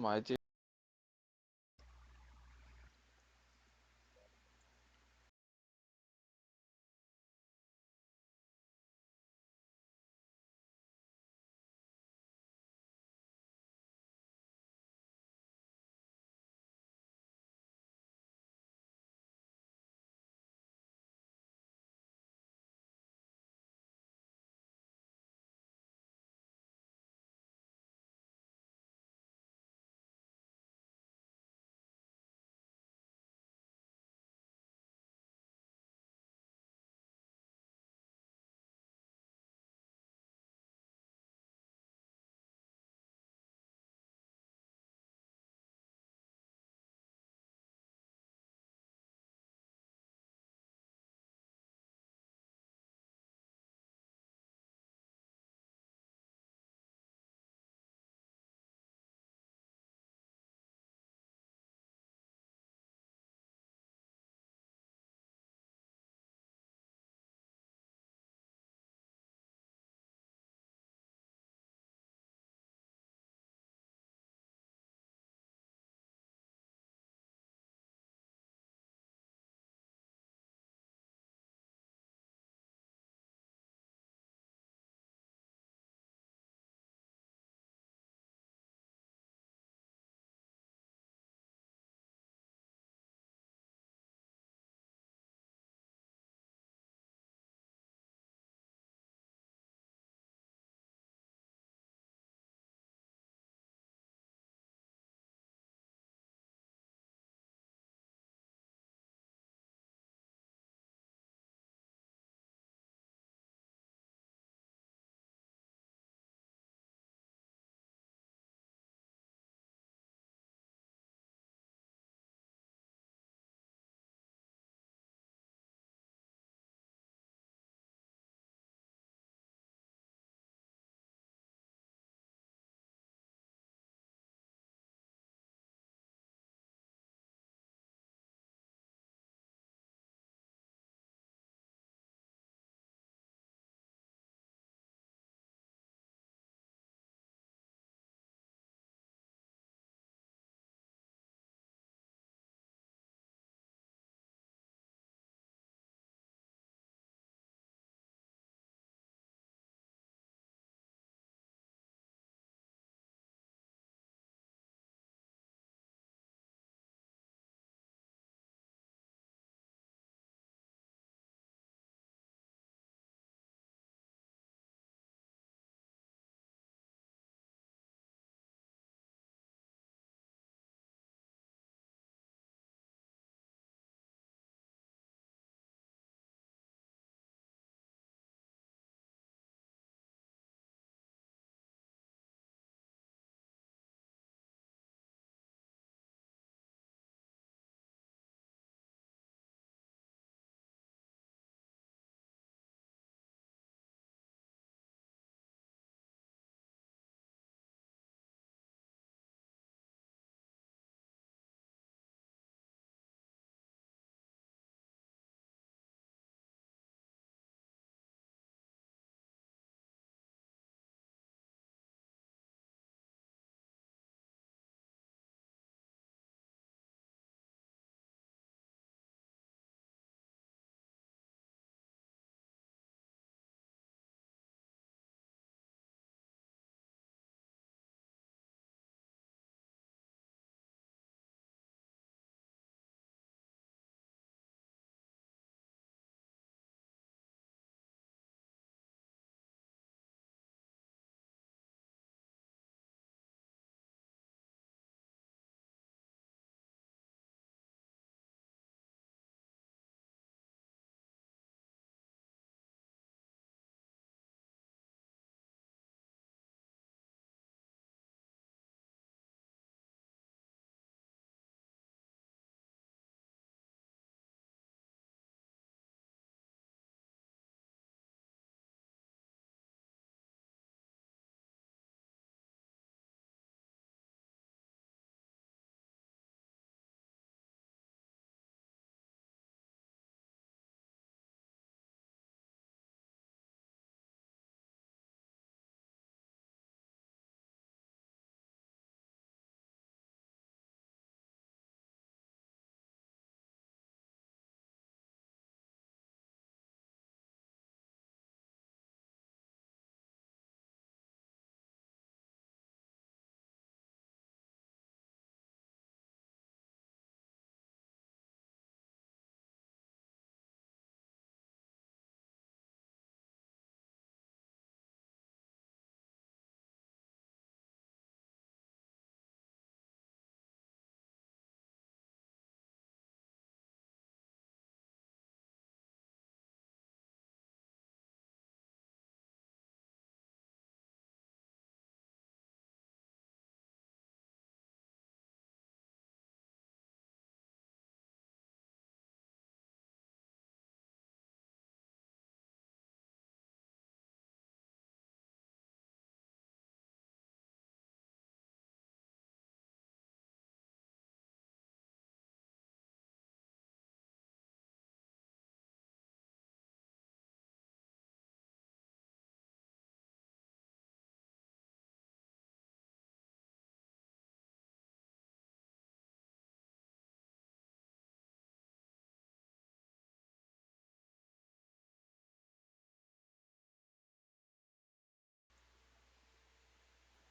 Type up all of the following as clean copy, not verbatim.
말지.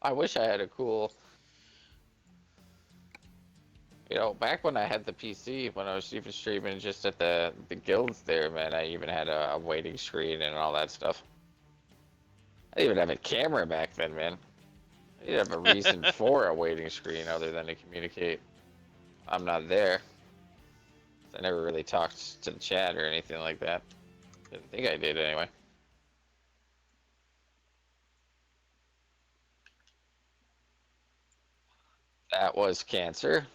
I wish I had a cool, back when I had the PC, when I was even streaming just at the guilds there, man, I even had a waiting screen and all that stuff. I didn't even have a camera back then, man. I didn't have a reason for a waiting screen other than to communicate. I'm not there. I never really talked to the chat or anything like that. Didn't think I did anyway. That was cancer.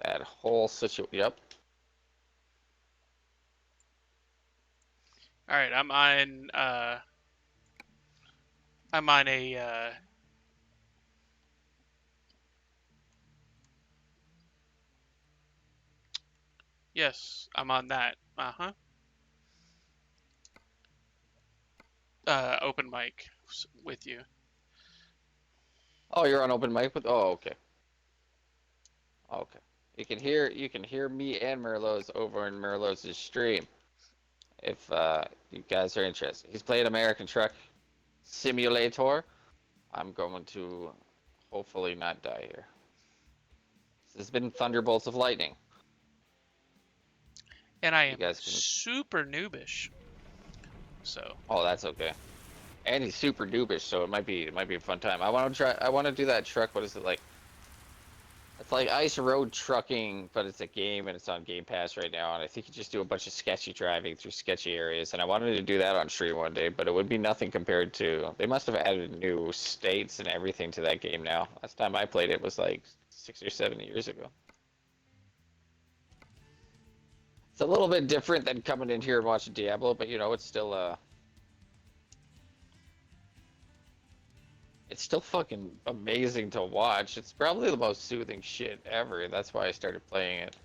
That whole situation. Yep. All right, I'm on a yes, I'm on that. Uh-huh. Open mic with you. Oh, you're on open mic with. Oh, okay. Okay. You can hear me and Merlot's over in Merlot's stream if you guys are interested. He's playing American Truck Simulator. I'm going to hopefully not die here. This has been Thunderbolts of Lightning. And I You am guys can. super noobish. So, Oh, that's okay. And he's super doobish, so it might be a fun time. I want to try. I want to do that truck. What is it like? It's like ice road trucking, but it's a game and it's on Game Pass right now. And I think you just do a bunch of sketchy driving through sketchy areas. And I wanted to do that on stream one day, but it would be nothing compared to. They must have added new states and everything to that game now. Last time I played it was like 6 or 7 years ago. It's a little bit different than coming in here and watching Diablo, but it's still fucking amazing to watch. It's probably the most soothing shit ever. That's why I started playing it.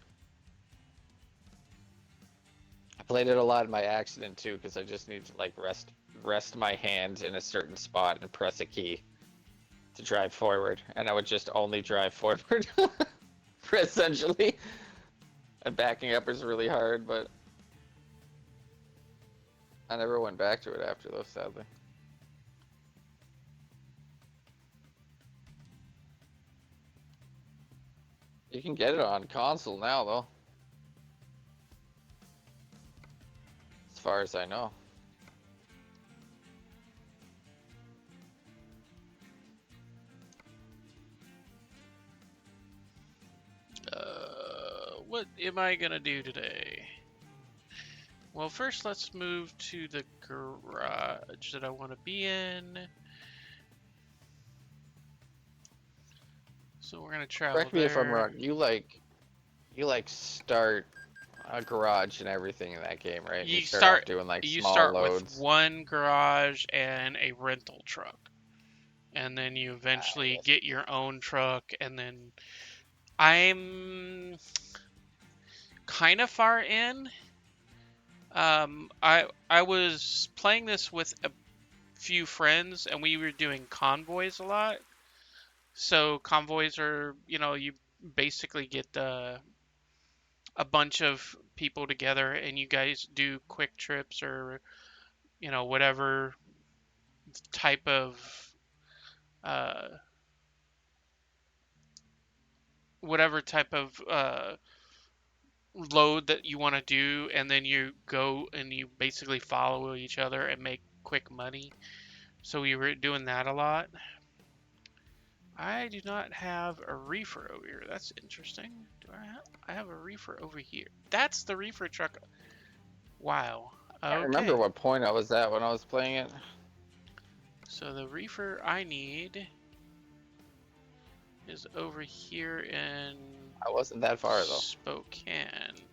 I played it a lot in my accident too, because I just need to like rest my hand in a certain spot and press a key to drive forward, and I would just only drive forward for essentially. And backing up is really hard, but I never went back to it after though, sadly. You can get it on console now though, as far as I know. what am I gonna do today? Well, first let's move to the garage that I want to be in. So we're gonna travel Correct me if I'm there. wrong. You like start a garage and everything in that game, right? And you You start off start doing like you small start with loads. one garage and a rental truck. And then you Ah, eventually yes. get your own truck, and then I'm kind of far in. I was playing this with a few friends, and we were doing convoys a lot. So convoys are, you basically get a bunch of people together, and you guys do quick trips or whatever type of uh, whatever type of load that you want to do, and then you go and you basically follow each other and make quick money. So we were doing that a lot. I do not have a reefer over here. That's interesting. Do I have a reefer over here. That's the reefer truck. Wow. I can't remember Okay. what point I was at when I was playing it. So the reefer I need is over here in I wasn't that far though. Spokane.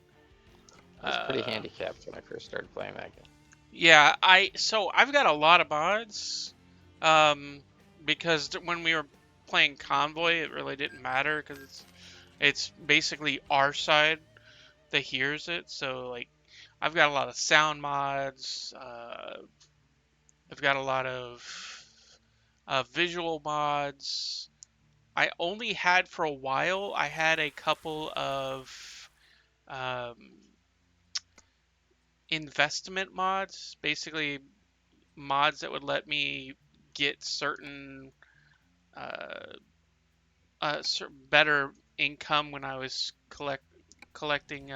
I was pretty Uh, handicapped when I first started playing that game. yeah, I've got a lot of mods. Um, because when we were playing Convoy, it really didn't matter because it's basically our side that hears it. So like, I've got a lot of sound mods. I've got a lot of visual mods. I only had for a while. I had a couple of um, investment mods, basically mods that would let me get certain better income when I was collecting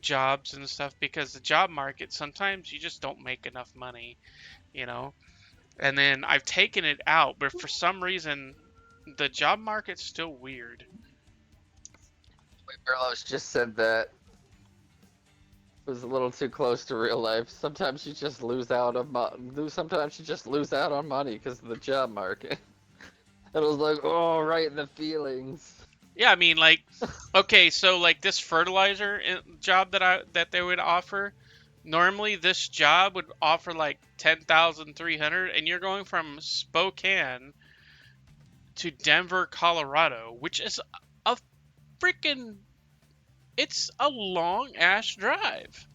jobs and stuff, because the job market sometimes you just don't make enough money, you know. And then I've taken it out, but for some reason the job market's still weird. Wait, Carlos just said that it was a little too close to real life. Sometimes you just lose out on sometimes you just lose out on money because of the job market. And I was like, oh, right in the feelings. Yeah, I mean, like, okay, so like this fertilizer job that they would offer, normally this job would offer like 10,300, and you're going from Spokane to Denver, Colorado, which is a freaking, it's a long ass drive,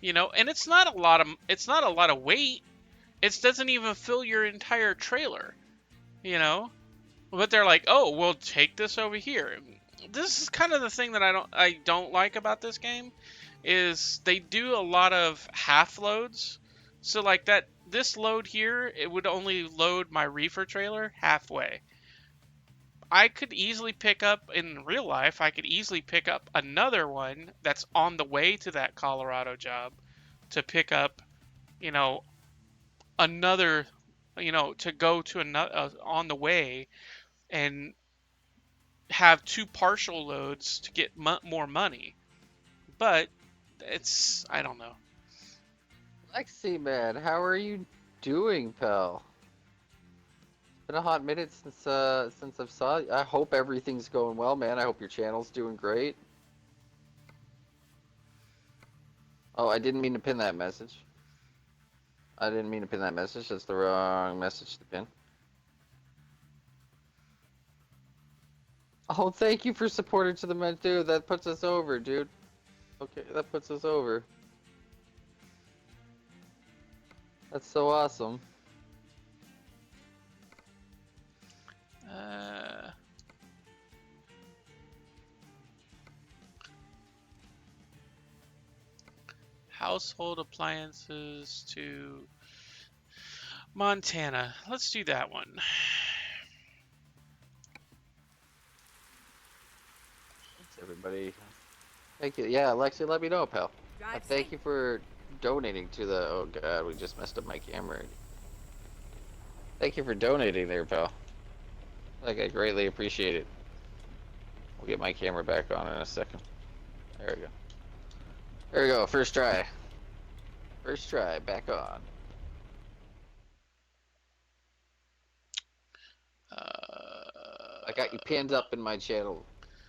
you know, and it's not a lot of weight. It doesn't even fill your entire trailer, you know. But they're like, oh, we'll take this over here. This is kind of the thing that I don't like about this game, is they do a lot of half loads. So like this load here, it would only load my reefer trailer halfway. I could easily pick up, in real life, I could easily pick up another one that's on the way to that Colorado job to pick up, you know, another, you know, to go to another on the way, and have two partial loads to get more money. But it's, I don't know. Lexi, man, how are you doing, pal? It's been a hot minute since I've saw you. I hope everything's going well, man. I hope your channel's doing great. Oh, I didn't mean to pin that message. That's the wrong message to pin. Oh, thank you for supporting to the men, dude. That puts us over, dude. Okay, that puts us over. That's so awesome. Household appliances to Montana. Let's do that one. Thanks, everybody. Thank you. Yeah, Lexi, let me know, pal. Thank you for donating to the... Oh, God, we just messed up my camera. Thank you for donating there, pal. Like, I greatly appreciate it. We'll get my camera back on in a second. There we go. There we go, first try. First try, back on. I got you pinned up in my channel,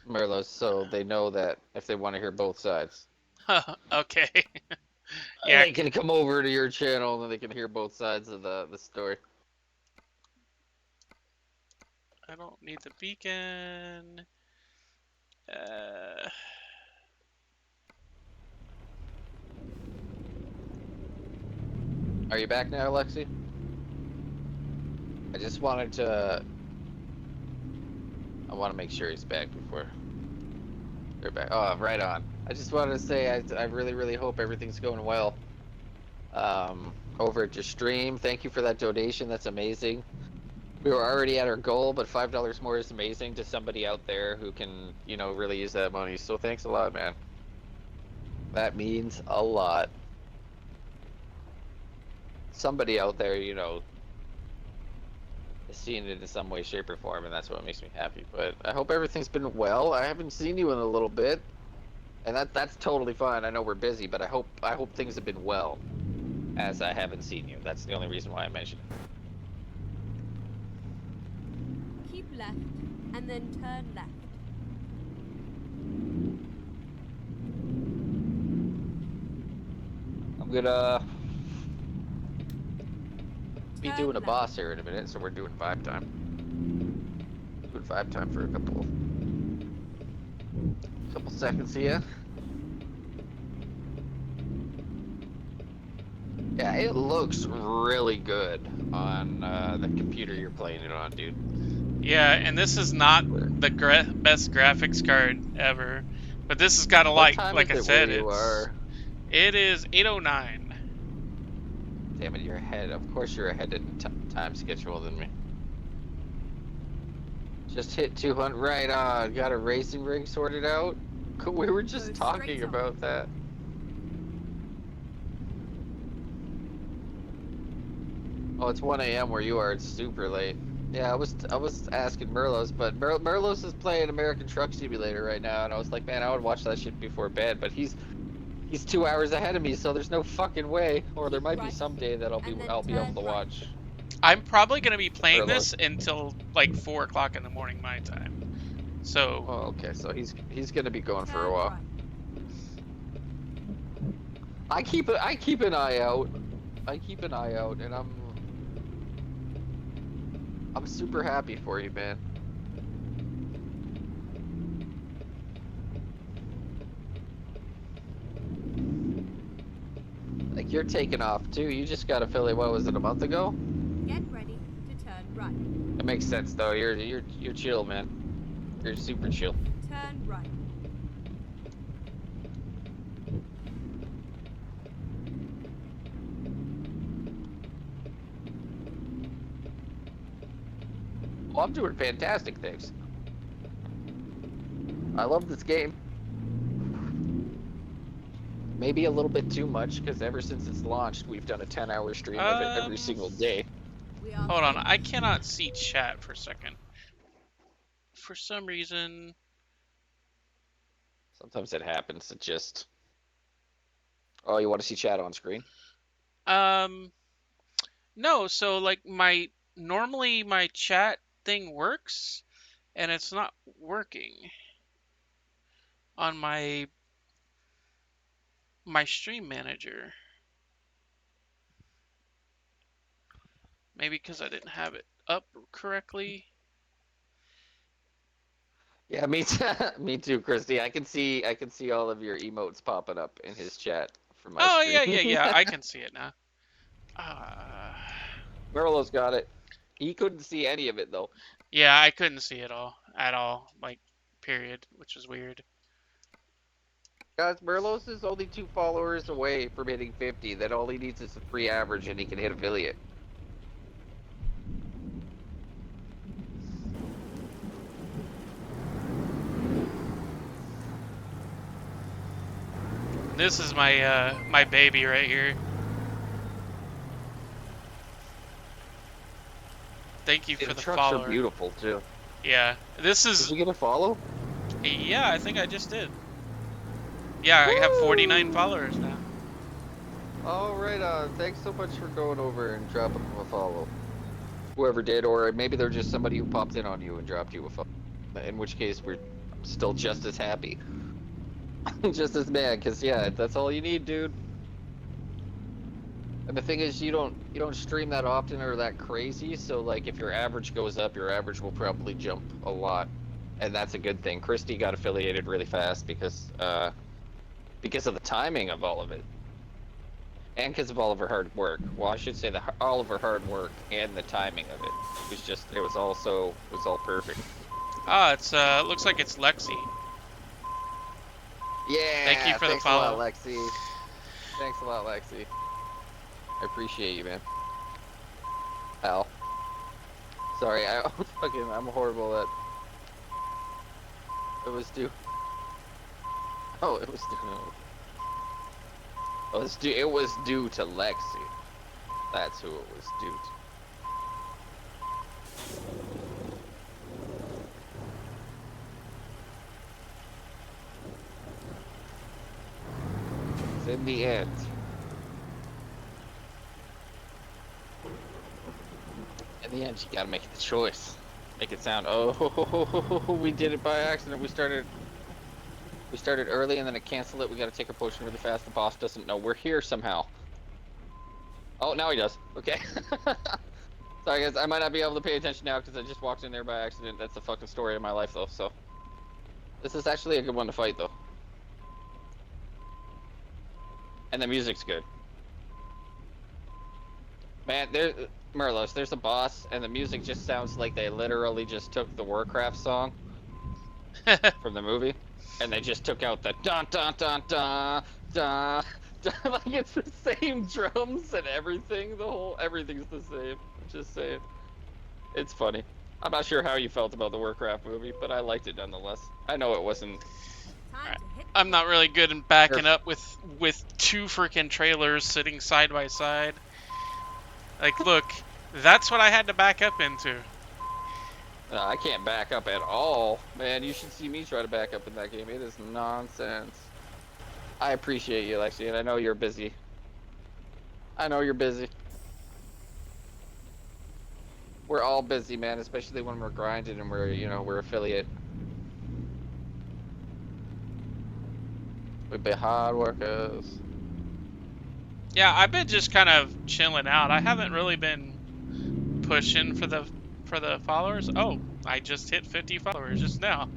Merlos, so they know that if they want to hear both sides. Okay. Yeah. They can come over to your channel and they can hear both sides of the story. I don't need the beacon. Are you back now, Lexi? I just wanted to... I want to make sure he's back before they're back. Oh, right on. I just wanted to say I really, really hope everything's going well. Over at your stream, thank you for that donation. That's amazing. We were already at our goal, but $5 more is amazing to somebody out there who can, you know, really use that money. So thanks a lot, man. That means a lot. Somebody out there, you know, is seeing it in some way, shape, or form, and that's what makes me happy. But I hope everything's been well. I haven't seen you in a little bit, and that's totally fine. I know we're busy, but I hope things have been well, as I haven't seen you. That's the only reason why I mentioned it. Keep left, and then turn left. I'm gonna be doing a boss here in a minute, so we're doing 5 time. Doing 5 time for a couple seconds here. Yeah, it looks really good on the computer you're playing it on, dude. Yeah, and this is not the best graphics card ever, but this has got a like I said, it is 8:09. Damn it, you're ahead. Of course you're ahead in time schedule than me. Just hit 200. Right on. Got a racing rig sorted out. We were just Go talking straight on. about that. Oh, it's 1 a.m. where you are. It's super late. Yeah, I was asking Merlos, but Merlos is playing American Truck Simulator right now, and I was like, man, I would watch that shit before bed, but he's 2 hours ahead of me, so there's no fucking way. Or there Keep might be right, some day that and then I'll be able turn to right. watch I'm probably gonna be playing Merlos. this until like 4 o'clock in the morning my time. So Oh, okay, so he's gonna be going for a Turn while. right. I keep an eye out. I keep an eye out, and I'm super happy for you, man. Like you're taking off too. You just got affiliate. What was it, a month ago? Get ready to turn right. It makes sense though. You're chill, man. You're super chill. Turn right. Well, I'm doing fantastic things. I love this game. Maybe a little bit too much, because ever since it's launched, we've done a 10-hour stream of it every single day. We are hold on, finished. I cannot see chat for a second. For some reason, Sometimes it happens. It just... Oh, you want to see chat on screen? no. So like normally my chat thing works, and it's not working on my stream manager. Maybe because I didn't have it up correctly. Yeah, me too. Me too, Christy. I can see all of your emotes popping up in his chat from my Oh stream. yeah. I can see it now. Uh, Merlo's got it. He couldn't see any of it though. yeah, I couldn't see it at all. Like, period, which is weird. Guys, Merlos is only 2 followers away from hitting 50. Then all he needs is a 3 average, and he can hit affiliate. This is my my baby right here. Thank you Yeah, for the trucks follower. are beautiful too. Yeah, this Did is you get a follow? yeah. I think I just did. Yeah, I have 49 followers now. All right. Thanks so much for going over and dropping them a follow. Whoever did, or maybe they're just somebody who popped in on you and dropped you a follow. In which case, we're still just as happy, just as mad. Cause yeah, that's all you need, dude. And the thing is, you don't stream that often or that crazy, so like if your average goes up, your average will probably jump a lot, and that's a good thing. Christy got affiliated really fast because of the timing of all of it, and because of all of her hard work. Well, I should say all of her hard work and the timing of it. It was all perfect. Ah, it's looks like it's Lexi. Yeah. Thank you for the thanks follow. a lot, Lexi. Thanks a lot, Lexi. I appreciate you, man. Al. Sorry, I'm horrible at. It was due. Oh, it was due. It was due to Lexi. That's who it was due to. In the end. In the end, you gotta make the choice. Make it sound, oh, we did it by accident. We started early and then it canceled it. We gotta take a potion really fast. The boss doesn't know we're here somehow. Oh, now he does. Okay. Sorry guys, I might not be able to pay attention now because I just walked in there by accident. That's the fucking story of my life though, so. This is actually a good one to fight though. And the music's good. Man, Merlos, there's a boss, and the music just sounds like they literally just took the Warcraft song from the movie, and they just took out the dun dun dun dun dun dun. Like it's the same drums and everything. Everything's the same. I'm just saying, it's funny. I'm not sure how you felt about the Warcraft movie, but I liked it nonetheless. I know it wasn't. Time to hit I'm not really good in backing Sure. up with two freaking trailers sitting side by side. Like, look, that's what I had to back up into. I can't back up at all. Man, you should see me try to back up in that game. It is nonsense. I appreciate you, Lexi, and I know you're busy. I know you're busy. We're all busy, man, especially when we're grinding and we're affiliate. We be hard workers. Yeah, I've been just kind of chilling out. I haven't really been pushing for the followers. Oh, I just hit 50 followers just now.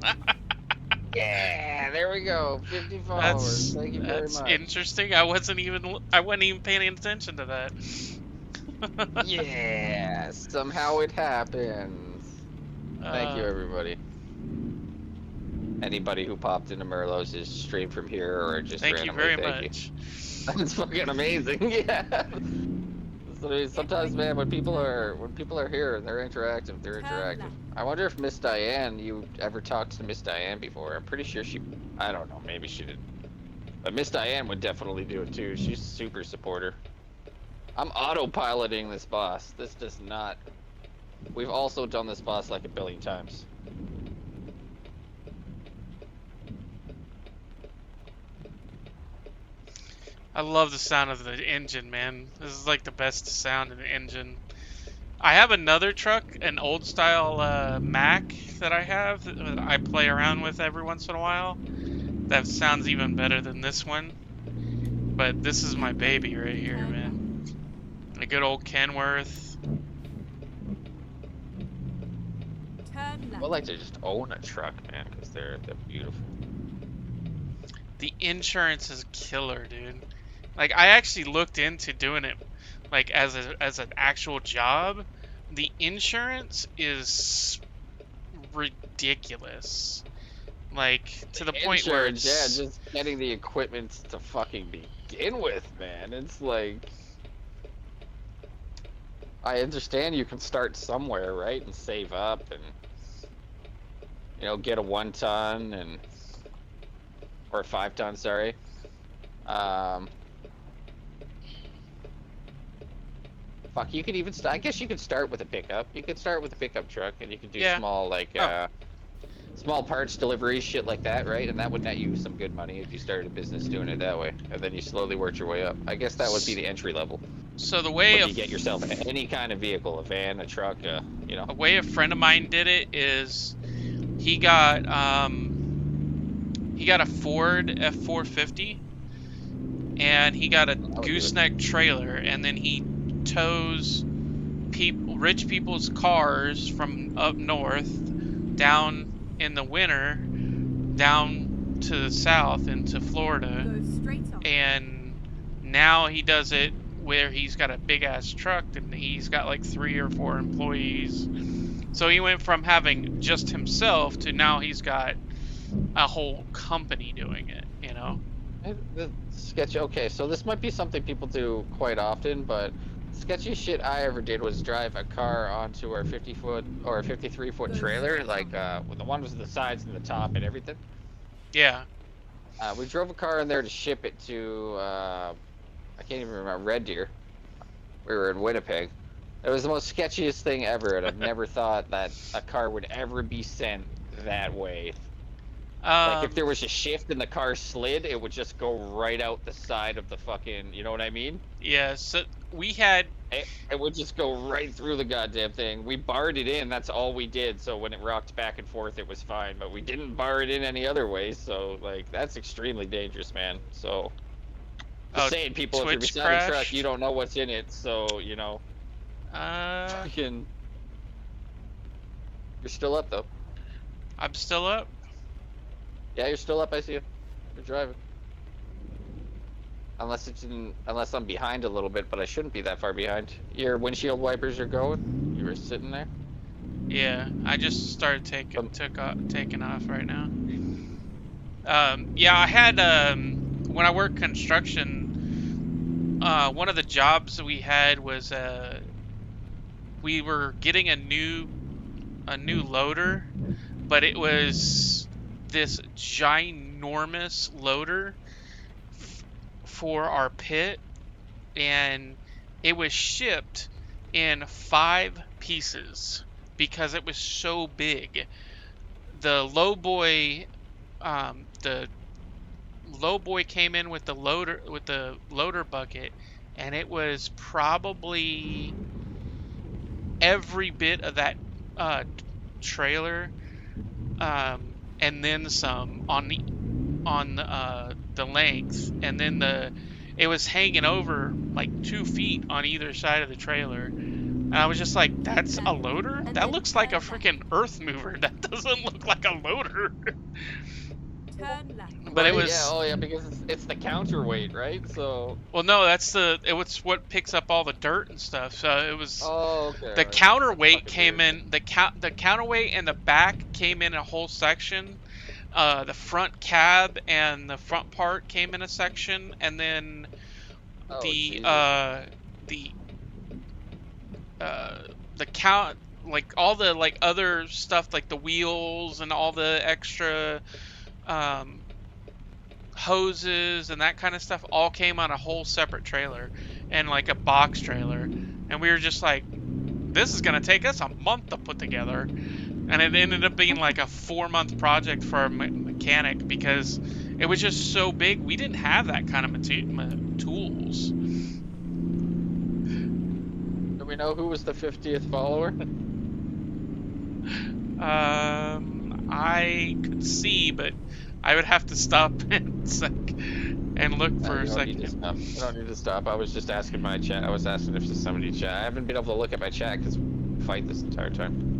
Yeah, there we go. 50 followers. Thank you very That's much. interesting. I wasn't even paying attention to that. Yeah, somehow it happens. Thank you, everybody. Anybody who popped into Merlot's stream from here or just Thank you randomly, very thank much. you. That's fucking amazing. Yeah. So, I mean, sometimes, man, when people are here and they're interactive, they're interactive. I wonder if Miss Diane, you ever talked to Miss Diane before? I'm pretty sure I don't know, maybe she didn't. But Miss Diane would definitely do it too. She's a super supporter. I'm autopiloting this boss. This does not. We've also done this boss like a billion times. I love the sound of the engine, man. This is like the best sound in the engine. I have another truck, an old style Mac that I have that I play around with every once in a while. That sounds even better than this one. But this is my baby right here, man. A good old Kenworth. Turn left. I would like to just own a truck, man, because they're beautiful. The insurance is killer, dude. Like, I actually looked into doing it like as an actual job. The insurance is ridiculous. Like, to the point where Insurance, it's... yeah, just getting the equipment to fucking begin with, man. It's like, I understand you can start somewhere, right, and save up and get a 1 ton and or a 5 ton, sorry. Fuck, you could even I guess you could start with a pickup. You could start with a pickup truck, and you could do Yeah. small small parts deliveries, shit like that, right? And that would net you some good money if you started a business doing it that way, and then you slowly worked your way up. I guess that would be the entry level. So the way When you get yourself any kind of vehicle, a van, a truck, a way a friend of mine did it is he got a Ford F450, and he got a gooseneck trailer, and then he tows rich people's cars from up north down in the winter down to the south into Florida, Go straight on. and now he does it where he's got a big ass truck and he's got like 3 or 4 employees. So he went from having just himself to now he's got a whole company doing it, Sketchy. Okay, so this might be something people do quite often, but sketchy shit I ever did was drive a car onto our 50-foot or 53-foot trailer, like with the one with the sides and the top and everything. Yeah. We drove a car in there to ship it to I can't even remember, Red Deer. We were in Winnipeg. It was the most sketchiest thing ever, and I've never thought that a car would ever be sent that way. Like, if there was a shift and the car slid, it would just go right out the side of the fucking, you know what I mean? Yeah, so we had... It would just go right through the goddamn thing. We barred it in, that's all we did, so when it rocked back and forth, it was fine. But we didn't bar it in any other way, so, like, that's extremely dangerous, man. So, just saying, people, if you're Twitch beside a truck, crashed? you don't know what's in it, so, fucking... You're still up, though. I'm still up. Yeah, you're still up, I see you. You're driving. Unless I'm behind a little bit, but I shouldn't be that far behind. Your windshield wipers are going. You were sitting there. Yeah, I just started taking off right now. Yeah, I had when I worked construction, one of the jobs that we had was we were getting a new a new loader, but it was this ginormous loader for our pit, and it was shipped in 5 pieces because it was so big. The lowboy came in with the loader bucket, and it was probably every bit of that trailer, and then some on the length, and then it was hanging over like 2 feet on either side of the trailer. And I was just like, that's a loader? That looks like a freaking earth mover. That doesn't look like a loader. Turn left. But it Right, was, yeah, oh yeah, because it's the counterweight, right? So. well, no, it's what picks up all the dirt and stuff. So it was, Oh, okay. the right. counterweight Fucking came weird. in, the counterweight and the back came in a whole section. The front cab and the front part came in a section, and then Oh, the Jesus. the count, like all the like other stuff, like the wheels and all the extra hoses and that kind of stuff, all came on a whole separate trailer, and like a box trailer. And we were just like, this is gonna take us a month to put together. And it ended up being like a 4-month project for our mechanic, because it was just so big. We didn't have that kind of tools. Do we know who was the 50th follower? I could see, but I would have to stop and look for a You don't need to second. stop. You don't need to stop. I was just asking my chat. I was asking if there's somebody in chat. I haven't been able to look at my chat because we fight this entire time.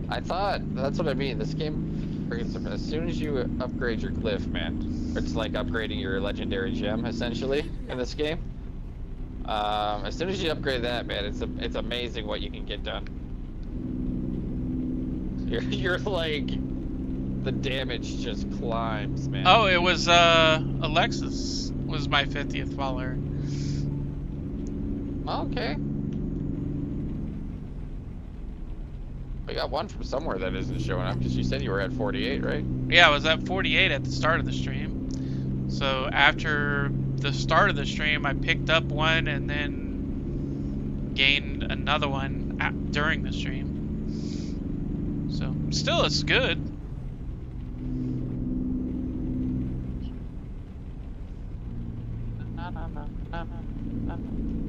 I thought, that's what I mean. This game, as soon as you upgrade your glyph, man, it's like upgrading your legendary gem, essentially, in this game. As soon as you upgrade that, man, it's amazing what you can get done. You're like, the damage just climbs, man. Oh, it was Alexis was my 50th follower. Okay. We got one from somewhere that isn't showing up, because you said you were at 48, right? Yeah, I was at 48 at the start of the stream. So after the start of the stream, I picked up one and then gained another one during the stream. So still, it's good.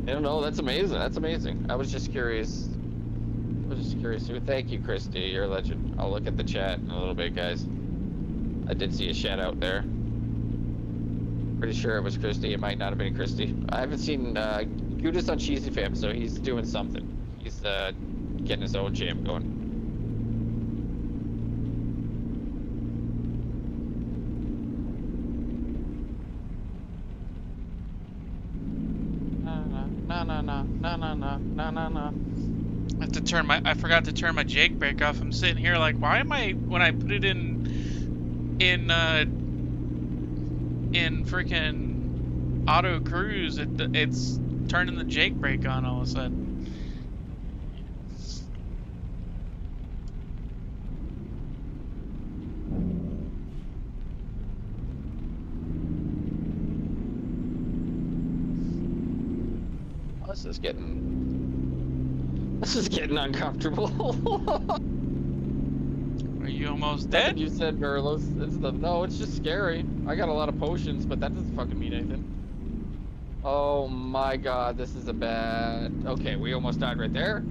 I don't know. That's amazing. That's amazing. I was just curious. Thank you, Christy. You're a legend. I'll look at the chat in a little bit, guys. I did see a shout out there. Pretty sure it was Christy. It might not have been Christy. I haven't seen Gudis on Cheesy Fam, so he's doing something. He's getting his own jam going. No. I forgot to turn my Jake brake off. I'm sitting here like, why am I, when I put it in freaking auto cruise, it's turning the Jake brake on all of a sudden. This is getting uncomfortable. Are you almost That's dead? what you said, Merlos. No, it's just scary. I got a lot of potions, but that doesn't fucking mean anything. Oh my god, this is a bad... Okay, we almost died right there.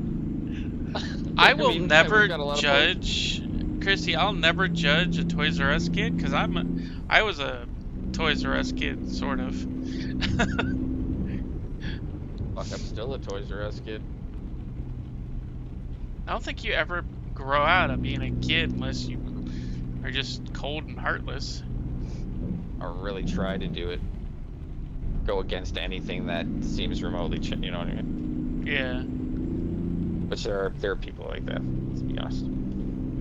I will mean, never we've got a lot of judge, Chrissy, I'll never judge a Toys R Us kid, because I was a Toys R Us kid, sort of. Fuck, I'm still a Toys R Us kid. I don't think you ever grow out of being a kid unless you are just cold and heartless. Or really try to do it. Go against anything that seems remotely, you know what I mean? Yeah. Which there are people like that, let's be honest.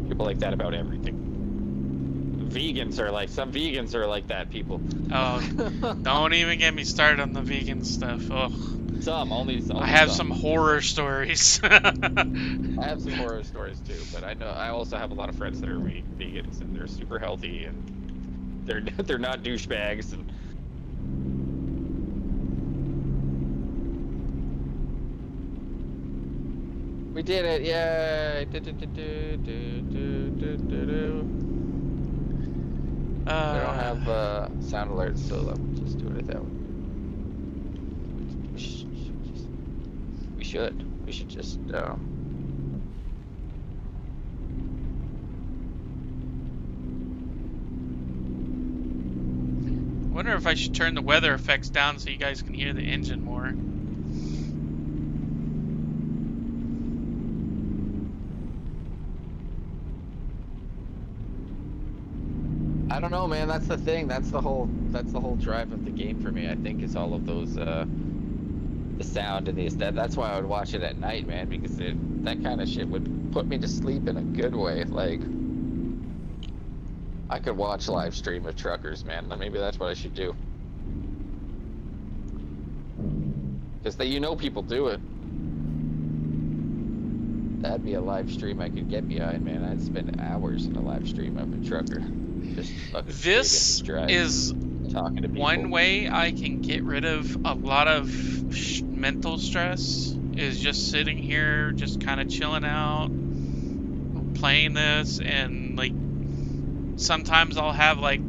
People like that about everything. vegans are like that, people. Oh, don't even get me started on the vegan stuff. Oh, only I have some. some horror stories. I have some horror stories too, but I also have a lot of friends that are vegans and they're super healthy and they're not douchebags. And we did it, yay! We don't have sound alerts, so I'm just doing it that way. We should just. Wonder if I should turn the weather effects down so you guys can hear the engine more. I don't know, man. That's the thing. That's the whole drive of the game for me. I think is all of those the sound and the aesthetic. That's why I would watch it at night, man, because that kind of shit would put me to sleep in a good way. Like, I could watch live stream of truckers, man. Maybe that's what I should do. Because people do it. That'd be a live stream I could get behind, man. I'd spend hours in a live stream of a trucker. Just fucking This is talking to people. one way I can get rid of a lot of mental stress is just sitting here, just kind of chilling out, playing this, and like sometimes I'll have like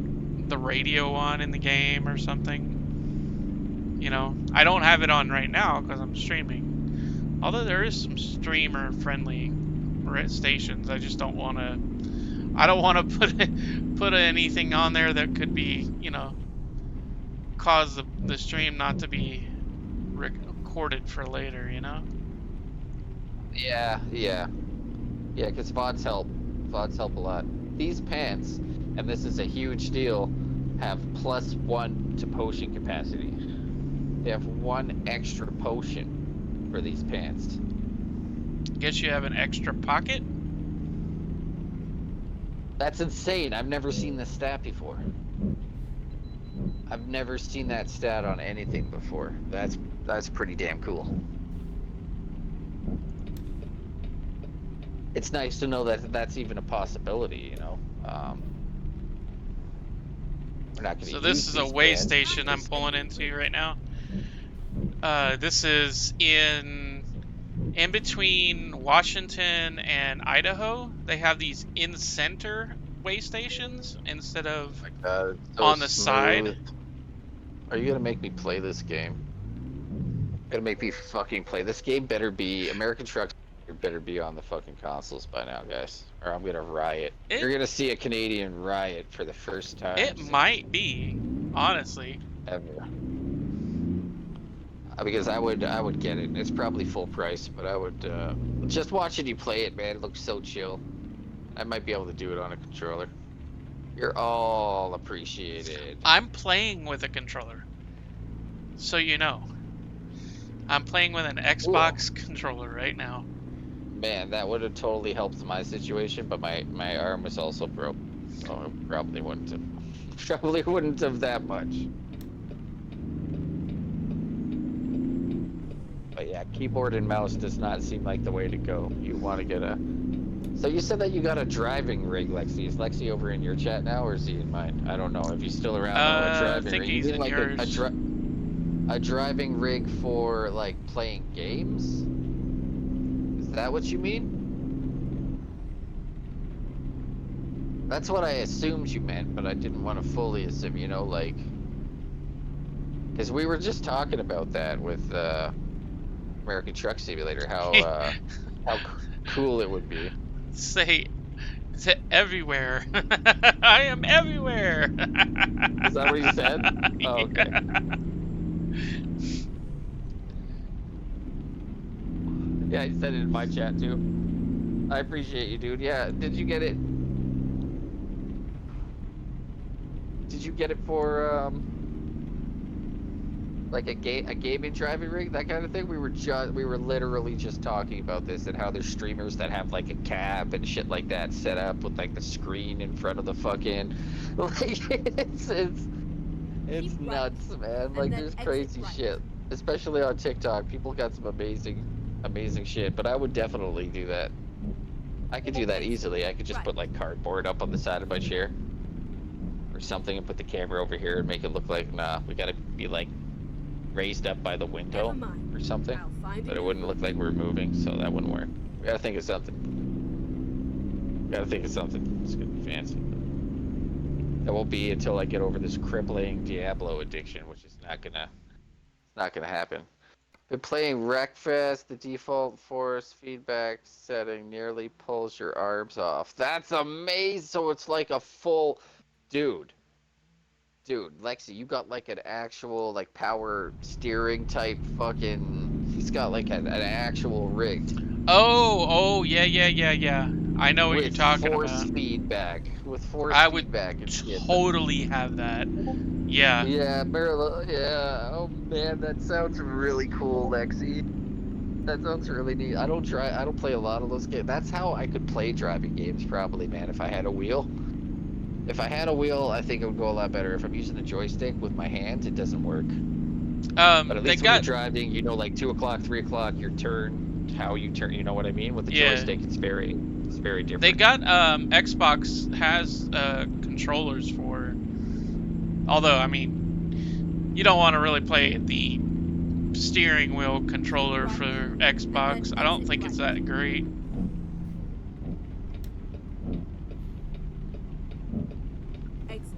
the radio on in the game or something. You know, I don't have it on right now because I'm streaming. Although there is some streamer-friendly stations, I just don't want to. I don't want to put anything on there that could be, you know, cause the stream not to be recorded for later, you know? Yeah. Because VODs help. VODs help a lot. These pants, and this is a huge deal, have +1 to potion capacity. They have 1 extra potion for these pants. Guess you have an extra pocket? That's insane. I've never seen this stat before. I've never seen that stat on anything before. That's pretty damn cool. It's nice to know that that's even a possibility, you know. We're not gonna So this is a way pants. station I'm pulling into right now. This is in between Washington and Idaho. They have these in-center way stations instead of So on the side. Are you gonna make me play this game? Gonna make me fucking play this game? Better be American Truck. Better be on the fucking consoles by now, guys, or I'm gonna riot. You're gonna see a Canadian riot for the first time. It might be, honestly. Ever. Because I would get it. It's probably full price, but I would just watching you play it, man. It looks so chill. I might be able to do it on a controller. You're all appreciated. I'm playing with a controller, so you know. I'm playing with an Xbox controller right now. Man, that would have totally helped my situation, but my arm was also broke. So it probably wouldn't have that much. But yeah, keyboard and mouse does not seem like the way to go. You want to get a... So you said that you got a driving rig, Lexi. Is Lexi over in your chat now, or is he in mine? I don't know. If he's still around, a driving I think rig. he's in like yours. a driving rig for, like, playing games? Is that what you mean? That's what I assumed you meant, but I didn't want to fully assume, you know, like... Because we were just talking about that with American Truck Simulator, how cool it would be. Say everywhere. I am everywhere. Is that what you said? Oh, okay. Yeah, he said it in my chat too. I appreciate you, dude. Yeah, did you get it? Did you get it for like a gaming driving rig, that kind of thing. We were literally just talking about this and how there's streamers that have like a cab and shit like that set up with like the screen in front of the fucking, like it's Keep right, nuts, man. Like then there's exit crazy right. shit, especially on TikTok. People got some amazing shit. But I would definitely do that. I could do that easily. I could just Right. put like cardboard up on the side of my chair or something and put the camera over here and make it look like, nah, we gotta be like raised up by the window Never mind. or something. I'll find But a it new wouldn't look like we're moving, so that wouldn't work. We gotta think of something. It's gonna be fancy. That won't be until I get over this crippling Diablo addiction, which is not gonna happen. Been playing Wreckfest. The default force feedback setting nearly pulls your arms off. That's amazing. So it's like a full, dude, Lexi, you got like an actual like power steering type fucking. He's got like an actual rig. Oh, yeah. I know what you're With talking force about. feedback. With force I would feedback and shit. totally have that. Yeah. Yeah, Marilyn. Yeah. Oh man, that sounds really cool, Lexi. That sounds really neat. I don't play a lot of those games. That's how I could play driving games, probably, man. If I had a wheel. If I had a wheel, I think it would go a lot better. If I'm using the joystick with my hands, it doesn't work. But at They least when you're got driving, you know, like 2 o'clock, 3 o'clock, your turn, how you turn. You know what I mean? With the Yeah. joystick, it's very different. they got Xbox has controllers for. Although I mean, you don't want to really play the steering wheel controller for Xbox. I don't think it's that great. exit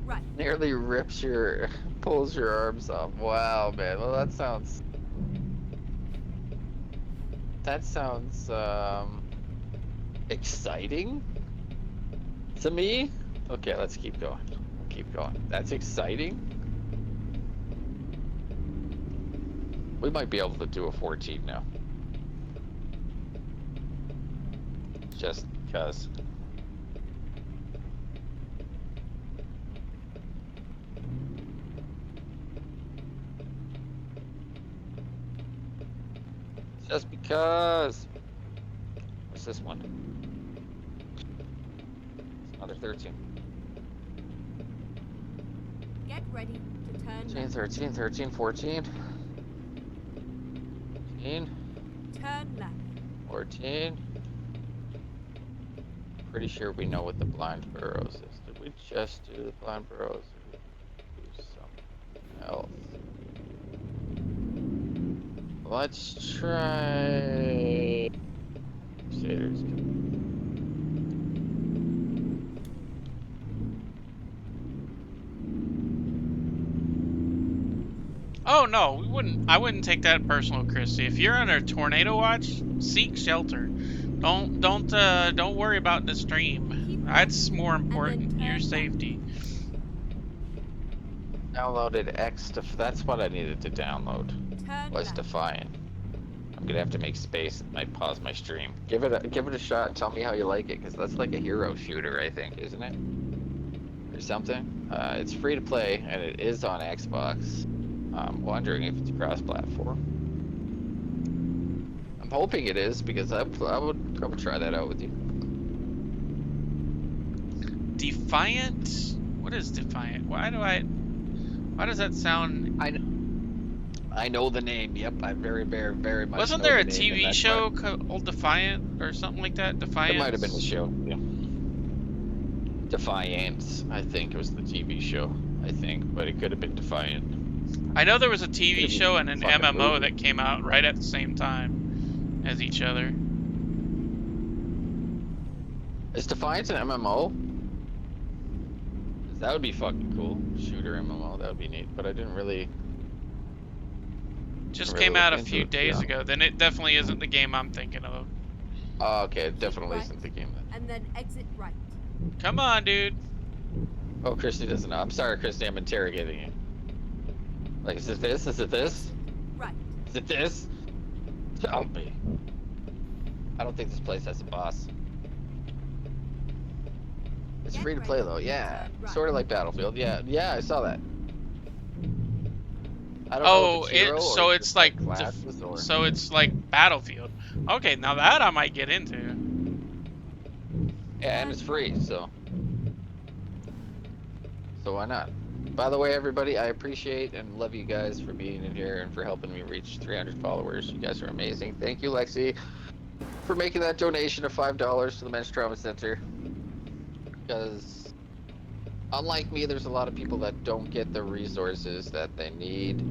right. Nearly pulls your arms off. Wow, man. Well, that sounds exciting to me. Okay, let's keep going. That's exciting. We might be able to do a 14 now. Just because. Just because. What's this one? It's another 13. Get ready to turn 13, left. 13, 13, 14. 15, Turn left. 14. Pretty sure we know what the blind burrows is. Did we just do the blind burrows? Or did we do something else? Let's try. Crusaders. Oh no, we wouldn't. I wouldn't take that personal, Christy. If you're under tornado watch, seek shelter. Don't worry about the stream. That's more important. Your safety. Downloaded that's what I needed to download. Turn Was left. Defiant. I'm gonna have to make space. I might pause my stream. Give it a shot. Tell me how you like it, because that's like a hero shooter, I think, isn't it? Or something. It's free to play, and it is on Xbox. I'm wondering if it's cross-platform. I'm hoping it is, because I would try that out with you. Defiant? What is Defiant? Why does that sound? I know the name. Yep, I very much. Wasn't know there a the name, and TV that's show why- called Defiant or something like that? Defiant. It might have been the show. Yeah. Defiance, I think it was the TV show. I think, but it could have been Defiant. I know there was a TV Could've show been and an fucking MMO movie. that came out right at the same time as each other. Is Defiance an MMO? 'Cause that would be fucking cool. Shooter MMO, that would be neat. But I didn't really. Just really came out a look few into it, days yeah. ago. Then it definitely isn't the game I'm thinking of. Oh, okay, it definitely right. isn't the game then. And then exit right. Come on, dude. Oh, Christy doesn't know. I'm sorry, Christy. I'm interrogating you. Like, is it this? Is it this? Right. Is it this? Tell me. I don't think this place has a boss. It's Get free to play ready though. to Yeah, turn right. sort of like Battlefield. Yeah, I saw that. I don't know Oh, if it's hero so or it's just, like classes or... so it's like Battlefield. Okay, now that I might get into. Yeah, and it's free, so why not? By the way, everybody, I appreciate and love you guys for being in here and for helping me reach 300 followers. You guys are amazing. Thank you, Lexi, for making that donation of $5 to the Men's Trauma Center. Because unlike me, there's a lot of people that don't get the resources that they need.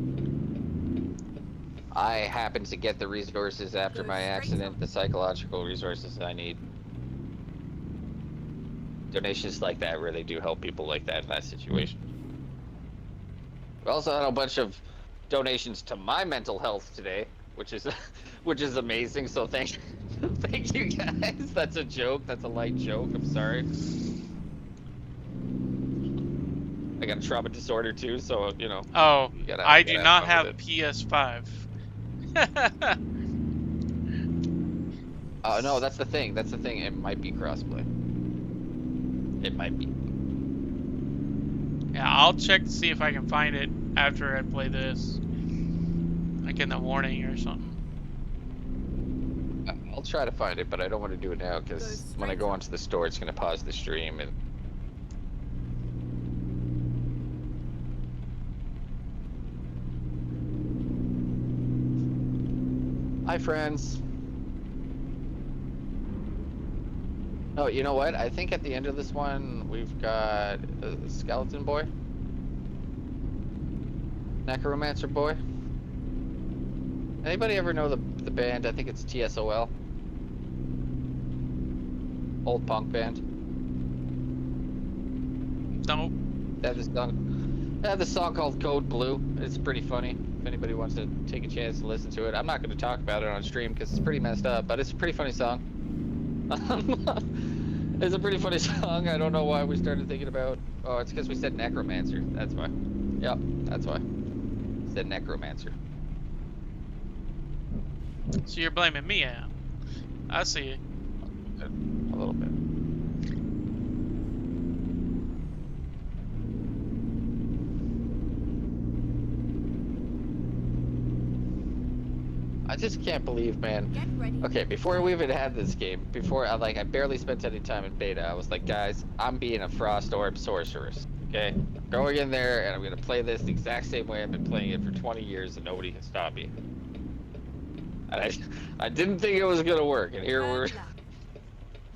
I happen to get the resources after my accident, the psychological resources I need. Donations like that really do help people like that in that situation. We also had a bunch of donations to my mental health today, which is amazing. So thank you guys. That's a joke. That's a light joke. I'm sorry. I got a trauma disorder too, so you know. Oh, You I do gotta not fun have with it. PS5. No, that's the thing. That's the thing. It might be crossplay. It might be. Yeah, I'll check to see if I can find it after I play this. Like in the morning or something. I'll try to find it, but I don't want to do it now because when I go onto the store, it's going to pause the stream and. Hi, friends. Oh, you know what? I think at the end of this one, we've got a Skeleton Boy. Necromancer Boy. Anybody ever know the band? I think it's TSOL. Old punk band. Nope. They have this song called Code Blue. It's pretty funny. If anybody wants to take a chance to listen to it. I'm not going to talk about it on stream because it's pretty messed up, but it's a pretty funny song. It's a pretty funny song. I don't know why we started thinking about... Oh, it's because we said Necromancer. That's why. Yep, that's why. Said Necromancer. So you're blaming me, yeah? I see. A little bit. I just can't believe, man. Get ready. Okay, before we even had this game, I barely spent any time in beta, I was like, guys, I'm being a Frost Orb Sorceress, okay? I'm going in there, and I'm going to play this the exact same way I've been playing it for 20 years, and nobody can stop me. And I didn't think it was going to work, and here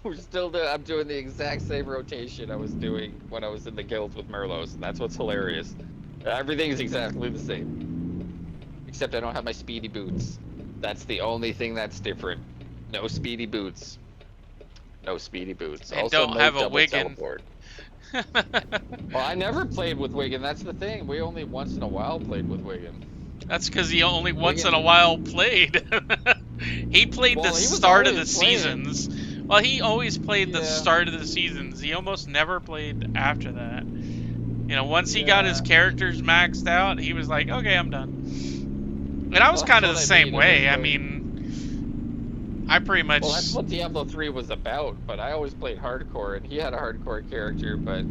we're still doing, I'm doing the exact same rotation I was doing when I was in the guild with Merlos, and that's what's hilarious. Everything's exactly the same. Except I don't have my speedy boots. That's the only thing that's different. No speedy boots. No speedy boots. And Also, don't no have a double Wigan. teleport. Well, I never played with Wigan. That's the thing. We only once in a while played with Wigan. That's because he only once in Wigan- a while played. He played Well, the he was start of the always playing. seasons. Well, he always played the Yeah. start of the seasons. He almost never played after that. You know, once he got his Yeah. characters maxed out, he was like, okay, I'm done. And I was Well, kind of that's the what I same mean, it way. was I like- mean, I pretty much. Well, that's what Diablo 3 was about, but I always played hardcore, and he had a hardcore character, but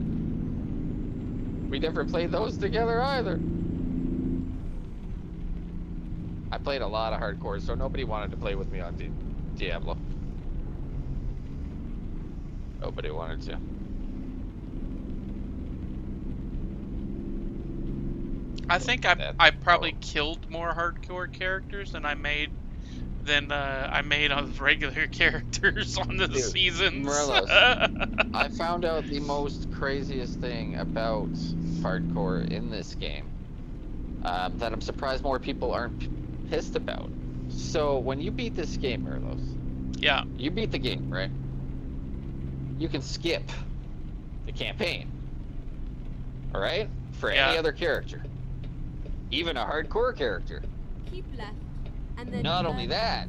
we never played those together either. I played a lot of hardcore, so nobody wanted to play with me on Diablo. Nobody wanted to. I think That's I probably all. killed more hardcore characters than I made on regular characters on the Dude, seasons. I found out the most craziest thing about hardcore in this game that I'm surprised more people aren't pissed about. So when you beat this game, Merlos, Yeah. you beat the game, right? You can skip the campaign. All right? For any Yeah. other character. Even a hardcore character. Keep left, and then Not turn only that,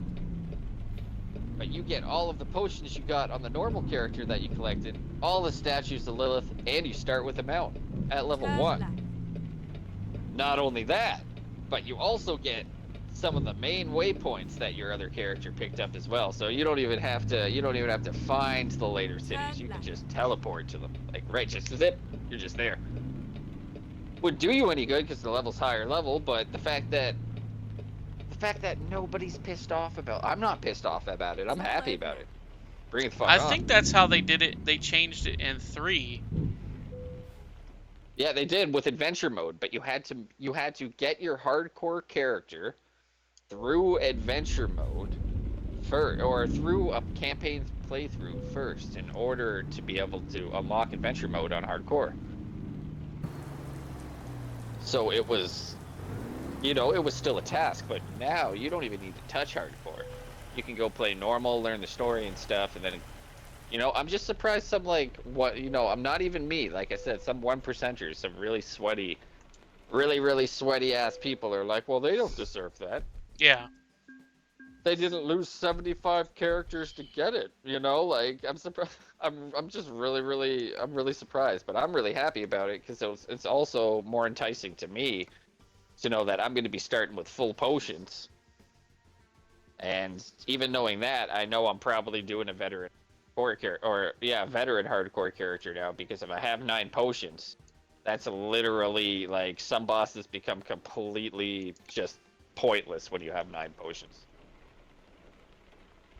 but you get all of the potions you got on the normal character that you collected, all the statues of Lilith, and you start with a mount at level turn 1. left. Not only that, but you also get some of the main waypoints that your other character picked up as well. So you don't even have to find the later cities. You can just teleport to them. Like just zip, you're just there. would do you any good because the level's higher level, but the fact that nobody's pissed off about, I'm not pissed off about it. I'm happy about it. Bring it the fuck I on. think that's how they did it. They changed it in 3. Yeah, they did with adventure mode, but you had to get your hardcore character through adventure mode first, or through a campaign playthrough first, in order to be able to unlock adventure mode on hardcore. So it was, you know, it was still a task, but now you don't even need to touch hardcore. You can go play normal, learn the story and stuff, and then, you know, I'm just surprised some, like, what, you know, I'm not even me, like I said, some 1%ers, some really sweaty, really sweaty ass people are like, well, they don't deserve that. Yeah. They didn't lose 75 characters to get it, you know, like, I'm surprised. I'm just really, I'm really surprised, but I'm really happy about it, because it's also more enticing to me to know that I'm going to be starting with full potions. And even knowing that, I know I'm probably doing a veteran veteran hardcore character now, because if I have 9 potions, that's literally, like, some bosses become completely just pointless when you have 9 potions.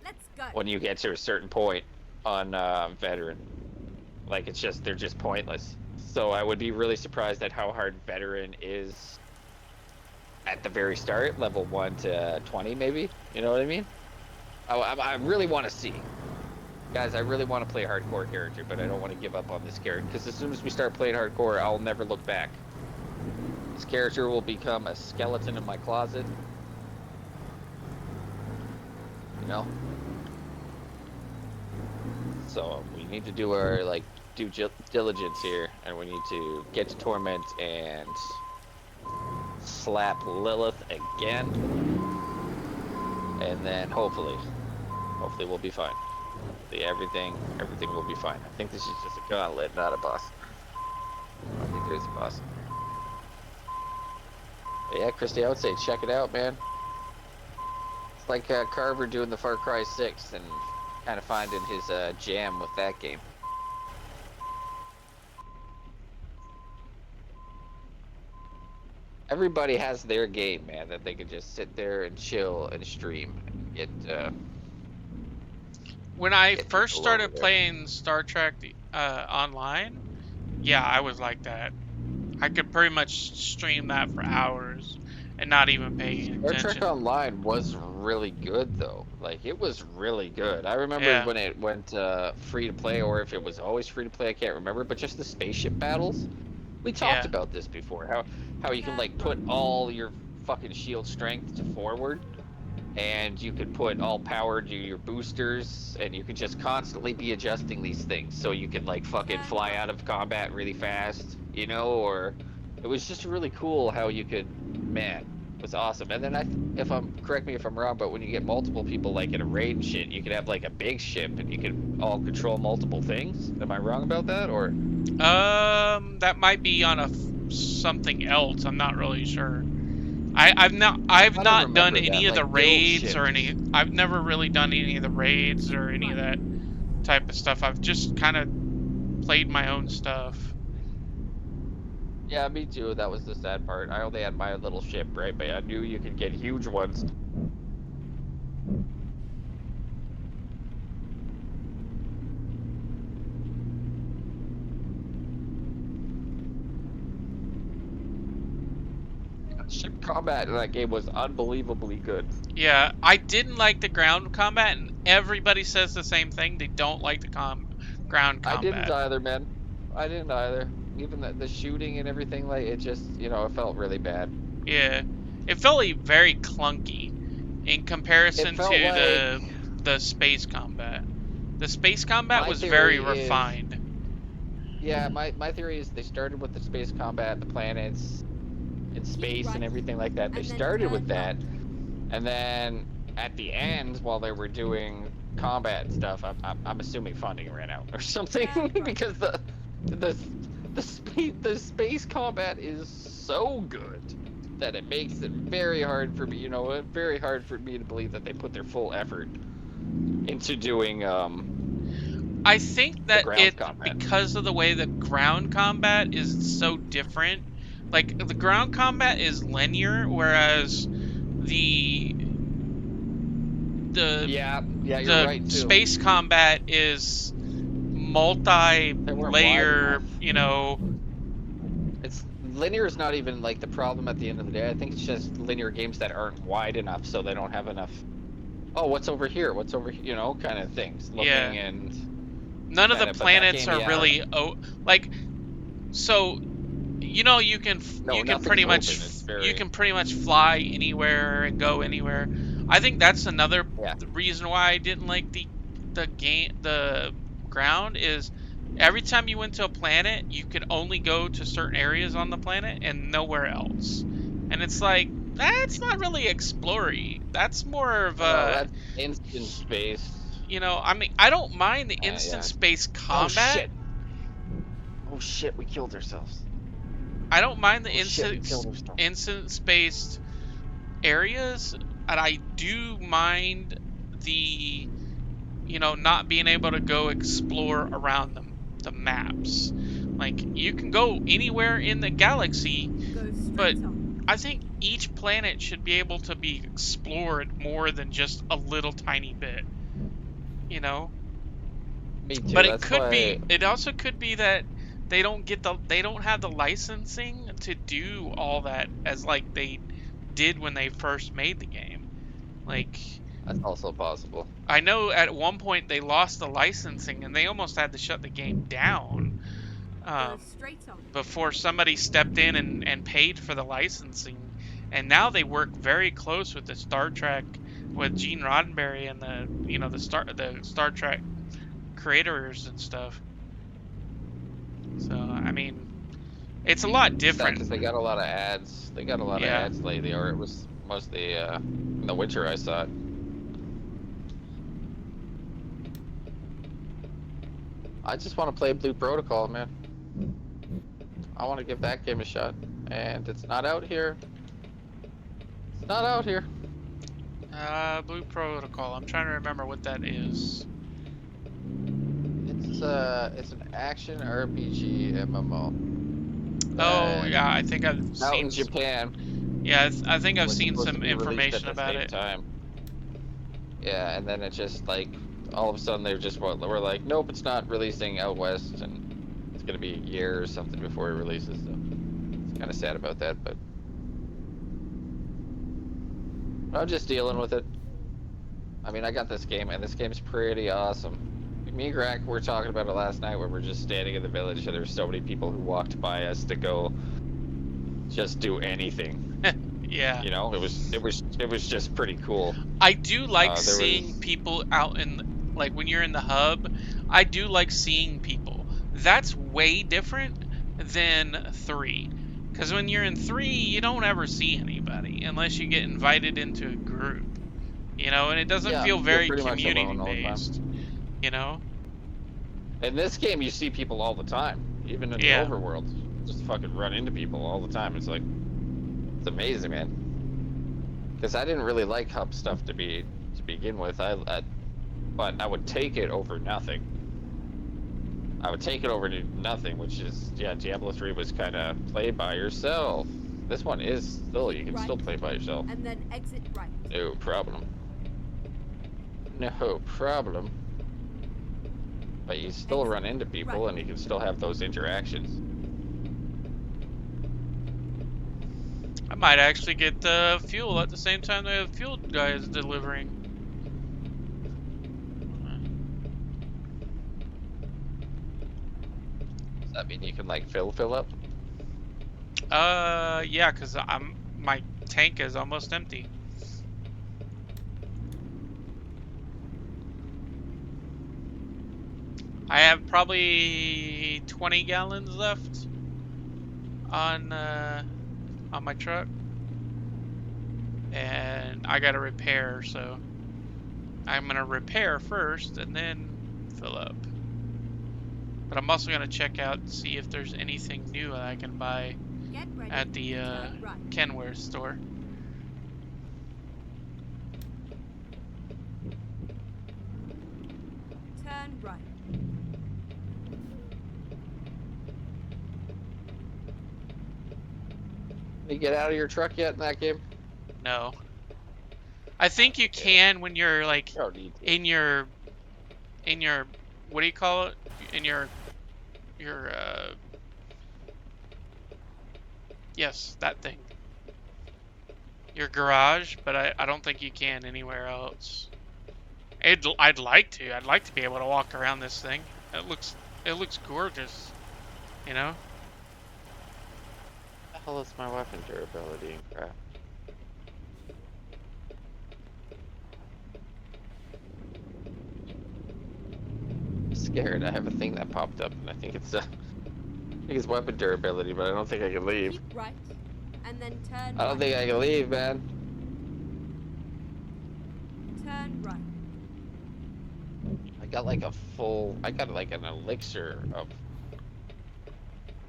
Let's go. When you get to a certain point on veteran, like, it's just, they're just pointless. So I would be really surprised at how hard veteran is at the very start, level 1 to 20 maybe, you know what I mean? I really want to see. Guys, I really want to play a hardcore character, but I don't want to give up on this character, because as soon as we start playing hardcore, I'll never look back. This character will become a skeleton in my closet. You know? So we need to do our, like, due diligence here, and we need to get to Torment and slap Lilith again, and then hopefully we'll be fine. Everything will be fine. I think this is just a gauntlet, not a boss. I don't think there's a boss. But yeah, Christy, I would say check it out, man. It's like Carver doing the Far Cry 6 and kind of finding his jam with that game. Everybody has their game, man, that they can just sit there and chill and stream and get. When I Get first people started over there. playing Star Trek online, yeah, I was like that. I could pretty much stream that for hours and not even pay Star Trek attention. Online was really good, though. Like, it was really good. I remember Yeah. when it went free to play, or if it was always free to play, I can't remember. But just the spaceship battles, we talked Yeah. about this before. How you can, like, put all your fucking shield strength to forward, and you could put all power to your boosters, and you could just constantly be adjusting these things, so you could, like, fucking fly out of combat really fast, you know, or it was just really cool how you could, man, it was awesome. And then correct me if I'm wrong, but when you get multiple people, like, in a raid and shit, you could have, like, a big ship, and you could all control multiple things. Am I wrong about that, or? That might be on something else. I'm not really sure. I've not done remember any that, of the like, build raids or ships. any. I've never really done any of the raids or any of that type of stuff. I've just kind of played my own stuff. Yeah, me too. That was the sad part. I only had my little ship, right? But I knew you could get huge ones. Ship combat in that game was unbelievably good. Yeah, I didn't like the ground combat, and everybody says the same thing. They don't like the ground combat. I didn't either, man. I didn't either. Even the shooting and everything, like, it just, you know, it felt really bad. Yeah, it felt like very clunky in comparison It to felt the space combat. The space combat My was very theory is- refined. Yeah, my theory is they started with the space combat, the planets, in space and right. everything like that. They And then started with turn that, and then at the end, while they were doing combat and stuff, I'm assuming funding ran out or something, Yeah, right. because the space combat is so good that it makes it very hard for me, you know, very hard for me to believe that they put their full effort into doing I think that ground it combat. because of the way the ground combat is so different Like the ground combat is linear, whereas the Yeah, you're the right too. space combat is They weren't wide multi-layer, enough. you know. It's linear is not even like the problem at the end of the day. I think it's just linear games that aren't wide enough, so they don't have enough. Oh, what's over here? What's over here? You know, kind of things. Yeah. Looking and None of the kind of. But that planets game, are yeah. really like, so you know, you can No, you can nothing's pretty open. much It's very. you can pretty much fly anywhere and go anywhere. I think that's another Yeah. reason why I didn't like the ground is every time you went to a planet, you could only go to certain areas on the planet and nowhere else. And it's like, that's not really exploring. That's more of Well, a, that's instant space. you know, I mean, I don't mind the instant Yeah. space Oh combat. shit! Oh shit! We killed ourselves. I don't mind the Oh shit! We killed ourselves. instant spaced areas, and I do mind the, you know, not being able to go explore around them, the maps. Like, you can go anywhere in the galaxy, Go straight but on. I think each planet should be able to be explored more than just a little tiny bit, you know? Me too. But it That's could why. be, it also could be that they don't have the licensing to do all that as like they did when they first made the game. Like, That's also possible. I know at one point they lost the licensing and they almost had to shut the game down Go straight on. before somebody stepped in and paid for the licensing. And now they work very close with the Star Trek, with Gene Roddenberry and the Star Trek creators and stuff. So I mean, it's a lot different. Because they got a lot of ads. They got a lot of Yeah. ads lately, or it was mostly in The Witcher I saw it. I just want to play Blue Protocol, man. I want to give that game a shot, and it's not out here. It's not out here. Blue Protocol. I'm trying to remember what that is. It's an action RPG MMO. Oh yeah, I think I've Out seen. in Japan. Yeah, I think I've was seen supposed to some be released information at the about same it. time. Yeah, and then it just like all of a sudden we're like, nope, it's not releasing out west, and it's gonna be a year or something before it releases. So it's kind of sad about that, but I'm just dealing with it. I mean, I got this game, and this game's pretty awesome. Me and Greg were talking about it last night, where we're just standing in the village, and there's so many people who walked by us to go just do anything. Yeah. You know, it was just pretty cool. I do like there seeing was- people out in, like, when you're in the hub. I do like seeing people. That's way different than 3. Because when you're in 3, you don't ever see anybody unless you get invited into a group. You know, and it doesn't Yeah, feel you're very pretty much community alone all the time. based. You know? In this game, you see people all the time, even in Yeah. the overworld. Just fucking run into people all the time. It's like, it's amazing, man. Because I didn't really like hub stuff to begin with. But I would take it over nothing. I would take it over to nothing, which is, yeah, Diablo 3 was kind of play by yourself. This one is still, you can still play by yourself. And then exit right. No problem. No problem. But you still run into people, and you can still have those interactions. I might actually get fuel at the same time the fuel guy is delivering. Does that mean you can like fill up? Yeah, cause my tank is almost empty. I have probably 20 gallons left on my truck, and I gotta repair, so I'm gonna repair first and then fill up. But I'm also gonna check out and see if there's anything new that I can buy Get ready. at the Turn right. Kenware store. Turn right. You get out of your truck yet in that game? No. I think you can when you're like You don't need to. in your what do you call it? In your yes, that thing. Your garage, but I don't think you can anywhere else. I'd like to. I'd like to be able to walk around this thing. It looks gorgeous, you know? What the hell is my weapon durability and crap? I'm scared. I have a thing that popped up, and I think it's weapon durability, but I don't think I can leave. Keep right, and then turn I don't right. think I can leave, man. Turn right. I got like an elixir of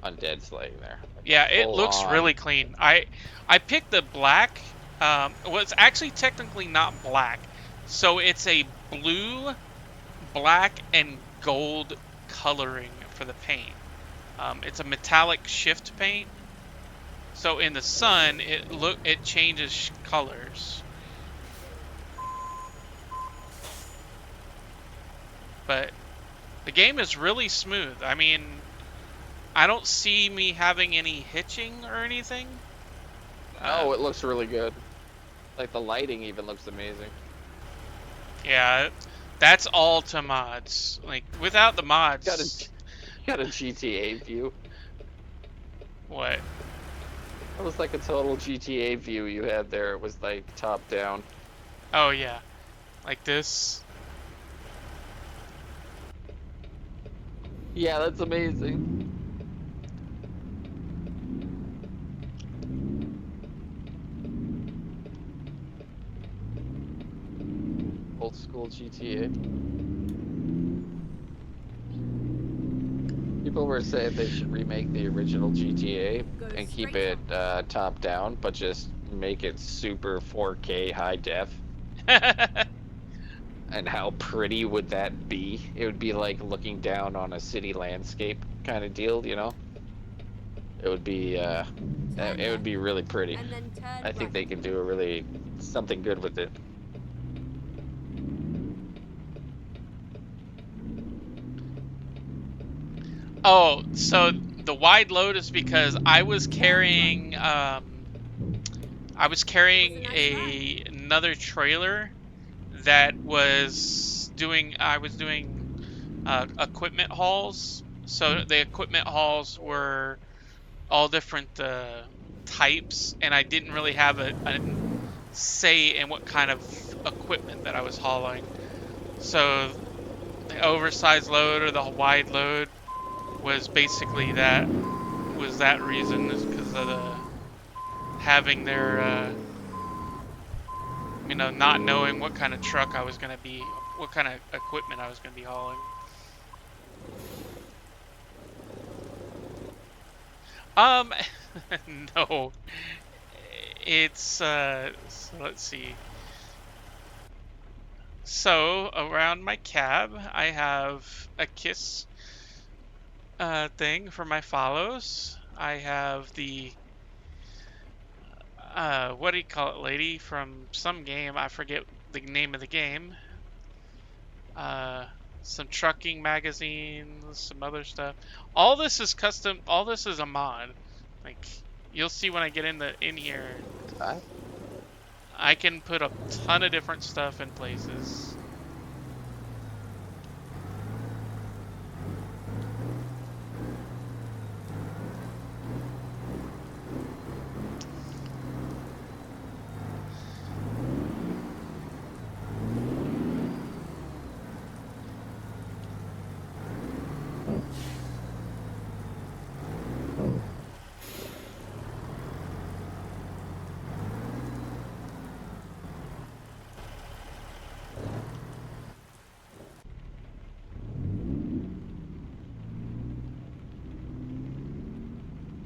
undead slaying there. Like Yeah, it full looks on. really clean. I picked the black. Well, it's actually technically not black, so it's a blue, black, and gold coloring for the paint. It's a metallic shift paint, so in the sun it changes colors. But the game is really smooth. I mean, I don't see me having any hitching or anything. Oh, it looks really good. Like the lighting even looks amazing. Yeah, that's all to mods. Like without the mods, Got a GTA view. what? It was like a total GTA view you had there. It was like top down. Oh yeah, like this. Yeah, that's amazing. Old school GTA. People were saying they should remake the original GTA Go and keep straight it top down, but just make it super 4K high def. And how pretty would that be? It would be like looking down on a city landscape kind of deal, you know? It would be it would be really pretty. And then turn I think right. they can do something good with it. Oh, so the wide load is because I was carrying another trailer that was doing equipment hauls. So the equipment hauls were all different types, and I didn't really have a say in what kind of equipment that I was hauling. So the oversized load or the wide load was basically that reason, is because of the having their not knowing what kind of truck I was gonna be, what kind of equipment I was gonna be hauling. No, it's so let's see. So around my cab, I have a kiss thing for my follows. I have the what do you call it, lady from some game? I forget the name of the game. Some trucking magazines, some other stuff. All this is custom. All this is a mod. Like you'll see when I get in here, Huh? I can put a ton of different stuff in places.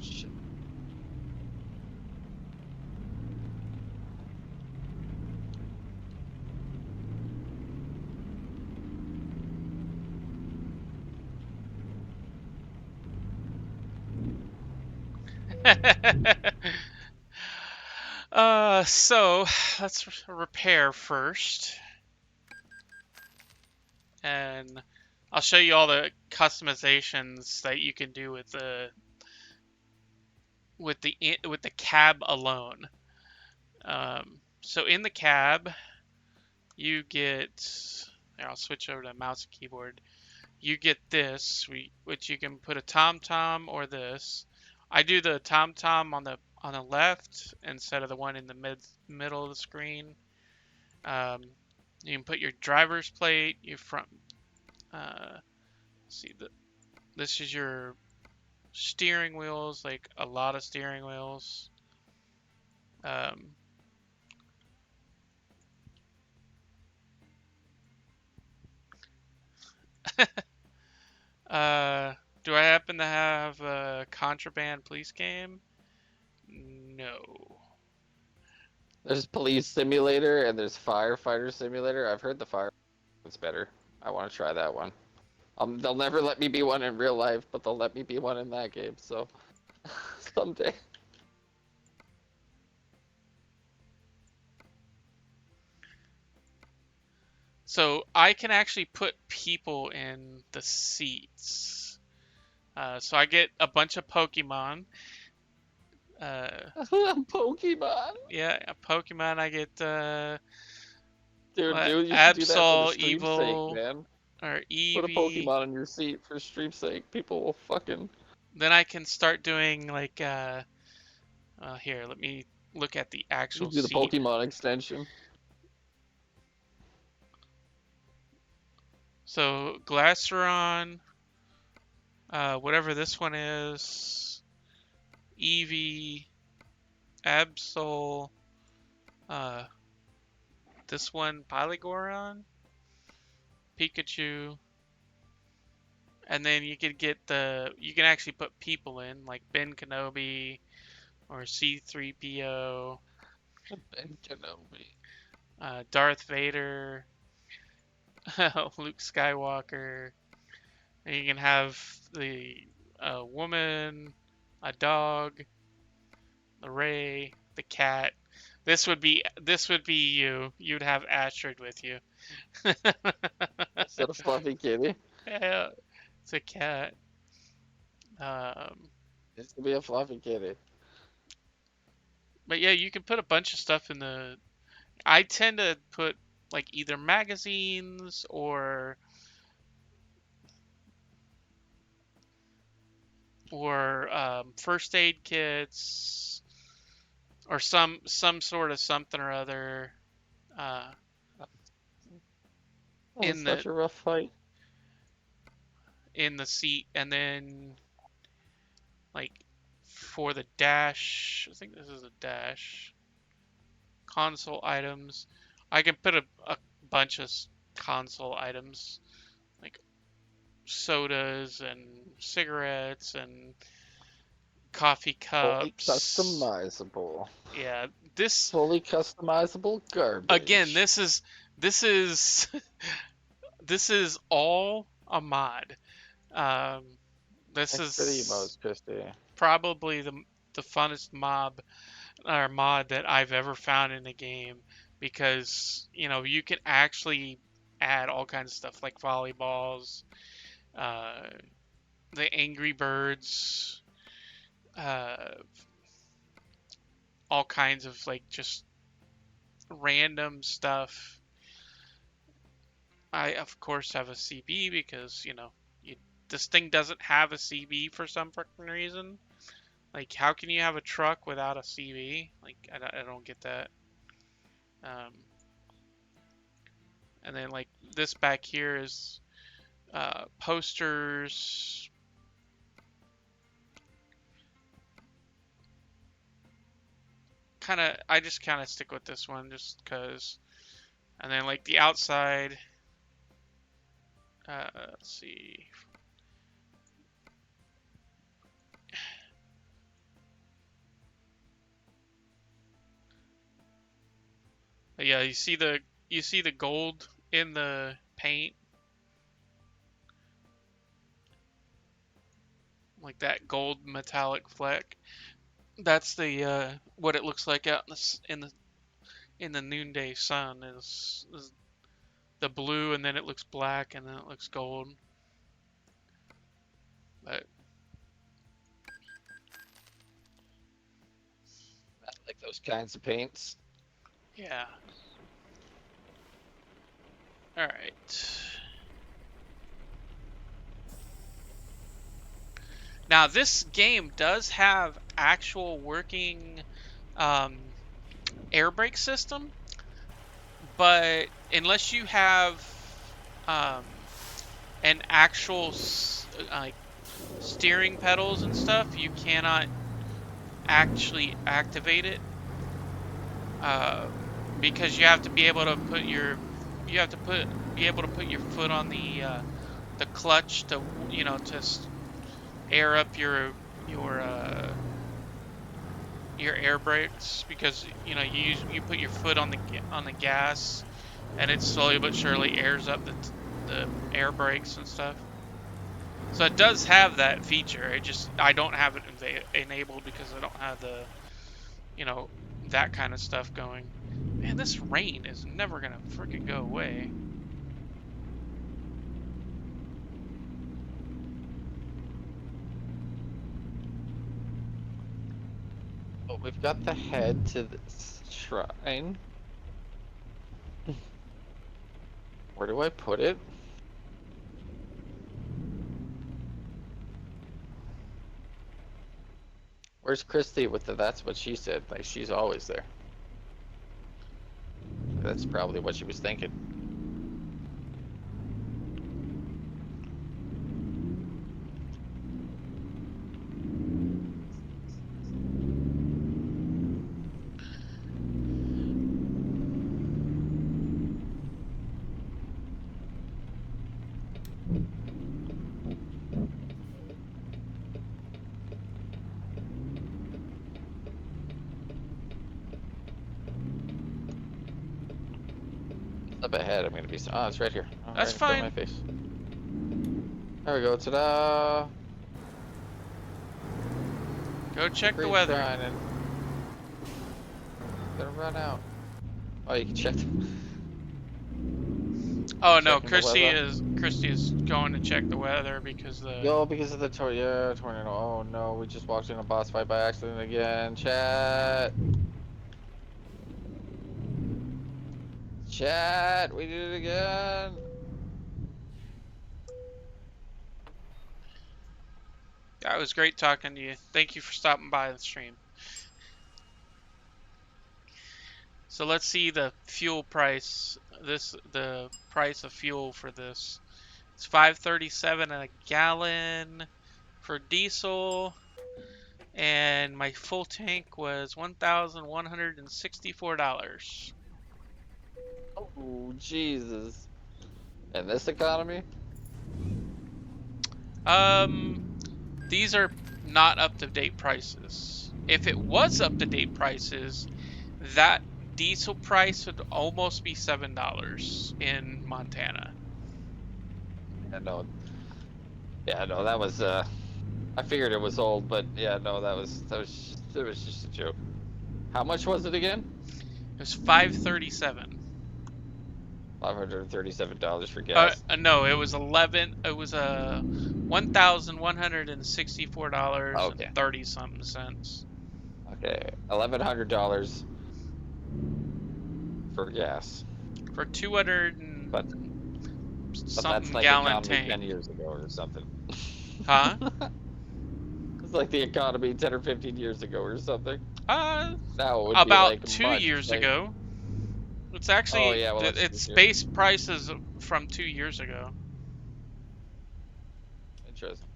Shit. So let's repair first, and I'll show you all the customizations that you can do with the cab alone. So in the cab, you get. Here, I'll switch over to mouse and keyboard. You get this, which you can put a TomTom or this. I do the TomTom on the left instead of the one in the middle of the screen. You can put your driver's plate, your front. See this is your steering wheels, like a lot of steering wheels. Do I happen to have a Contraband police game? No. There's police simulator and there's firefighter simulator. I've heard the fire is better. I want to try that one. They'll never let me be one in real life, but they'll let me be one in that game. So someday. So I can actually put people in the seats. So I get a bunch of Pokemon. Pokemon. Yeah, a Pokemon. I get Dude, you should do that for the Absol, stream's Evil, sake, man. or Put a Eevee. Pokemon in your seat for stream's sake. People will fucking. Then I can start doing like here, let me look at the You actual do the seat. Pokemon extension. So Glaceron, whatever this one is, Eevee, Absol, this one Polygoron, Pikachu, and then you can get you can actually put people in like Ben Kenobi or C-3PO, Ben Kenobi. Darth Vader, Luke Skywalker. And you can have the woman, a dog, the Ray, the cat. This would be you. You'd have Astrid with you. Is that a fluffy kitty? Yeah, it's a cat. Um, It's gonna be a fluffy kitty. but yeah, you can put a bunch of stuff in the. I tend to put like either magazines or first aid kits or some sort of something or other Oh, in it's the such a rough fight. in the seat, and then like for the dash, I think this is a dash console items. I can put a bunch of console items like sodas and cigarettes and coffee Fully cups. customizable. Yeah, this Fully customizable garbage. again, this is this is all a mod. This Thanks for the is emotes, Christy. probably the funnest mod that I've ever found in a game, because you can actually add all kinds of stuff like volleyballs, the Angry Birds, all kinds of like just random stuff. I of course have a CB because this thing doesn't have a CB for some fucking reason. Like, how can you have a truck without a CB? Like, I don't get that. And then like this back here is posters. I just kind of stick with this one just because. And then like the outside. Let's see. But yeah, you see the gold in the paint, like that gold metallic fleck. That's the what it looks like out in in the noonday sun is the blue, and then it looks black, and then it looks gold. But I like those kinds of paints. yeah. All right. Now this game does have actual working um, air brake system, but unless you have um, an actual like steering pedals and stuff, you cannot actually activate it uh, because you have to be able to put your be able to put your foot on the clutch to to air up your air brakes, because you put your foot on the gas, and it slowly but surely airs up the air brakes and stuff. So it does have that feature. I don't have it enabled because I don't have the that kind of stuff going. Man, this rain is never gonna freaking go away. Well, we've got the head to this shrine. Where do I put it? Where's Christy with the that's what she said? Like, she's always there. That's probably what she was thinking. Up ahead, I'm gonna be. Oh, it's right here. Oh, That's right in front fine. of my face. There we go. Ta-da! Go check the Green weather. sign and gonna run out. Oh, you can check. Oh no, Checking the weather. Christy is going to check the weather because Yo, because of the tornado. Oh no, we just walked in a boss fight by accident again. Chat. Chat, we did it again. yeah, it was great talking to you. Thank you for stopping by the stream. So let's see the fuel price. The price of fuel for this. It's $5.37 a gallon for diesel, and my full tank was $1,164. Oh, Jesus. In this economy? These are not up-to-date prices. If it was up-to-date prices, that diesel price would almost be $7 in Montana. Yeah, no. Yeah, no, that was, I figured it was old, but yeah, no, it was just a joke. How much was it again? It was $5.37. $537 for gas. No, it was 11. It was $1,164 Okay. and 30 something cents Okay. $1,100 for gas. for 200 and But that's something like gallon economy tank. 10 years ago or something. Huh? It's like the economy 10 or 15 years ago or something. Now it would be About like 2 years like, ago. It's oh actually yeah, well that's it's true. base prices from 2 years ago. Interesting.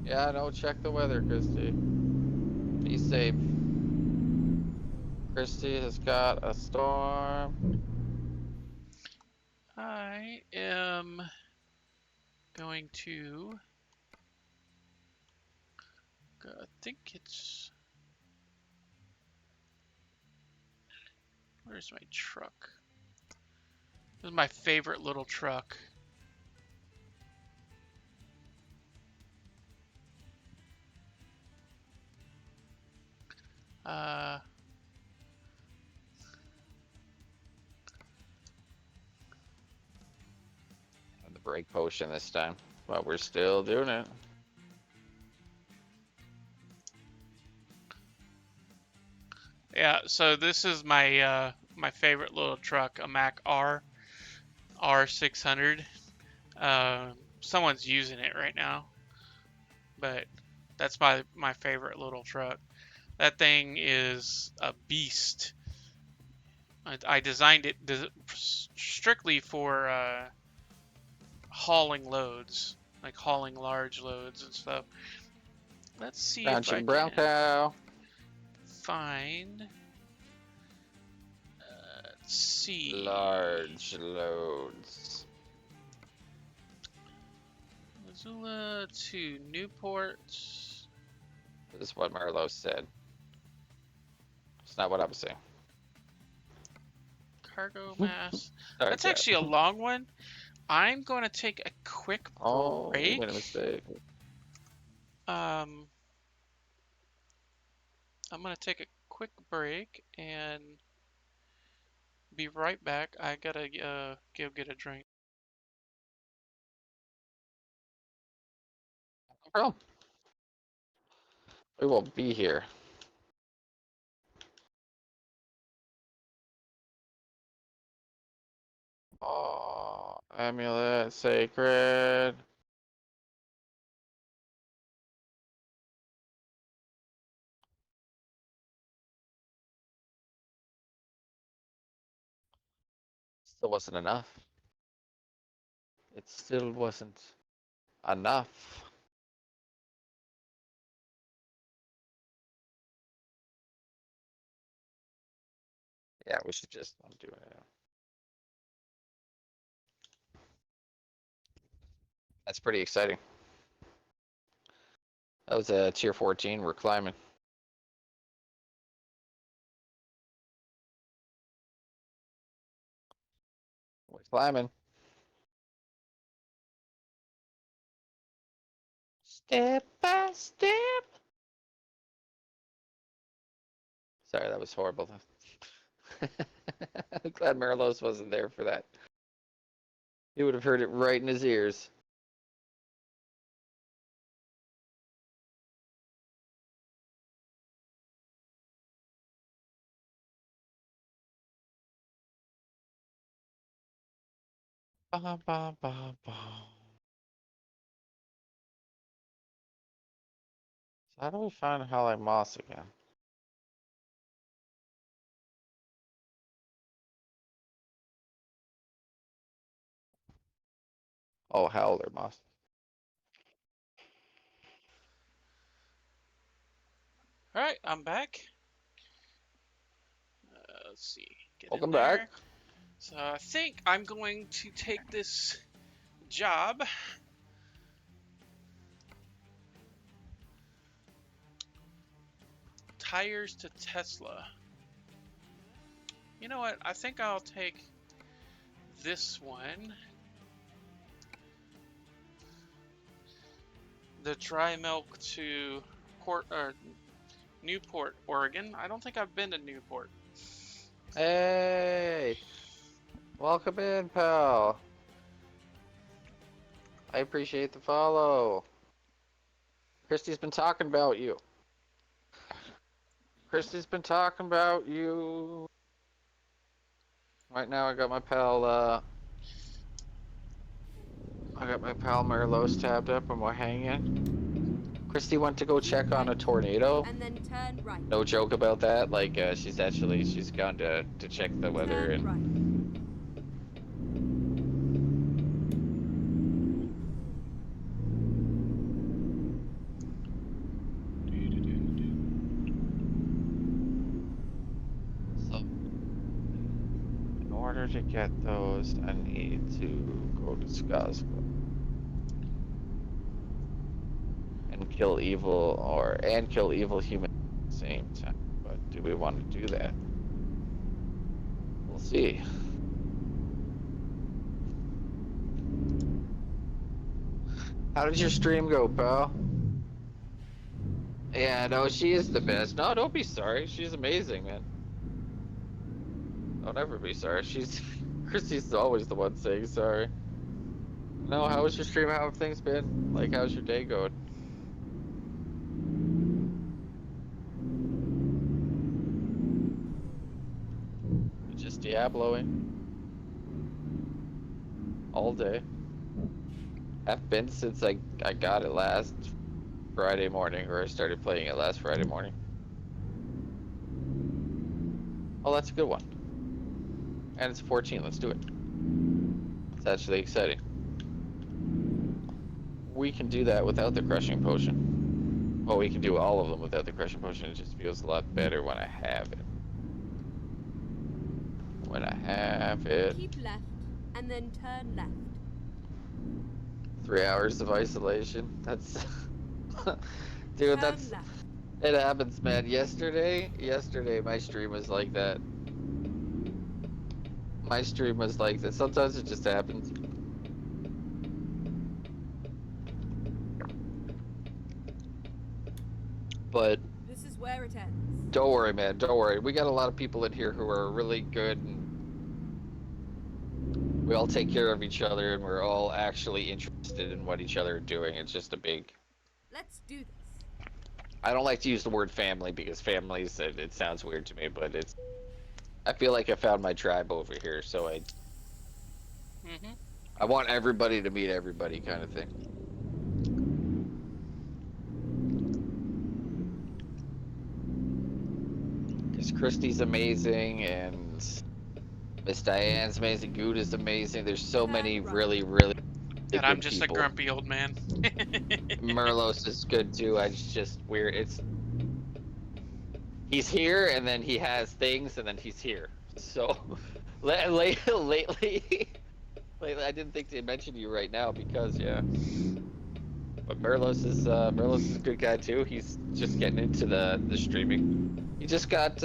Yeah, no, check the weather, Christy. Be safe. Christy has got a storm. I am going to. I think it's. Where's my truck? This is my favorite little truck. Uh, The break potion this time, but we're still doing it. yeah, so this is my my favorite little truck, a Mack R600. Someone's using it right now, but that's my favorite little truck. That thing is a beast. I designed it strictly for hauling loads, like hauling large loads and stuff. Let's see if I Brown can cow. find. Let's see. Large loads. Missoula to Newport. This is what Marlo said. It's not what I was saying. Cargo mass. Sorry, That's Chad. actually a long one. I'm going to take a quick Oh, break. made a mistake. I'm going to take a quick break and be right back. I gotta go get a drink. No problem. We will be here. Oh, amulet sacred. Still wasn't enough. It still wasn't enough. Yeah, we should just. I'm doing it now. That's pretty exciting. That was a tier 14. We're climbing. We're climbing. Step by step. Sorry, that was horrible. I'm glad Marilos wasn't there for that. He would have heard it right in his ears. Ba, ba, ba, ba. So how do we find Howling Moss again? Oh, Howler Moss. All right, I'm back. Let's see. Get in Welcome there. back. So I think I'm going to take this job. Tires to Tesla. You know what? I think I'll take this one. The dry milk to Newport, Oregon. I don't think I've been to Newport. Hey, welcome in, pal. I appreciate the follow. Christy's been talking about you. Christy's been talking about you. Right now, I got my pal. I got my pal Merlos tabbed up, and we're hanging. Christy went to go check on a tornado. And then turn right. No joke about that. Like, she's gone to check the weather Turn and. right. So, in order to get those, I need to go to Skazka and kill evil human at the same time. But do we want to do that? We'll see. How did your stream go, pal? Yeah, no, she is the best. No, don't be sorry. She's amazing, man. Don't ever be sorry. She's Christy's always the one saying sorry. No, how was your stream? How have things been? Like, how's your day going? Just Diabloing all day. I've been since I got it last Friday morning, or I started playing it last Friday morning. Oh, that's a good one. And it's 14. Let's do it. It's actually exciting. We can do that without the crushing potion. Well, we can do all of them without the crushing potion. It just feels a lot better when I have it. When I have it. Keep left and then turn left. 3 hours of isolation. That's dude, Turn that's left. it happens, man. Yesterday my stream was like that. My stream was like that. Sometimes it just happens. But This is where it ends. don't worry, man. Don't worry. We got a lot of people in here who are really good, and we all take care of each other, and we're all actually interested in what each other are doing. It's just a big. Let's do this. I don't like to use the word family because families, it sounds weird to me, but it's. I feel like I found my tribe over here, so I want everybody to meet everybody, kind of thing. Because Christy's amazing, and Miss Diane's amazing, Good is amazing. There's so many really, really And I'm good just people. a grumpy old man. Merlos is good too. I just weird. It's he's here, and then he has things, and then he's here. So lately, I didn't think to mention you right now because yeah. But Merlos is a good guy too. He's just getting into the streaming. He just got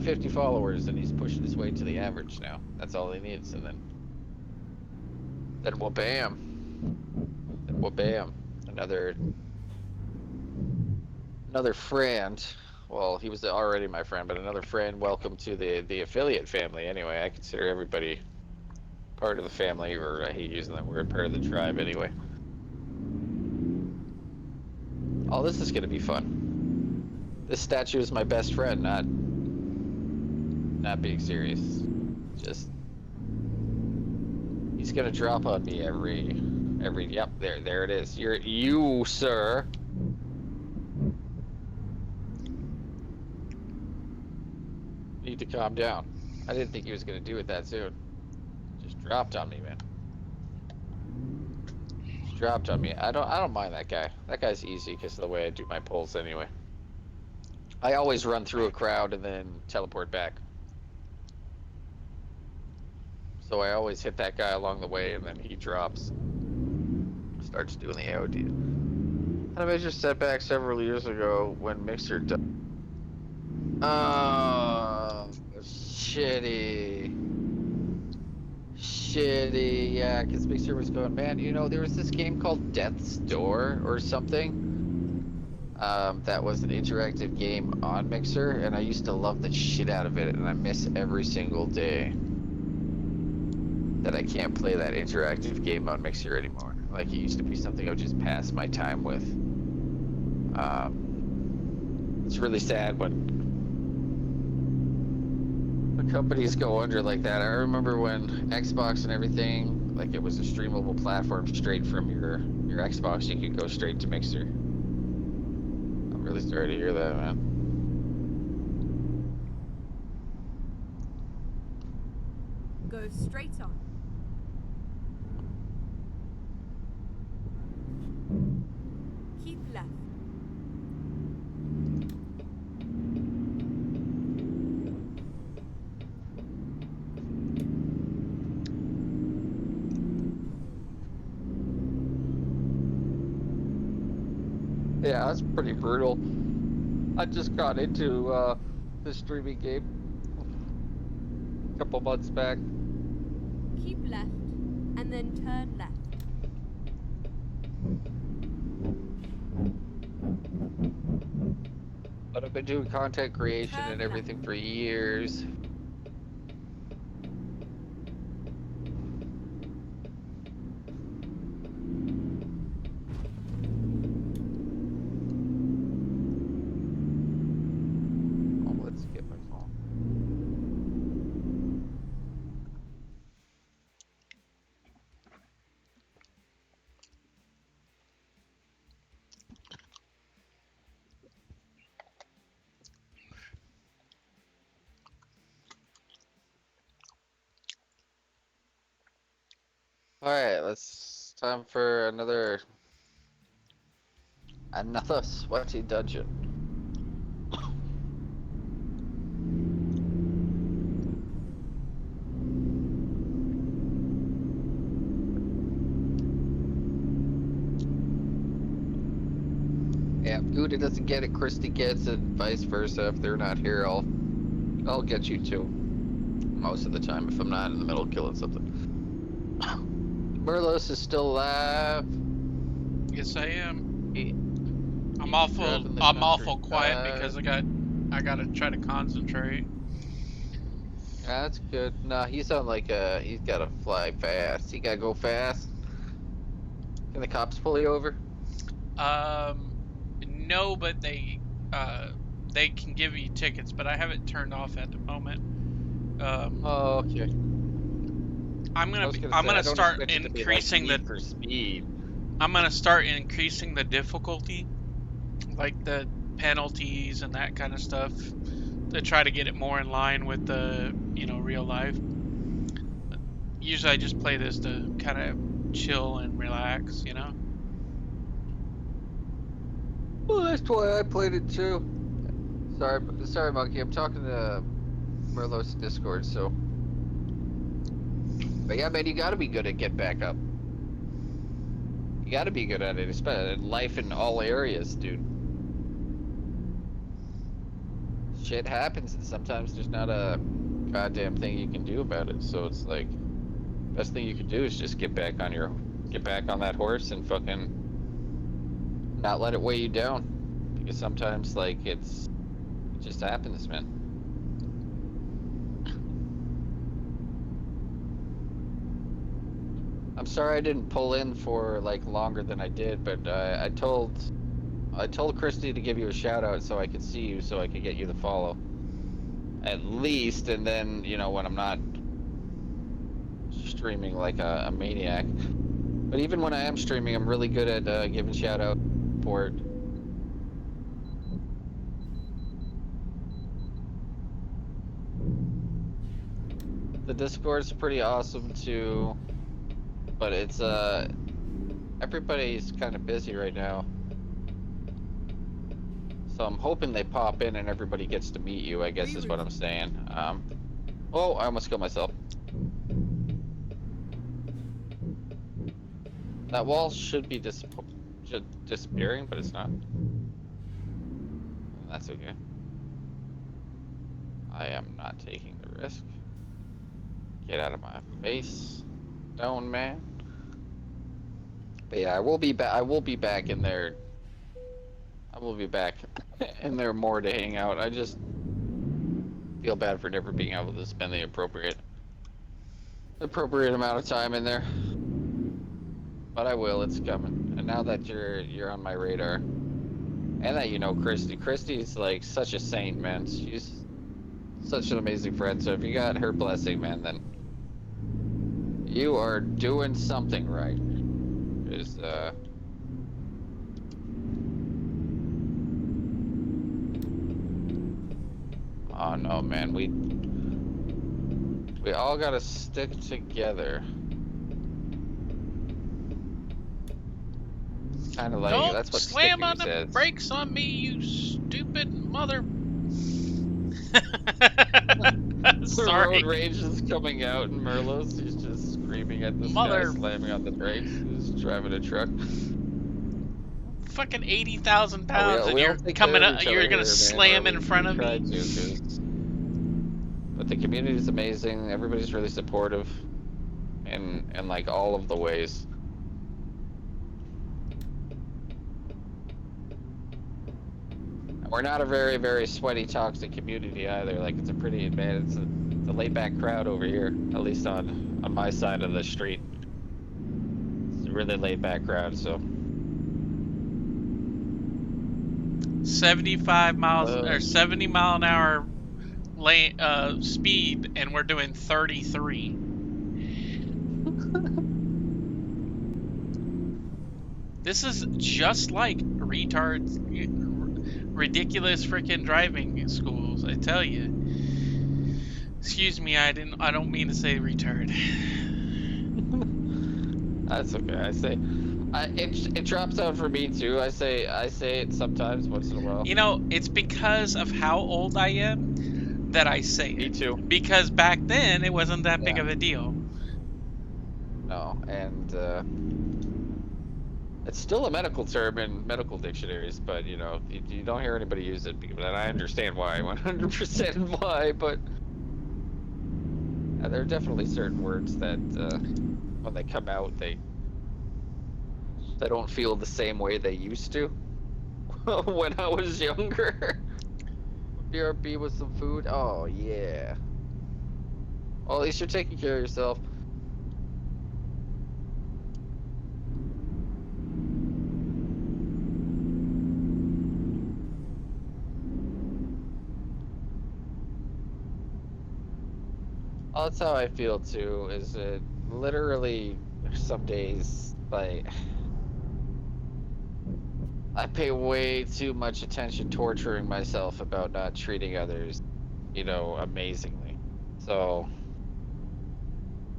50 followers, and he's pushing his way to the average now. That's all he needs, and then well, bam. Then well, bam. Another friend. Well, he was already my friend, but another friend. Welcome to the affiliate family. Anyway, I consider everybody part of the family, or I hate using that word, part of the tribe. Anyway. Oh, this is gonna be fun. This statue is my best friend, not being serious. Just he's gonna drop on me every yep, there it is. You sir. Need to calm down. I didn't think he was gonna do it that soon. Just dropped on me, man. Just dropped on me. I don't mind that guy. That guy's easy because of the way I do my pulls anyway. I always run through a crowd and then teleport back. So I always hit that guy along the way, and then he drops. Starts doing the AOD. Had a major setback several years ago when Mixer died. Oh, shitty. Shitty, yeah, because Mixer was going, man, you know, there was this game called Death's Door or something. That was an interactive game on Mixer, and I used to love the shit out of it, and I miss every single day that I can't play that interactive game on Mixer anymore. Like, it used to be something I would just pass my time with. It's really sad when companies go under like that. I remember when Xbox and everything, like it was a streamable platform straight from your Xbox, you could go straight to Mixer. I'm really sorry to hear that, man. Go straight on. Keep left. Yeah, that's pretty brutal. I just got into the streaming game a couple months back. Keep left and then turn left. I've been doing content creation Turn and left. everything for years. Oh, let's get my phone. Alright, let's time for another sweaty dungeon. Yeah, if Gouda doesn't get it, Christy gets it, and vice versa. If they're not here, I'll get you too. Most of the time, if I'm not in the middle of killing something. Merlos is still alive. Yes, I am. He- I'm he's awful. driving the I'm awful quiet countryside. because I gotta try to concentrate. Yeah, that's good. Nah, he's on like he's gotta fly fast. He gotta go fast. Can the cops pull you over? No, but they can give you tickets, but I have it turned off at the moment. Oh, okay. I'm I was gonna gonna I'm say, I gonna don't start expect it to be like increasing the Need for Speed. I'm gonna start increasing the difficulty, like the penalties and that kind of stuff, to try to get it more in line with the real life. Usually I just play this to kind of chill and relax, Well, that's why I played it too. Sorry, Monkey. I'm talking to Merlos Discord, so. But yeah, man, you gotta be good at get back up. You gotta be good at it, especially life in all areas, dude. Shit happens, and sometimes there's not a goddamn thing you can do about it. So it's like, best thing you can do is just get back on that horse and fucking not let it weigh you down. Because sometimes, like, it just happens, man. I'm sorry I didn't pull in for like longer than I did, but I told Christy to give you a shout out so I could see you, so I could get you the follow. At least, and then when I'm not streaming like a maniac. But even when I am streaming, I'm really good at giving shout out for it. The Discord's pretty awesome too, but it's everybody's kind of busy right now. So I'm hoping they pop in and everybody gets to meet you, I guess is what I'm saying. Oh, I almost killed myself. That wall should be disappearing, but it's not. That's okay. I am not taking the risk. Get out of my face, stone man. But yeah, I will be back. I will be back in there. I will be back in there more to hang out. I just feel bad for never being able to spend the appropriate amount of time in there. But I will. It's coming. And now that you're on my radar, and that Christy's like such a saint, man. She's such an amazing friend. So if you got her blessing, man, then you are doing something right. Because oh no, man, we all gotta stick together. Kind of like Don't that's what slam on sticking the says. brakes on me, you stupid mother. The Sorry. road rage is coming out, and Merlos is just screaming at this guy, slamming on the brakes. He's driving a truck. Fucking 80,000 pounds, and we you're all take coming care of up. each You're other gonna here, man, slam or in front of we try me. to, 'cause- But the community is amazing. Everybody's really supportive, in like all of the ways. We're not a very, very sweaty, toxic community either. Like, it's a pretty advanced, it's a laid-back crowd over here, at least on my side of the street. It's a really laid-back crowd, so. 75 miles or 70 mile an hour lane speed, and we're doing 33. This is just like retards, ridiculous freaking driving schools. I tell you. Excuse me, I don't mean to say retard. That's okay. It drops out for me too. I say it sometimes, once in a while. You know, it's because of how old I am that I say Me it. too. Because back then it wasn't that big Yeah. of a deal. No, and it's still a medical term in medical dictionaries, but you know, you don't hear anybody use it, and I understand why, 100% why, but there are definitely certain words that when they come out, they don't feel the same way they used to when I was younger. BRB with some food. Oh yeah. Well, at least you're taking care of yourself. Well, that's how I feel too. Is it literally some days like I pay way too much attention torturing myself about not treating others, you know, amazingly. So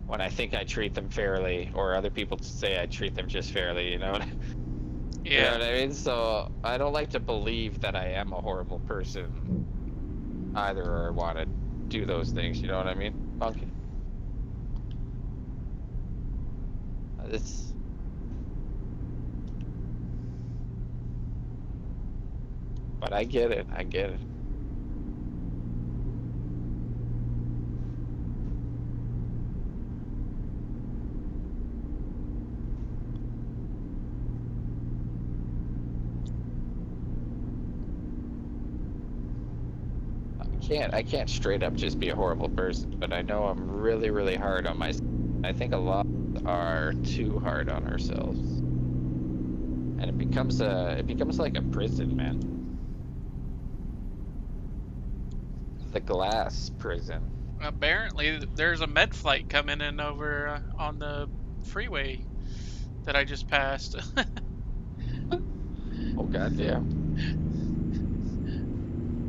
when I think I treat them fairly, or other people say I treat them just fairly, you know, you know Yeah. what I mean? So I don't like to believe that I am a horrible person either, or want to do those things. You know what I mean, Monkey? It's. But I get it. I get it. I can't straight up just be a horrible person, but I know I'm really, really hard on myself. I think a lot are too hard on ourselves. And it becomes like a prison, man. The glass prison. Apparently, there's a med flight coming in over on the freeway that I just passed. Oh goddamn.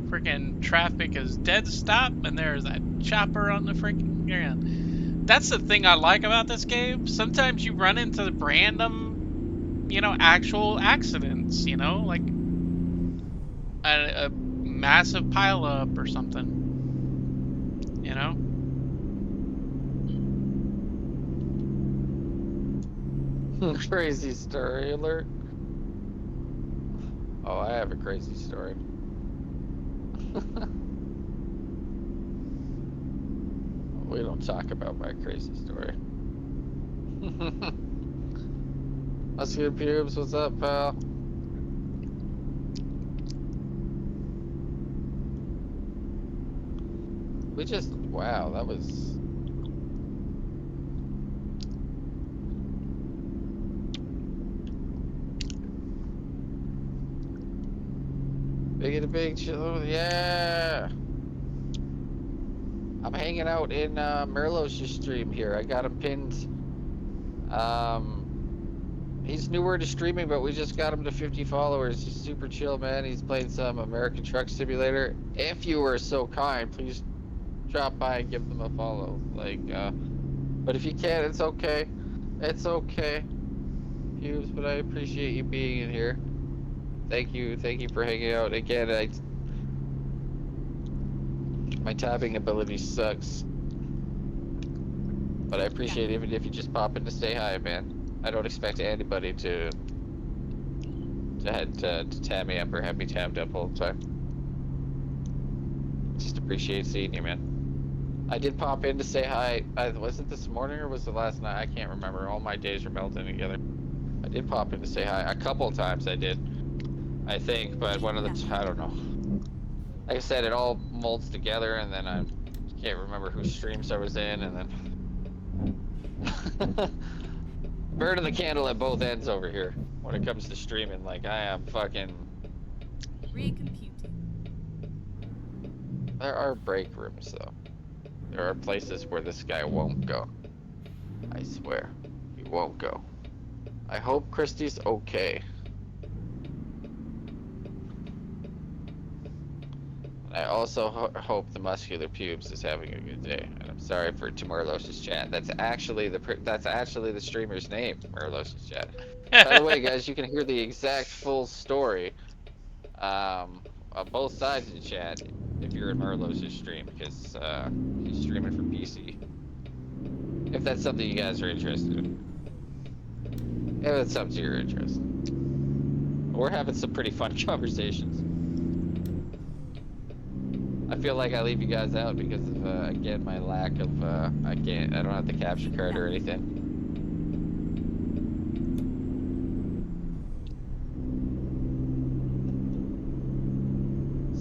Freaking traffic is dead stop, and there's a chopper on the freaking ground. That's the thing I like about this game. Sometimes you run into random, you know, actual accidents, you know, like a massive pileup or something, you know? Crazy story alert. Oh, I have a crazy story. We don't talk about my crazy story. Muscular Pubes, what's up, pal? Wow, that was. Big and big chill, yeah. I'm hanging out in Merlos' stream here. I got him pinned. He's newer to streaming, but we just got him to 50 followers. He's super chill, man. He's playing some American Truck Simulator. If you were so kind, please drop by and give them a follow. Like, but if you can't, it's okay. It's okay, Pubes. But I appreciate you being in here. Thank you for hanging out. Again, my tapping ability sucks, but I appreciate it even if you just pop in to say hi, man. I don't expect anybody to tab me up or have me tabbed up all the time. Just appreciate seeing you, man. I did pop in to say hi. Was it this morning or was it last night? I can't remember. All my days are melting together. I did pop in to say hi a couple of times. I did, I think, but one of the I don't know. like I said, it all molds together, and then I can't remember whose streams I was in, and then burning the candle at both ends over here when it comes to streaming. Like I am fucking. Recomputing. There are break rooms though. There are places where this guy won't go. I swear, he won't go. I hope Christie's okay. I also hope the muscular pubes is having a good day. And I'm sorry for Tomorlow's chat. That's actually the streamer's name, Tomorlow's chat. By the way, guys, you can hear the exact full story of both sides of the chat if you're in Merlot's stream, because he's streaming for PC. If that's something you guys are interested in. If it's something you're interested in. We're having some pretty fun conversations. I feel like I leave you guys out because of, again, my lack of, I don't have the capture card or anything.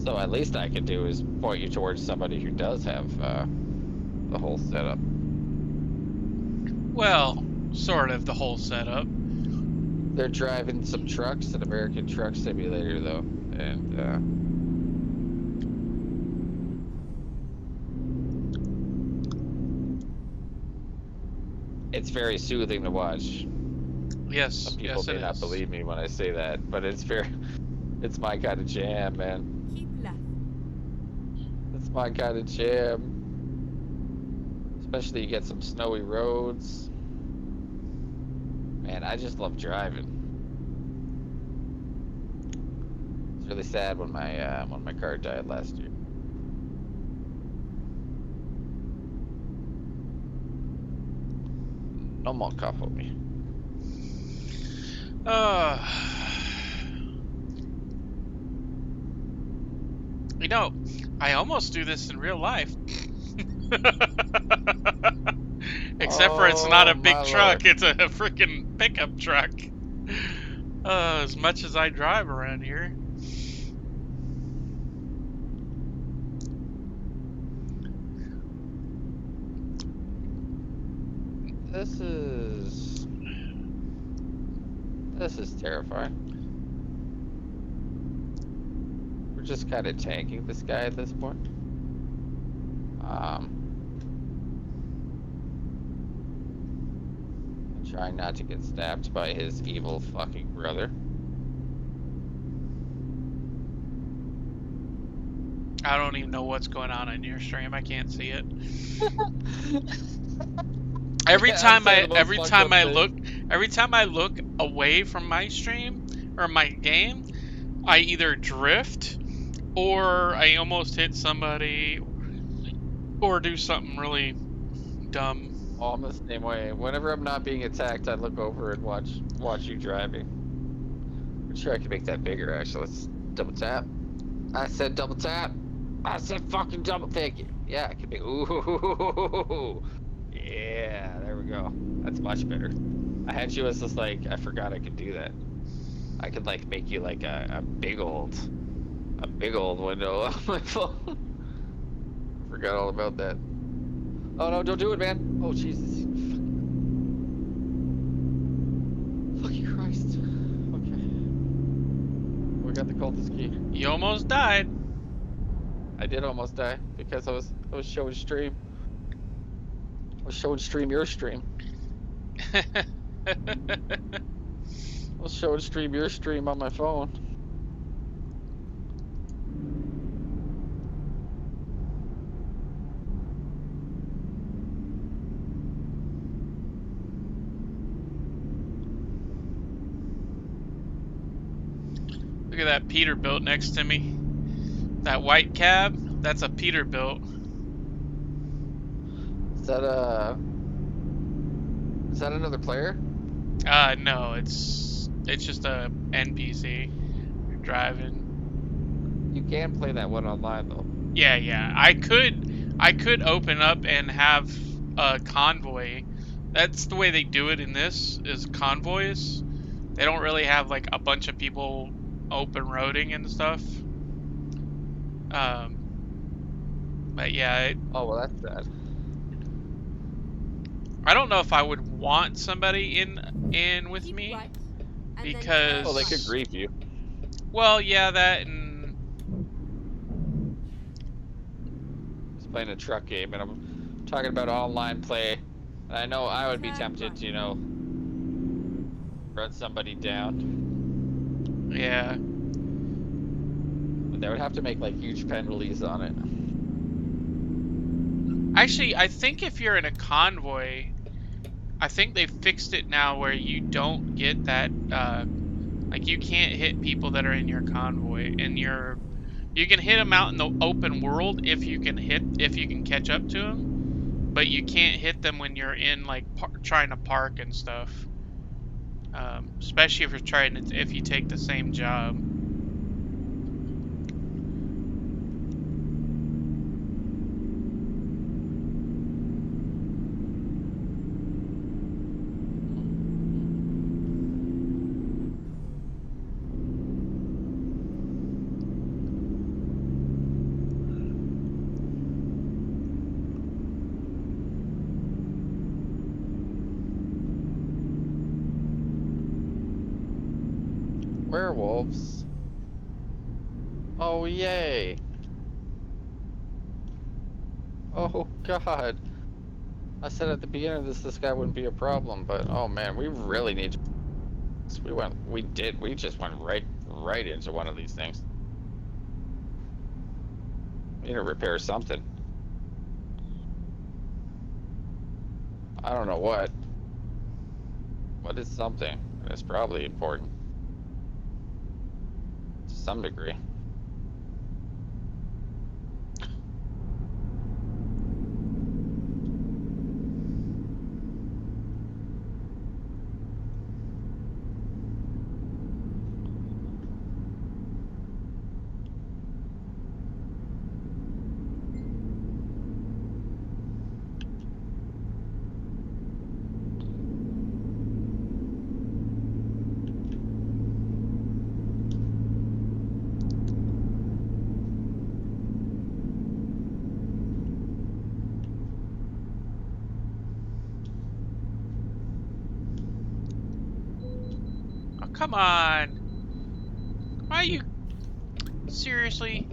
So at least I could do is point you towards somebody who does have, the whole setup. Well, sort of the whole setup. They're driving some trucks, an American Truck Simulator, though, and, it's very soothing to watch. Yes, Some people yes, may it not is. believe me when I say that, but it's my kind of jam, man. Keep left. It's my kind of jam. Especially you get some snowy roads. Man, I just love driving. It's really sad when my car died last year. No more cough on me. You know, I almost do this in real life. Except for it's not a Oh, big my truck, Lord. it's a freaking pickup truck. As much as I drive around here. This is terrifying. We're just kind of tanking this guy at this point. Trying not to get stabbed by his evil fucking brother. I don't even know what's going on in your stream. I can't see it. Every Yeah, I'm time saying the most fucked up every time I look away from my stream or my game, I either drift or I almost hit somebody or do something really dumb. Oh, I'm the same way. Whenever I'm not being attacked, I look over and watch you driving. I'm sure I can make that bigger, actually. Let's double tap. I said double tap. I said fucking double. Thank you. Yeah, I can make. Ooh. Yeah, there we go. That's much better. I had you as just like, I forgot I could do that. I could like make you like a big old window on my phone. Forgot all about that. Oh no, don't do it, man. Oh Jesus. Fucking Christ. Okay. We got the cultist key. You almost died. I did almost die because I was showing stream. I was showing stream your stream. I was showing stream your stream on my phone. Look at that Peterbilt next to me. That white cab, that's a Peterbilt. Is that another player? No, it's just a NPC. You're driving. You can play that one online though. Yeah. I could open up and have a convoy. That's the way they do it in this, is convoys. They don't really have like a bunch of people open roading and stuff. But yeah, Oh well, that's sad. I don't know if I would want somebody in with Keep me right, and then because, Well, they turn could right. grief you. well, yeah, that and Just playing a truck game, and I'm talking about online play. And I know I would be Turn tempted right. to, run somebody down, yeah. but they would have to make like huge penalties on it. Actually, I think if you're in a convoy, I think they fixed it now where you don't get that. Like you can't hit people that are in your convoy, and you can hit them out in the open world if you can catch up to them, but you can't hit them when you're in like trying to park and stuff. Especially if if you take the same job. Werewolves. Oh yay. Oh god. I said at the beginning of this guy wouldn't be a problem, but oh man, we really need to. We just went right into one of these things. We need to repair something. I don't know what. What is something? It's probably important. To some degree. Oh, come on. Why are you seriously?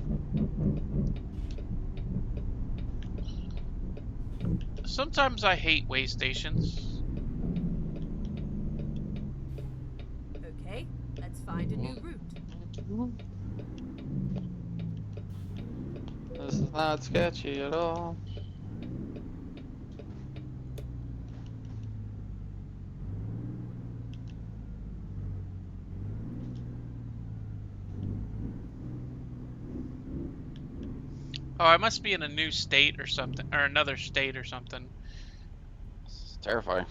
Sometimes I hate way stations. Okay, let's find a new route. This is not sketchy at all. Oh, I must be in a new state or something, or another state or something. It's terrifying.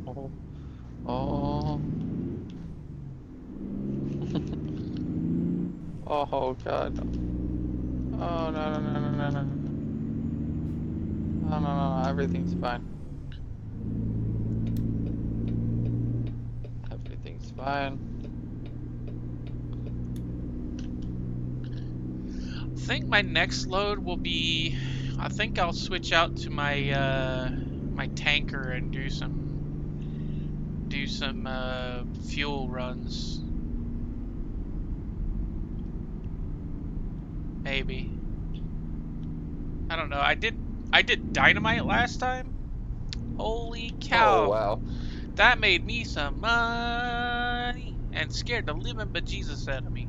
Oh. Oh. Oh god. Oh no no no no no no. No no no, everything's fine. Everything's fine. I think my next load will be. I think I'll switch out to my my tanker and do some fuel runs. Maybe. I don't know. I did dynamite last time. Holy cow. Oh wow. That made me some money and scared the living bejesus out of me.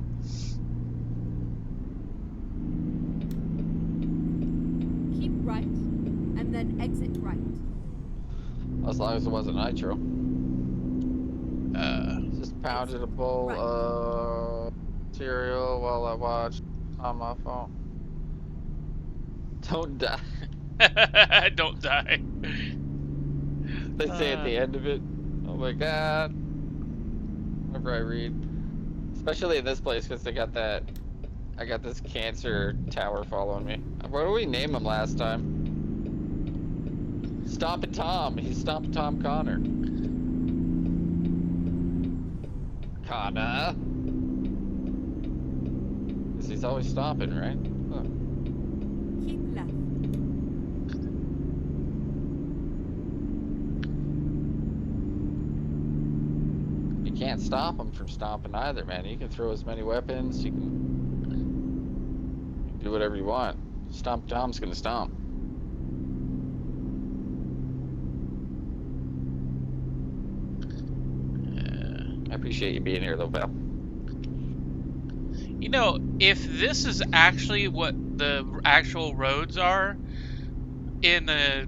Keep right, and then exit right. As long as it wasn't nitro. Just pounded a bowl of cereal while I watched on my phone. Don't die. Don't die. They say at the end of it. Oh my god. Whenever I read Especially in this place, because they got that. I got this cancer tower following me. What did we name him last time? Stompin' Tom. He's Stompin' Tom Connor. Connor. Because he's always stomping, right? Huh. Keep left. You can't stop him from stomping either, man. You can throw as many weapons. You can do whatever you want. Stomp Tom's gonna stomp. I appreciate you being here, though, pal. You know, if this is actually what the actual roads are in the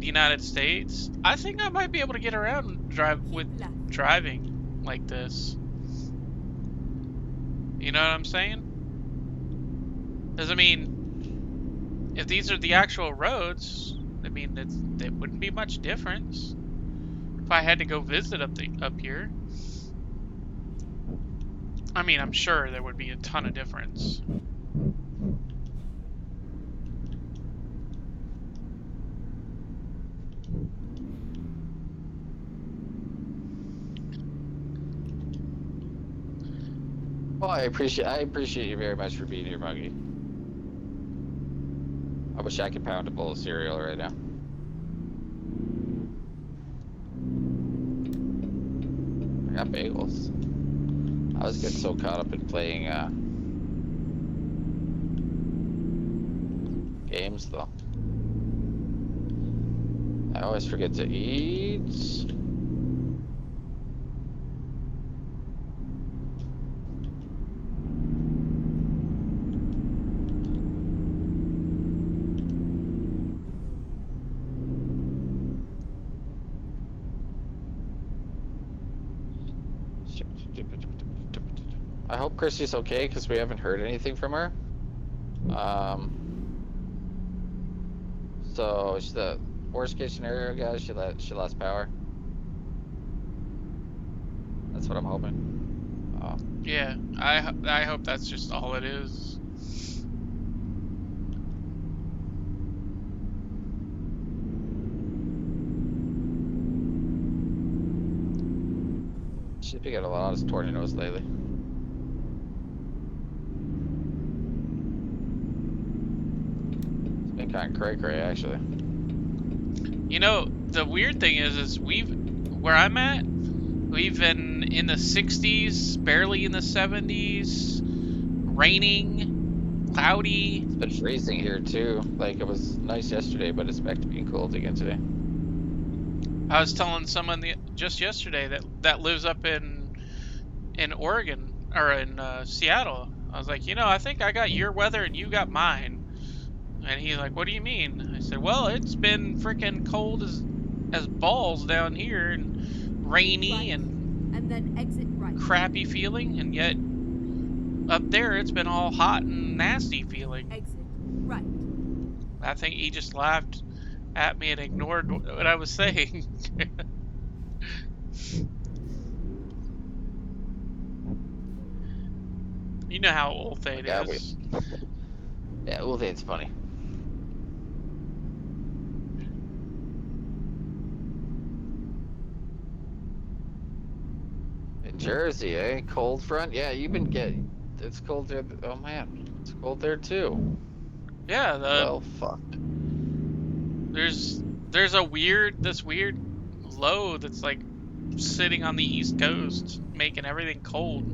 United States, I think I might be able to get around and drive with Keep left. driving like this. You know what I'm saying? Because I mean, if these are the actual roads, I mean it wouldn't be much difference if I had to go visit up here. I mean, I'm sure there would be a ton of difference. Well, I appreciate you very much for being here, Muggy. I wish I could pound a bowl of cereal right now. I got bagels. I was getting so caught up in playing games, though. I always forget to eat. I hope Chrissy's okay, because we haven't heard anything from her. So she's the worst case scenario, guys. She lost power. That's what I'm hoping. Yeah, I hope that's just all it is. She's been getting a lot of tornadoes lately. It's been kind of cray-cray, actually. You know, the weird thing is where I'm at, we've been in the 60s, barely in the 70s, raining, cloudy. It's been freezing here too. Like, it was nice yesterday, but it's back to being cold again today. I was telling someone just yesterday that lives up in Oregon or in Seattle. I was like, you know, I think I got your weather and you got mine. And he's like, what do you mean? I said, well, it's been freaking cold as balls down here and rainy Right. And then exit right. crappy feeling, and yet up there it's been all hot and nasty feeling. Exit right. I think he just laughed at me and ignored what I was saying. You know how old Thane Yeah, is. Yeah, well, it's funny. In Jersey, eh? Cold front? Yeah, you've been getting... It's cold there. Oh, man. It's cold there, too. Yeah, Well, fuck. there's this weird low that's like sitting on the East Coast, making everything cold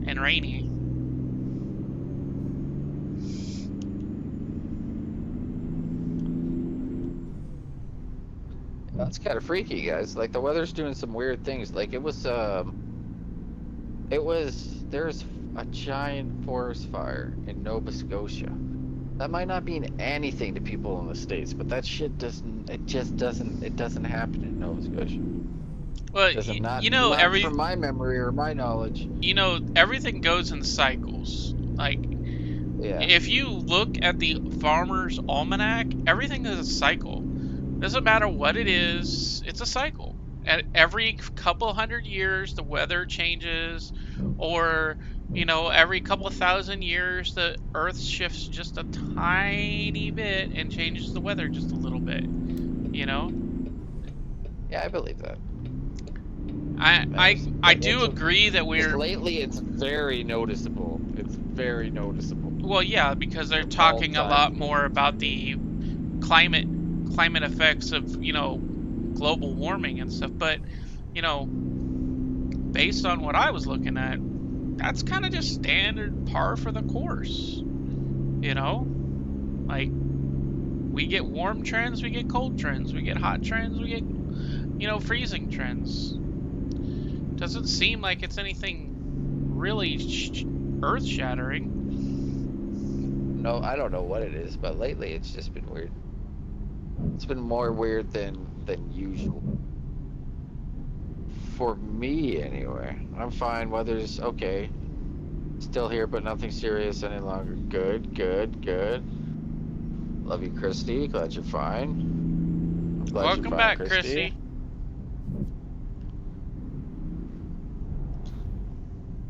and rainy. That's kind of freaky, guys. Like, the weather's doing some weird things. Like, there's a giant forest fire in Nova Scotia. That might not mean anything to people in the States, but that shit doesn't happen in Nova Scotia. Well, Doesn't not, you know, not from my memory or my knowledge. you know, everything goes in cycles. Like, Yeah. if you look at the Farmer's Almanac, everything is a cycle. Doesn't matter what it is, it's a cycle. At every couple hundred years, the weather changes, or every couple of thousand years the Earth shifts just a tiny bit and changes the weather just a little bit. Yeah, I believe that. I do agree that Just we're lately, it's very noticeable. It's very noticeable. well, yeah, because they're All talking a time. lot more about the climate effects of global warming and stuff. But based on what I was looking at, that's kind of just standard par for the course. Like, we get warm trends, we get cold trends, we get hot trends, we get freezing trends. Doesn't seem like it's anything really earth-shattering. No, I don't know what it is, but lately it's just been weird. It's been more weird than usual. For me, anyway. I'm fine. Weather's okay. Still here, but nothing serious any longer. Good, good, good. Love you, Christy. Glad you're fine. I'm glad Welcome you're fine, back, Christy. Christy.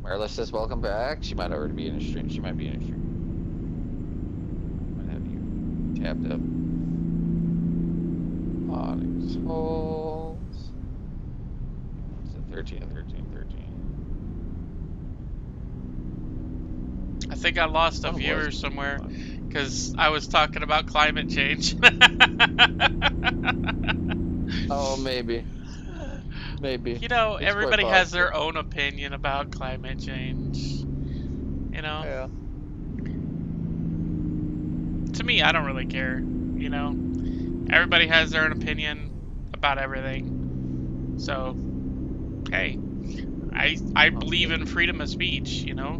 Marla says welcome back. She might already be in a stream. She might be in a stream. Might have you tapped up. Onyx holes. It's a 13, 13, 13. I think I lost a viewer somewhere because I was talking about climate change. Oh, maybe. Maybe. Everybody has their own opinion about climate change. Yeah. To me, I don't really care. Everybody has their own opinion about everything. So, hey, I believe in freedom of speech. I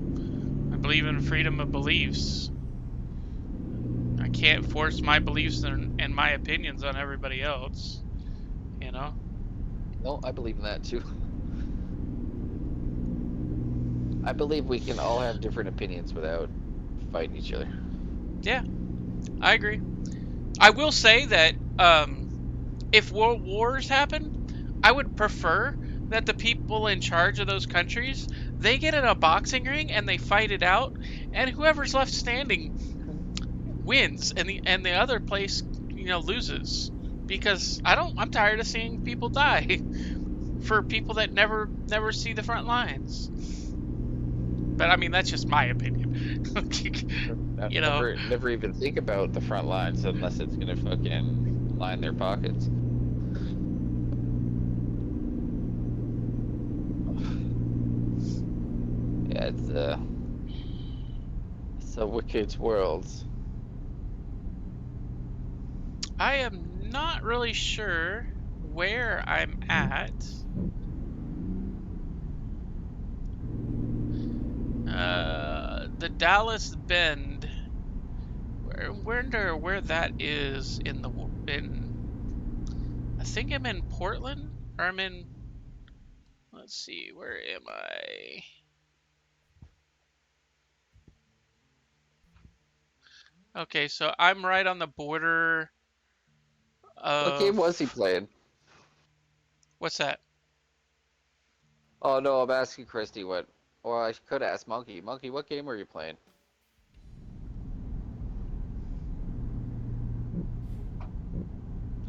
believe in freedom of beliefs. I can't force my beliefs and my opinions on everybody else. No, I believe in that too. I believe we can all have different opinions without fighting each other. Yeah, I agree. I will say that if world wars happen, I would prefer that the people in charge of those countries, they get in a boxing ring and they fight it out, and whoever's left standing wins, and the other place loses, because I'm tired of seeing people die for people that never see the front lines. But I mean, that's just my opinion. Never even think about the front lines unless it's gonna fucking line their pockets. Yeah, it's a wicked world. I am not really sure where I'm at. The Dallas Bend. Where that is in I think I'm in Portland, or I'm in. Let's see, where am I? Okay, so I'm right on the border of. What game was he playing? What's that? Oh no, I'm asking Christy what. Or I could ask Monkey. Monkey, what game were you playing?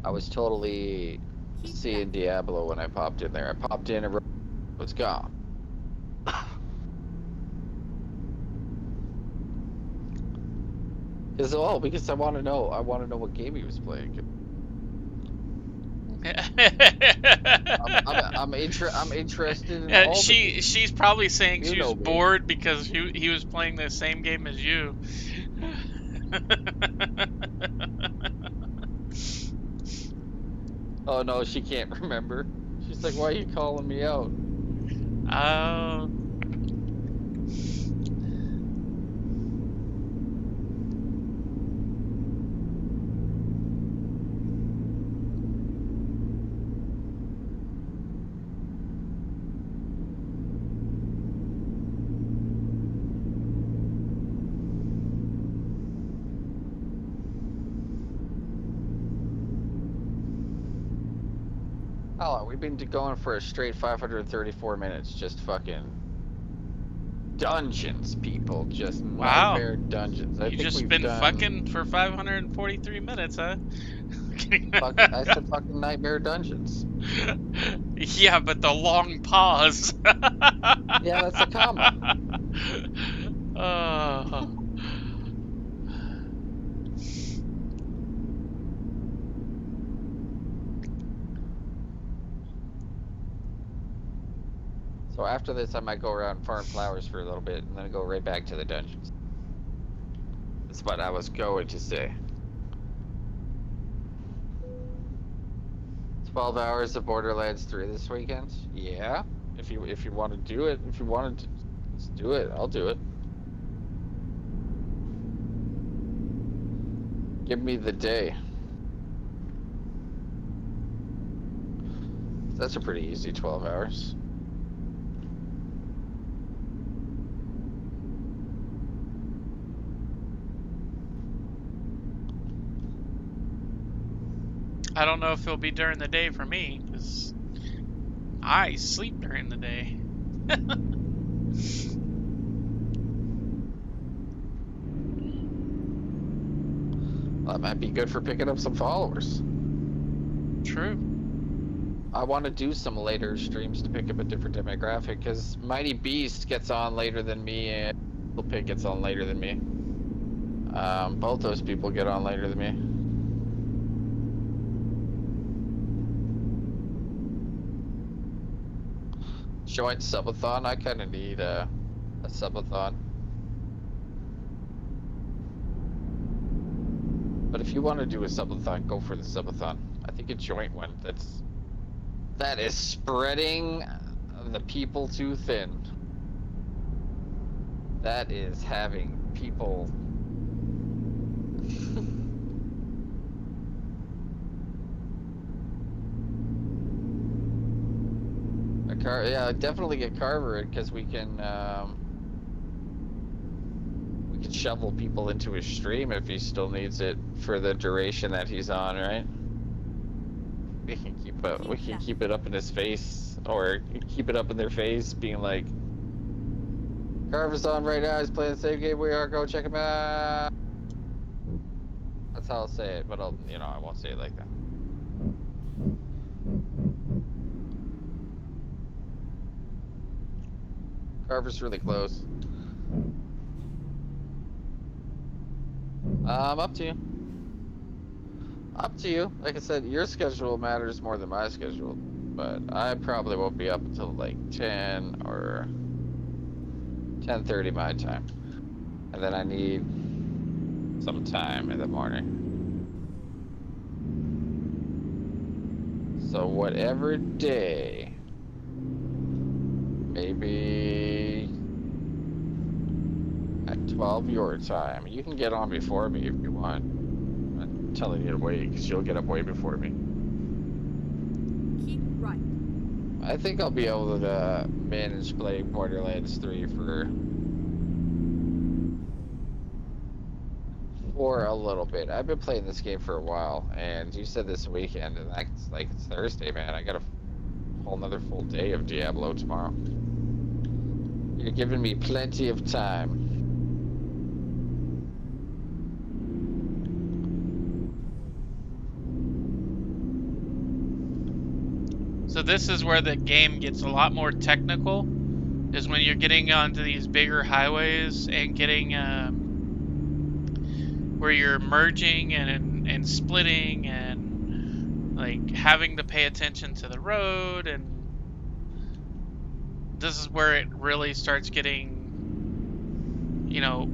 I was totally seeing Diablo when I popped in there. I popped in and it was gone. Because I want to know. I want to know what game he was playing. I'm interested in all she's probably saying she was bored because he was playing the same game as you. Oh no, she can't remember. She's like, why are you calling me out? Oh. How long? We've been going for a straight 534 minutes, just fucking dungeons, people. Just Wow. nightmare dungeons. I You think just we've been done. fucking for 543 minutes, huh? I said fucking nightmare dungeons. Yeah, but the long pause. Yeah, that's a comma. Oh. So after this, I might go around and farm flowers for a little bit, and then go right back to the dungeons. That's what I was going to say. 12 hours of Borderlands 3 this weekend? Yeah. If you want to do it, if you wanted to, let's do it. I'll do it. Give me the day. That's a pretty easy 12 hours. I don't know if it'll be during the day for me, because I sleep during the day. Well, that might be good for picking up some followers. True. I want to do some later streams to pick up a different demographic, because Mighty Beast gets on later than me, and Little Pig gets on later than me. Both those people get on later than me. Joint subathon? I kind of need a subathon. But if you want to do a subathon, go for the subathon. I think a joint one that is spreading the people too thin. That is having people yeah, definitely get Carver because we can shovel people into his stream if he still needs it for the duration that he's on, right? We can keep it up in his face, or keep it up in their face, being like, Carver's on right now, he's playing the same game we are, go check him out. That's how I'll say it, but I won't say it like that. Carver's really close. Up to you. Up to you. Like I said, your schedule matters more than my schedule, but I probably won't be up until like 10 or 10:30 my time, and then I need some time in the morning. So whatever day, maybe at 12 your time. You can get on before me if you want. I'm telling you to wait, because you'll get up way before me. Keep right. I think I'll be able to manage playing Borderlands 3 for a little bit. I've been playing this game for a while, and you said this weekend, and that's like it's Thursday, man. I got a whole another full day of Diablo tomorrow. You're giving me plenty of time. So this is where the game gets a lot more technical, is when you're getting onto these bigger highways and getting where you're merging and splitting and like having to pay attention to the road, and this is where it really starts getting,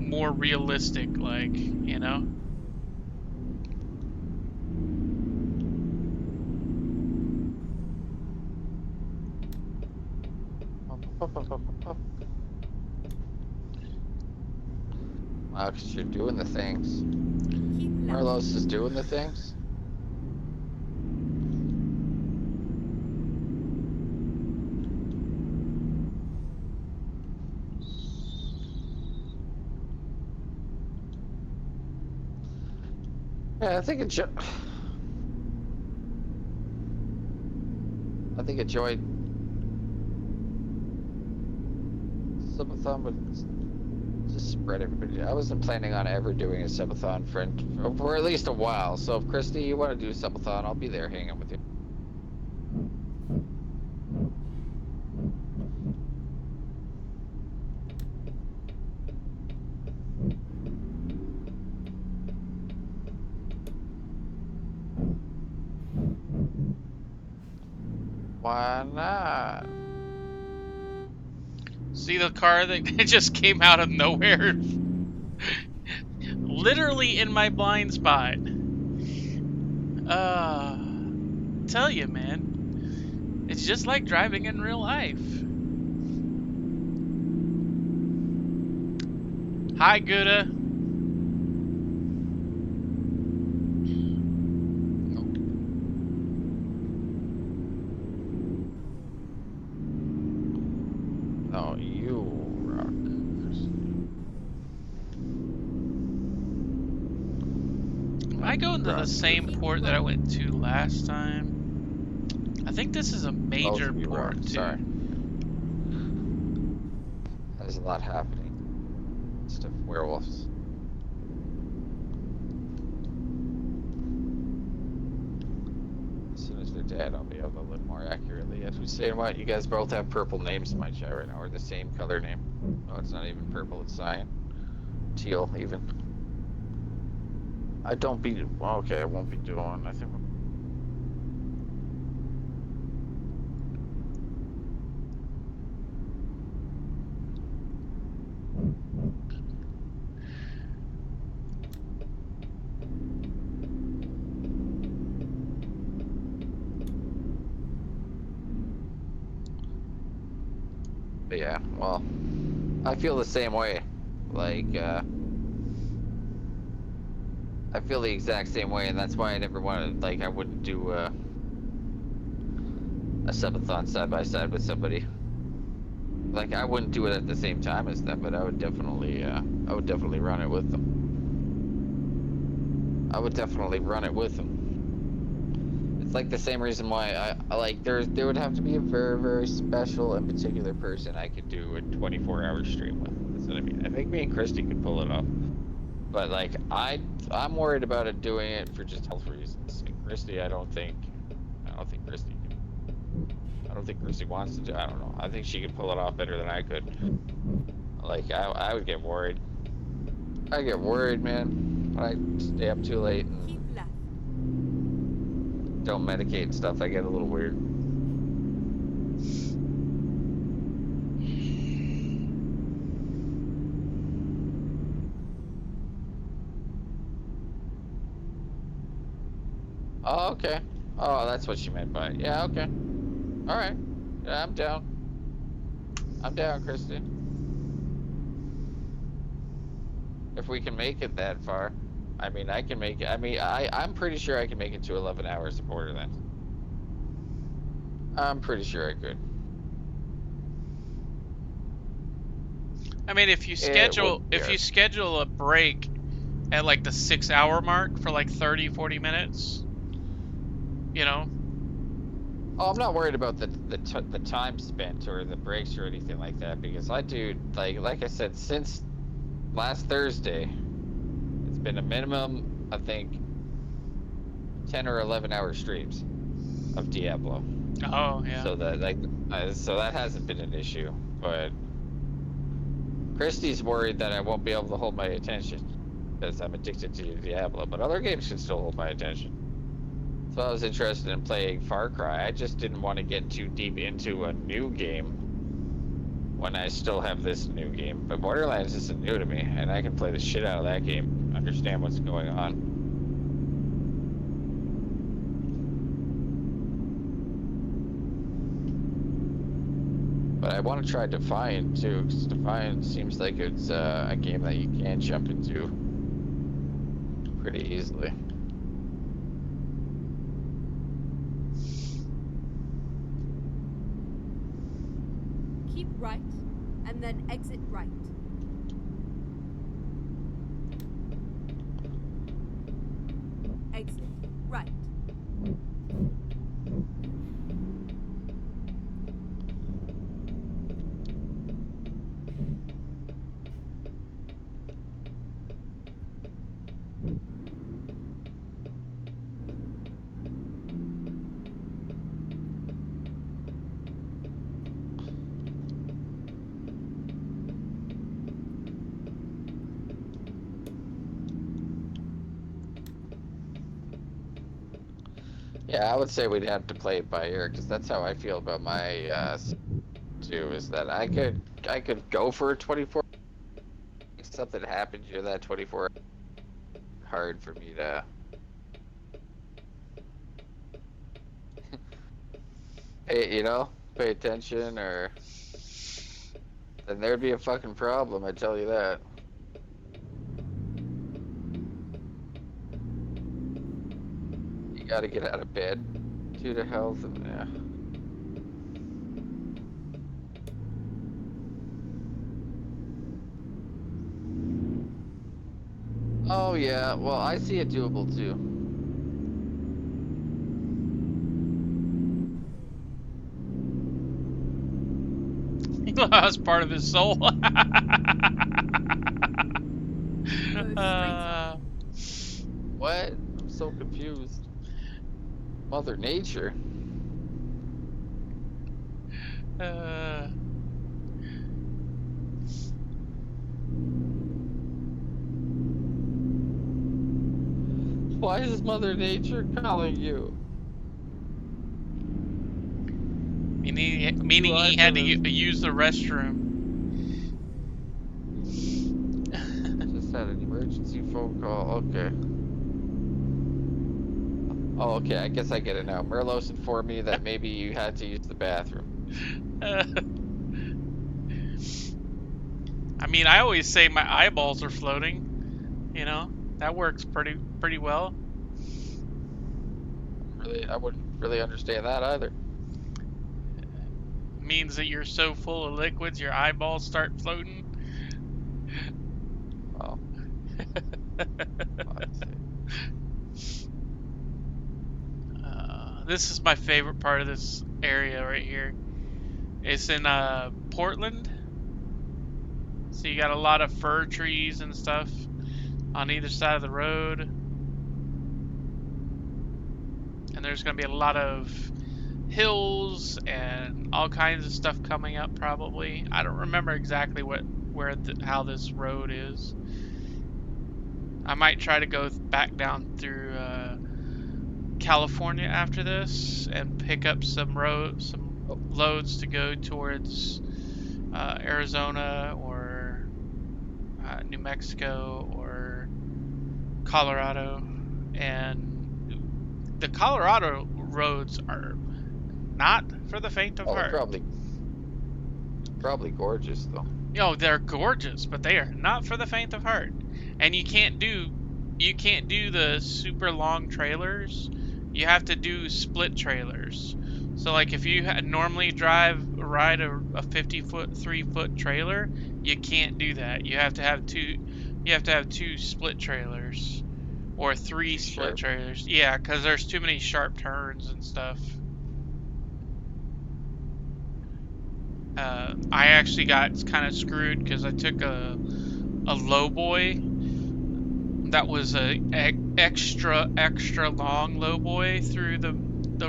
more realistic, like, Wow, because you're doing the things. Keep left. Carlos is doing the things. Yeah, I think a joint subathon would just spread everybody. I wasn't planning on ever doing a subathon for at least a while. So if Christy, you want to do a subathon, I'll be there hanging with you. Why not? See the car that just came out of nowhere? Literally in my blind spot. Tell you, man. It's just like driving in real life. Hi, Gouda. Oh, you rock. Am I going to the same port that I went to last time? I think this is a major Both of you rock. port, too. Sorry. There's a lot happening. Stuff werewolves. As soon as they're dead, I'll be able to look more accurately. As we say, what you guys both have purple names in my chat right now, or the same color name. Oh, it's not even purple; it's cyan, teal, even. I don't be. Well, okay, I won't be doing. I think. But yeah, well, I feel the same way. Like, I feel the exact same way, and that's why I never wanted, like, I wouldn't do a subathon side by side with somebody. Like, I wouldn't do it at the same time as them, but I would definitely run it with them. I would definitely run it with them. It's like the same reason why I like there would have to be a very, very special and particular person I could do a 24-hour stream with. That's what I mean. I think me and Christy could pull it off. But like I'm worried about it doing it for just health reasons. And Christy, I don't think Christy can. I don't think Christy wants to do. I don't know. I think she could pull it off better than I could. Like I would get worried. I get worried, man. I stay up too late and Keep left. don't medicate and stuff. I get a little weird. Oh, okay. Oh, that's what she meant by it. Yeah, okay. All right. Yeah, I'm down. I'm down, Christy. If we can make it that far. I mean, I can make it. I mean, I'm pretty sure I can make it to 11 hours of Borderlands. I'm pretty sure I could. I mean, if you schedule a break at like the 6-hour mark for like 30-40 minutes, you know. Oh, I'm not worried about the time spent or the breaks or anything like that, because I do like I said, since last Thursday, it's been a minimum, I think, 10 or 11 hour streams of Diablo. Oh yeah. So that so that hasn't been an issue, but Christy's worried that I won't be able to hold my attention because I'm addicted to Diablo, but other games can still hold my attention. So I was interested in playing Far Cry. I just didn't want to get too deep into a new game when I still have this new game. But Borderlands isn't new to me, and I can play the shit out of that game, understand what's going on. But I want to try Defiant too, because Defiant seems like it's a game that you can jump into pretty easily. Keep right, and then exit right. Exit right. Yeah, I would say we'd have to play it by ear because that's how I feel about my too. Is that I could go for a 24. If something happens, you're that 24. Hard for me to. Pay attention, or then there'd be a fucking problem. I tell you that. You got to get out of bed due to health, and yeah. Oh yeah, well I see it doable too. He lost part of his soul. Go straight uh, up. What? I'm so confused. Mother Nature. uh, Why is Mother Nature calling you? meaning Why he had to does- use the restroom. Just had an emergency phone call. Okay. Oh, okay. I guess I get it now. Merlos informed me that maybe you had to use the bathroom. I mean, I always say my eyeballs are floating. You know, that works pretty well. Really, I wouldn't really understand that either. Means that you're so full of liquids, your eyeballs start floating. Oh. This is my favorite part of this area right here. It's in Portland. So you got a lot of fir trees and stuff on either side of the road. And there's going to be a lot of hills and all kinds of stuff coming up probably. I don't remember exactly how this road is. I might try to go back down through California after this and pick up some loads to go towards Arizona or New Mexico or Colorado. And the Colorado roads are not for the faint of heart. Probably gorgeous though. They're gorgeous, but they are not for the faint of heart. And you can't do the super long trailers. You have to do split trailers. So like if you normally ride a 50-foot, 3-foot trailer, you can't do that. You have to have two split trailers or 3 split trailers. Yeah, cuz there's too many sharp turns and stuff. I actually got kind of screwed because I took a lowboy that was a extra long lowboy through the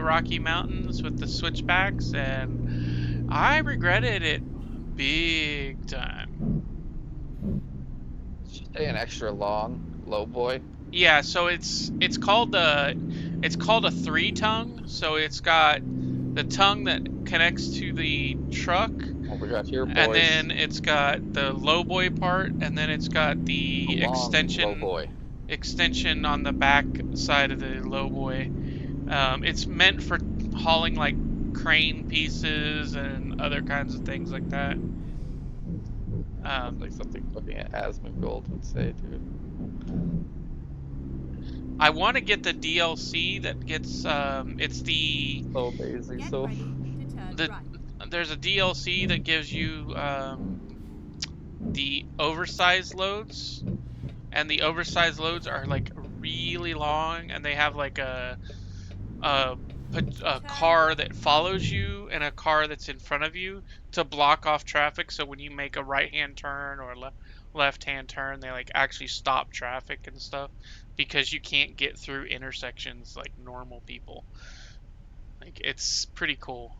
Rocky Mountains with the switchbacks, and I regretted it big time. Should you say an extra long lowboy? Yeah, so it's called a 3-tongue. So it's got the tongue that connects to the truck. Oh, we got here, boys. And then it's got the lowboy part, and then it's got the extension on the back side of the lowboy. It's meant for hauling like crane pieces and other kinds of things like that. Like something fucking Asmongold would say, dude. I want to get the DLC that gets it's the So amazing. Get So ready to turn right. there's a DLC that gives you the oversized loads, and the oversized loads are like really long, and they have like a car that follows you and a car that's in front of you to block off traffic. So when you make a right-hand turn or left-hand turn, they like actually stop traffic and stuff because you can't get through intersections like normal people. Like, it's pretty cool.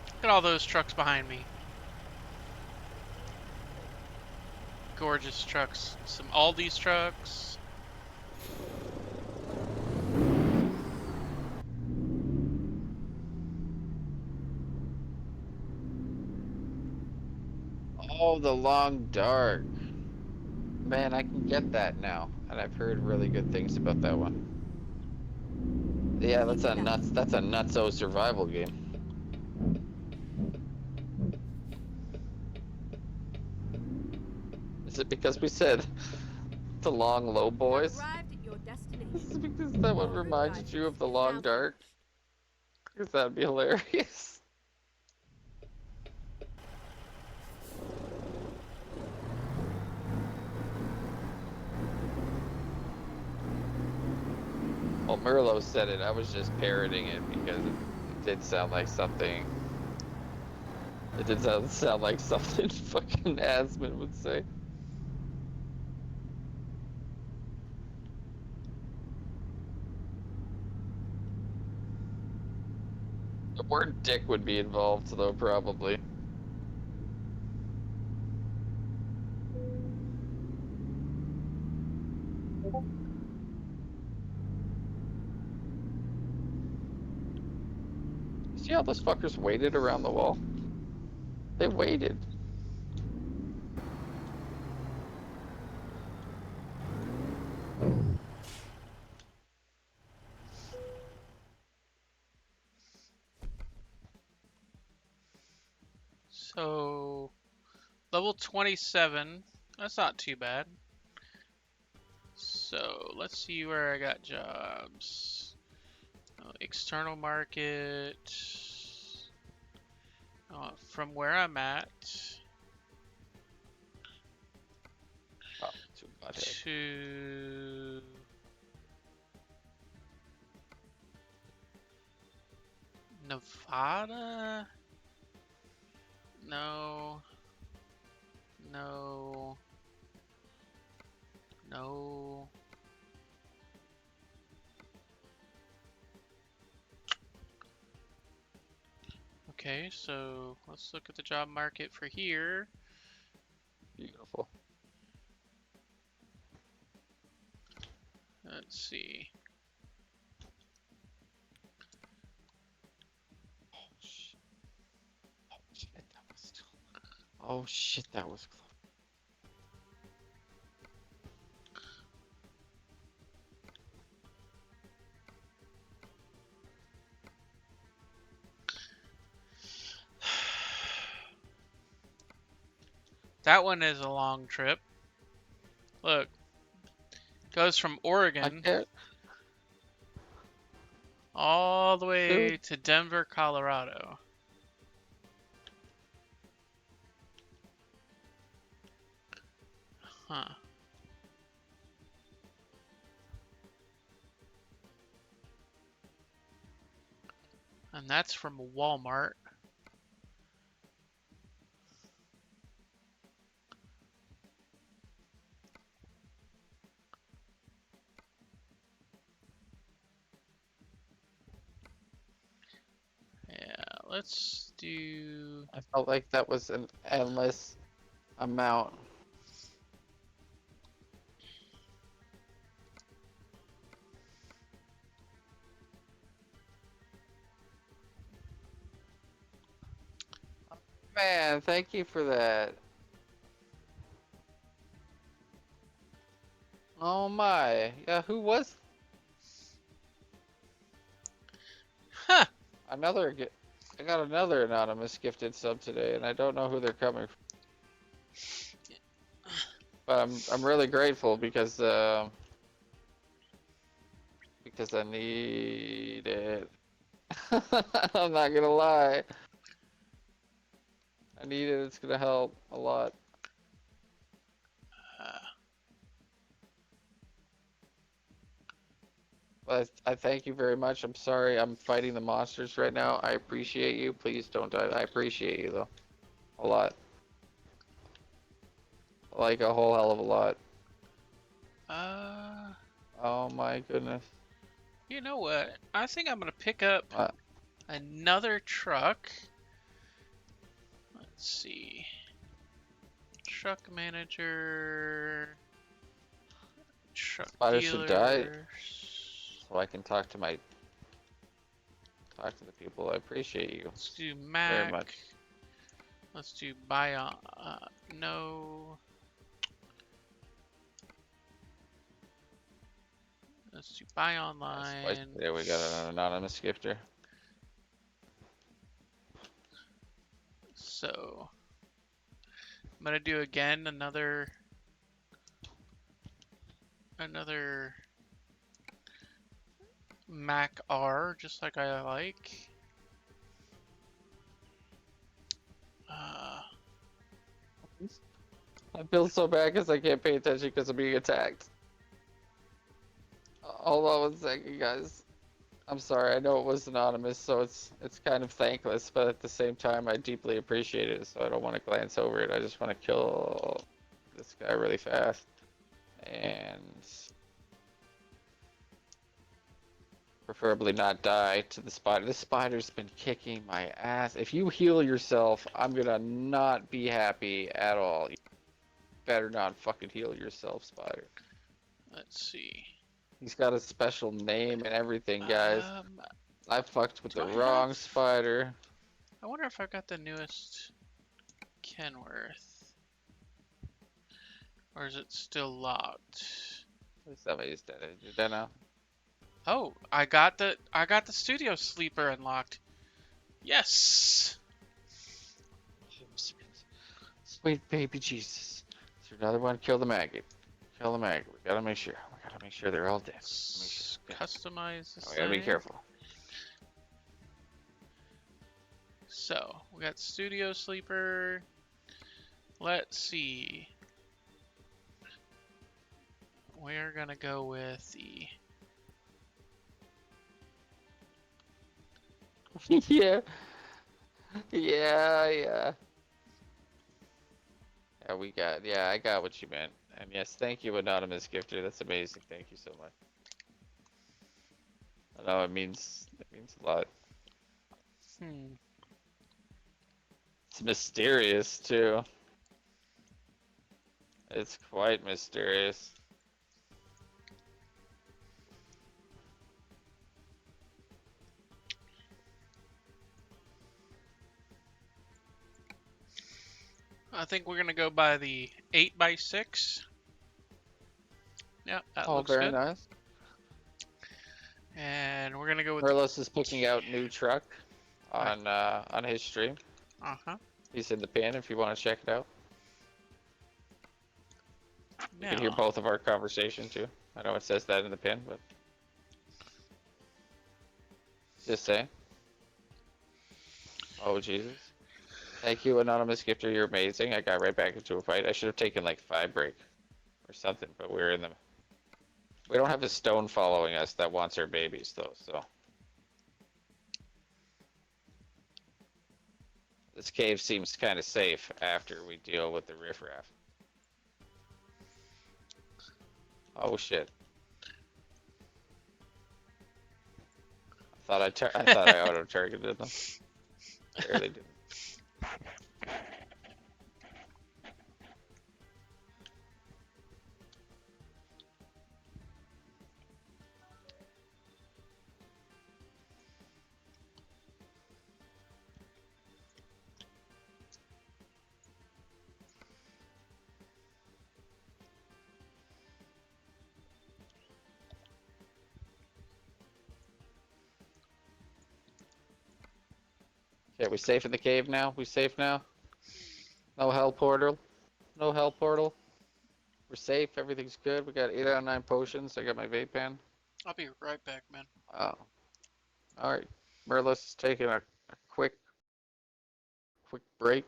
Look at all those trucks behind me. gorgeous trucks. Some Aldi's trucks. Oh, the Long Dark. Man, I can get that now, and I've heard really good things about that one. Yeah, that's a nuts. That's a nutso survival game. Is it because we said the long low boys? Arrived at your Is destination. it because that one Your route reminded you of guidance the is Long now Dark? finished. Because that'd be hilarious. Well, Merlot said it. I was just parroting it because it did sound like something. It did sound like something fucking Asmund would say. The word dick would be involved, though, probably. See how those fuckers waited around the wall? They waited. So, level 27. That's not too bad. So, let's see where I got jobs. External market. From where I'm at Oh, too much. to Nevada? No. No. No. Okay, so let's look at the job market for here. Beautiful. Let's see. Oh shit, that was close. That one is a long trip. Look, goes from I Oregon can't. all the way Dude. to Denver, Colorado. Huh. And that's from Walmart. Yeah, let's do... I felt like that was an endless amount. Man, thank you for that. Oh my. Yeah, who was Huh! another I got another anonymous gifted sub today and I don't know who they're coming from. But I'm really grateful because I need it. I'm not gonna lie. I need it. It's gonna help a lot. I thank you very much. I'm sorry I'm fighting the monsters right now. I appreciate you. Please don't die. I appreciate you though. A lot. Like a whole hell of a lot. Oh my goodness. You know what? I think I'm gonna pick up What? another truck. Let's see. Truck manager. Truck Spider should die. dealers. So I can talk to the people. I appreciate you Let's do very Mac. much. Let's do buy on. No. Let's do buy Spice- online. There we got an anonymous gifter. So I'm gonna do again another Mac R, just like I like. I feel so bad because I can't pay attention because I'm being attacked. Hold on 1 second, guys. I'm sorry. I know it was anonymous, so it's kind of thankless, but at the same time, I deeply appreciate it. So I don't want to glance over it. I just want to kill this guy really fast, and preferably not die to the spider. This spider's been kicking my ass. If you heal yourself, I'm gonna not be happy at all. You better not fucking heal yourself, spider. Let's see. He's got a special name and everything, guys. I fucked with do the I wrong have- spider. I wonder if I've got the newest Kenworth, or is it still locked? Somebody's dead. You're dead now. Oh, I got the studio sleeper unlocked. Yes. Sweet baby Jesus. Is there another one? Kill the maggot. Kill the maggot. We gotta make sure. We gotta make sure they're all dead. Customize the We gotta be sign. careful. So we got studio sleeper. Let's see. We're gonna go with the Yeah. Yeah. Yeah, I got what you meant. And yes, thank you, anonymous gifter. That's amazing. Thank you so much. I know it means a lot. It's mysterious too. It's quite mysterious. I think we're gonna go by the 8x6. Yeah, that Oh, looks very good. nice. And we're gonna go with Merlos is picking out new truck on his stream. uh-huh. He's in the pin if you want to check it out. You can hear Now, both of our conversation too. I know it says that in the pin, but just saying. Oh Jesus! Thank you, anonymous gifter. You're amazing. I got right back into a fight. I should have taken like 5 break or something, but we're in the. We don't have a stone following us that wants our babies though, so. This cave seems kind of safe after we deal with the riffraff. Oh shit. I thought I auto-targeted them. I really didn't. Okay, we safe in the cave now? We safe now? No hell portal? No hell portal? We're safe, everything's good. We got 8 out of 9 potions. I got my vape pen. I'll be right back, man. Oh. Alright. Merlos is taking a quick break.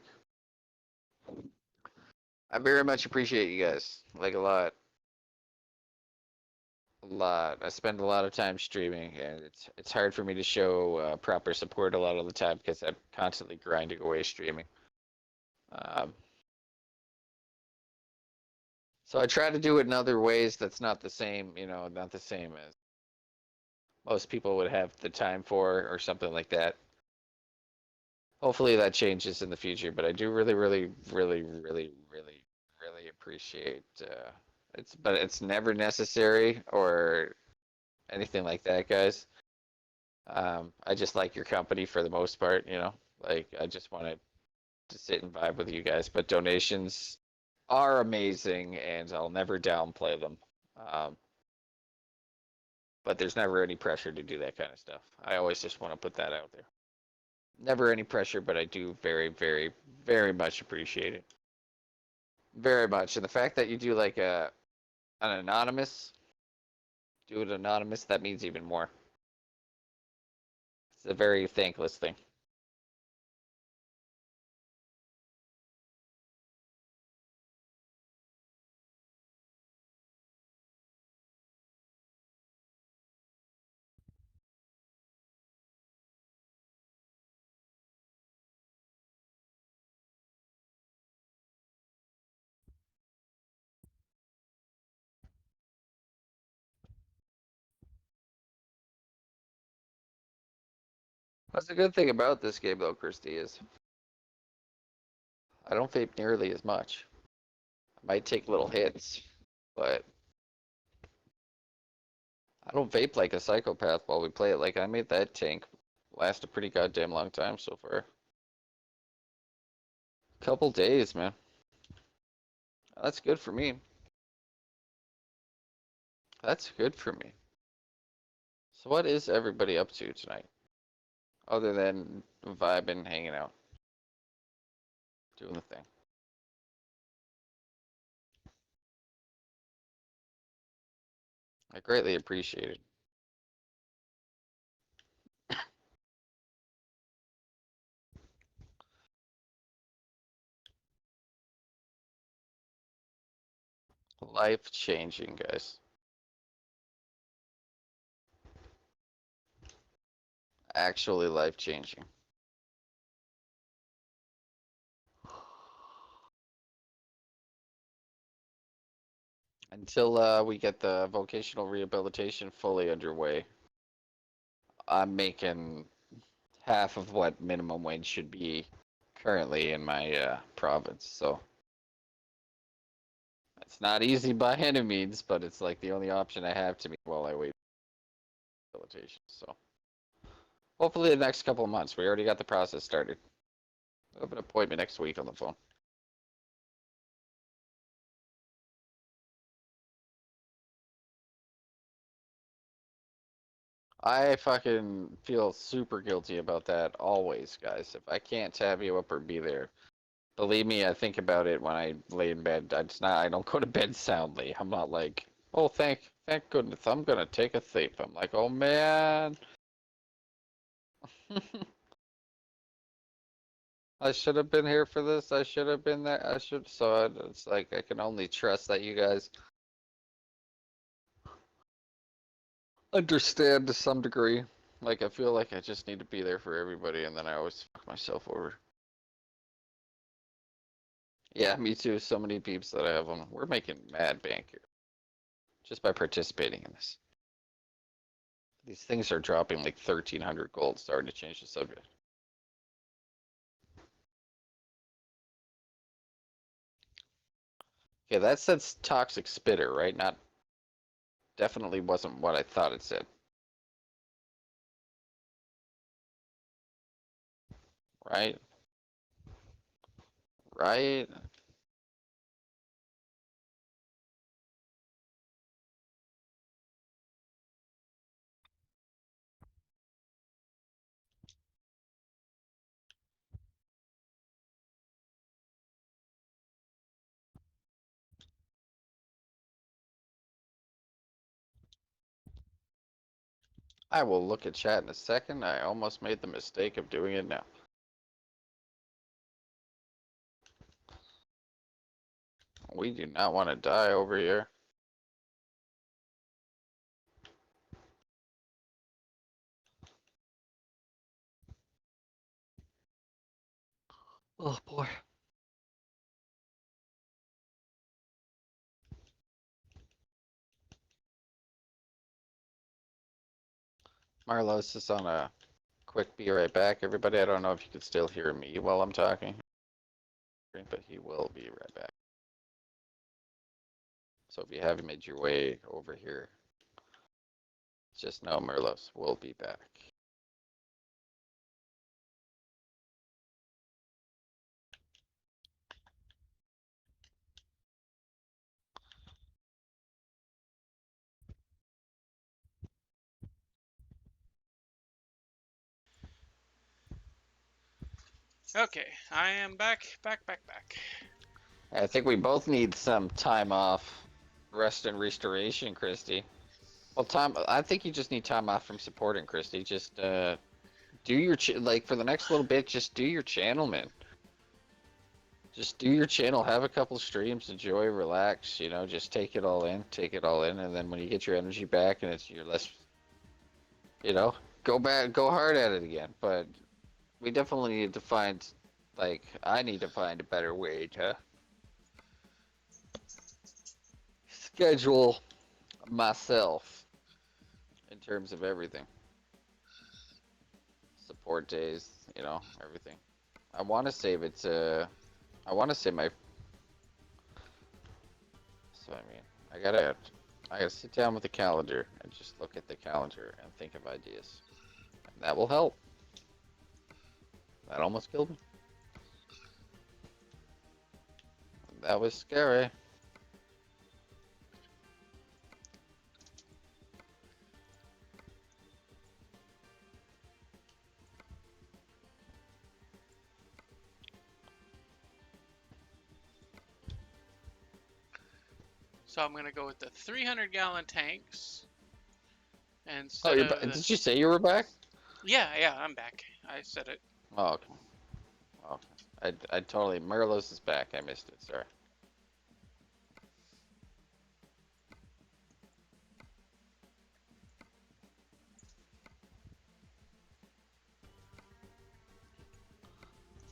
I very much appreciate you guys. Like a lot. A lot. I spend a lot of time streaming, and it's hard for me to show proper support a lot of the time because I'm constantly grinding away streaming. So I try to do it in other ways that's not the same, not the same as most people would have the time for or something like that. Hopefully that changes in the future, but I do really, really, really, really, really appreciate but it's never necessary or anything like that, guys. I just like your company for the most part, you know. Like I just wanted to sit and vibe with you guys, but donations are amazing and I'll never downplay them. Um, but there's never any pressure to do that kind of stuff. I always just want to put that out there. Never any pressure, but I do very, very, very much appreciate it. Very much. And the fact that you do like an anonymous, do it anonymous, that means even more. It's a very thankless thing. That's the good thing about this game though, Christy, is I don't vape nearly as much. I might take little hits, but I don't vape like a psychopath while we play it. Like I made that tank last a pretty goddamn long time so far. Couple days, man. That's good for me. That's good for me. So what is everybody up to tonight? Other than vibing, hanging out, doing the thing. I greatly appreciate it. Life changing, guys. Actually life changing. Until we get the vocational rehabilitation fully underway, I'm making half of what minimum wage should be currently in my province. So it's not easy by any means, but it's like the only option I have to me while I wait for rehabilitation. So hopefully the next couple of months. We already got the process started. I have an appointment next week on the phone. I fucking feel super guilty about that always, guys. If I can't tab you up or be there, believe me, I think about it when I lay in bed. I don't go to bed soundly. I'm not like, oh, thank goodness, I'm gonna take a sleep. I'm like, oh man. I should have been here for this. I should have been there. It's like I can only trust that you guys understand to some degree. Like I feel like I just need to be there for everybody, and then I always fuck myself over. Yeah, me too. So many peeps that I have on. We're making mad bank here just by participating in this. These things are dropping like 1,300 gold. Starting to change the subject. Okay, that says toxic spitter, right? Not definitely wasn't what I thought it said. Right? Right? I will look at chat in a second. I almost made the mistake of doing it now. We do not want to die over here. Oh boy. Marlo's just on a quick be right back, everybody. I don't know if you can still hear me while I'm talking, but he will be right back. So if you haven't made your way over here, just know Merlos will be back. Okay, I am back. I think we both need some time off, rest and restoration, Christy. Well, I think you just need time off from supporting, Christy. Just do your like for the next little bit. Just do your channel, man. Just do your channel. Have a couple streams. Enjoy, relax. You know, just take it all in. Take it all in, and then when you get your energy back and you're less, you know, go back, go hard at it again. But we definitely need to find, like, I need to find a better way to schedule myself in terms of everything. Support days, you know, everything. I want to save it to, I want to save my, so I mean, I gotta sit down with the calendar and just look at the calendar and think of ideas. And that will help. That almost killed me. That was scary. So I'm gonna go with the 300-gallon tanks Oh, instead of the... did you say you were back? Yeah, I'm back. I said it. Oh, okay. Okay. I totally, Merlos is back. I missed it. Sorry.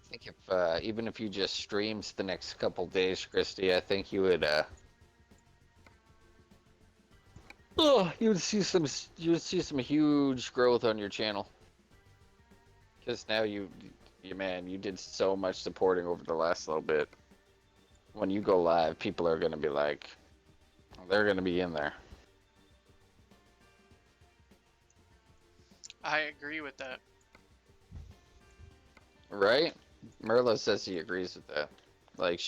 I think if even if you just streams the next couple days, Christy, I think you would oh, you would see some huge growth on your channel. Because now you man, you did so much supporting over the last little bit. When you go live, people are gonna be like, they're gonna be in there. I agree with that. Right? Merla says he agrees with that. Like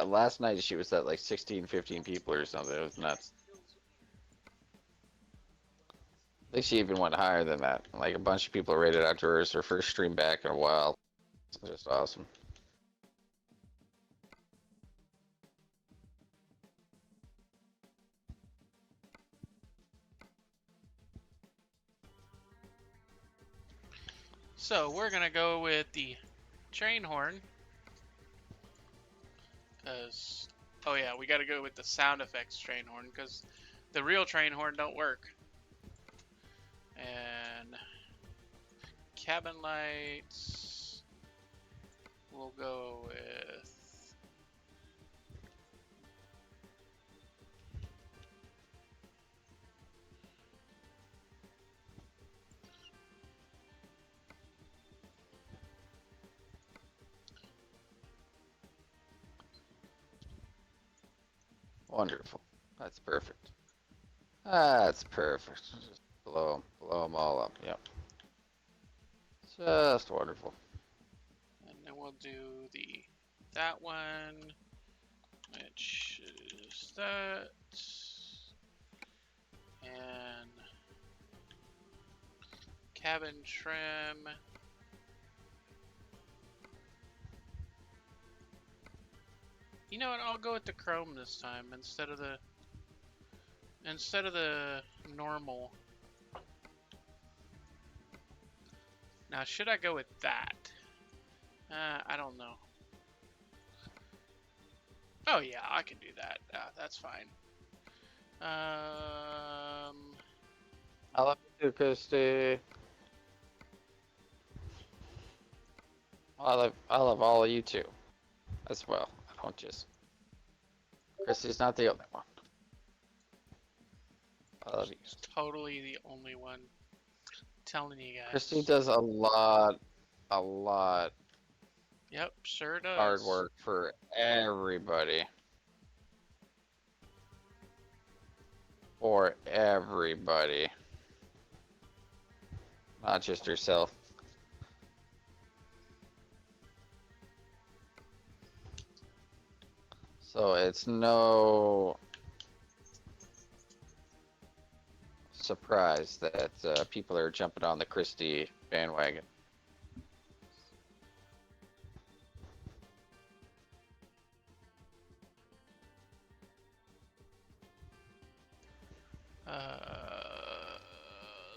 last night she was at like 16, 15 people or something. It was nuts. I think she even went higher than that. Like a bunch of people rated out to her as her first stream back in a while. It's just awesome. So we're gonna go with the train horn. Cause, oh yeah, we gotta go with the sound effects train horn because the real train horn don't work. And cabin lights, we'll go with Wonderful. That's perfect. That's perfect. Just blow them all up. Yep. Just wonderful. and then we'll do that one, which is that, and cabin trim. You know what? I'll go with the chrome this time instead of the normal. Now, should I go with that? I don't know. Oh yeah, I can do that. That's fine. I love you too, Christy. I love all of you too, as well. I don't just. Christy's not the only one. I love you. Totally the only one. Telling you guys. Christy does a lot Yep, sure does. hard work for everybody. for everybody, not just herself. So it's no surprise that people are jumping on the Christie bandwagon.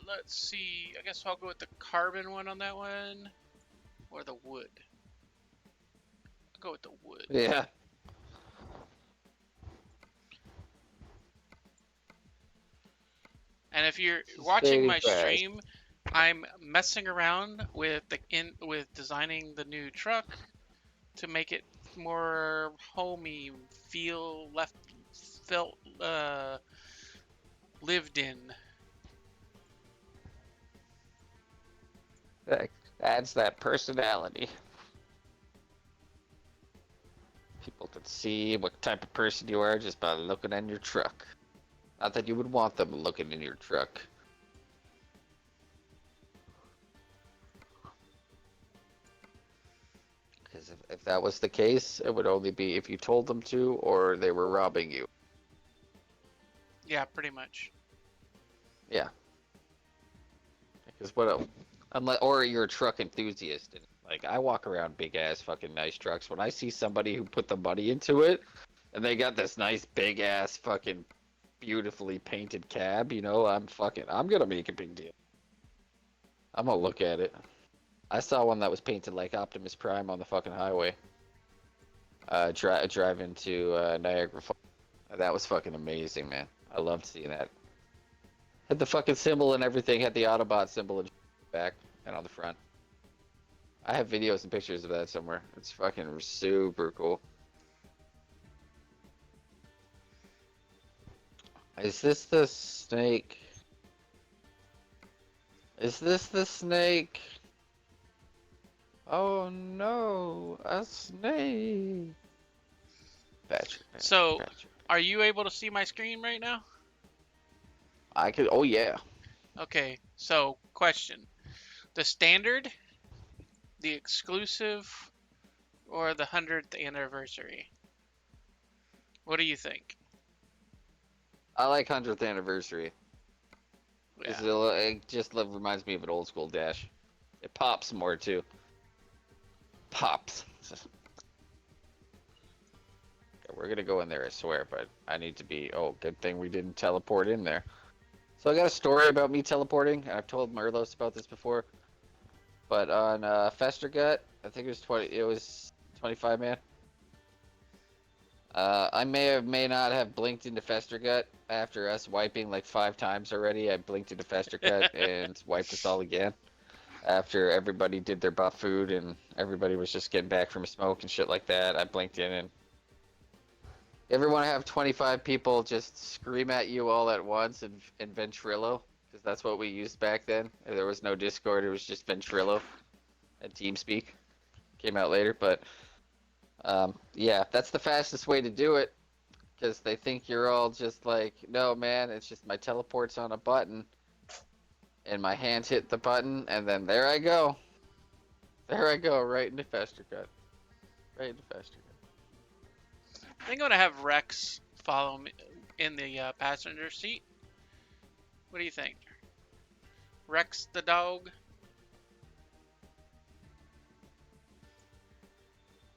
Let's see. I guess I'll go with the carbon one on that one, or the wood. I'll go with the wood. Yeah. And if you're watching my Fast. stream, I'm messing around with with designing the new truck to make it more homey, felt lived in. That adds that personality. People can see what type of person you are just by looking in your truck. Not that you would want them looking in your truck. Because if that was the case, it would only be if you told them to or they were robbing you. Yeah, pretty much. Yeah. Because what unless or you're a truck enthusiast and like I walk around big ass fucking nice trucks. When I see somebody who put the money into it and they got this nice big ass fucking beautifully painted cab, you know, I'm gonna make a big deal. I'm gonna look at it. I saw one that was painted like Optimus Prime on the fucking highway. Driving to Niagara Falls. That was fucking amazing, man. I loved seeing that. Had the fucking symbol and everything. Had the Autobot symbol in the back and on the front. I have videos and pictures of that somewhere. It's fucking super cool. Is this the snake? Is this the snake? Oh no, a snake. Patrick. So, are you able to see my screen right now? I could. Oh yeah. Okay, so question. The standard, the exclusive, or the 100th anniversary? What do you think? I like 100th anniversary. Yeah. It just reminds me of an old school dash. It pops more too. Pops. We're gonna go in there, I swear, but I need to be. Oh, good thing we didn't teleport in there. So I got a story about me teleporting, and I've told Merlos about this before. But on Festergut, I think it was 20. It was 25 man. I may not have blinked into Festergut after us wiping like 5 times already. I blinked into Festergut and wiped us all again. After everybody did their buff food and everybody was just getting back from a smoke and shit like that, I blinked in and you ever want to have 25 people just scream at you all at once in Ventrilo? Because that's what we used back then. There was no Discord, it was just Ventrilo and TeamSpeak. Came out later, but yeah, that's the fastest way to do it. Because they think you're all just like, no man, it's just my teleport's on a button. And my hands hit the button, and then there I go. There I go, right into Festergut. Right into Festergut. I think I'm gonna have Rex follow me in the passenger seat. What do you think? Rex the dog?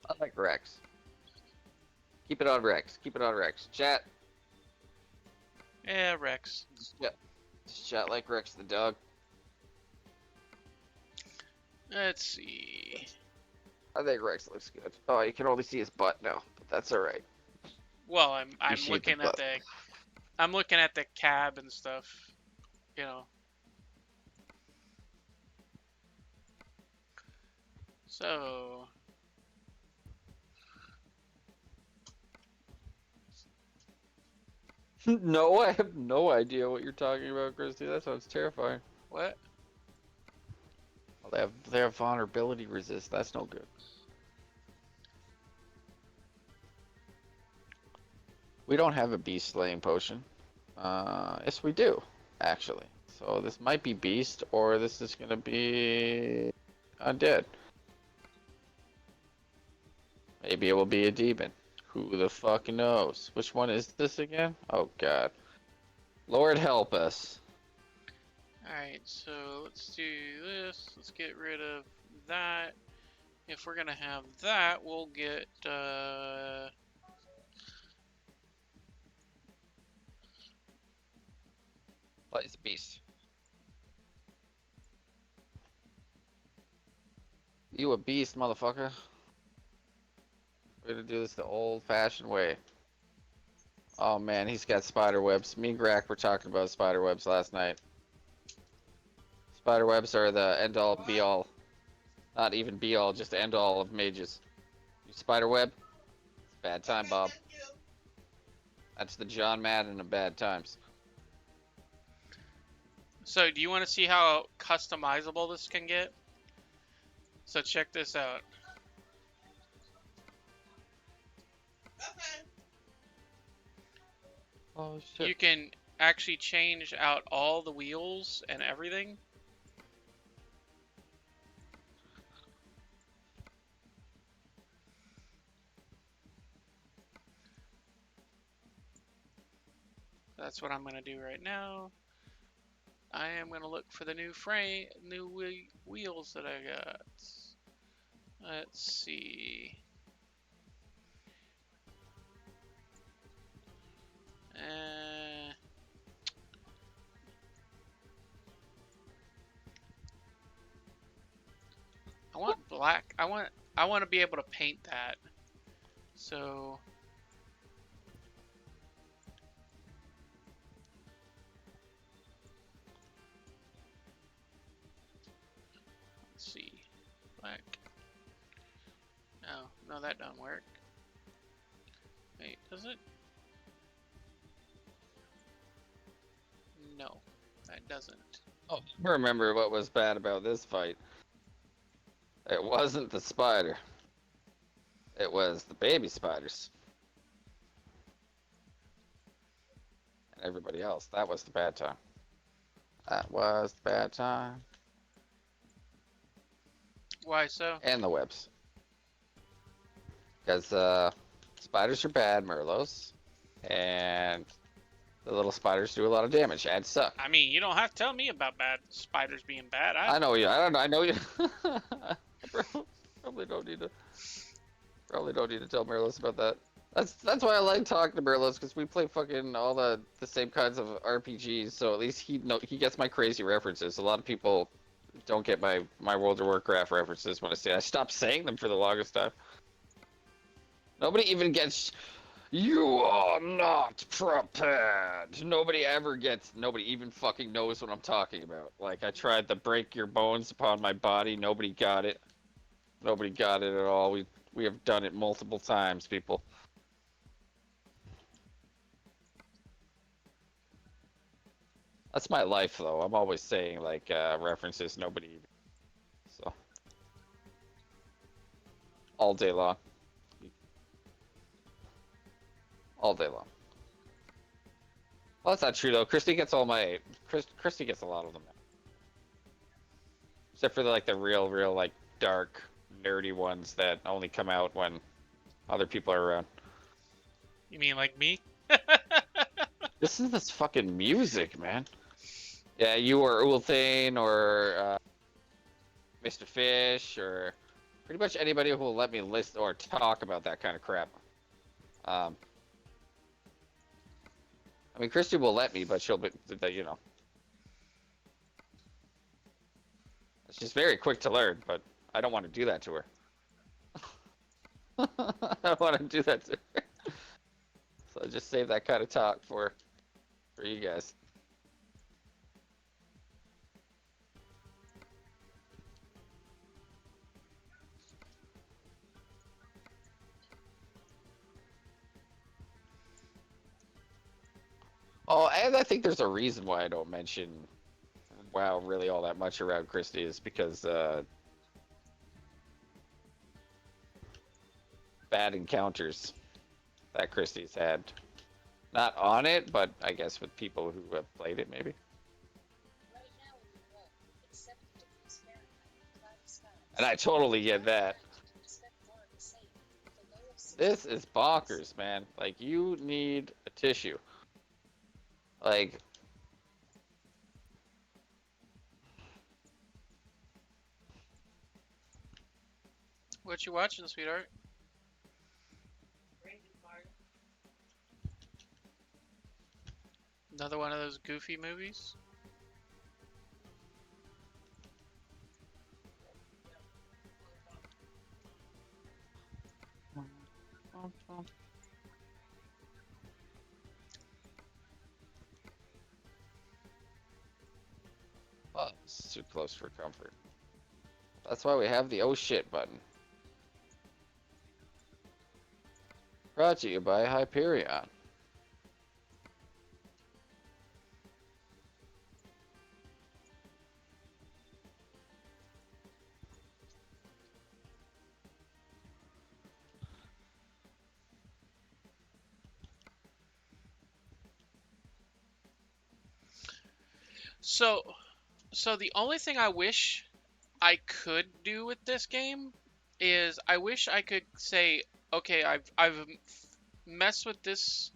I like Rex. Keep it on Rex. Keep it on Rex. Chat. Yeah, Rex. Just chat like Rex the dog. Let's see. I think Rex looks good. Oh, you can only see his butt now, but that's all right. Well, I'm Appreciate looking the at I'm looking at the cab and stuff. You know. So. No, I have no idea what you're talking about, Christy. That sounds terrifying. What? Well, they have vulnerability resist. That's no good. We don't have a beast slaying potion. Yes, we do, actually. So this might be Beast, or this is gonna be Undead. Maybe it will be a demon. Who the fuck knows? Which one is this again? Oh god. Lord help us. Alright, so let's do this. Let's get rid of that. If we're gonna have that, we'll get, What is Beast? You a beast, motherfucker. We're gonna do this the old-fashioned way. Oh man, he's got spider webs. Me and Grak were talking about spider webs last night. Spider webs are the end-all, be-all. Not even be-all, just end-all of mages. You spider web? It's bad time, Bob. That's the John Madden of bad times. so do you want to see how customizable this can get? So check this out. Oh shit. You can actually change out all the wheels and everything. That's what I'm gonna do right now. I am gonna look for the new wheels that I got. Let's see. Uh, I want black. I want to be able to paint that. So let's see. Black. No, no, that doesn't work. Wait, does it? No, that doesn't. Oh, remember what was bad about this fight? It wasn't the spider. It was the baby spiders. And everybody else. That was the bad time. That was the bad time. Why so? And the webs. Because spiders are bad, Merlos. And the little spiders do a lot of damage and suck. I mean, you don't have to tell me about bad spiders being bad. I know you. I don't know. I know you. Probably don't need to. Probably don't need to tell Merlos about that. That's why I like talking to Merlos, because we play fucking all the same kinds of RPGs. So at least he gets my crazy references. A lot of people don't get my World of Warcraft references when I stopped saying them for the longest time. Nobody even gets. You are not prepared. Nobody even fucking knows what I'm talking about. Like, I tried to break your bones upon my body. Nobody got it. Nobody got it at all. We have done it multiple times, people. That's my life, though. I'm always saying, like, references nobody even. So. All day long. All day long. Well, that's not true though. Christy gets all my. Christy gets a lot of them. Except for like the real like dark, nerdy ones that only come out when other people are around. You mean like me? This is this fucking music, man. Yeah, you or Ulthane or Mr. Fish or pretty much anybody who will let me list or talk about that kind of crap. I mean, Christy will let me, but she'll be, you know. She's very quick to learn, but I don't want to do that to her. I don't want to do that to her. So just save that kind of talk for you guys. Oh, and I think there's a reason why I don't mention WoW really all that much around Christy is because bad encounters that Christy's had. Not on it, but I guess with people who have played it, maybe. And I totally get that. This is bonkers, man. Like, you need a tissue. Like, What you watching, sweetheart? Another one of those goofy movies? oh, it's too close for comfort. That's why we have the oh shit button. Brought to you by Hyperion. So, so the only thing I wish I could do with this game is I wish I could say, okay, I've messed with this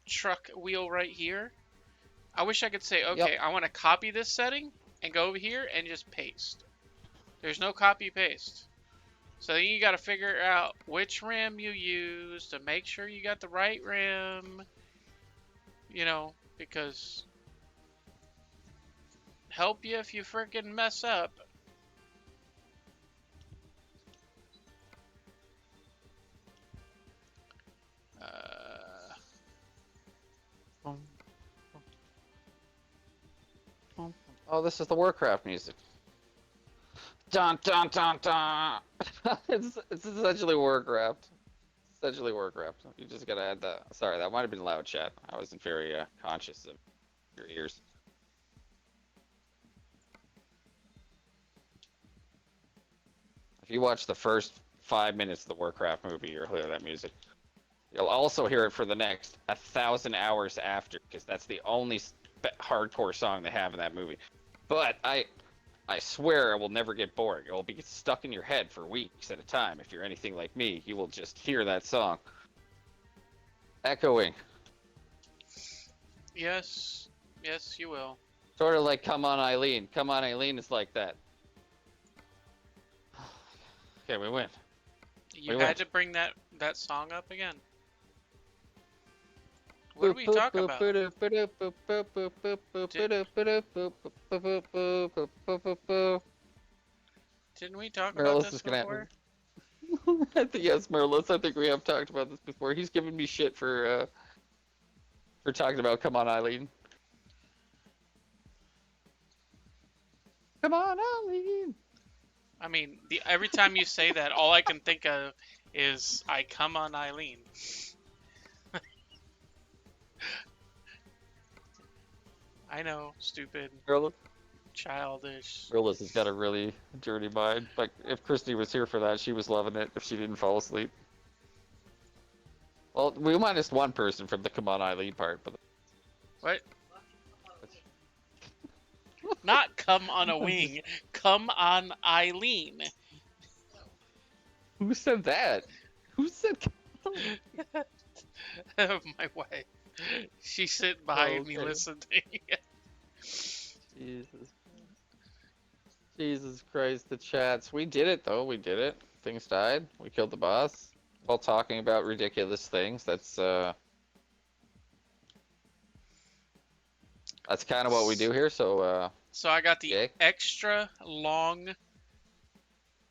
truck wheel right here. I wish I could say, okay, Yep. I want to copy this setting and go over here and just paste. There's no copy paste. So then you got to figure out which RAM you use to make sure you got the right RAM, you know, because help you if you freaking mess up. Oh, this is the Warcraft music. Dun dun dun dun. It's essentially Warcraft. Essentially Warcraft. You just gotta add that. Sorry, that might have been loud chat. I wasn't very conscious of your ears. If you watch the first 5 minutes of the Warcraft movie, you'll hear that music. You'll also hear it for the next 1,000 hours after, because that's the only hardcore song they have in that movie. But I swear it will never get boring. It will be stuck in your head for weeks at a time. If you're anything like me, you will just hear that song echoing. Yes, yes, you will. Sort of like Come On Eileen. Come On Eileen is like that. Okay, we win. You We had win. to bring that song up again. What are we talking about? Didn't we talk about Merlis this is gonna before? I think yes, Merlis. I think we have talked about this before. He's giving me shit for talking about Come On Eileen. Come on, Eileen. I mean, every time you say that, all I can think of is I come on Eileen. I know, stupid, Merlis. childish. Merlis has got a really dirty mind. Like if Christy was here for that, she was loving it. If she didn't fall asleep. Well, we minus one person from the Come On Eileen part, but What? Not come on a wing. Come on Eileen. who said that? Who said? My wife. She's sitting behind me Okay. listening. Jesus. Jesus Christ, the chats. We did it though. We did it. Things died. We killed the boss. While talking about ridiculous things. That's kind of what we do here. So So I got the Jake? extra long,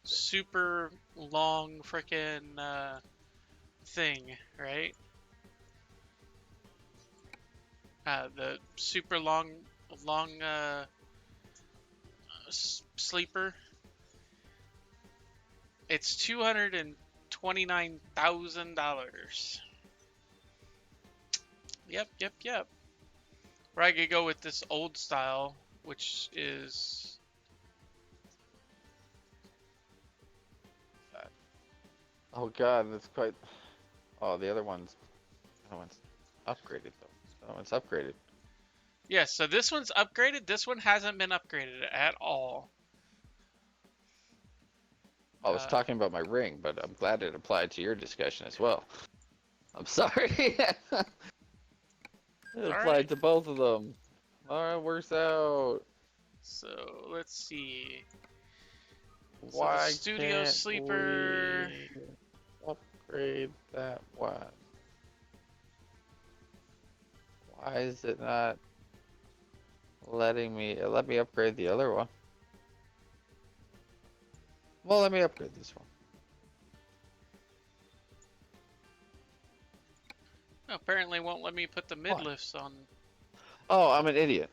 super long frickin' thing, right? The super long sleeper. It's $229,000. Yep. Or I could go with this old style, which is oh god, that's quite. Oh, the other one's upgraded though. Oh, it's upgraded. Yes, so this one's upgraded. This one hasn't been upgraded at all. I was talking about my ring, but I'm glad it applied to your discussion as well. I'm sorry. It applied right. to both of them. Alright, works out. So let's see. So the Why studio can't sleeper. we upgrade that one? Why is it not letting me? Let me upgrade the other one. Well, let me upgrade this one. Apparently won't let me put the mid Why? lifts on. Oh, I'm an idiot.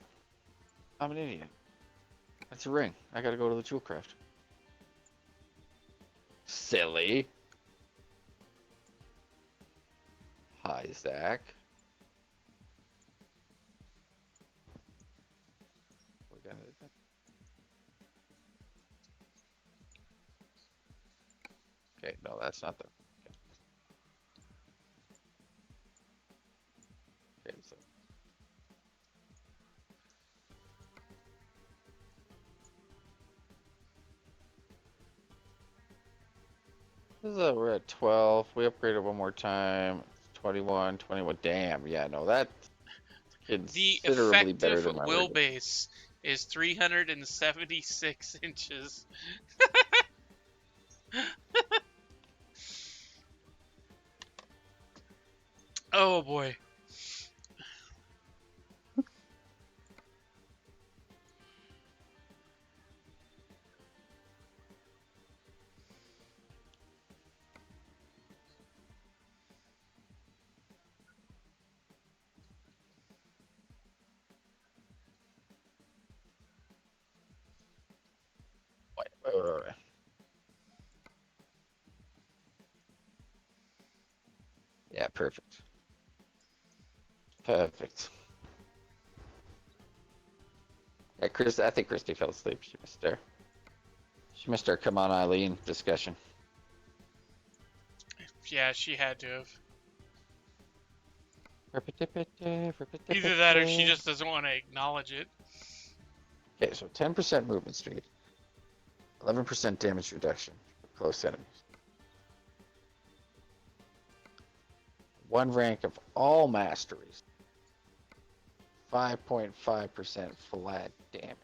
I'm an idiot. That's a ring. I gotta go to the jewel craft. Silly. Hi, Zach. We're gonna. Okay, no, that's not the. Okay, so. We're at 12. We upgraded one more time. 21, 21. Damn, yeah, no, that's The considerably better effective than my regular. wheelbase is 376 inches. Oh boy. Wait. Yeah, perfect. Perfect. Yeah, Chris, I think Christy fell asleep. She missed our come on Eileen discussion. Yeah, she had to have. Either that or she just doesn't want to acknowledge it. Okay, so 10% movement speed, 11% damage reduction for close enemies. 1 rank of all masteries. 5.5% flat damage.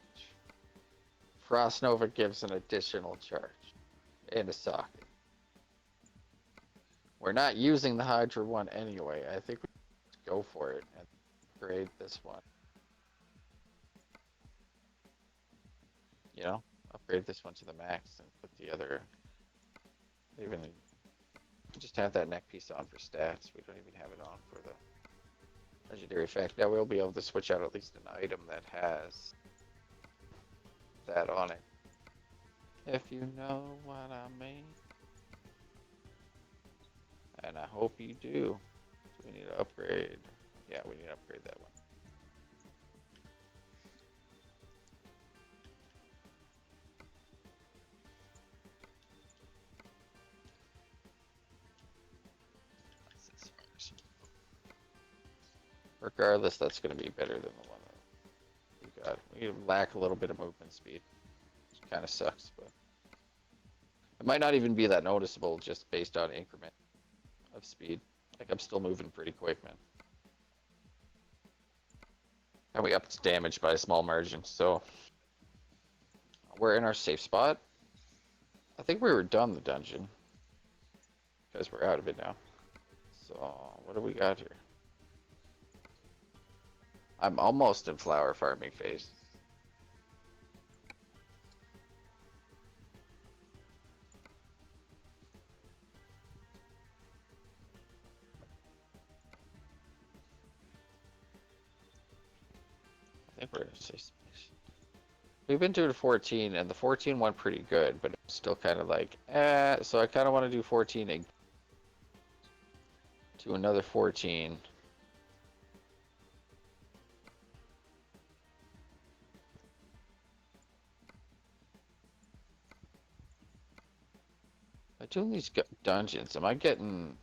Frost Nova gives an additional charge in a socket. We're not using the Hydra one anyway. I think we should go for it and upgrade this one. You know, upgrade this one to the max and put the other. Even just have that neck piece on for stats. We don't even have it on for the legendary effect. Now we'll be able to switch out at least an item that has that on it. If you know what I mean. And I hope you do. So we need to upgrade. Yeah, we need to upgrade that one. Regardless, that's going to be better than the one that we got. We lack a little bit of movement speed, which kind of sucks, but it might not even be that noticeable just based on increment of speed. Like, I'm still moving pretty quick, man. And we upped damage by a small margin, so we're in our safe spot. I think we were done the dungeon, because we're out of it now. So, what do we got here? I'm almost in flower farming phase. I think we're in a safe space. We've been doing 14, and the 14 went pretty good, but it's still kind of like, so I kind of want to do 14 to another 14. By doing these dungeons, am I getting...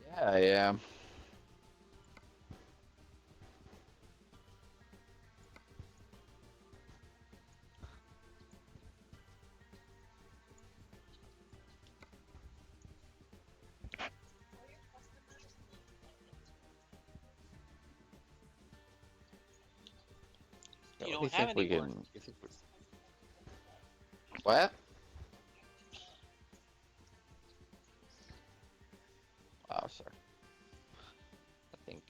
Yeah, I am. Yeah, You what do you don't have think we any more. can? You think we, what? Oh, sorry. I think.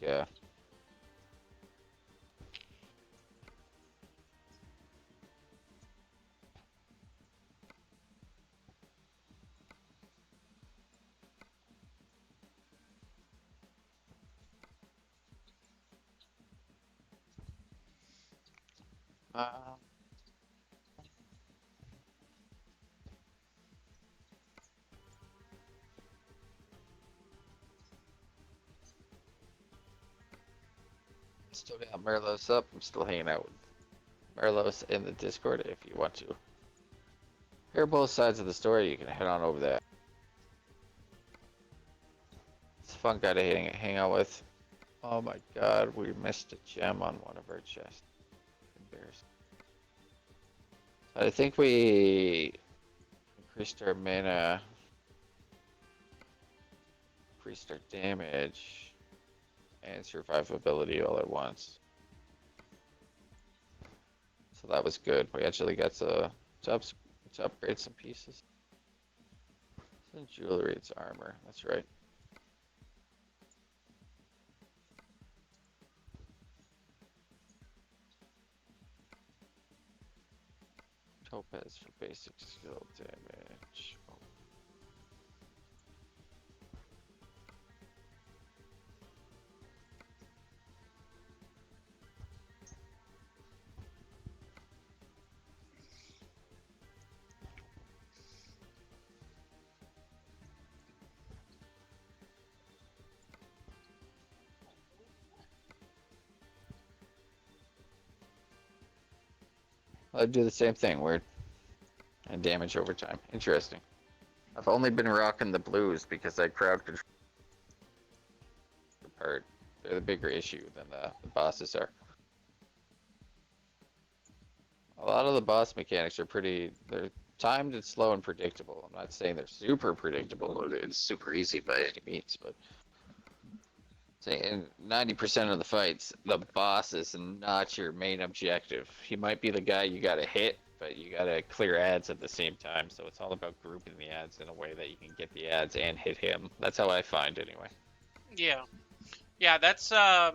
Uh, Still got Merlos up. I'm still hanging out with Merlos in the Discord. If you want to hear both sides of the story, you can head on over there. It's a fun guy to hang out with. Oh my god, we missed a gem on one of our chests. Embarrassing. I think we increased our mana, increased our damage, and survivability all at once. So that was good. We actually got to upgrade some pieces. It's not jewelry, it's armor. That's right. Topaz for basic skill damage. Oh. I do the same thing, weird. And damage over time. Interesting. I've only been rocking the blues because I crowd control part. They're the bigger issue than the bosses are. A lot of the boss mechanics are they're timed and slow and predictable. I'm not saying they're super predictable, it's super easy by any means, but say in 90% of the fights, the boss is not your main objective. He might be the guy you gotta hit, but you gotta clear ads at the same time, so it's all about grouping the ads in a way that you can get the ads and hit him. That's how I find anyway. Yeah. Yeah, that's I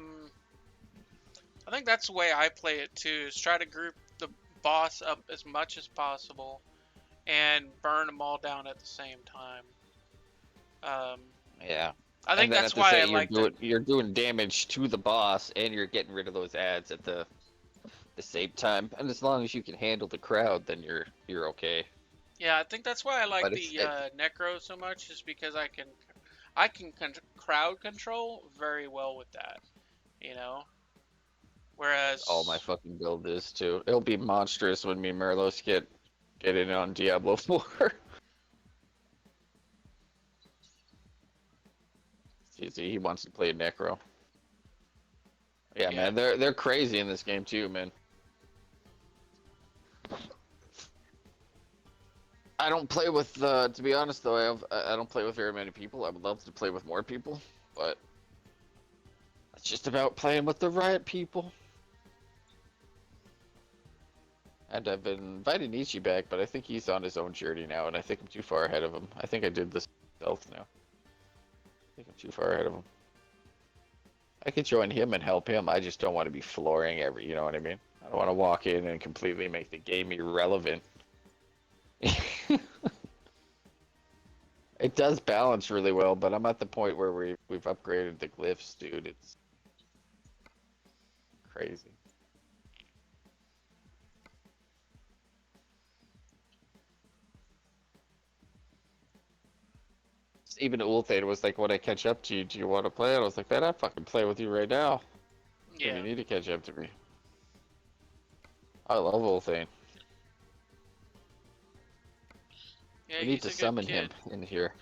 think that's the way I play it too, is try to group the boss up as much as possible and burn them all down at the same time. Um, Yeah. I And think then that's at the why I same like to. you're doing damage to the boss and you're getting rid of those ads at the same time. And as long as you can handle the crowd, then you're okay. Yeah, I think that's why I like But it's the Necro so much, is because I can crowd control very well with that, you know. all my Whereas, fucking build is too. It'll be monstrous when me and Merlos get in on Diablo 4. Easy, he wants to play Necro. Yeah, yeah, man, they're crazy in this game too, man. I don't play with to be honest though, I don't play with very many people. I would love to play with more people, but it's just about playing with the right people. And I've been inviting Nietzsche back, but I think he's on his own journey now, and I think I'm too far ahead of him. I think I did this stealth now. I think I'm too far ahead of him. I could join him and help him. I just don't want to be flooring you know what I mean? I don't want to walk in and completely make the game irrelevant. It does balance really well, but I'm at the point where we've upgraded the glyphs, dude. It's crazy. Even Ulthane was like, when I catch up to you, do you want to play? And I was like, man, I fucking play with you right now. When yeah, you need to catch up to me. I love Ulthane. yeah. We need He's to a good summon him kid. in here.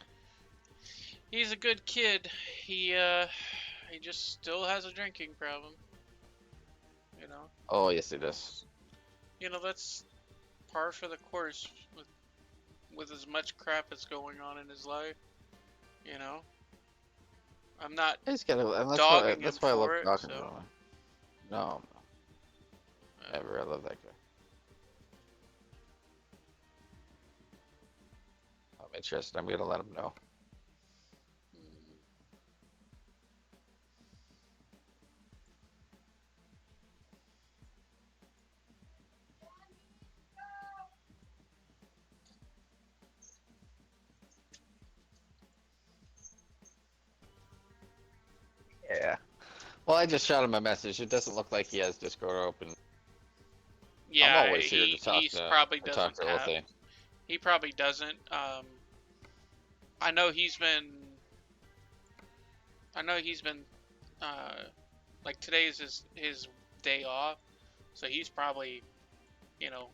He's a good kid. He just still has a drinking problem. You know. Oh yes, it is. You know, that's par for the course with as much crap as going on in his life. You know. I'm not He's got and dogging him that's why I love for it. talking So. about him. No, never. I love that guy. I'm interested. I'm gonna let him know. Mm. Yeah. Well, I just shot him a message. It doesn't look like he has Discord open. I'm Yeah, always here to talk he's to probably talk doesn't to have. Ulthane. He probably doesn't. I know he's been. I know he's been. Like today's his day off, so he's probably, you know,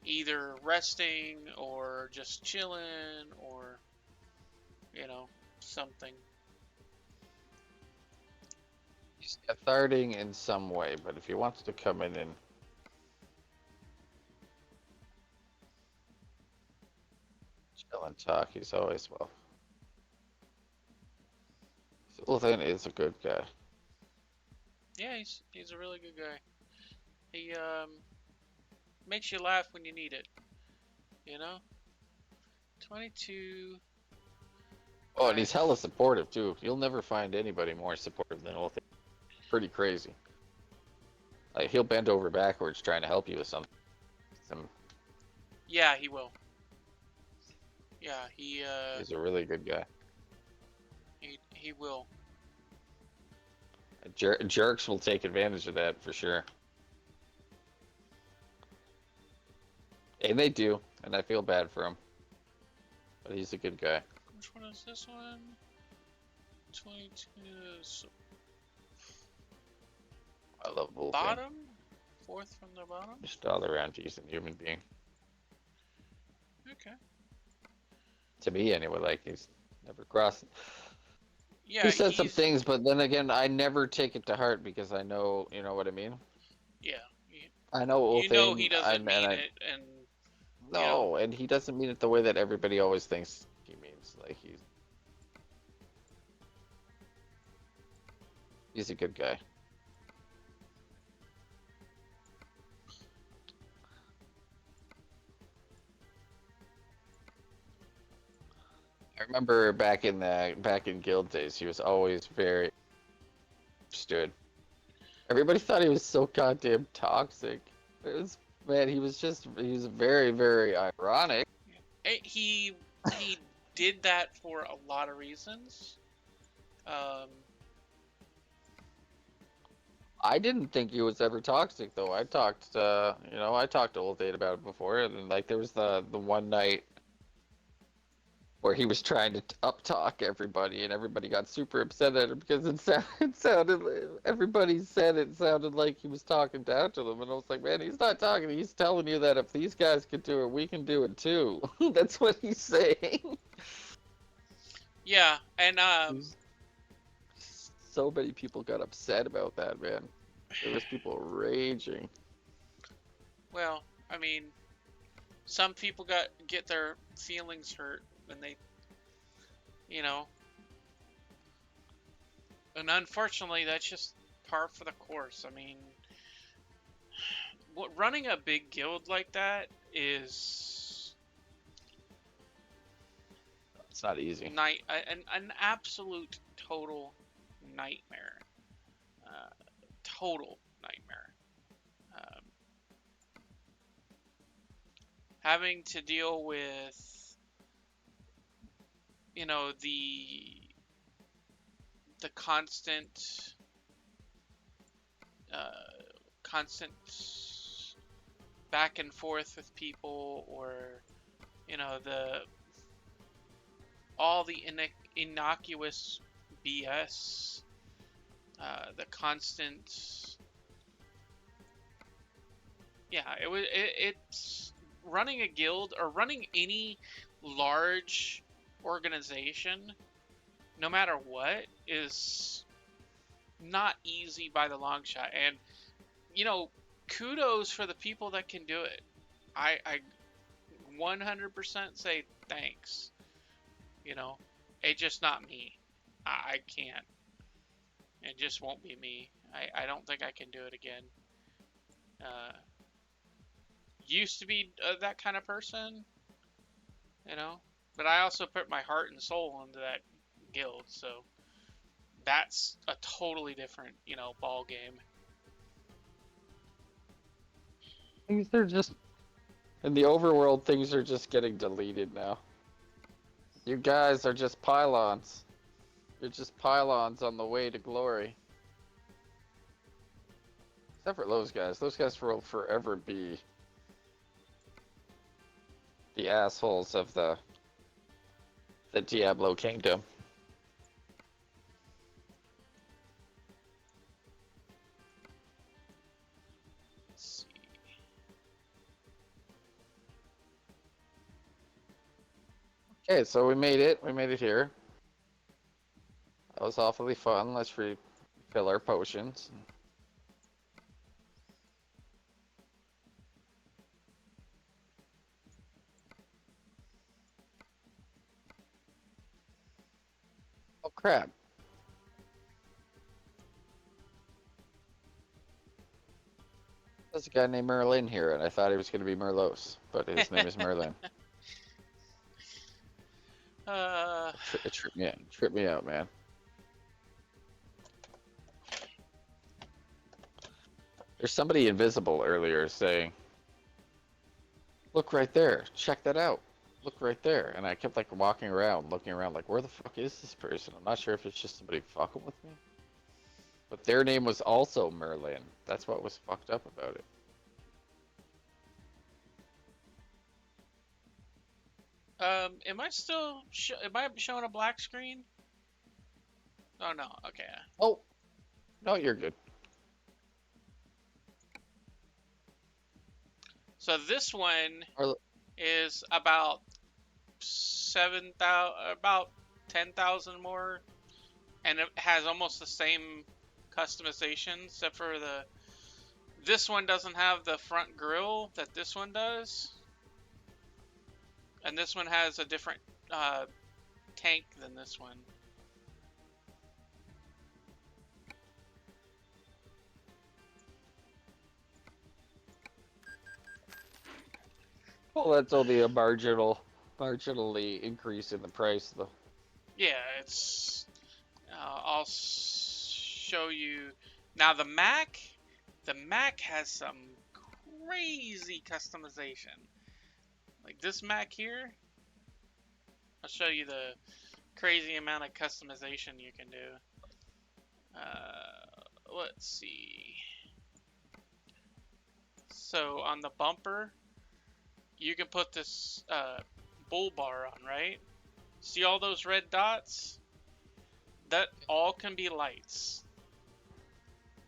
either resting or just chilling or, you know, something. He's catharting in some way, but if he wants to come in and chill and talk, he's always welcome. Ulthane is a good guy. Yeah, he's a really good guy. He makes you laugh when you need it. You know. 22. Oh, and he's hella supportive too. You'll never find anybody more supportive than Ulthane. Pretty crazy. Like he'll bend over backwards trying to help you with something. Yeah, he will. Yeah, He's a really good guy. he will. Jerks will take advantage of that for sure. And they do, and I feel bad for him. But he's a good guy. Which one is this one? 22. So I love Ulthane. bottom? Fourth from the bottom? Just all around decent human being. Okay. To me, anyway, like he's never crossed. Yeah, He said some he's. things, but then again, I never take it to heart because I know, you know what I mean. Yeah. I know You know Ulthane. he doesn't mean it, and. No, You know, and he doesn't mean it the way that everybody always thinks he means. Like he's a good guy. I remember back in guild days, he was always very understood. Everybody thought he was so goddamn toxic. It was man, he was very very ironic. he did that for a lot of reasons. Um, I didn't think he was ever toxic though. I talked I talked to Ulthane about it before, and like there was the one night where he was trying to up talk everybody, and everybody got super upset at him because it sounded everybody said it sounded like he was talking down to them, and I was like, man, he's not talking. He's telling you that if these guys can do it, we can do it too. That's what he's saying. yeah, and So many people got upset about that, man. There was people raging. well, I mean, some people get their feelings hurt when they, you know, and unfortunately, that's just par for the course. I mean, running a big guild like that is It's not easy. an absolute total nightmare. Total nightmare. Um, having to deal with, you know, the constant back and forth with people, or you know, all the innocuous BS, the constant. Yeah, it's running a guild or running any large organization no matter what, is not easy by the long shot. And, you know, kudos for the people that can do it. I 100% say thanks. You know, it's just not me. I can't. It just won't be me. I don't think I can do it again. Used to be that kind of person, you know, but I also put my heart and soul into that guild, so that's a totally different, you know, ball game. Things are just in the overworld. Things are just getting deleted now. You guys are just pylons. You're just pylons on the way to glory. Except for those guys. Those guys will forever be the assholes of the Diablo Kingdom. Let's see. Okay, so we made it. We made it here. That was awfully fun. Let's refill our potions. Oh crap. There's a guy named Merlin here, and I thought he was going to be Merlos, but his name is Merlin. It tripped me out. Tripped me out, man. There's somebody invisible earlier saying, "Look right there. Check that out. Look right there." And I kept like walking around, looking around, like, where the fuck is this person? I'm not sure if it's just somebody fucking with me. But their name was also Merlin. That's what was fucked up about it. Am I still am I showing a black screen? Oh no, okay. Oh, no, you're good. So this one Or, is about 7,000, about 10,000 more, and it has almost the same customization, except for this one doesn't have the front grille that this one does, and this one has a different tank than this one. well, that's only a marginally increase in the price, though. Yeah, it's. I'll show you now. The Mac has some crazy customization. Like this Mac here, I'll show you the crazy amount of customization you can do. Let's see. So on the bumper, you can put this bull bar on, right? See all those red dots? That all can be lights.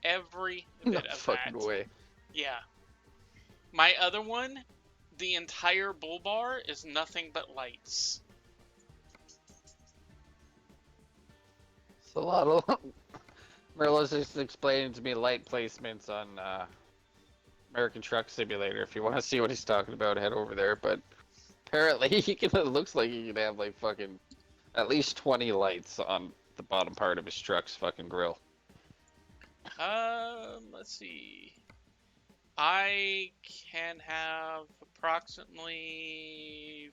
Every No bit of fucking that. way. Yeah. My other one, the entire bull bar is nothing but lights. It's a lot of. Merlo's just explaining to me light placements on American Truck Simulator. If you want to see what he's talking about, head over there. But apparently, he can. It looks like he can have like fucking at least 20 lights on the bottom part of his truck's fucking grill. Let's see. I can have approximately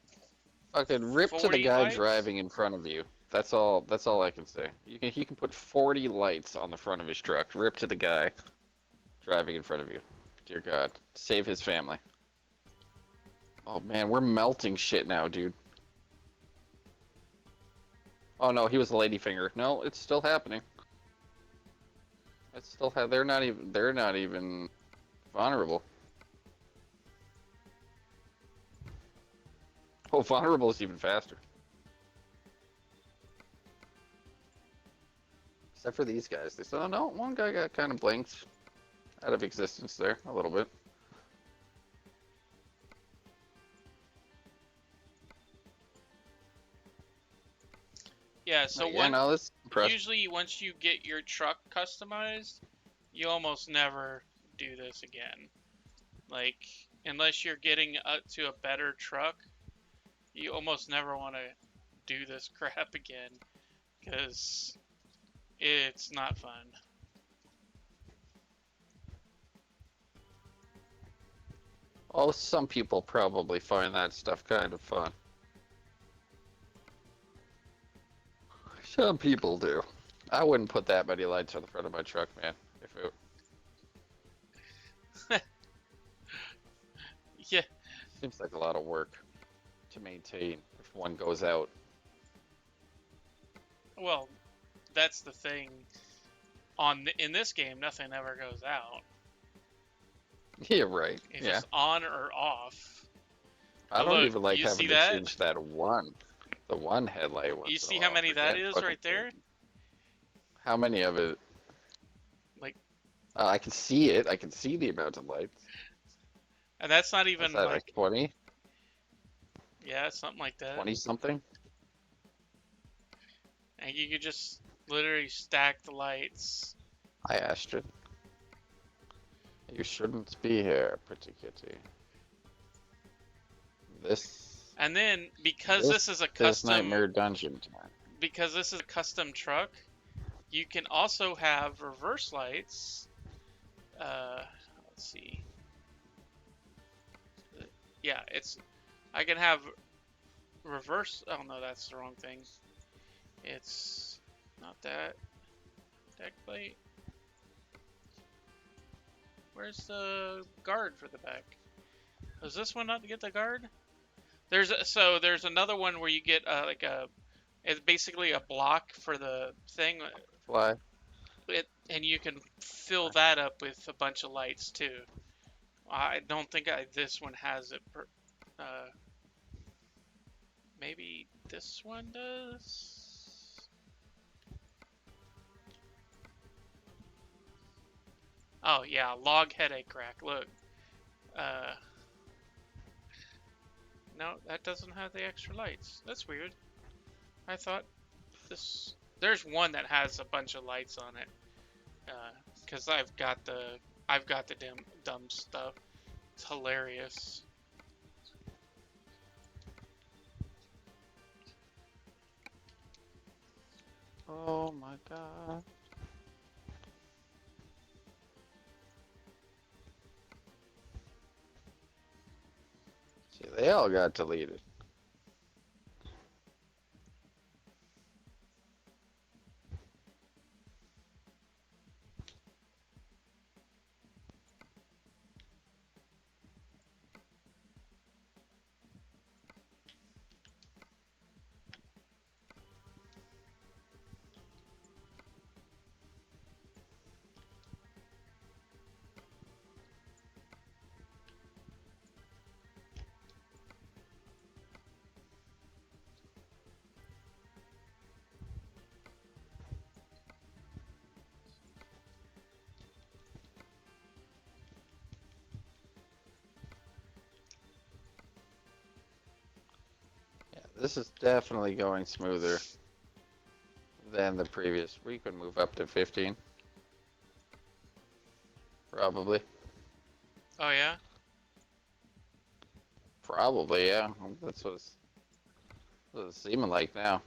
Fucking rip to the 40 guy lights? driving in front of you. That's all. That's all I can say. He can put 40 lights on the front of his truck. Rip to the guy driving in front of you. Dear God, save his family. Oh man, we're melting shit now, dude. Oh no, he was a ladyfinger. No, it's still happening. It's still they're not even vulnerable. Oh, vulnerable is even faster. Except for these guys. They said, oh no, one guy got kind of blinked out of existence there a little bit. Yeah, so Yeah, no, that's impressive. usually once you get your truck customized, you almost never do this again. Like, unless you're getting up to a better truck, you almost never want to do this crap again because it's not fun. Oh, some people probably find that stuff kind of fun. Some people do. I wouldn't put that many lights on the front of my truck, man. If it Yeah, seems like a lot of work to maintain if one goes out. well, that's the thing. In this game, nothing ever goes out. Yeah, right. It's Yeah. just on or off. I But don't look, even like you see having to that? change the one headlight You once in a see how while. many that Forget is fucking right there? thing. How many of it? Like, I can see it. I can see the amount of lights. and that's not What's even that, like like, 20? yeah, something like that. 20 something? And you could just literally stack the lights. Hi, Astrid. You shouldn't be here, pretty kitty. This And then because this this is a is custom Nightmare Dungeon time. because this is a custom truck, you can also have reverse lights. Let's see. Yeah, I can have reverse. Oh no, that's the wrong thing. It's not that deck plate. Where's the guard for the back? Does this one not get the guard? There's another one where you get it's basically a block for the thing, Fly. and you can fill that up with a bunch of lights too. I don't think this one has it. Uh, maybe this one does. Oh yeah, log headache rack. Look. Uh, no, that doesn't have the extra lights. That's weird. I thought this. There's one that has a bunch of lights on it. Because I've got the dumb stuff. It's hilarious. Oh my god. See, they all got deleted. Yeah, this is definitely going smoother than the previous. We could move up to 15. Probably. Oh yeah. Probably, yeah. That's what it's seeming like now.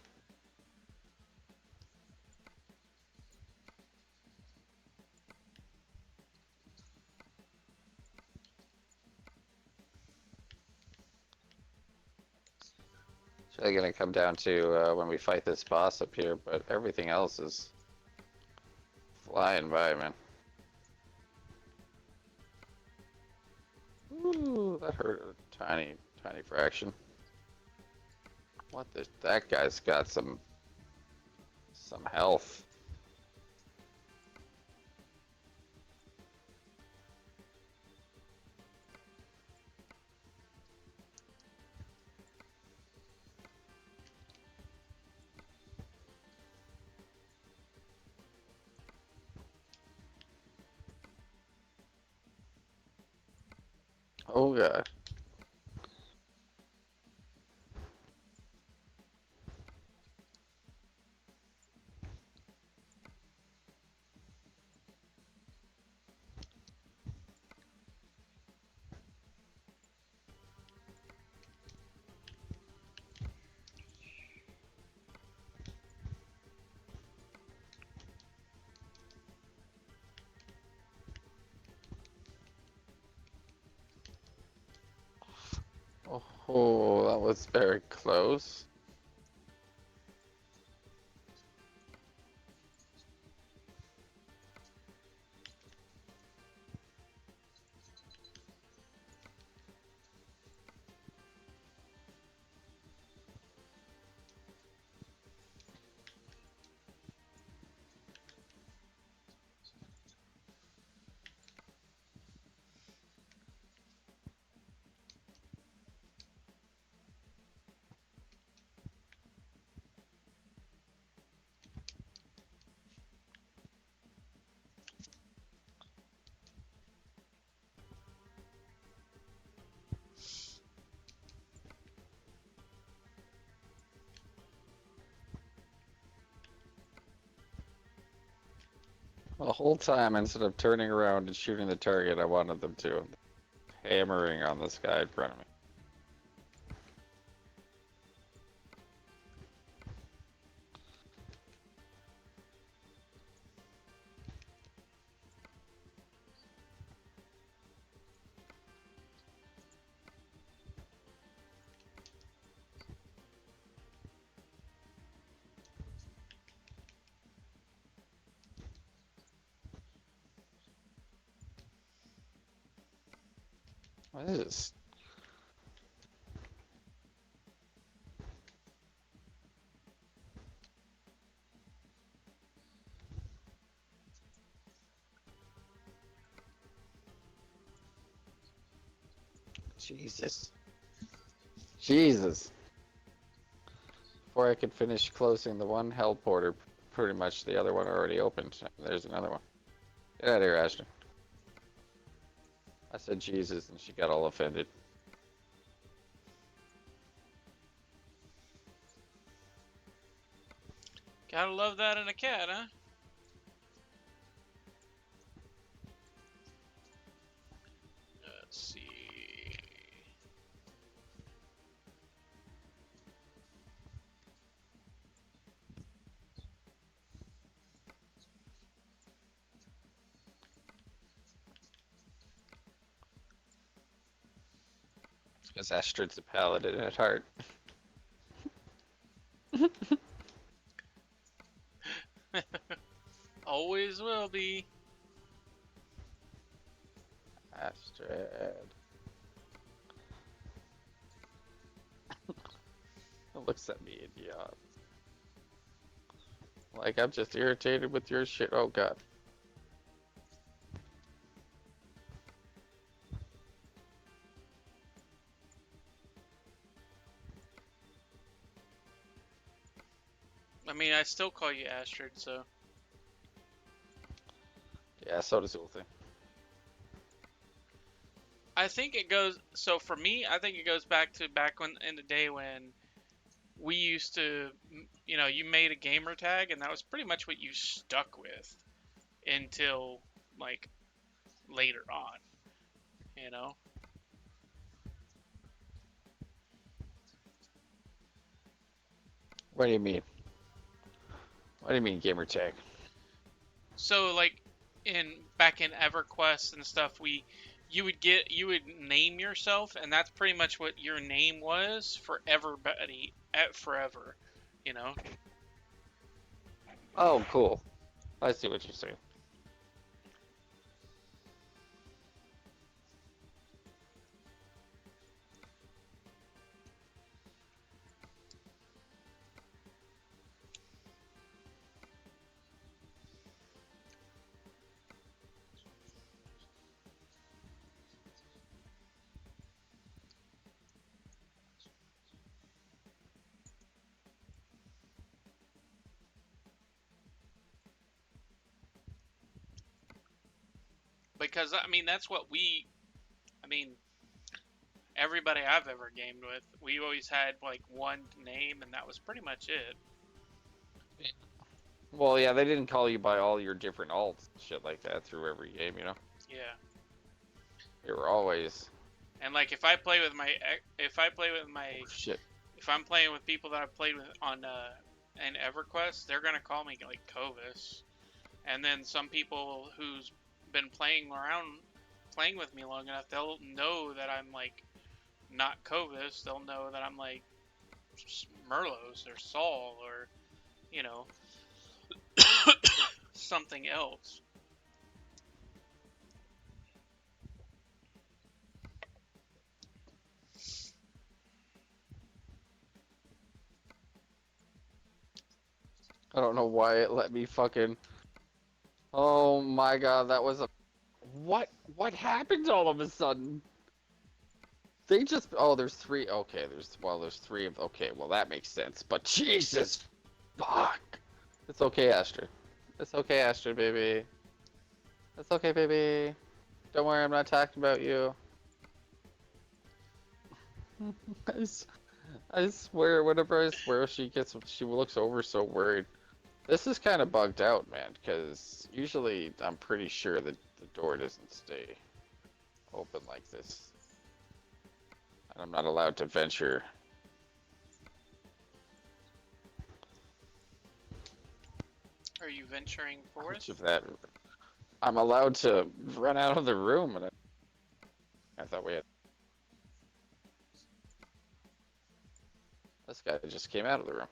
It's really gonna come down to when we fight this boss up here, but everything else is flying by, man. Ooh, that hurt a tiny, tiny fraction. What the? That guy's got some health. Oh god. Oh, that was very close. The whole time, instead of turning around and shooting the target, I wanted them to. Hammering on this guy in front of me. What is this? Jesus. Jesus. Before I could finish closing the one hellporter, pretty much the other one already opened. There's another one. Get out of here, Ashton. I said Jesus, and she got all offended. Gotta love that in a cat, huh? Let's see. Because Astrid's a paladin at heart. Always will be. Astrid. Looks at me, idiot. Like I'm just irritated with your shit. Oh god. I mean, I still call you Astrid, so. Yeah, so does Ulthi. I think it goes. So for me, I think it goes back to back when in the day when we used to, you know, you made a gamer tag, and that was pretty much what you stuck with until like later on. You know. What do you mean? What do you mean, gamer tag? So like in back in EverQuest and stuff, you would name yourself, and that's pretty much what your name was for everybody at forever, you know. Oh, cool. I see what you're saying. Because I mean that's what I mean everybody I've ever gamed with, we always had like one name, and that was pretty much it. Well, yeah, they didn't call you by all your different alts and shit like that through every game, you know? Yeah. You were always... And like if I play with my Oh, shit. if I'm playing with people that I've played with on in EverQuest, they're gonna call me like Covis. And then some people who's been playing with me long enough, they'll know that I'm like not Covis, they'll know that I'm like Merlos or Saul or, you know, something else. I don't know why it let me fucking. Oh my god, that was a. What happened all of a sudden? They just. Oh, there's three. Okay, there's three of. Okay, well, that makes sense. But Jesus. Fuck. It's okay, Astrid. It's okay, Astrid, baby. It's okay, baby. Don't worry, I'm not talking about you. I, s- I swear, whenever I swear she looks over so worried. This is kind of bugged out, man, because usually I'm pretty sure that the door doesn't stay open like this. And I'm not allowed to venture. Are you venturing How forth? much of that? I'm allowed to run out of the room, and I thought we had. This guy just came out of the room.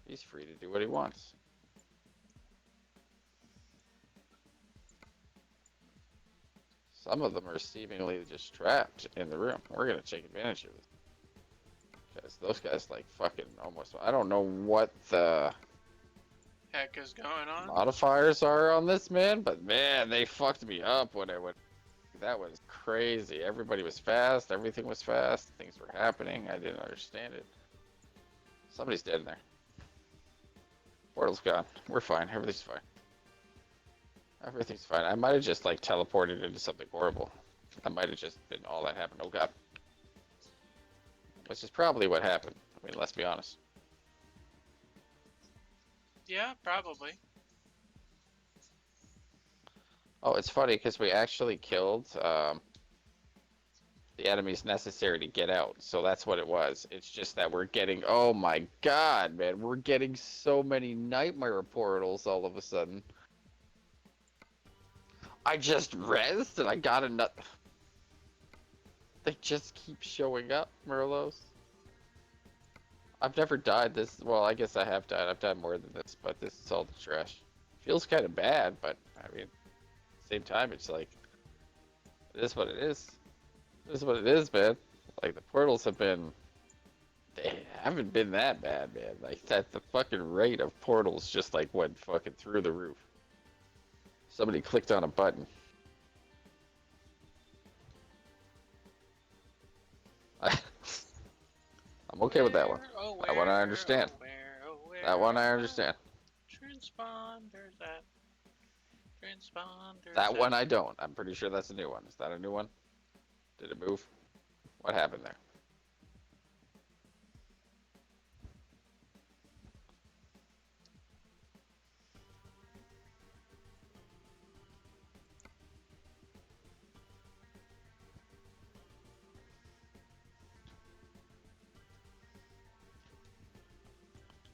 He's free to do what he wants. Some of them are seemingly just trapped in the room. We're gonna take advantage of this. Because those guys, like, fucking almost. I don't know what the Heck is going on? modifiers are on this, man, but man, they fucked me up when I went. That was crazy. Everybody was fast. Everything was fast. Things were happening. I didn't understand it. Somebody's dead in there. Portal's gone. We're fine. Everything's fine. Everything's fine. I might have just, like, teleported into something horrible. That might have just been all that happened. Oh god. Which is probably what happened. I mean, let's be honest. Yeah, probably. Oh, it's funny because we actually killed the enemies necessary to get out. So that's what it was. It's just that we're getting, oh my god, man, we're getting so many nightmare portals all of a sudden. I just rezzed and I got a nut. They just keep showing up, Merlos. I've never died this, well, I guess I have died. I've died more than this, but this is all the trash. Feels kind of bad, but I mean, at the same time, it's like, it is what it is. It is what it is, man. Like, the portals have been, they haven't been that bad, man. Like, that the fucking rate of portals just, like, went fucking through the roof. Somebody clicked on a button. I'm okay with that one. That one I understand. That one I understand. Transponders at. Transponders That one at. I don't. I'm pretty sure that's a new one. Is that a new one? Did it move? What happened there?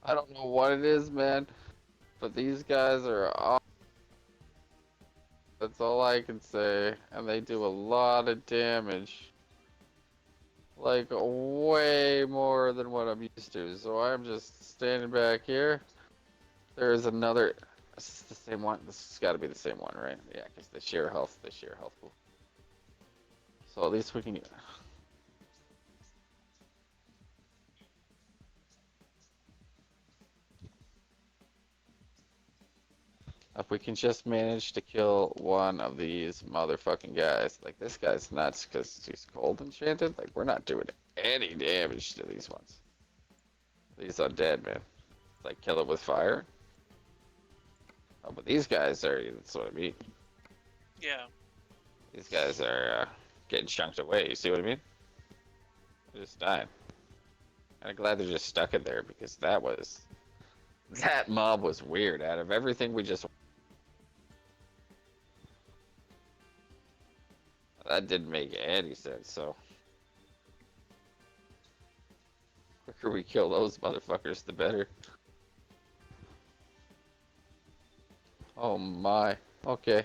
I don't know what it is, man, but these guys are all. That's all I can say. And they do a lot of damage. Like, way more than what I'm used to. So I'm just standing back here. There's another. Is this the same one? This has got to be the same one, right? Yeah, because they share health. They share health pool. So at least we can. If we can just manage to kill one of these motherfucking guys. Like, this guy's nuts because he's cold enchanted. Like, we're not doing any damage to these ones. These undead, man. Like, kill it with fire. Oh, but these guys are, that's what I mean. Yeah. These guys are getting chunked away. You see what I mean? They're just dying. And I'm glad they're just stuck in there because that mob was weird. Out of everything we just, that didn't make any sense. So, the quicker we kill those motherfuckers, the better. Oh my. Okay.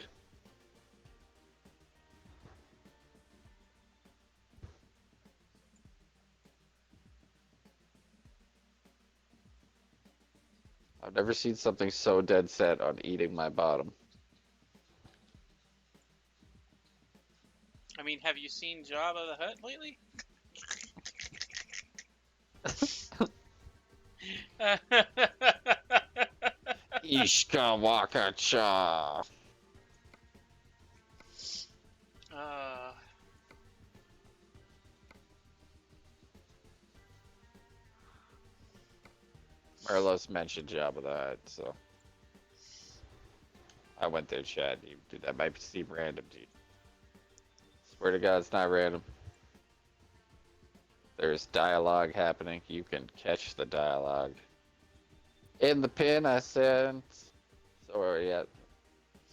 I've never seen something so dead set on eating my bottom. I mean, have you seen Jabba the Hutt lately? Ishka Waka Cha. uh, Merlos mentioned Jabba the Hutt, so I went there, Chad. Dude, that might seem random, dude. Swear to God, it's not random. There's dialogue happening. You can catch the dialogue. In the pin I sent, or yeah,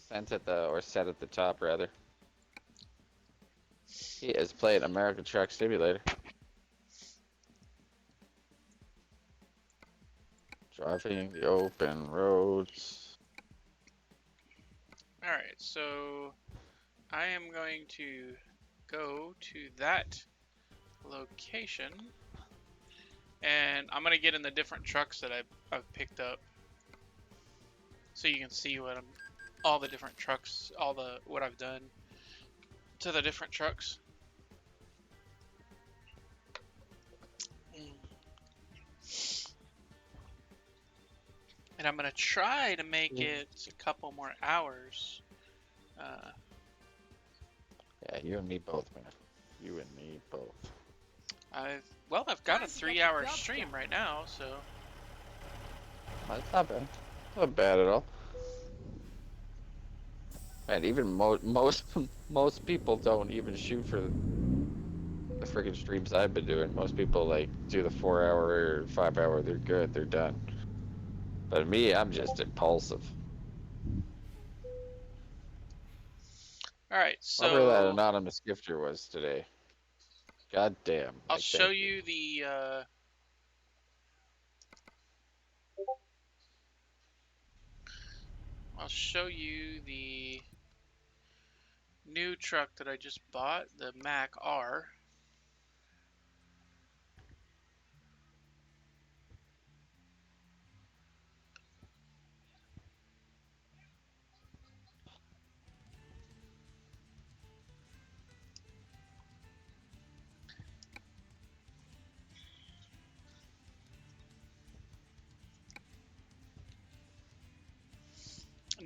sent at the, or set at the top rather. He is playing American Truck Simulator. Driving the open roads. Alright, so I am going to go to that location, and I'm gonna get in the different trucks that I've picked up, so you can see all the different trucks, what I've done to the different trucks. And I'm gonna try to make it a couple more hours. Yeah, you and me both, man. You and me both. I've got a Time to get the 3-hour job stream done. right now, so That's not bad. Not bad at all. Man, even most people don't even shoot for the freaking streams I've been doing. Most people like do the 4-hour or 5-hour. They're good. They're done. But me, I'm just impulsive. all right. Whoever that So anonymous gifter was today. God damn. I'll Like, show thank you the new truck that I just bought, the Mac R.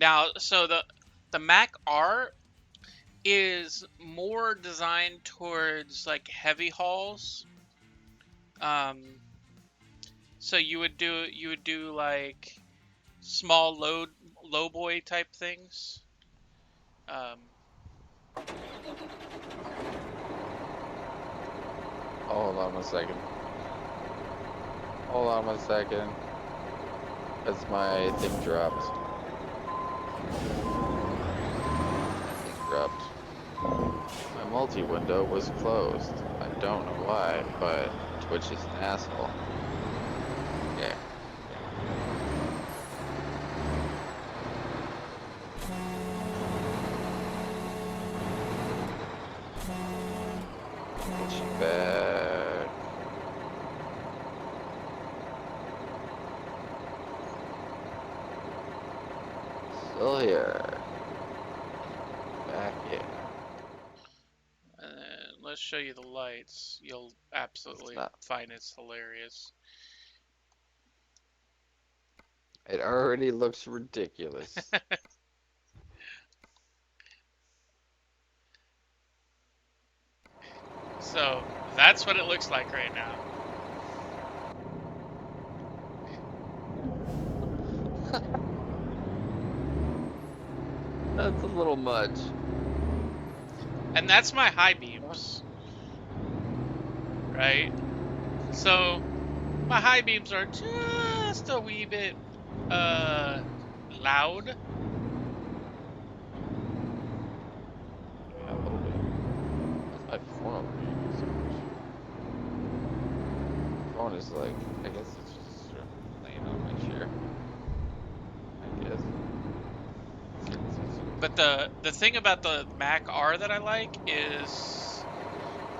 Now, so the Mac R is more designed towards like heavy hauls. So you would do like small low boy type things. Oh, hold on one second. Hold on one second. That's my thing dropped. Thing dropped. My multi-window was closed. I don't know why, but Twitch is an asshole. Okay. Get you back. Still here. Back in. And let's show you the lights. You'll absolutely find it's hilarious. It already looks ridiculous. So that's what it looks like right now. That's a little much. And that's my high beams. Right? So my high beams are just a wee bit loud. Yeah, a little bit. That's my phone over here. So much. Phone is like, I guess it's just laying on my chair. I guess. But the thing about the Mac R that I like is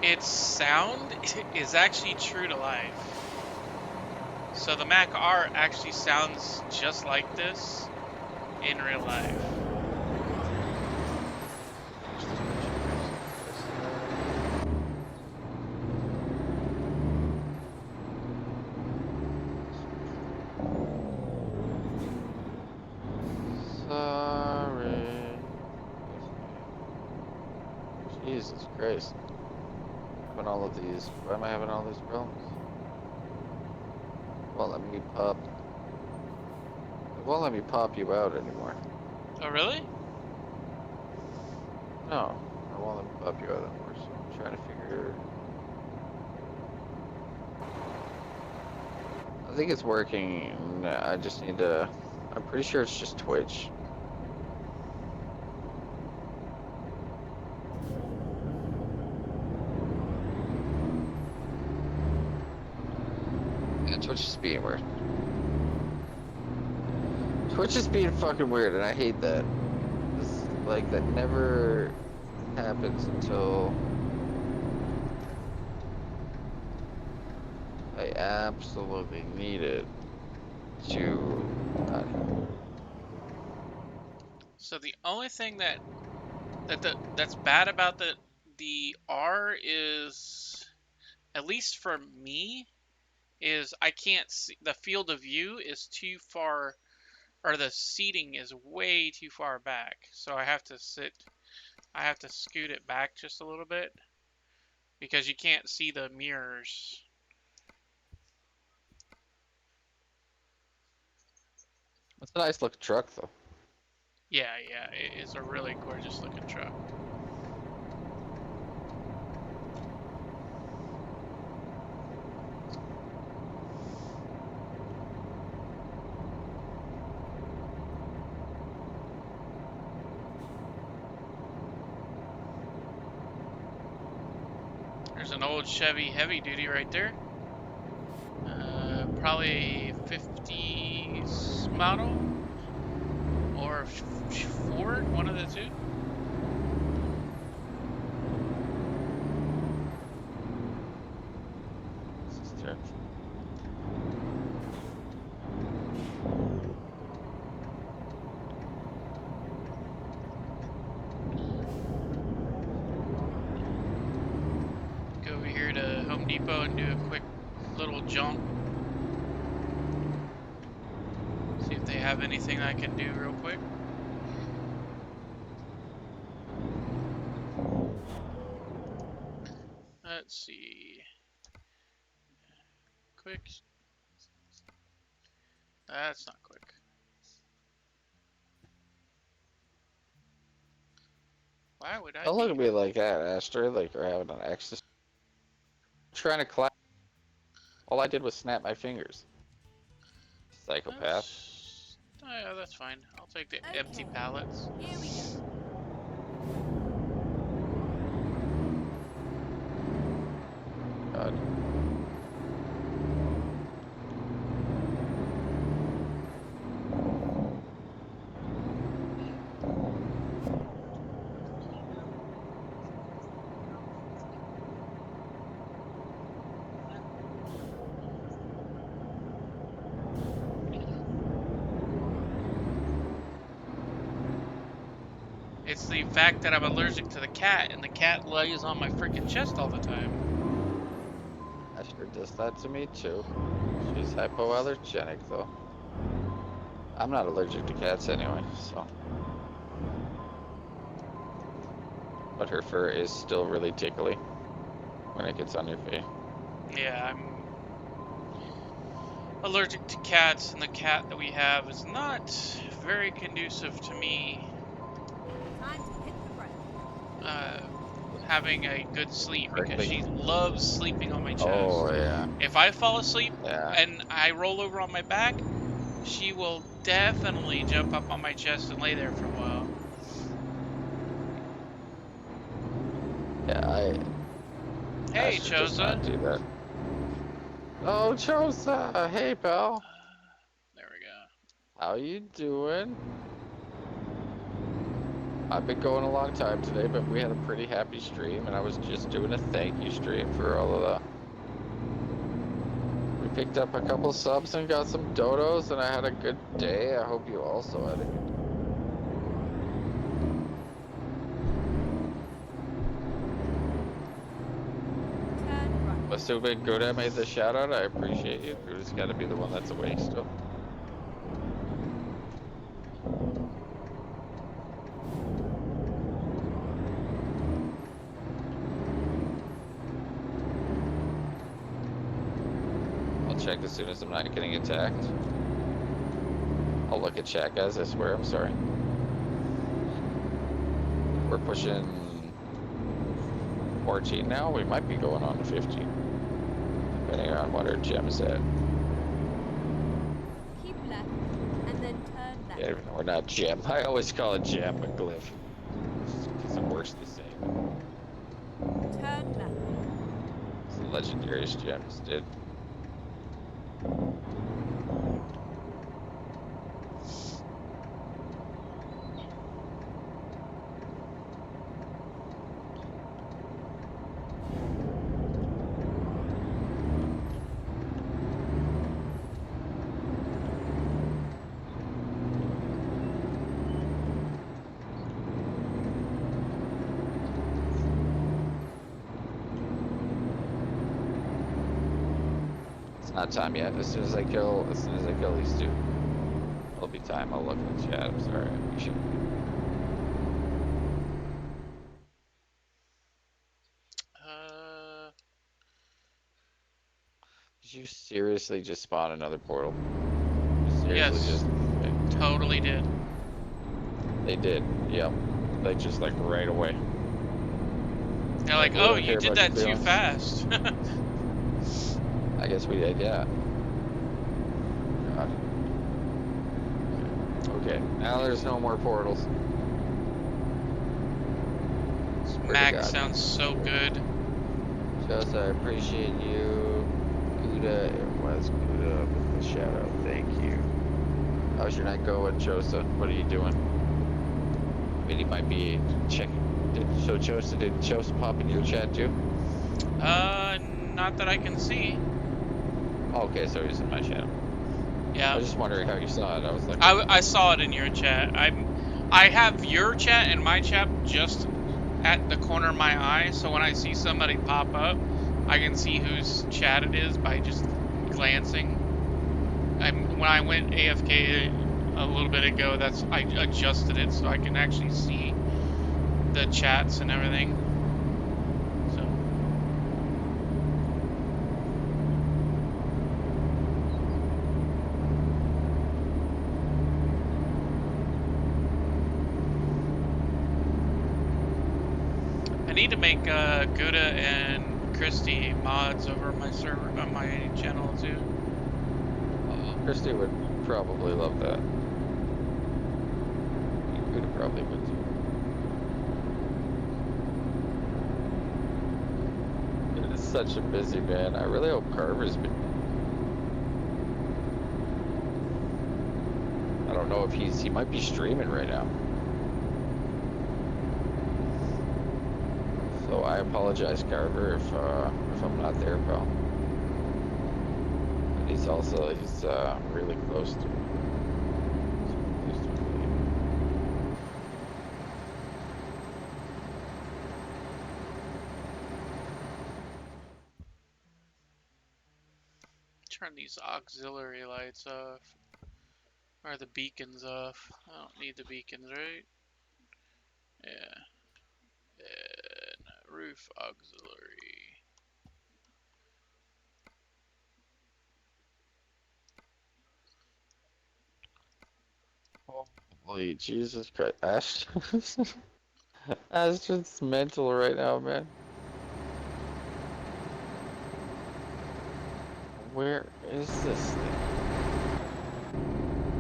its sound is actually true to life. So the Mac R actually sounds just like this in real life. Sorry. Jesus Christ. Having all of these. Why am I having all these problems? It won't let me pop. It won't let me pop you out anymore. Oh, really? No. It won't let me pop you out anymore, so I'm trying to figure. I think it's working. I just need to. I'm pretty sure it's just Twitch. Yeah, Twitch is being weird. Twitch is being fucking weird, and I hate that. This, like, that never happens until I absolutely need it to. So the only thing that's bad about the R is, at least for me, is I can't see, the field of view is too far, or the seating is way too far back. So I have to scoot it back just a little bit because you can't see the mirrors. It's a nice looking truck, though. Yeah, it is a really gorgeous looking truck. There's an old Chevy heavy duty right there. Probably 50s model or Ford, one of the two. This is terrible. Go over here to Home Depot and do a quick little jump. See if they have anything I can do real quick. Let's see. Quick. That's not quick. Why would I Don't look be? at me like that, Astor. Like you're having an ecstasy. Trying to clap. All I did was snap my fingers. Psychopath. Oh, yeah, that's fine. I'll take the Okay. empty pallets. Here we go. God. It's the fact that I'm allergic to the cat, and the cat lays on my freaking chest all the time. Astor does that to me too. She's hypoallergenic though. I'm not allergic to cats anyway, so. But her fur is still really tickly when it gets on your face. Yeah, I'm allergic to cats, and the cat that we have is not very conducive to me Time to hit the brake. having a good sleep because Correctly. she loves sleeping on my chest. Oh yeah. If I fall asleep Yeah. and I roll over on my back, she will definitely jump up on my chest and lay there for a while. Yeah, Hey, Astor does not Chosa. do that. Oh, Chosa! Hey, pal. There we go. How you doing? I've been going a long time today, but we had a pretty happy stream, and I was just doing a thank you stream for all of the We picked up a couple subs and got some dodos, and I had a good day. I hope you also had a good day. Turn right. Assuming Gouda made the shout out, I appreciate you. Gouda's gotta be the one that's awake still. I'll check as soon as I'm not getting attacked. I'll look at chat, guys, I swear, I'm sorry. We're pushing 14 now. We might be going on to 15. Depending on what our gem's at. Keep left and then turn left. Yeah, we're not gem. I always call it gem, but glyph. Because it works the same. Turn left. It's the legendary gems did. Not time yet. As soon as I kill these two, it'll be time. I'll look in the chat. I'm sorry. I appreciate it. Did you seriously just spawn another portal? You seriously Yes. just Totally did. They did. Yep. Like just like right away. They're like, We oh, don't you care did about that your too feelings." fast. I guess we did. Yeah. God. Okay. Now there's no more portals. Swear to Mag God. sounds so good. Just I appreciate you. Gouda, it was Gouda with the shout out. Thank you. How's your night going, Chosa? What are you doing? I mean, he might be checking. So Chosa, did Chosa pop in your chat too? Not that I can see. Oh, okay, so he's in my channel. I Yeah, was just wondering how you saw it. I was like, I saw it in your chat. I have your chat and my chat just at the corner of my eye, so when I see somebody pop up, I can see whose chat it is by just glancing. When I went AFK a little bit ago, I adjusted it so I can actually see the chats and everything. So I need to make Gouda and Christy mods over my server on my channel too. Christy would probably love that. Gouda probably would too. It is such a busy man. I really hope Carver's been. I don't know if he might be streaming right now. So I apologize, Carver, if I'm not there, pal. And he's really close to. Turn these auxiliary lights off. Or the beacons off. I don't need the beacons, right? Yeah. And roof auxiliary. Holy Jesus Christ, Ashton's mental right now, man. Where is this thing?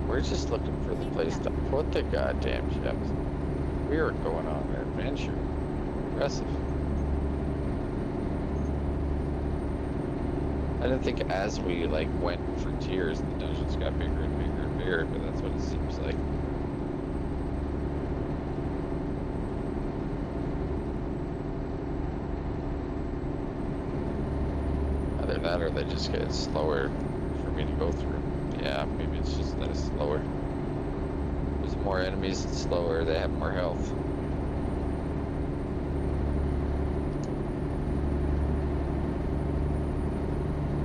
We're just looking for the place to put the goddamn gems. We are going on an adventure. Impressive. I didn't think as we like went for tiers, the dungeons got bigger and bigger and bigger, but that's what it seems like. Either that that, or they just get slower for me to go through. Yeah, maybe it's just that it's slower. There's more enemies, it's slower, they have more health.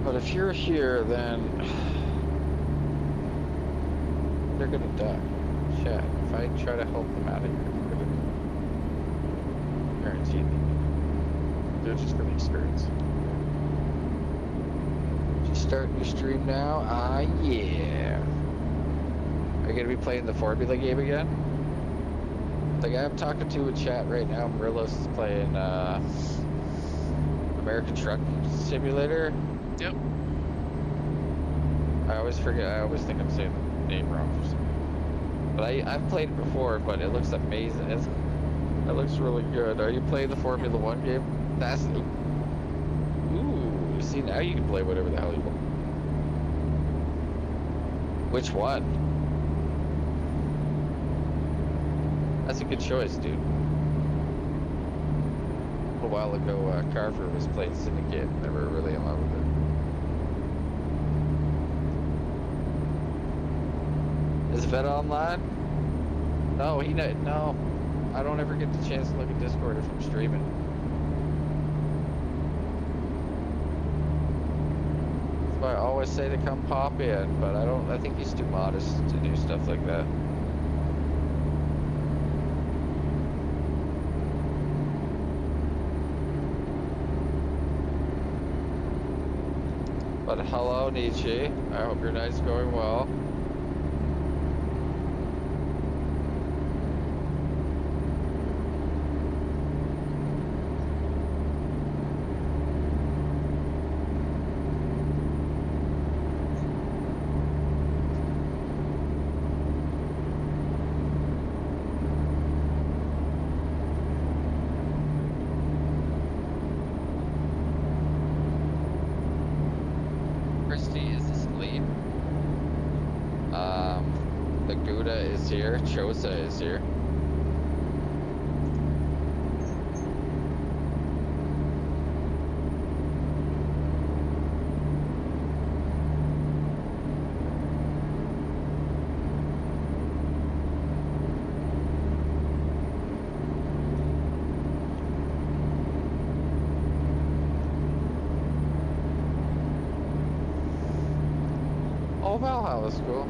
But if you're here, then they're gonna die. Chat, if I try to help them out of here, they're gonna guaranteed they're just gonna experience. Just starting your stream now? Ah, yeah. Are you gonna be playing the Formula game again? The guy I'm talking to in chat right now, Marillos, is playing American Truck Simulator. Yep. I always forget. I always think I'm saying the name wrong for some reason. But I've played it before, but it looks amazing. It looks really good. Are you playing the Formula One game? That's ooh. See, now you can play whatever the hell you want. Which one? That's a good choice, dude. A while ago, Carver was playing Syndicate, and they were really in love with it. Is Veta online? No, no. I don't ever get the chance to look at Discord if I'm streaming. That's why I always say to come pop in, but I think he's too modest to do stuff like that. But hello, Nietzsche. I hope your night's going well. Christy is asleep. The Gouda is here. Chosa is here. Oh, Valhalla's cool.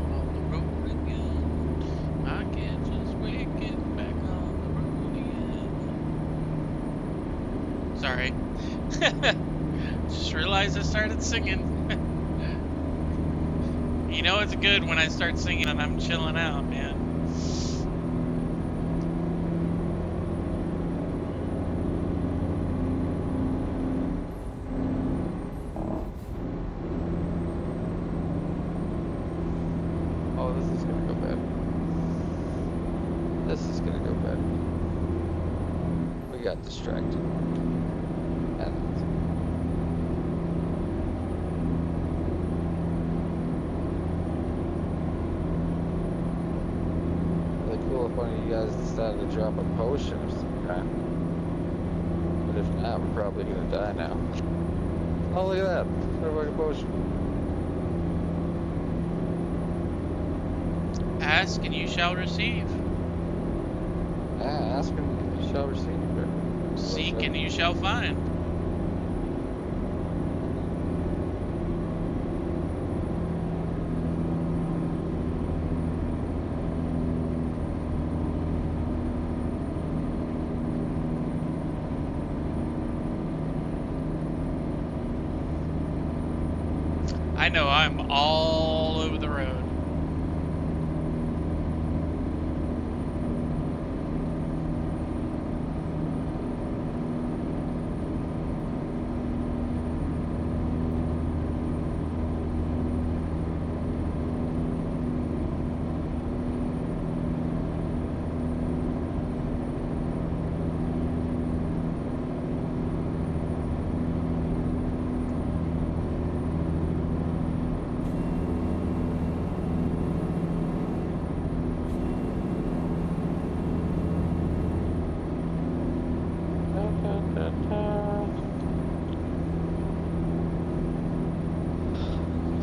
On the road again. I can't just wait, get back on the road again. Sorry. Just realized I started singing. You know it's good when I start singing and I'm chilling out, man. Oh, this is gonna go bad. This is gonna go bad. We got distracted. And really cool if one of you guys decided to drop a potion of some kind. But if not, we're probably gonna die now. Oh, look at that. Look like a potion. Ask and you shall receive. Ah, ask and you shall receive. Seek and you shall find. I know I'm all over the road.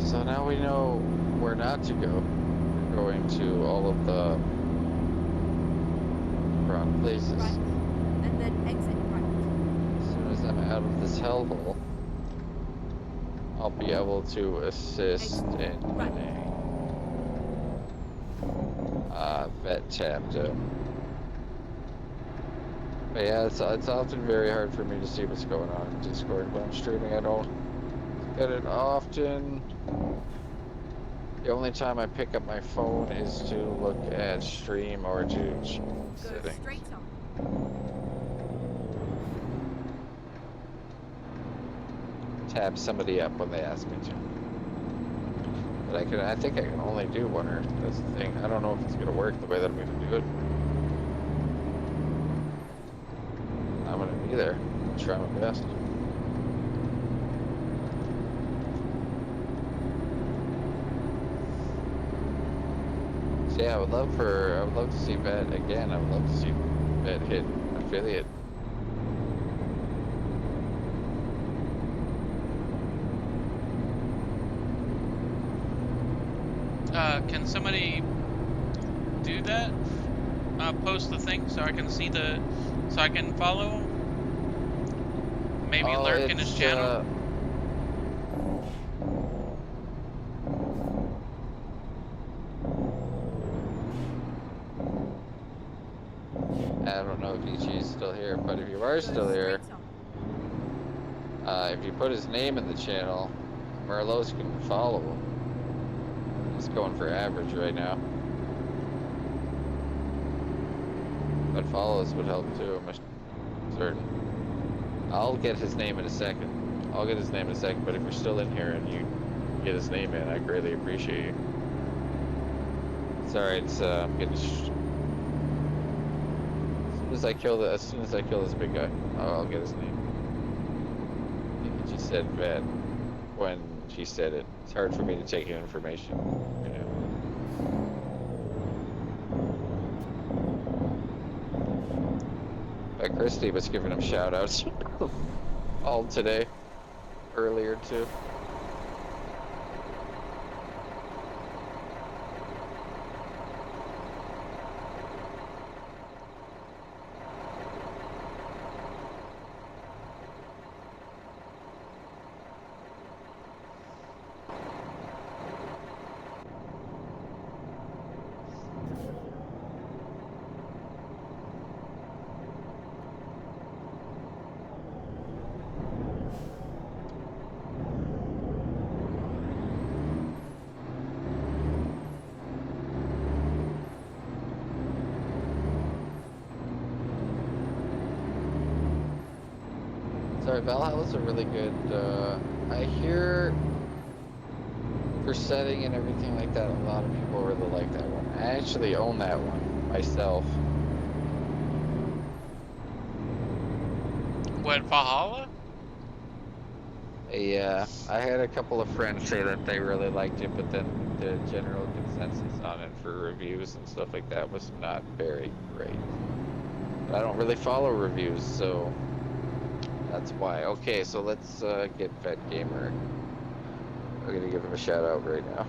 So now we know where not to go. We're going to all of the wrong places. Right. And then exit right. As soon as I'm out of this hellhole, I'll be able to assist in getting vet tapped up. But yeah, it's often very hard for me to see what's going on in Discord when I'm streaming. I don't get it often. The only time I pick up my phone is to look at stream or to Go settings. straight on. Tap somebody up when they ask me to. But I think I can only do one, or that's the thing. I don't know if it's gonna work the way that I'm gonna do it. I'm gonna be there. Try my best. So yeah, I would love to see Vet again. I would love to see Vet hit affiliate. Can somebody do that? Post the thing so I can see so I can follow him? Maybe lurk in his channel? I don't know if Ichi is still here, but if you are still here, if you put his name in the channel, Merlos can follow him. He's going for average right now. But follows would help too, I'm certain. I'll get his name in a second. But if you're still in here and you get his name in, I greatly appreciate you. Sorry, it's I'm getting. As soon as I kill this big guy, I'll get his name. She said vet when she said it. It's hard for me to take in information, you know. But Christy was giving him shout outs all today, earlier too. Sorry, Valhalla's a really good, I hear for setting and everything like that, a lot of people really like that one. I actually own that one myself. What, Valhalla? Yeah, I had a couple of friends say that they really liked it, but then the general consensus on it for reviews and stuff like that was not very great. But I don't really follow reviews, so that's why. Okay, so let's get Vet Gamer. I'm gonna give him a shout out right now,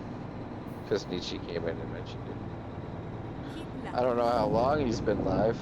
because Nietzsche came in and mentioned it. Keep left. I don't know how long he's been live.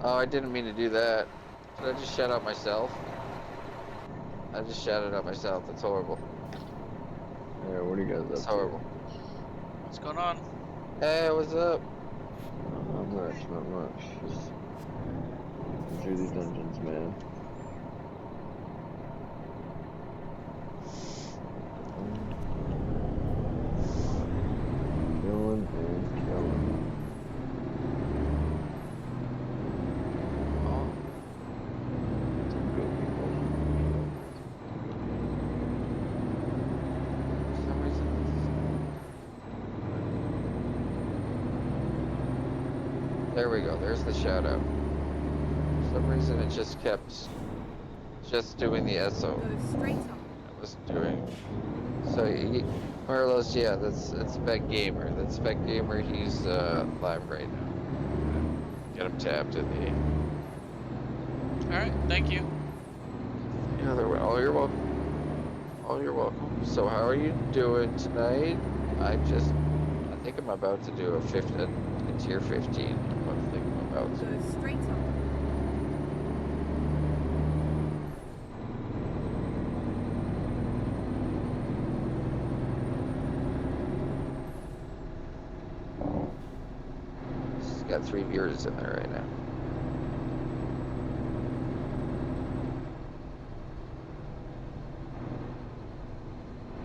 Oh, I didn't mean to do that. Did I just shout out myself? I just shouted out myself. That's horrible. Yeah, what are you guys That's up to? horrible. What's going on? Hey, what's up? Not much, not much. Just going through these dungeons, man. Killing and killing. Oh, Some good people. There we go. There's the shout out. For some reason it just kept doing the SO. Go straight on. I was doing. So Carlos, yeah, that's Spec Gamer. That's Spec Gamer. He's live right now. Get him tapped in All right, thank you. the other way. Oh, you're welcome. Oh, you're welcome. So how are you doing tonight? I think I'm about to do a tier 15. I think I'm about to. Go straight on. It's got 3 viewers in there right now.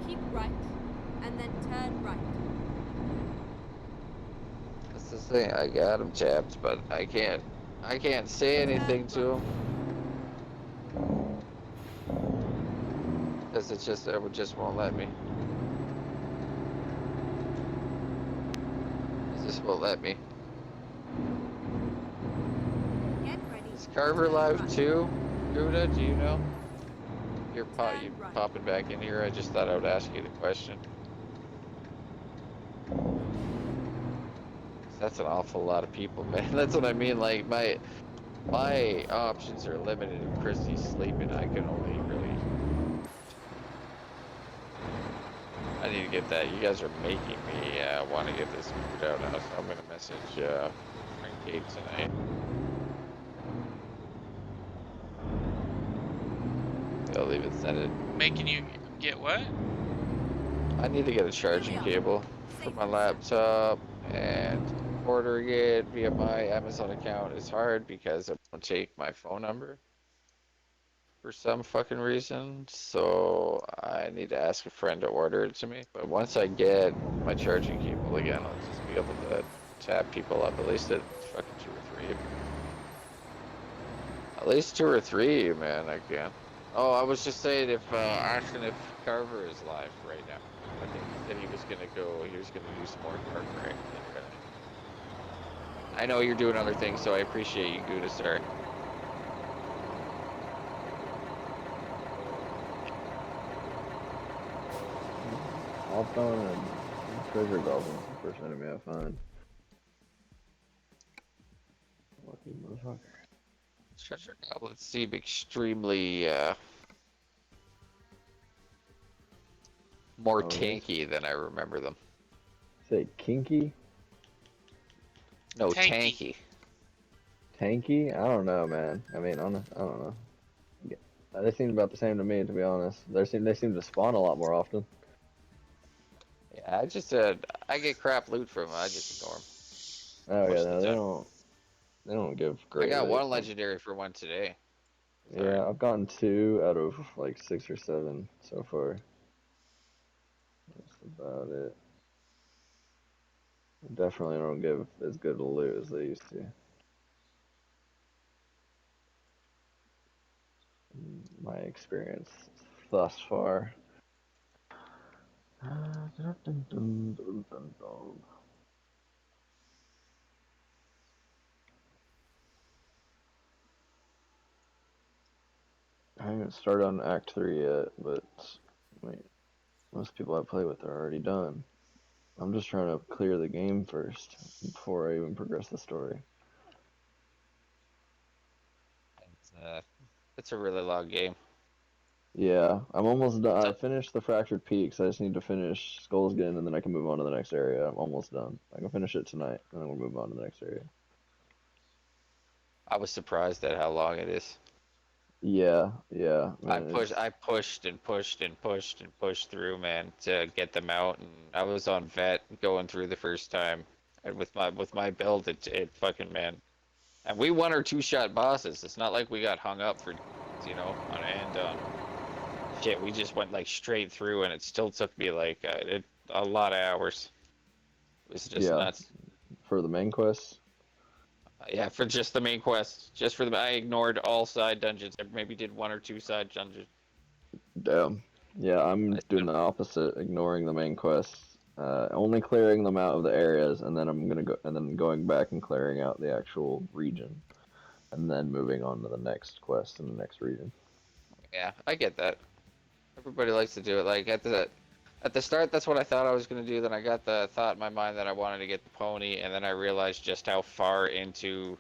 Keep right, and then turn right. That's the thing. I got him tapped, but I can't say anything to him. Because it just won't let me. It just won't let me. Get ready. Is Carver turn live right. too? Gouda, do you know? You Turn right. popping back in here. I just thought I would ask you the question. That's an awful lot of people, man. That's what I mean. Like my options are limited. If Christy's sleeping, I can only really. I need to get that. You guys are making me want to get this moved out now, so I'm gonna message Frank Kate tonight. I'll leave it send it. Making you get what? I need to get a charging cable for my laptop, and ordering it via my Amazon account is hard because it won't take my phone number for some fucking reason. So I need to ask a friend to order it to me. But once I get my charging cable again, I'll just be able to tap people up. At least at fucking 2 or 3. At least 2 or 3, man. I can. Oh, I was just saying asking if Carver is live right now. I think he said he was gonna do some more Carver. I know you're doing other things, so I appreciate you, Gouda, sir. Hopped on and treasure goblins the first enemy I find. Lucky motherfucker. Treasure goblins seem extremely more Oh, yes. tanky than I remember them. Say kinky? No, Tanky. Tanky? I don't know, man. I mean, I don't know. Yeah, they seem about the same to me, to be honest. They seem to spawn a lot more often. Yeah, I get crap loot from them. I just ignore them. Oh Most yeah, of no, the they time. don't give I great got loot. one legendary for one today. Yeah, I've gotten 2 out of like 6 or 7 so far. That's about it. Definitely don't give as good a loot as they used to. My experience thus far. I haven't started on Act 3 yet, but I mean, most people I play with are already done. I'm just trying to clear the game first before I even progress the story. It's a really long game. Yeah, I'm almost done. I finished the Fractured Peaks. I just need to finish Skullskin, and then I can move on to the next area. I'm almost done. I can finish it tonight, and then we'll move on to the next area. I was surprised at how long it is. Yeah, yeah. I Man, pushed and pushed and pushed and pushed through, man, to get them out, and I was on vet going through the first time, and with my build, it fucking, man, and we won our 2-shot bosses. It's not like we got hung up for, shit. We just went like straight through, and it still took me like a lot of hours. It was just yeah. nuts. For the main quest. Yeah, for just the main quest, I ignored all side dungeons. I maybe did 1 or 2 side dungeons. Damn. Yeah, I'm doing the opposite, ignoring the main quests. only clearing them out of the areas, and then I'm gonna go, and then going back and clearing out the actual region, and then moving on to the next quest in the next region. Yeah, I get that. Everybody likes to do it. Like at the start, that's what I thought I was gonna do. Then I got the thought in my mind that I wanted to get the pony, and then I realized just how far into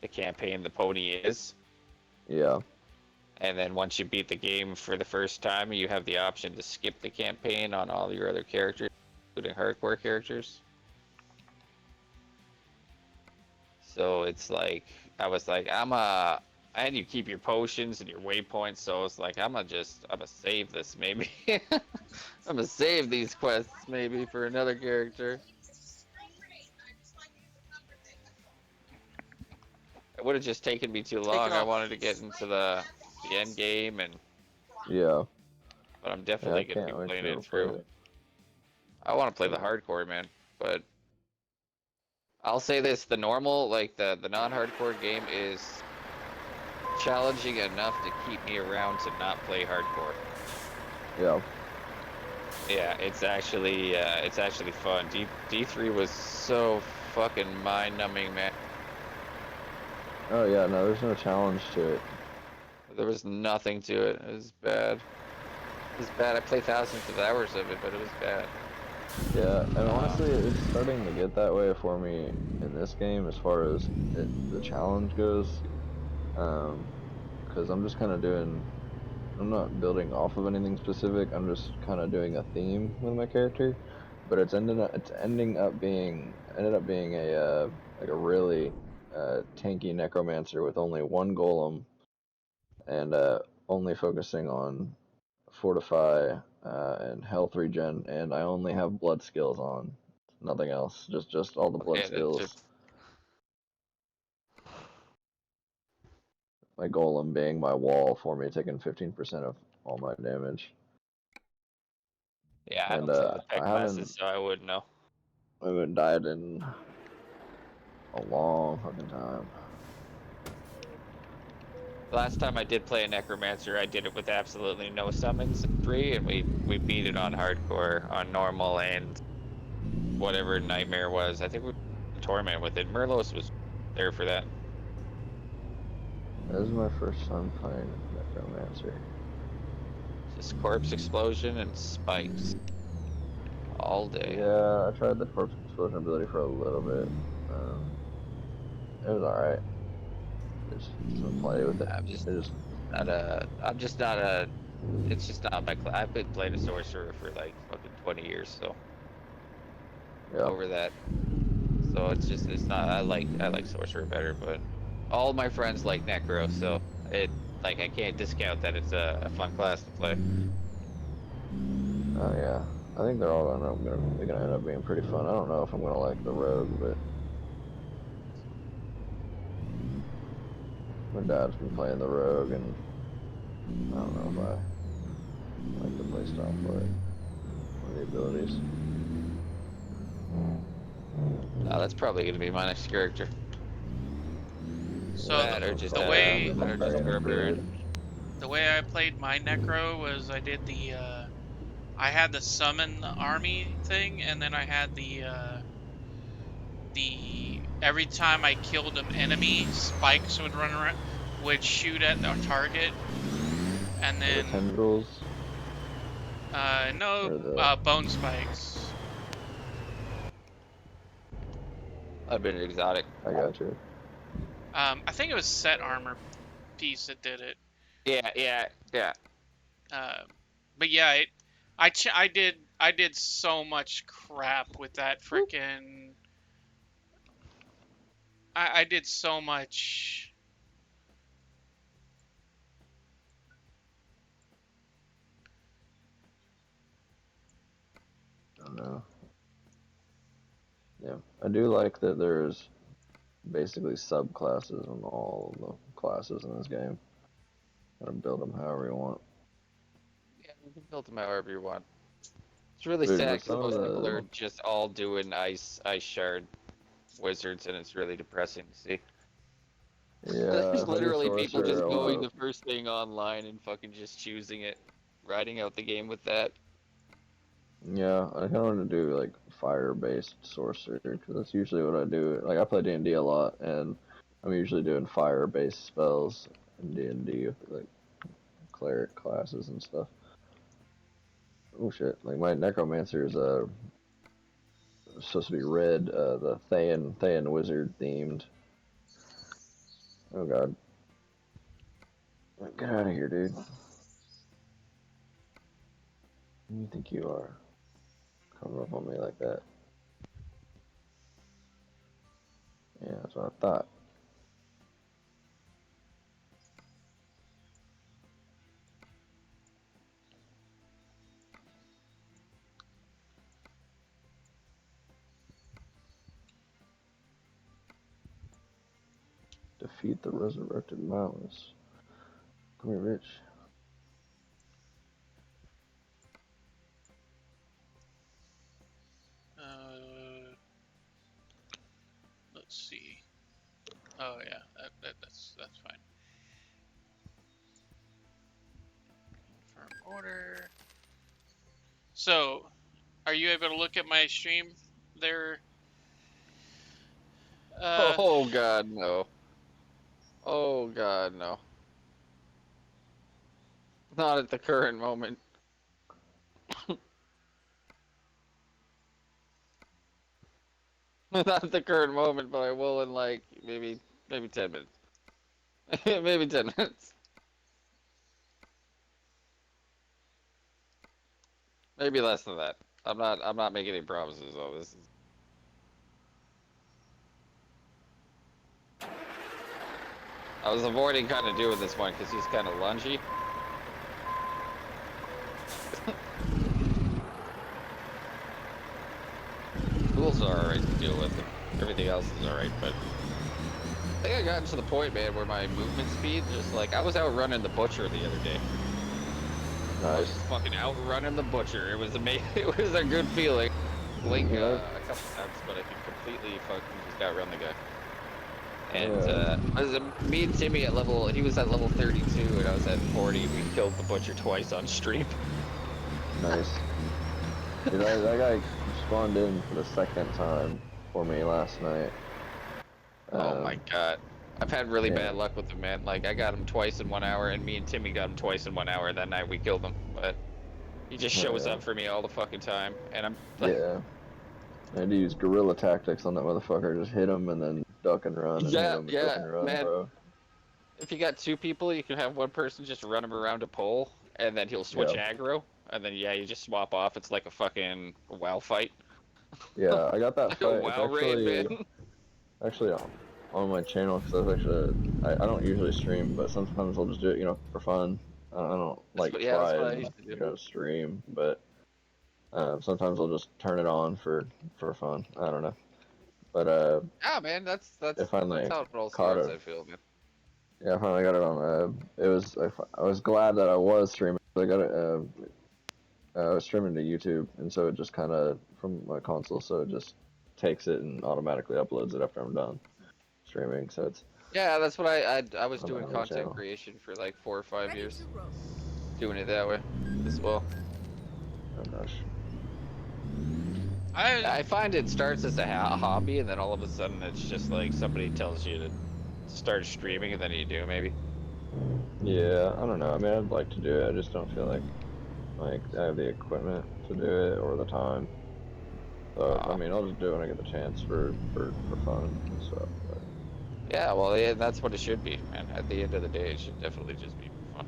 the campaign the pony is. Yeah, And then once you beat the game for the first time, you have the option to skip the campaign on all your other characters, including hardcore characters. So it's like I was like, and you keep your potions and your waypoints. So it's like I'm gonna save this maybe. I'm gonna save these quests maybe for another character. It would have just taken me too Take it long. I off. wanted to get into the end game, and yeah, but I'm yeah. I definitely gonna be can't wait playing to it play through. it. I want to play the hardcore, man, but I'll say this: the normal, like the non-hardcore game, is challenging enough to keep me around to not play hardcore. Yeah, Yeah, it's actually fun. D3 was so fucking mind-numbing, man. oh yeah. No, there's no challenge to it. There was nothing to it. It was bad. It was bad. I played thousands of hours of it, but it was bad. Yeah, and honestly, it's starting to get that way for me in this game as far as the challenge goes. Because I'm just kind of doing, I'm not building off of anything specific. I'm just kind of doing a theme with my character, but it's ended up being a like a really tanky necromancer with only one golem and only focusing on fortify and health regen, and I only have blood skills on, nothing else. Just all the blood Okay, that's skills. just My golem being my wall for me, taking 15% of all my damage. yeah. I And don't play the pet classes, so I wouldn't know. I haven't died in a long fucking time. Last time I did play a necromancer, I did it with absolutely no summons in 3, and we beat it on hardcore, on normal, and whatever nightmare was. I think we torment with it. Merlos was there for that. This is my first time playing necromancer. Just corpse explosion and spikes all day. Yeah, I tried the corpse explosion ability for a little bit. It was alright. Just some play with it. I'm just It just not a. I'm just not a. It's just not my. I've been playing a sorcerer for like fucking 20 years, so yeah. over that. So it's not. I like sorcerer better, but all my friends like necro, so it like I can't discount that it's a fun class to play. Oh yeah. I think they're all they're gonna end up being pretty fun. I don't know if I'm gonna like the rogue, but my dad's been playing the rogue, and I don't know if I like the playstyle for it or the abilities. That's probably gonna be my next character. So That or just the way barbarian. the way I played my necro was I did the I had the summon army thing, and then I had the every time I killed an enemy, spikes would run around, would shoot at the target, and The then tendrils. no Or the- bone spikes. I've been exotic. I got you. I think it was set armor piece that did it. Yeah. But yeah, I did so much crap with that frickin'. I did so much. I don't know. Yeah, I do like that there's basically subclasses in all of the classes in this game. Gotta build them however you want. Yeah, you can build them however you want. It's really Dude, sad but because some of most people are the just all doing ice shard wizards, and it's really depressing to see. yeah, There's if I do literally people sorcerer, just I going want the first thing online and fucking just choosing it, riding out the game with that. Yeah, I kind of want to do like fire-based sorcerer because that's usually what I do. Like I play D&D a lot, and I'm usually doing fire-based spells in D&D with like cleric classes and stuff. Oh shit! Like my necromancer is supposed to be red, the Thayan wizard themed. Oh god, get out of here, dude! Who do you think you are? Coming up on me like that? Yeah, that's what I thought. Defeat the resurrected malice. Come here, bitch. Let's see. Oh yeah, that's fine. Confirm order. So, are you able to look at my stream there? Oh god, no. Oh god, no. Not at the current moment. Not at the current moment, but I will in like maybe 10 minutes. Maybe 10 minutes. Maybe less than that. I'm not making any promises though. This is I was avoiding kind of doing this one because he's kind of lungy. Tools are alright to deal with. Everything else is alright, but I think I got to the point, man, where my movement speed just like I was outrunning the butcher the other day. I was Nice. just fucking outrunning the butcher. It was amazing. It was a good feeling. Blink Yeah. a couple times, but I could completely fucking just outrun the guy. And Yeah. me and Timmy at level, he was at level 32 and I was at 40. We killed the butcher twice on stream. Nice. Dude, that guy spawned in for the second time for me last night. Oh my god. I've had really yeah. bad luck with him, man. Like, I got him twice in 1 hour, and me and Timmy got him twice in 1 hour. That night we killed him, but he just shows Yeah. up for me all the fucking time. And I'm like, Yeah. I had to use guerrilla tactics on that motherfucker. Just hit him and then duck and run and hit yeah, him and duck yeah, and run, man. bro. If you got two people, you can have one person just run him around a pole, and then he'll switch Yeah. aggro, and then yeah, you just swap off. It's like a fucking WoW fight. Yeah, I got that Like a fight. It's WoW raid, man. actually on my channel because I've actually I don't usually stream, but sometimes I'll just do it, for fun. I don't like That's try what I and used to do. stream, but sometimes I'll just turn it on for fun. I don't know, but Yeah, man, that's I finally how it all caught starts. it. I feel, man. Yeah, I finally got it on. I was glad that I was streaming. I got it. I was streaming to YouTube, and so it just kind of from my console, so it just takes it and automatically uploads it after I'm done streaming. So it's Yeah, that's what I was on doing my content channel. creation for like 4 or 5 Ready years, to roll. doing it that way as well. Oh gosh. I find it starts as a hobby, and then all of a sudden it's just like somebody tells you to start streaming, and then you do maybe. Yeah, I don't know. I mean, I'd like to do it. I just don't feel like I have the equipment to do it or the time. So I mean, I'll just do it when I get the chance for fun and stuff. But Yeah, well, yeah, that's what it should be, man. At the end of the day, it should definitely just be fun.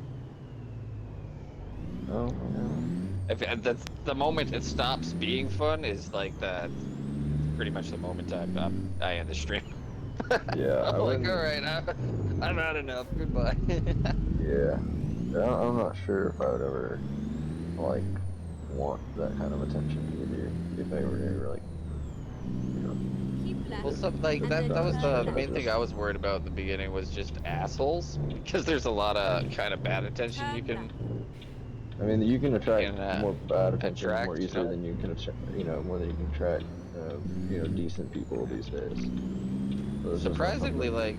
oh If that's the moment it stops being fun is like that. Pretty much the moment I end the stream. yeah, I I'm like, wouldn't. all right, I'm had enough. Goodbye. Yeah, I'm not sure if I would ever like want that kind of attention either. If I were ever like, Keep left. Well, stuff like And that. then That was turn the left. main thing I was worried about in the beginning was just assholes, because there's a lot of kind of bad attention you Turn can. left. I mean, you can attract can, more bad attention attract, more easily than you can attract, more than you can attract, decent people these days. So it's just not Surprisingly, something- like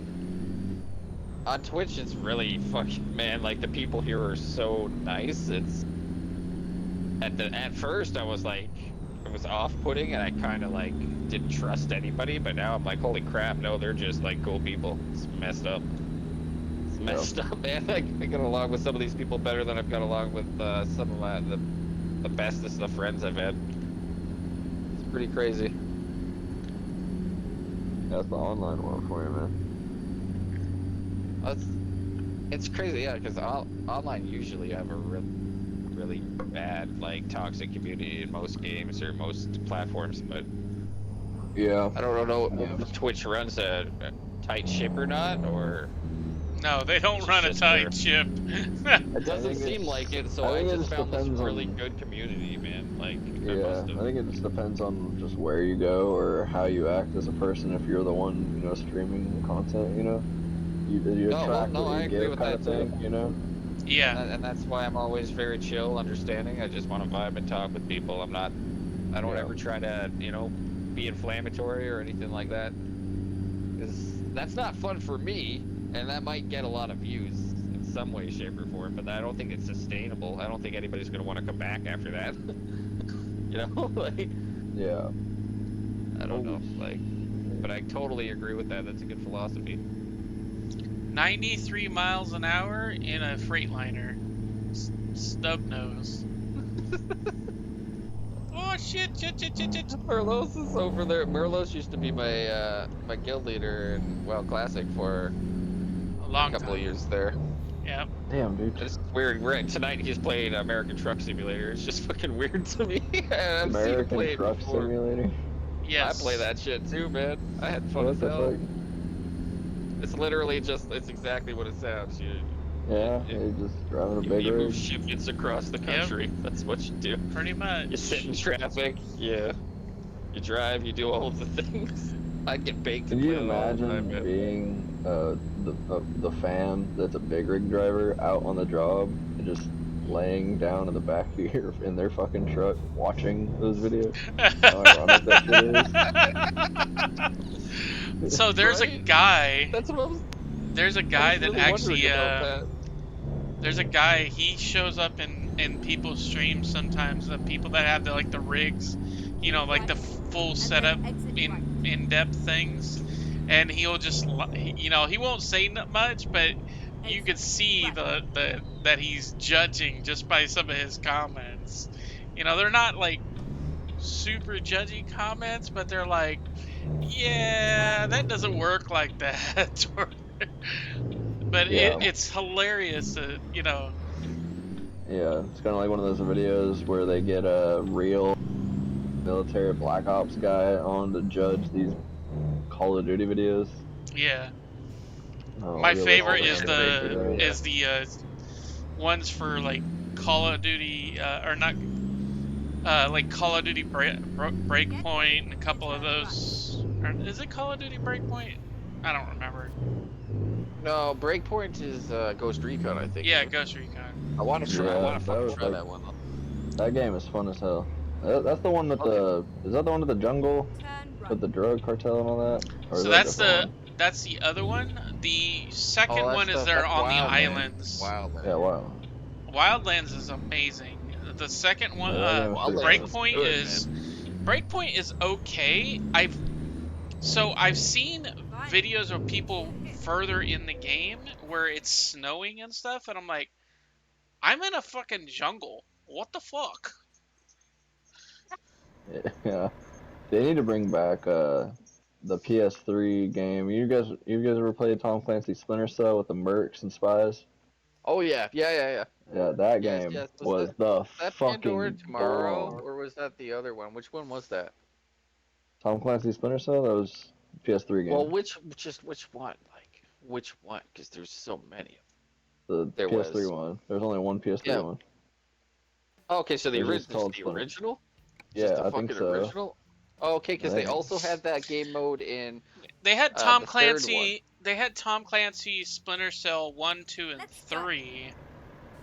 on Twitch, it's really fucking man. Like the people here are so nice. At first I was like, it was off-putting, and I kind of like didn't trust anybody. But now I'm like, holy crap, no, they're just like cool people. It's messed up. It's messed up, man. I get along with some of these people better than I've got along with some of the bestest of friends I've had. It's pretty crazy. That's the online world for you, man. It's crazy, yeah, because online usually you have a really bad, like, toxic community in most games or most platforms, but Yeah. I don't know if Twitch runs a tight ship or not, or No, they don't It's run a just tight ship. it doesn't think seem it's- like it, so I I think it just just found this depends really on- good community, man, like, Yeah, I think it just depends on just where you go or how you act as a person. If you're the one, you know, streaming content, you know, you No, well, attract no, what I you agree give with kind that of too. thing, you know. Yeah. And that's why I'm always very chill, understanding. I just want to vibe and talk with people. I don't Yeah. ever try to, you know, be inflammatory or anything like that. Because that's not fun for me, and that might get a lot of views in some way, shape, or form, but I don't think it's sustainable. I don't think anybody's going to want to come back after that. You know, like, Yeah. I don't know, like, but I totally agree with that. That's a good philosophy. 93 miles an hour in a Freightliner. Stub nose. Oh shit, shit. Merlos is over there. Merlos used to be my my guild leader in WoW Classic for A a long couple of time. years there. Yeah. Damn, dude. It's weird. Tonight he's playing American Truck Simulator. It's just fucking weird to me. I've seen him play American it Truck before. Simulator. Yes. I play that shit too, man. I had fun What as the hell. fuck? It's literally just, it's exactly what it sounds. Yeah, you- you're just driving a You big move rig. shipments across the country. That's what you do. Pretty much. You sit in traffic. Yeah. You drive. You do all of the things. I get baked. Can and you play it all the imagine time, man. being the fan that's a big rig driver out on the job and just laying down in the back here in their fucking truck watching those videos? How ironic that shit is. So there's a Right? guy. That's what There's a I guy was that really actually. wondering about that. There's a guy. He shows up in people's streams sometimes. The people that have the rigs, you know, like the full setup, in-depth things, and he'll just you know, he won't say much, but you could see that he's judging just by some of his comments. You know, they're not like super judgy comments, but they're like, yeah, that doesn't work like that. But Yeah. it's hilarious to, you know. Yeah, it's kind of like one of those videos where they get a real military Black Ops guy on to judge these Call of Duty videos. Yeah. Oh, My really? favorite Oh, is man. the ones for like Call of Duty or not like Call of Duty Breakpoint and a couple of those. Or, is it Call of Duty Breakpoint? I don't remember. No, Breakpoint is Ghost Recon, I think. Yeah, isn't it? Ghost Recon. I want to try. I Yeah, want to that fucking was try like- that one. Though. That game is fun as hell. That's the one with Okay. is that the one with the jungle Turn right. with the drug cartel and all that? Or is So that a that's different that's the other one. The second Oh, that's one is the- there that's on the Wildlands. islands. Wildlands. one? Yeah, wow. Wildlands is amazing. The second one, Yeah, that game was pretty Breakpoint good, is Breakpoint is okay. I've seen videos of people further in the game where it's snowing and stuff, and I'm like, I'm in a fucking jungle. What the fuck? Yeah, they need to bring back the PS3 game. You guys ever played Tom Clancy's Splinter Cell with the mercs and spies? Oh yeah. Yeah, that Yes, game yes. was the That fucking Pandora tomorrow, bomb. or was that the other one? Which one was that? Tom Clancy's Splinter Cell. That was PS3 game. Well, which one? Like which one? Because there's so many. the there PS3 was. one. There's only one PS3 Yeah. one. Oh, okay, so the It was called the Splinter. original. Yeah, Just the I think fucking so. original. Oh, okay, because they Yeah. also had that game mode in. They had The Tom third Clancy. They had Tom Clancy Splinter Cell 1, 2, and Let's go. 3.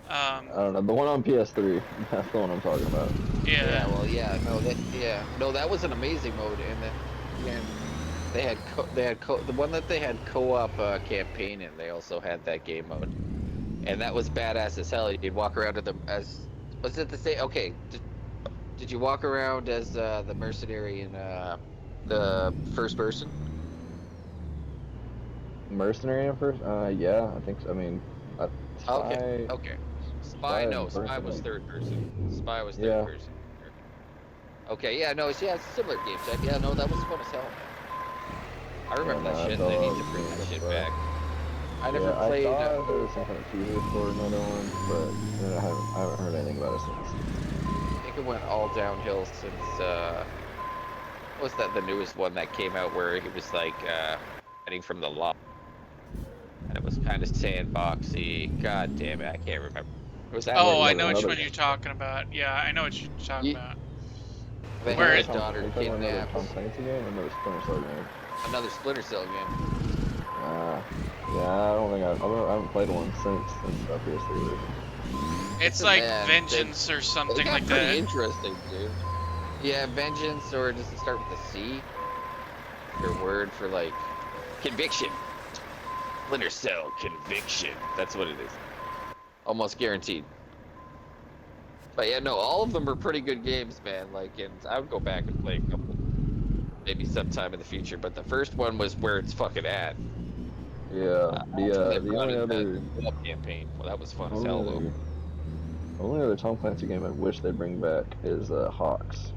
I don't know. The one on PS3. That's the one I'm talking about. Yeah. Well, yeah, no, that was an amazing mode, and then they had the one that they had co-op campaign in. They also had that game mode, and that was badass as hell. You'd walk around to them as was it the same? Okay, Did you walk around as the mercenary in the first person? Mercenary at first? Yeah, I think so. I mean, I, Okay, Spy, okay. Spy, Spy no, in Spy person, was like, third person. Spy was third yeah. person. Okay, yeah, no, it's a similar game type. Yeah, no, that was fun as hell, man. I Yeah, remember that no, shit. that's all They I need was to bring doing that so shit far. back. I never Yeah, I played. thought there was some kind of teaser for another one, but then I haven't heard anything about it since. I think it went all downhill since what was that the newest one that came out where it was like heading from the law and it was kind of sandboxy. God damn it, I can't remember. It was that Oh, new I Like know one. which another. one you're talking about. Yeah, I know what you're talking You, about. they Are Where had you a it, talking daughter about another kidnapped. Tom Clancy game or another Splinter Cell game? Another Splinter Cell game. Yeah, I don't think I haven't played one since the PS3 version. it's Listen, like man, Vengeance or they something got like pretty that. interesting, dude. Yeah, vengeance, or does it start with a C? Your word for like conviction. Splinter Cell conviction. That's what it is. Almost guaranteed. But yeah, no, all of them are pretty good games, man. Like, and I would go back and play a couple, maybe sometime in the future. But the first one was where it's fucking at. Yeah, After they the brought only in the other co-op campaign, well, that was fun as hell, though. only only other Tom Clancy game I wish they'd bring back is Hawks.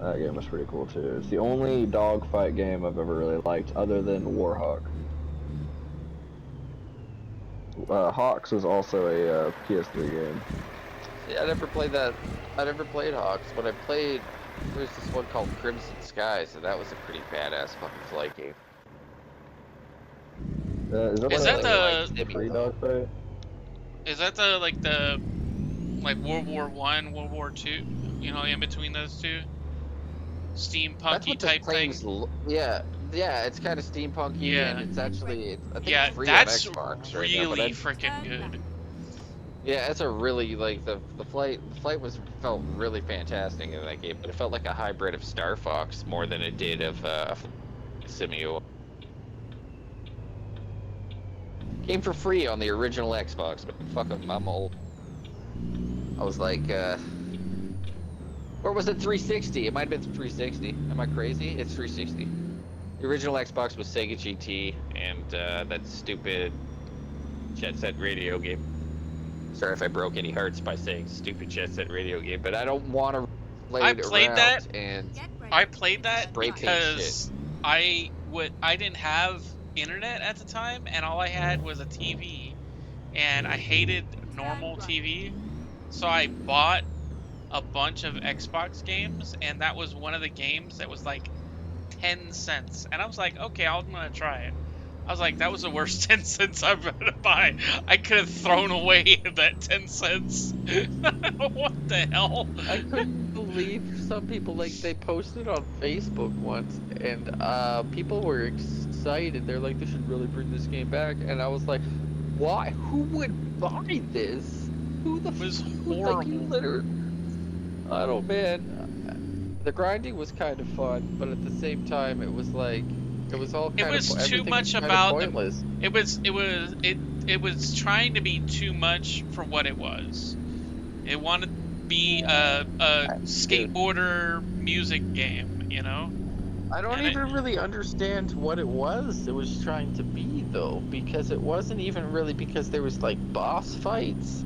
That game was pretty cool too. It's the only dogfight game I've ever really liked, other than Warhawk. Hawks was also a PS3 game. See, I never played that. I never played Hawks, but I played. There's this one called Crimson Skies, and that was a pretty badass fucking flight game. Is that the free dogfight? is that the like World War One, World War Two? You know, in between those two, That's steampunky what this type thing. claims. Yeah, yeah. It's kind of steampunky, and Yeah, it's actually. I think yeah, it's free on that's Xbox right now. But really I, freaking good. yeah, it's a really like the flight. The flight was felt really fantastic in that game, but it felt like a hybrid of Star Fox more than it did of Simio. Came for free on the original Xbox, but fuck 'em, I'm old. I was like, or was it 360? It might have been 360. Am I crazy? It's 360. The original Xbox was Sega GT and that stupid Jet Set Radio game. Sorry if I broke any hearts by saying stupid Jet Set Radio game, but I don't want to play I it played that. around and Get ready. I played that spray paint because I didn't have internet at the time, and all I had was a TV, and I hated normal TV, so I bought a bunch of Xbox games, and that was one of the games that was like 10 cents, and I was like, okay, I'm gonna try it. I was like, that was the worst 10 cents I'm gonna buy. I could have thrown away that 10 cents. What the hell? I couldn't believe some people, like, they posted on Facebook once, and people were excited. They're like, they should really bring this game back. And I was like, why? Who would buy this? Who the It was who, horrible. like, you literally, I don't, man. The grinding was kind of fun, but at the same time, it was like, it was all kind was of, too everything much was kind about of the- pointless. It was trying to be too much for what it was. It wanted to be a skateboarder music game, you know? I don't And even really understand what it was trying to be, though, because it wasn't even really because there was like boss fights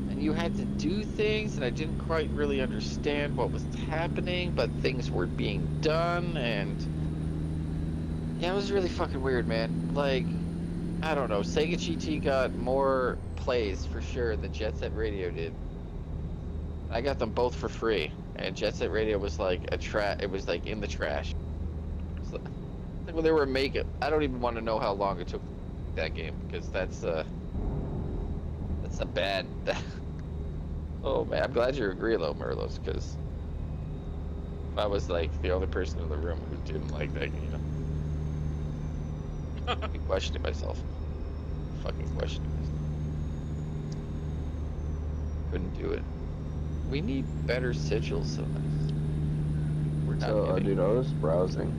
and you had to do things, and I didn't quite really understand what was happening, but things were being done, and yeah, it was really fucking weird, man. Like, I don't know, Sega GT got more plays for sure than Jet Set Radio did. I got them both for free, and Jet Set Radio was like it was like in the trash. So, well, they were making. I don't even want to know how long it took that game, because that's a bad. Oh man, I'm glad you agree though, Merlos, because I was like the only person in the room who didn't like that game. I'd be questioning myself. Fucking questioning myself. Couldn't do it. We need better sigils of this. We're not So, getting. dude, I was browsing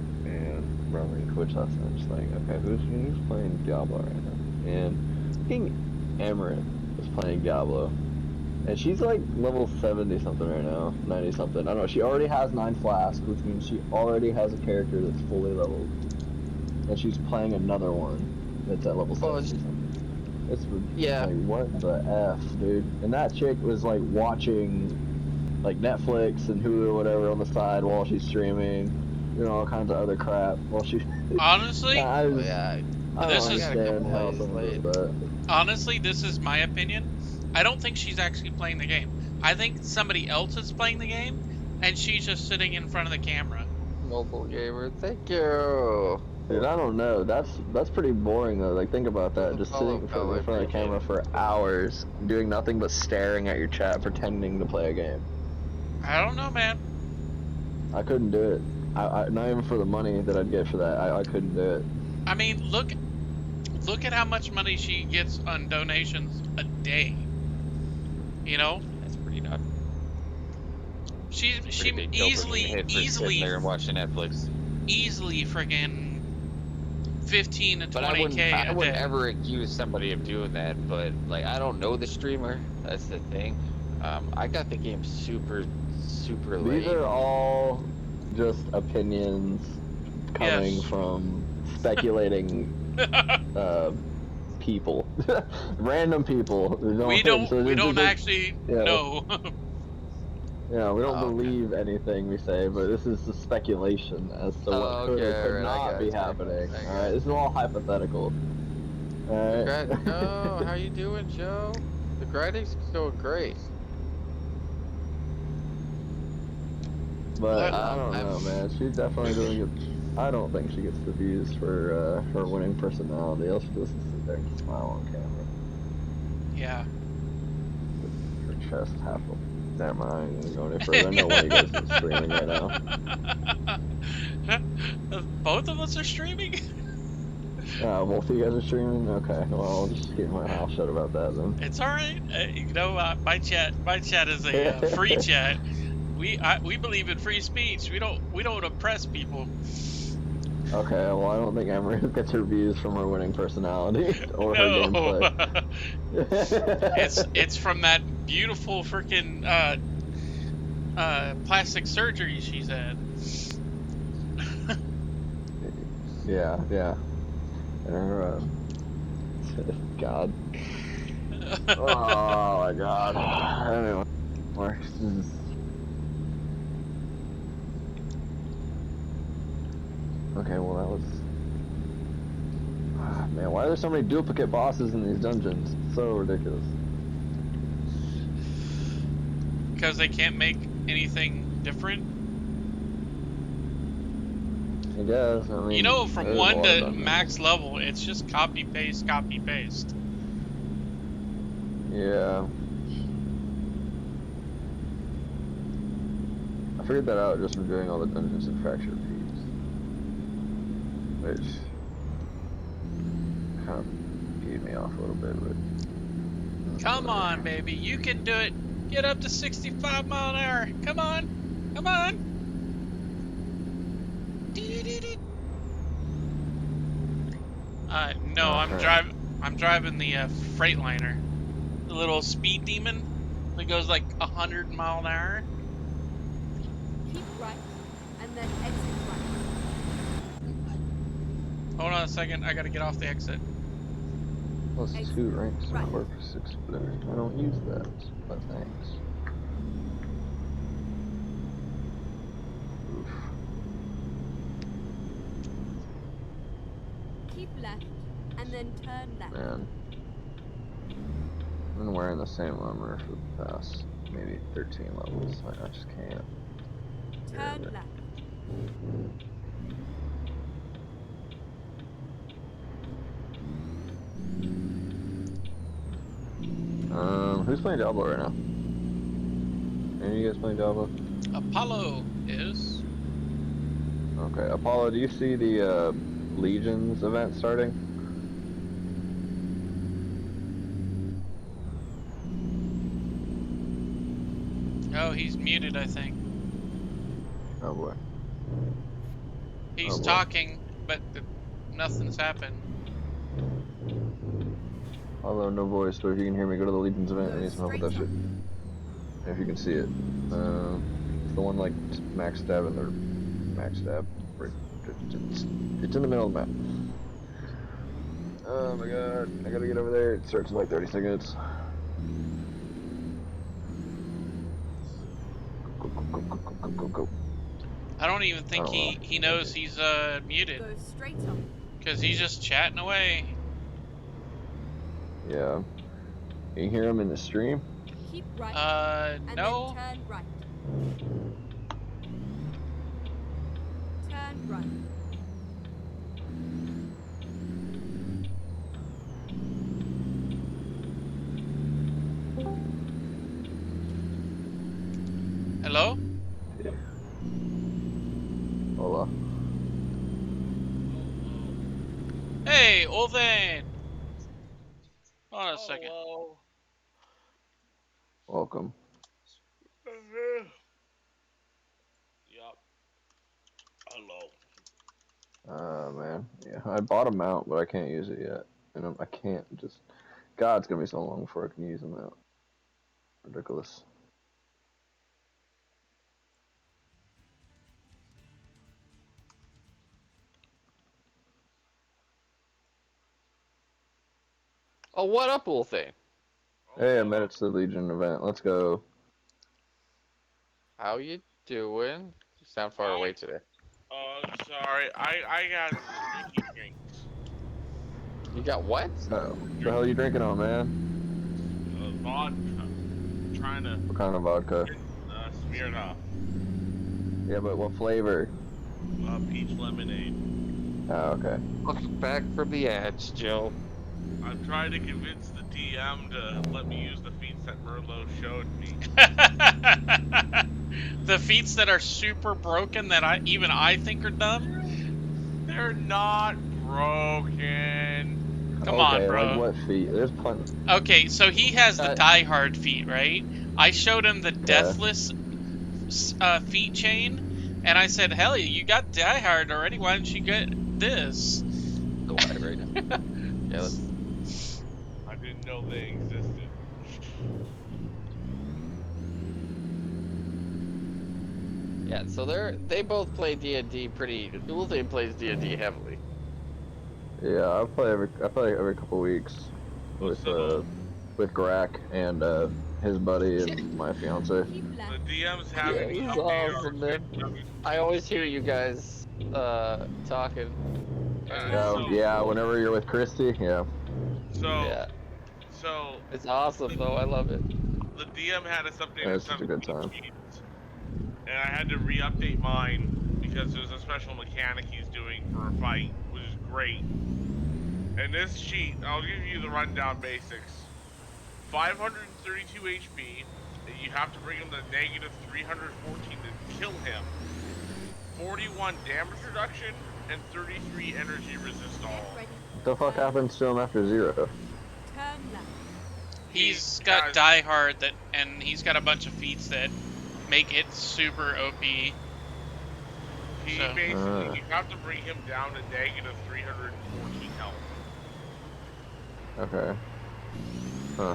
Twitch last night, just like, okay, who's playing Diablo right now? And King Amaranth was playing Diablo. And she's like level 70 something right now, 90 something. I don't know. She already has 9 flasks, which means she already has a character that's fully leveled. And she's playing another one that's at level 70 Oh, it's- something. It's Yeah. like, what the F, dude? And that chick was like watching like Netflix and Hulu or whatever on the side while she's streaming, you know, all kinds of other crap while she. Honestly, I Oh, just, yeah. I This don't is- understand how Plays someone late. does that. honestly, this is my opinion. I don't think she's actually playing the game. I think somebody else is playing the game, and she's just sitting in front of the camera. Mobile gamer, thank you. Dude, I don't know. That's pretty boring though. Like, think about that. the Just follow, sitting pal, I in front of the appreciate camera it. for hours, doing nothing but staring at your chat, pretending to play a game. I don't know, man. I couldn't do it. I not even for the money that I'd get for that. I couldn't do it. I mean, look at how much money she gets on donations a day. You know, That's pretty nuts. she Pretty big dopamine hit for sitting there and watching Netflix. easily friggin' 15 to But I 20K wouldn't a day. ever accuse somebody of doing that. But like, I don't know the streamer. That's the thing. I got the game super late. These are all just opinions coming Yes. from speculating people, random people. we don't just- actually yeah. know. Yeah, we don't Oh, okay. believe anything we say, but this is the speculation as to what Oh, could or okay, could alright, I not got be you. happening. I got Alright, this is all hypothetical. Alright. Congrats, Joe. How you doing, Joe? The grinding's going great. But Well, I don't know, man. She definitely doesn't get. I don't think she gets the views for her winning personality. All she does is sit there and smile on camera. Yeah. Her chest half of. Never mind. I ain't gonna go any further. I know one of you guys is streaming right now. Both of us are streaming? Both of you guys are streaming. Okay. Well, I'll just keep my mouth shut about that then. It's alright. You know, my chat is a free chat. We believe in free speech. We don't oppress people. Okay, well, I don't think Emery gets her views from her winning personality or her gameplay. It's from that beautiful freaking plastic surgery she's had. yeah. And her, God. Oh my God. Anyway, okay, well that was. Man, why are there so many duplicate bosses in these dungeons? It's so ridiculous. Because they can't make anything different. I guess. I mean, You know, from there's a 1 lot of to dungeons. max level, it's just copy paste, copy paste. Yeah. I figured that out just from doing all the Dungeons and Fracture feeds. Which kind of gave me off a little bit, but... Come on, baby, you can do it. Get up to 65 mile an hour. Come on, come on. No, I'm Okay. driving the Freightliner, the little speed demon that goes like 100 mile an hour. Keep right, and then exit right. Hold on a second, I gotta get off the exit. Plus Exit 2 ranks right. and 4 for 6 ability. I don't use that, but thanks. Oof. Keep left, and then turn left. Man. I've been wearing the same armor for the past maybe 13 levels. I just can't. Turn Yeah. left. Who's playing Diablo right now? Any of you guys playing Diablo? Apollo is. Okay, Apollo, do you see the Legions event starting? Oh, he's muted, I think. Oh boy. He's Oh, boy. talking, but nothing's happened. Although no voice, but if you can hear me, go to the Legions event. I need some help with that shit. if you can see it. It's the one like max stab and the max stab. Right, it's in the middle of the map. Oh my god, I gotta get over there. It starts in like 30 seconds. Go. I don't even think Oh, well. he knows he's muted, Go straight on. because he's just chatting away. Yeah. Can you hear him in the stream? Keep right. And No. then turn right. Turn right. Hello? Yeah. Hola. Hey, Ulven! Hold on a second. Hello. Welcome. Yup. Hello. Man. Yeah, I bought a mount, but I can't use it yet. And I can't just... God, it's gonna be so long before I can use a mount. Ridiculous. Oh, what up, Wolfie? Hey, I made it to the Legion event. Let's go. How you doing? You sound far away today. Oh, sorry. I got sticky drinks. You got what? Oh, what the hell are you drinking on, man? Vodka. I'm trying to What kind of vodka? Smirnoff. Yeah, but what flavor? Peach lemonade. Oh, okay. Welcome back from the ads, Joe. I'm trying to convince the DM to let me use the feats that Merlot showed me. The feats that are super broken that even I think are dumb. They're not broken. Come Okay, on, bro. like what feet? There's plenty. Okay, so he has the Die Hard feat, right? I showed him the Yeah. Deathless feat chain, and I said, "Hell, you got Die Hard already. Why don't you get this?" The why right now. Yeah, let's... I didn't know they existed. Yeah, so they both play D&D pretty... Wolfie plays D&D heavily. Yeah, I play every couple weeks with Grak and his buddy and my fiance. Keep The left. DM's Yeah, having this me is update awesome, our man. I always hear you guys talking. Yeah, whenever you're with Christy, yeah. Yeah, So it's awesome though. I love it. the DM had us updated It's such a good 17 time. sheets, and I had to re-update mine because there's a special mechanic he's doing for a fight, which is great. And this sheet, I'll give you the rundown basics. 532 HP, and you have to bring him to negative 314 to kill him. 41 damage reduction, and 33 energy resist all. Get ready. What the fuck happens to him after 0? Turn left. He's got guys- Die Hard and he's got a bunch of feats that make it super OP. He So- basically, you have to bring him down to negative 314 health. Okay. Huh.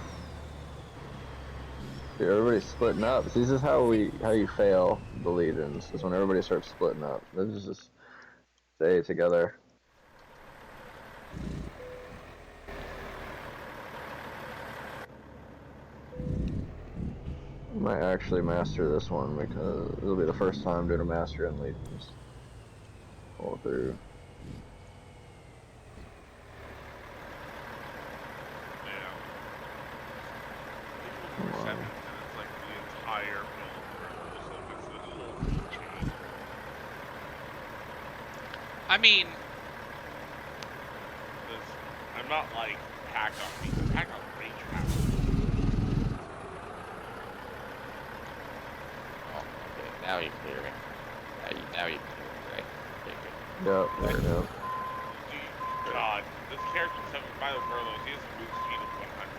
Dude, everybody's splitting up. See, this is how you fail the legions. Is when everybody starts splitting up. Let's just stay together. I might actually master this one because it'll be the first time doing a master in legions. All through. Yeah. Come on. Seven, and it's like the entire build for it's this little chain. I mean, I'm not like pack on me. I'm pack on range trap. Oh, okay. Now you can hear me. Now you can hear me, right? Okay, good. Yep, there we go. Dude, God, this character 75 of Merlos, he has a move speed of 100.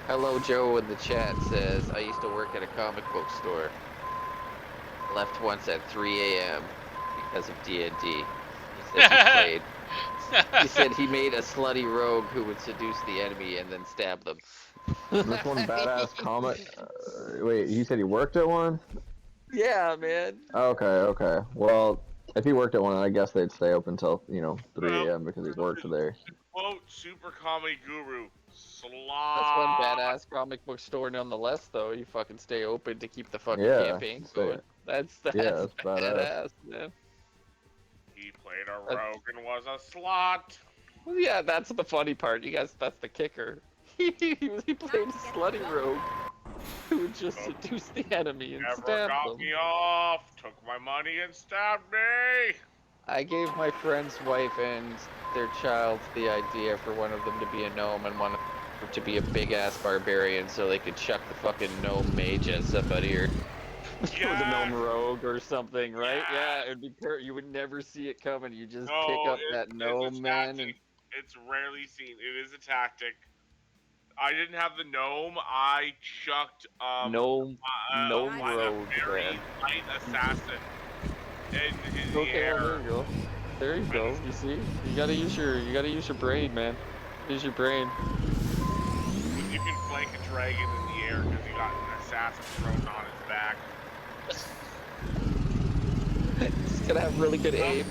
Hello, Joe in the chat says, I used to work at a comic book store. Left once at 3 a.m. because of D&D. He said he played. He said he made a slutty rogue who would seduce the enemy and then stab them. This one badass comic. Wait, you said he worked at one? Yeah, man. Okay. Well, if he worked at one, I guess they'd stay open till 3 a.m. because he worked there. To quote Super Comedy Guru, That's one slot. badass comic book store nonetheless, though. You fucking stay open to keep the fucking Yeah, campaign stay- going. That's yeah, that's badass. badass, man. He played a rogue and was a slot. Well, yeah, that's the funny part. You guys, that's the kicker. he played a slutty rogue who would just seduce the enemy and Never stab got them. me off. Took my money and stabbed me. I gave my friend's wife and their child the idea for one of them to be a gnome and one to be a big ass barbarian, so they could chuck the fucking gnome mage at somebody or the gnome rogue or something, right? Yeah, it'd be you would never see it coming. You just pick up that gnome man and It's rarely seen. It is a tactic. I didn't have the gnome. I chucked gnome like rogue, a very man. light assassin in the Okay, air. well, there you go. There you go. You see, you gotta use your brain, man. Use your brain. You can flank a dragon in the air because he got an assassin thrown on his back. Just gotta have really good aim.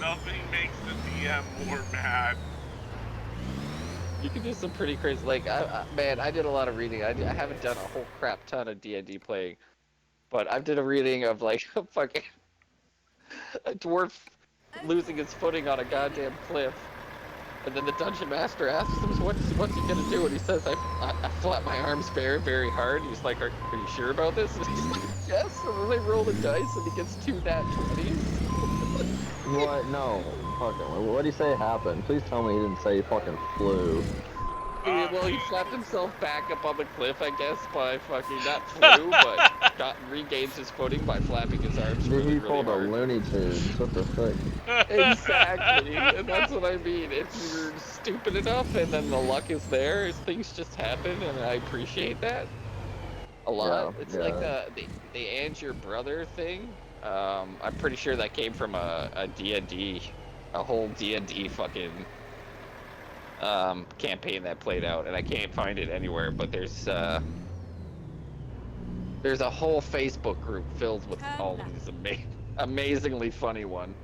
Nothing makes the DM more mad. You can do some pretty crazy, like, man, I did a lot of reading. I haven't done a whole crap ton of D&D playing, but I did a reading of, like, a dwarf losing his footing on a goddamn cliff, and then the dungeon master asks him, what's he gonna do? And he says, I flap my arms very, very hard. He's like, are you sure about this? And he's like, yes. And then they roll the dice, and he gets 2 nat 20s. What? No. Fucking. What did he say happened? Please tell me he didn't say he fucking flew. Well, he slapped himself back up on the cliff, I guess, by fucking, not flew, but regains his footing by flapping his arms Dude, really, he really pulled a hard. Looney Tunes. What the fuck? Exactly, and that's what I mean. If you're stupid enough and then the luck is there, things just happen, and I appreciate that a lot. Yeah, It's yeah. like the and your brother thing. I'm pretty sure that came from a D&D, a whole D&D fucking campaign that played out, and I can't find it anywhere. But there's a whole Facebook group filled with all of these amazingly funny one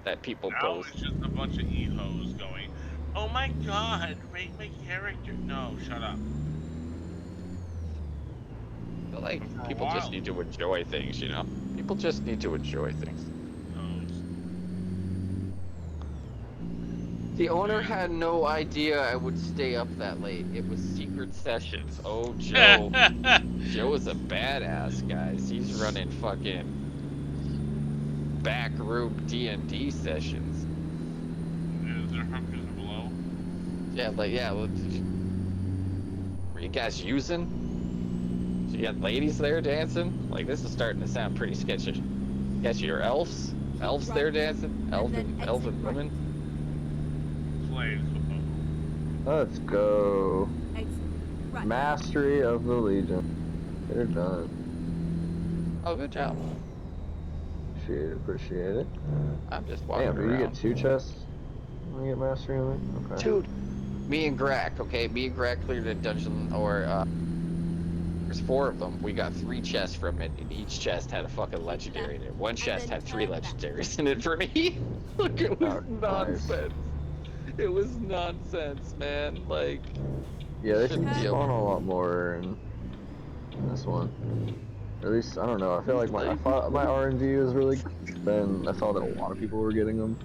that people Now post. it's just a bunch of ehos going, oh my god, rate my character. No, shut up. But like, For a people just while. need to enjoy things, you know? People just need to enjoy things. The owner had no idea I would stay up that late. It was secret sessions. Oh, Joe. Joe is a badass, guys. He's running fucking backroom D&D sessions. Is there hookers below? Yeah, like, yeah. Were you guys using? So you got ladies there dancing? Like, this is starting to sound pretty sketchy. Sketchy. Or elves? Elves there dancing? Elven women? Slaves. Let's go. Exit. Right. Mastery of the Legion. They're done. Oh, good job. Appreciate it. I'm just walking Damn, do around. you get 2 chests when you get Mastery of it? Okay. Dude, me and Grak, okay? Me and Grak cleared a dungeon, or, there's 4 of them. We got 3 chests from it, and each chest had a fucking legendary in it. One chest had 3 legendaries in it for me. Look, it was Oh, nice. nonsense. It was nonsense, man. Like, Yeah, they should Shouldn't be spawn a lot more in this one. At least, I don't know, I feel like I thought my RNG was really good, then I saw that a lot of people were getting them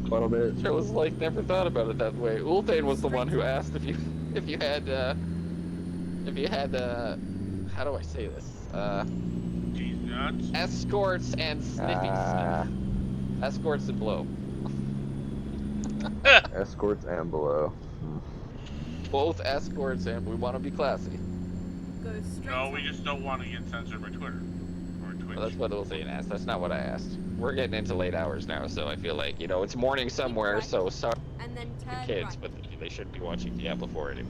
quite a bit. I was like, never thought about it that way. Ulthane was the one who asked if you had, how do I say this? Cheese nuts. Escorts and sniffy snuff. Escorts and blow. Escorts and below. Both escorts, and we want to be classy. Go straight. No, we on. just don't want to get censored by Twitter. Or Twitch. Well, that's what Ulthane asked. That's not what I asked. We're getting into late hours now, so I feel like, you know, it's morning somewhere, so sorry And then to turn kids, right. but they shouldn't be watching Diablo 4 anyway.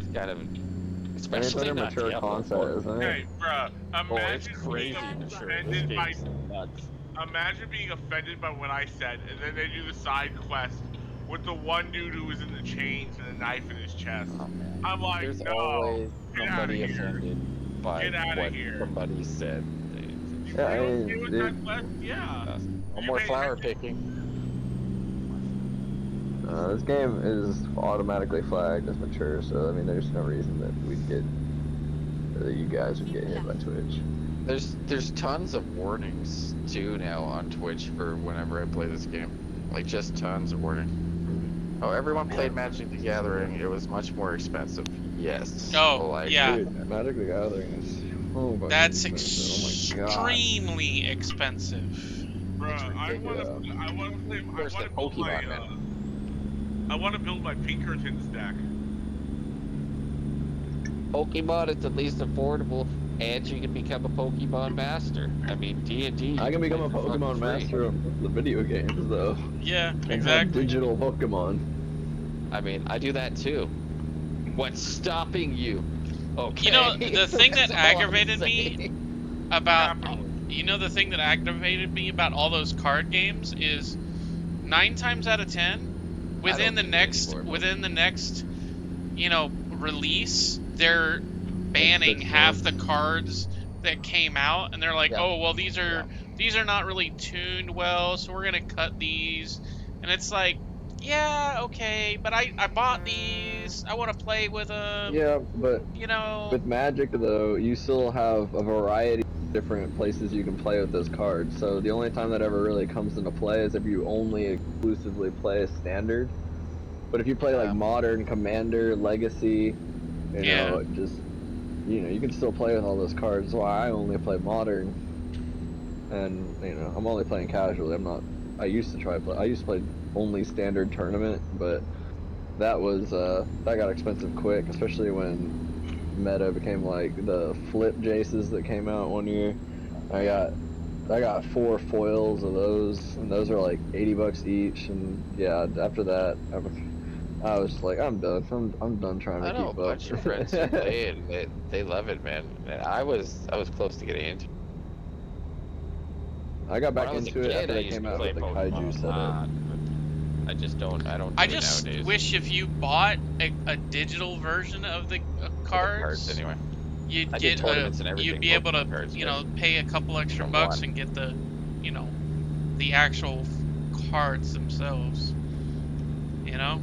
It's kind of, I mean, it's especially under not mature Diablo content, 4. isn't it? Okay, bruh. Oh, it's Imagine crazy being mature. This offended by game's nuts. Imagine being offended by what I said, and then they do the side quest with the one dude who was in the chains and a knife in his chest. Oh, man. I'm like, There's no, always get outta somebody here. offended by Get outta what here. somebody said. You Yeah, I okay mean, with dude. that quest? Yeah. No You more made- flower picking. This game is automatically flagged as mature, so I mean, there's no reason that we'd get, or that you guys would get hit by Twitch. There's tons of warnings too now on Twitch for whenever I play this game. Like just tons of warning. Oh, everyone played Magic the Gathering. It was much more expensive. Yes. Oh, I yeah. agree with Dude, that. Magic the Gathering is so fucking That's expensive. Oh my god. extremely expensive. Bruh, It's I wanna ridiculous. play. I Where's wanna the build my. Pokemon, man? I wanna build my Pinkertons deck. Pokemon is at least affordable, and you can become a Pokemon master. I mean, D&D. I can become a Pokemon master on the video games though. Yeah, And have exactly. digital Pokemon. I mean, I do that too. What's stopping you? Okay. You know, the thing that That's all I'm aggravated me saying. about Capitalism. you know the thing that aggravated me about all those card games is 9 times out of 10 within the do it next anymore, within the next release they're banning 6 half the months. cards that came out, and they're like, Yeah. oh well, these are not really tuned well, so we're gonna cut these. And it's like, yeah, okay, but I bought these, I want to play with them. Yeah, but with Magic though, you still have a variety of different places you can play with those cards. So the only time that ever really comes into play is if you only exclusively play a standard. But if you play like Yeah. Modern, Commander, Legacy, you Yeah. know, just you can still play with all those cards. That's why I only play Modern, and I'm only playing casually. I used to play only Standard Tournament, but that was that got expensive quick, especially when meta became like the flip Jaces that came out one year. I got 4 foils of those, and those are like $80 each. And yeah, after that, I was just like, I'm done. I'm done trying to I know a keep bunch up. of friends who play it, and they love it, man. And I was close to getting into it. I got When back I was a into it kid, after I they used came to out play with the Pokemon Kaiju a setup. lot, but I just don't. I don't. I do it just nowadays. wish if you bought a digital version of the cards, anyway. you'd I did get tournaments and everything, you'd be able to Pokemon cards, but pay a couple extra don't bucks want. and get the the actual cards themselves.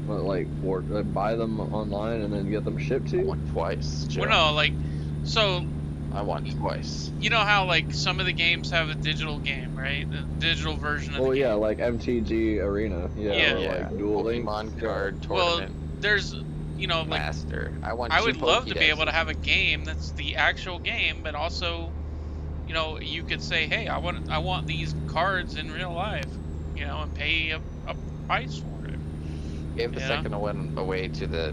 But like, or buy them online and then get them shipped to I you. won twice. Joe. Well, no, like, so I won twice. you know how like some of the games have a digital game, right? The digital version of Oh the yeah, game. like MTG Arena. Yeah, Yeah. or Yeah. like Duel Links. Pokemon card Well, tournament there's like master. I won. I 2 would love to be able to Pokédexes. have a game that's the actual game, but also, you could say, hey, I want these cards in real life, and pay a price for it. Gave the Yeah. second one away to the.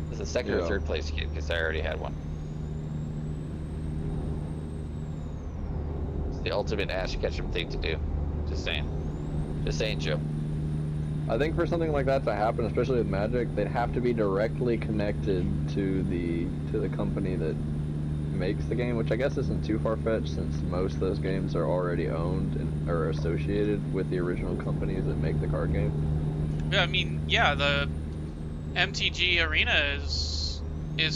Was it second or Yeah. third place kid? Because I already had one. It's the ultimate Ash Ketchum thing to do. Just saying. Just saying, Joe. I think for something like that to happen, especially with Magic, they'd have to be directly connected to the company that makes the game, which I guess isn't too far-fetched since most of those games are already owned and are associated with the original companies that make the card game. Yeah, I mean, yeah, the MTG Arena is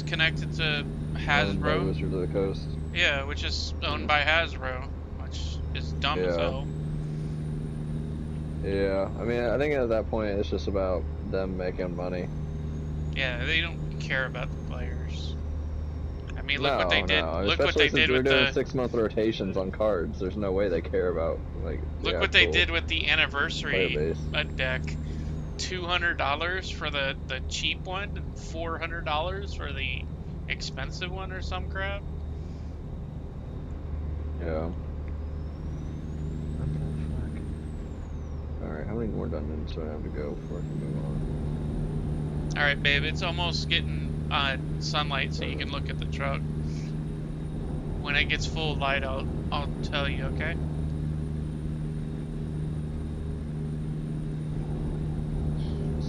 connected to Owned by Hasbro. Wizards of the Coast. Yeah, which is owned by Hasbro, which is dumb as Yeah. hell. Yeah, I mean, I think at that point it's just about them making money. Yeah, they don't care about the players. I mean, look No, what they did. no, Look what especially they since did they're with doing the 6-month rotations on cards. There's no way they care about like. look the what they actual did with the player anniversary base. deck. $200 for the cheap one, and $400 for the expensive one, or some crap. Yeah. Alright, how many more dungeons do I have to go before I can move on? All right, babe, it's almost getting sunlight, so you can look at the truck. When it gets full light, I'll tell you, okay?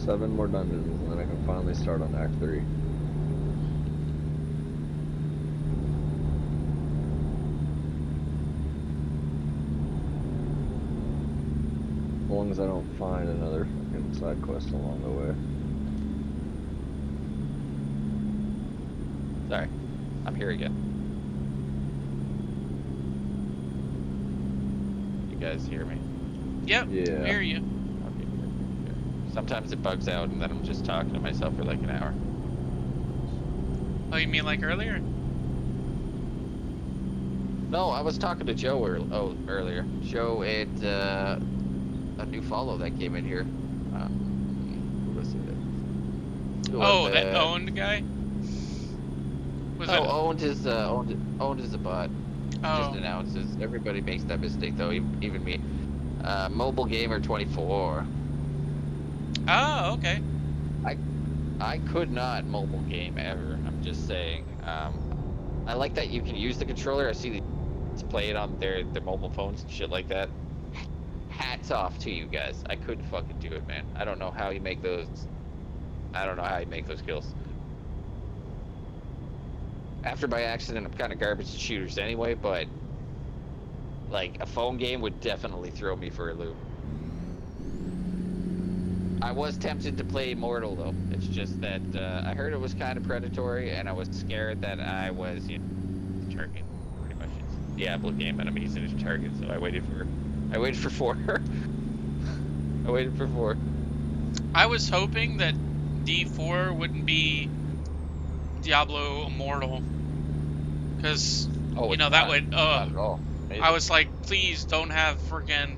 Seven more dungeons, and then I can finally start on Act 3. As long as I don't find another fucking side quest along the way. Sorry. I'm here again. guys hear me. Yep. Yeah. Hear you. Okay, good. Sometimes it bugs out, and then I'm just talking to myself for like an hour. Oh, you mean like earlier? No, I was talking to Joe earlier. Joe and a new follow that came in here. Who was it? Who Oh, was that it? owned guy. Was No, it? owned is a bot. Oh. Just announces. Everybody makes that mistake though, even me. Mobile Gamer 24. Oh, okay. I could not mobile game ever. I'm just saying. I like that you can use the controller. I see these play it on their mobile phones and shit like that. Hats off to you guys. I couldn't fucking do it, man. I don't know how you make those. I don't know how you make those kills. After by accident, I'm kind of garbage at shooters anyway, but like a phone game would definitely throw me for a loop. I was tempted to play Immortal though. It's just that I heard it was kind of predatory, and I was scared that I was, you know, the target. Pretty much, it's a Diablo game, and I'm using it as a target. So I waited for 4. I waited for 4. I was hoping that D4 wouldn't be Diablo Immortal, because Oh, you it's know that not- would. not at all. I was like, please don't have friggin'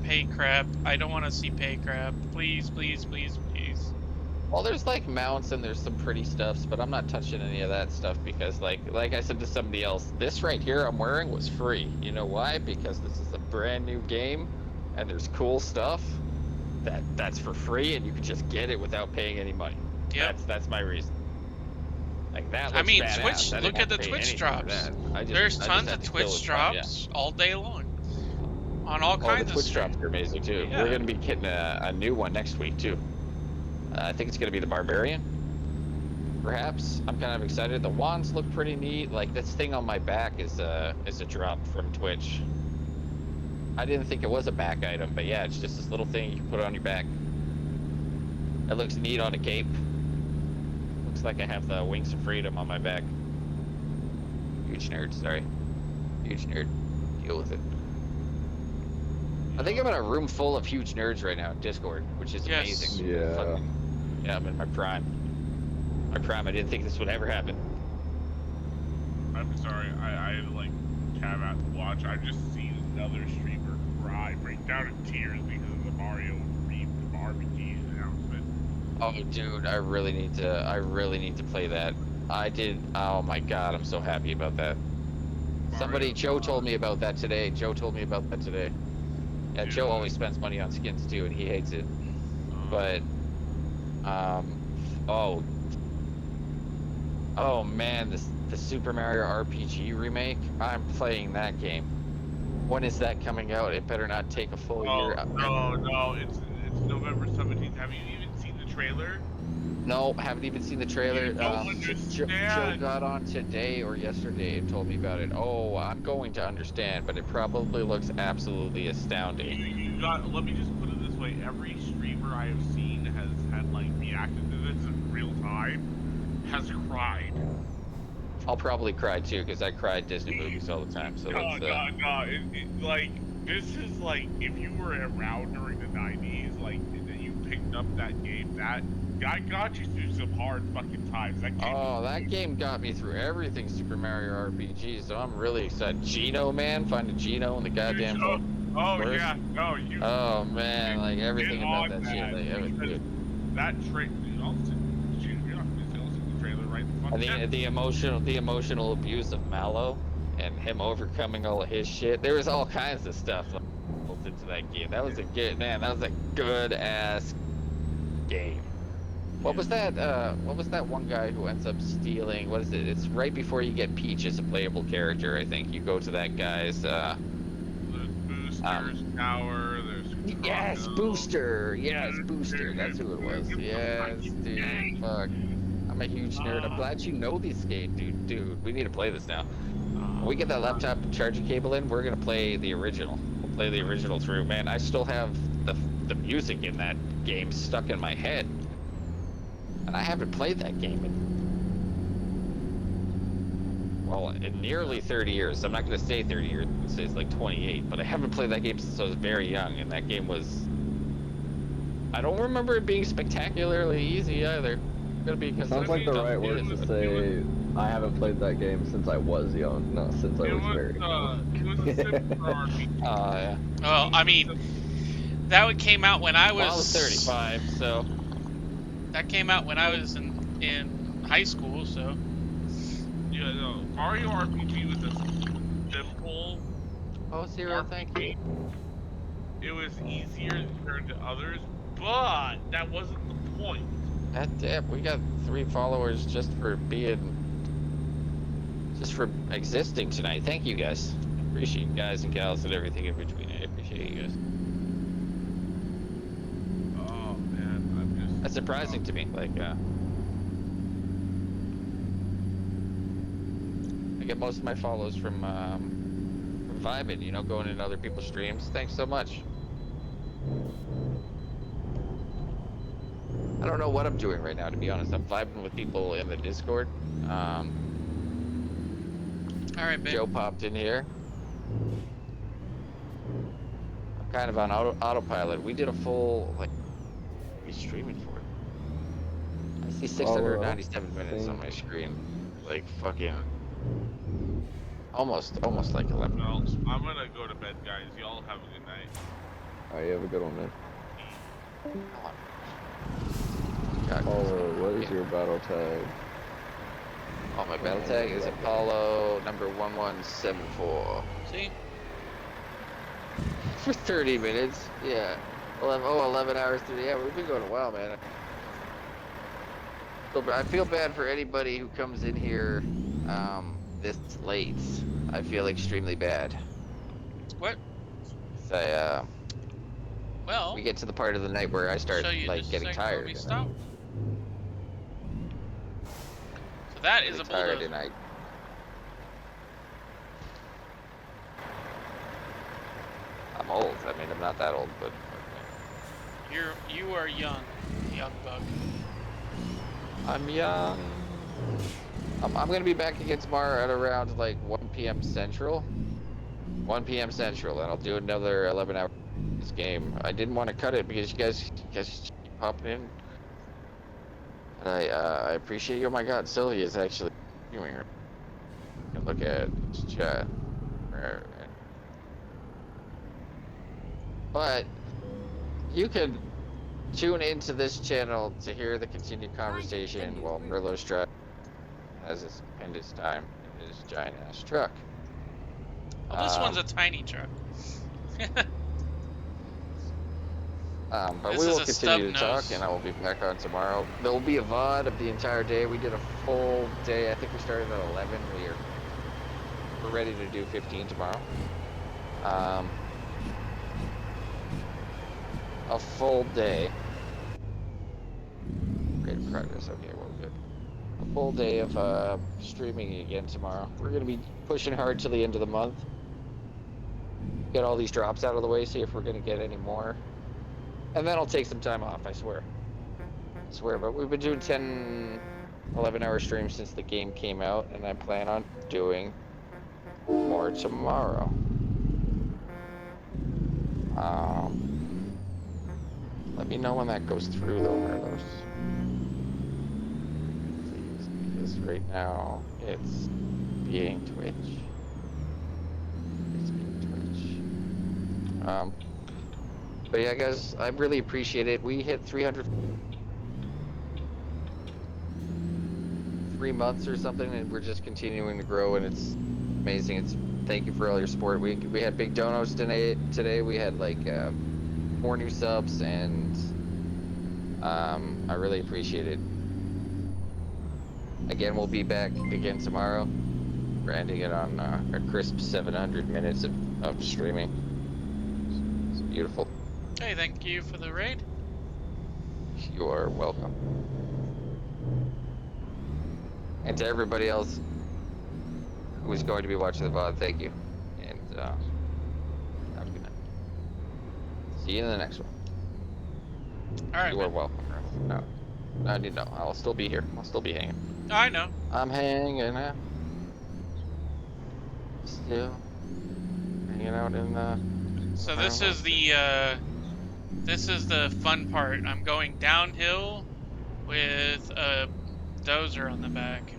pay crap. I don't want to see pay crap. Please, please, please, please. Well, there's like mounts and there's some pretty stuffs, but I'm not touching any of that stuff because like I said to somebody else, this right here I'm wearing was free. You know why? Because this is a brand new game and there's cool stuff that's for free and you can just get it without paying any money. Yep. That's my reason. Like that. I looks mean, badass. Twitch. I didn't look have at to the pay Twitch anything for drops. that. There's I just tons had of to kill Twitch it fun, yeah. drops all day long on all Oh, kinds the of Twitch streams. drops are amazing too. Yeah. We're gonna be getting a new one next week too. I think it's gonna be the Barbarian. Perhaps. I'm kind of excited. The wands look pretty neat. Like this thing on my back is a drop from Twitch. I didn't think it was a back item, but yeah, it's just this little thing you can put on your back. It looks neat on a cape. Looks like I have the Wings of Freedom on my back. Huge nerd, sorry. Huge nerd. Deal with it. I think I'm in a room full of huge nerds right now in Discord, which is Yes. amazing. Yeah. Fucking- yeah, I'm in my prime. My prime, I didn't think this would ever happen. I'm sorry, I had to like caveat to watch. I've just seen another streamer cry, break down in tears because of the Mario RPG announcement. Oh, dude, I really need to play that. Oh my god, I'm so happy about that. Mario, Joe told me about that today. Yeah, Dude. Joe always spends money on skins too, and he hates it. But, oh man, the Super Mario RPG remake. I'm playing that game. When is that coming out? It better not take a full year. No, it's November 17th. Have you even seen the trailer? No, haven't even seen the trailer. You don't Joe understand. got on today or yesterday and told me about it. Oh, I'm going to understand, but it probably looks absolutely astounding. Let me just put it this way: every streamer I have seen has had like reacted to this in real time, has cried. I'll probably cry too, because I cry at Disney movies all the time. So No, let's, like this is like if you were around during the '90s, like that you picked up that game, that guy got you through some hard fucking times. That game. Oh, that game got me through everything Super Mario RPG, so I'm really excited. Geno, man, finding Geno in the goddamn phone. Oh Where's- yeah, no, you. Oh man, like everything Get about on that shit, like everything. because Dude. That trailer. I'll see the trailer right in front. And the emotional abuse of Mallow and him overcoming all of his shit. There was all kinds of stuff built into that game. That was a good ass game. What was that one guy who ends up stealing, what is it? It's right before you get Peach as a playable character, I think. You go to that guy's There's Boosters Tower. There's. Yes, Toronto. Booster. Yes, Booster. That's who it was. Yes, dude. Fuck. I'm a huge nerd. I'm glad you know this game, dude. Dude, we need to play this now. When we get that laptop charging cable in, we're gonna play the original. We'll play the original through. Man, I still have the music in that game stuck in my head, and I haven't played that game in well, in nearly 30 years. I'm not going to say 30 years. I'm gonna say it's like 28. But I haven't played that game since I was very young, and that game was. I don't remember it being spectacularly easy either. Gonna be because Sounds like the mean, right it word was- to say. I haven't played that game since I was young, not since I It was was, very young. it was a simpler RPG. yeah. Well, I mean, that one came out when I was. Well, I was 35, so. That came out when I was in high school, so. Yeah, no, Mario RPG was a simple Oh, Zero, thank you. RPG. It was easier compared to others, but that wasn't the point. God damn, we got 3 followers just for existing tonight. Thank you guys. Appreciate you guys and gals and everything in between. I appreciate you guys. Oh man, I'm just. That's surprising to me. Like, I get most of my follows from vibing, you know, going into other people's streams. Thanks so much. I don't know what I'm doing right now, to be honest. I'm vibing with people in the Discord. All right, babe. Joe popped in here. I'm kind of on autopilot. We did a full, like, what are we streaming for? I see 697 minutes on my screen. Like, fucking, almost like 11 Well, minutes. I'm gonna go to bed, guys. Y'all have a good night. Alright, you have a good one, man. God, Apollo, what is your battle tag? oh, my battle tag is Apollo number 1174. See? For 30 minutes, yeah. 11 hours, 30, yeah, we've been going a while, man. I feel bad for anybody who comes in here this late. I feel extremely bad. What? So, Well. we get to the part of the night where I start show you like just a getting second tired. when we you know? stop. So that is a Getting tired, bulldozer. and I'm old. I mean, I'm not that old, but You are young bug. I'm young. I'm gonna be back again tomorrow at around like 1 p.m. Central. 1 p.m. Central, and I'll do another 11-hour game. I didn't want to cut it because you guys keep popping in. And I appreciate you. Oh my God, Sylvia is actually viewing her. You can look at chat. But you can tune into this channel to hear the continued conversation while Merlot's truck has his spend his time in his giant ass truck. Well, this one's a tiny truck. But This we will is a continue to stub talk, nose. and I will be back on tomorrow. There will be a VOD of the entire day. We did a full day. I think we started at 11. We're ready to do 15 tomorrow. A full day. Great progress. Okay, well, good. A full day of streaming again tomorrow. We're gonna be pushing hard till the end of the month. Get all these drops out of the way. See if we're gonna get any more. And then I'll take some time off, I swear. I swear, but we've been doing 10, 11-hour streams since the game came out, and I plan on doing more tomorrow. Let me know when that goes through, though, Merlos. Please, because right now, it's being Twitch. It's being Twitch. But yeah, guys, I really appreciate it. We hit 300 3 months or something, and we're just continuing to grow, and it's amazing. It's thank you for all your support. We had big donos today. We had like 4 new subs, and I really appreciate it. Again, we'll be back again tomorrow. We're ending it on a crisp 700 minutes of streaming. It's beautiful. Hey, thank you for the raid. You are welcome. And to everybody else who is going to be watching the VOD, thank you. And have a good night. See you in the next one. All right, You are man. welcome. No, I need no. I'll still be here. I'll still be hanging. I know. I'm hanging out. too. Hanging out in the. So this is the fun part. I'm going downhill with a dozer on the back.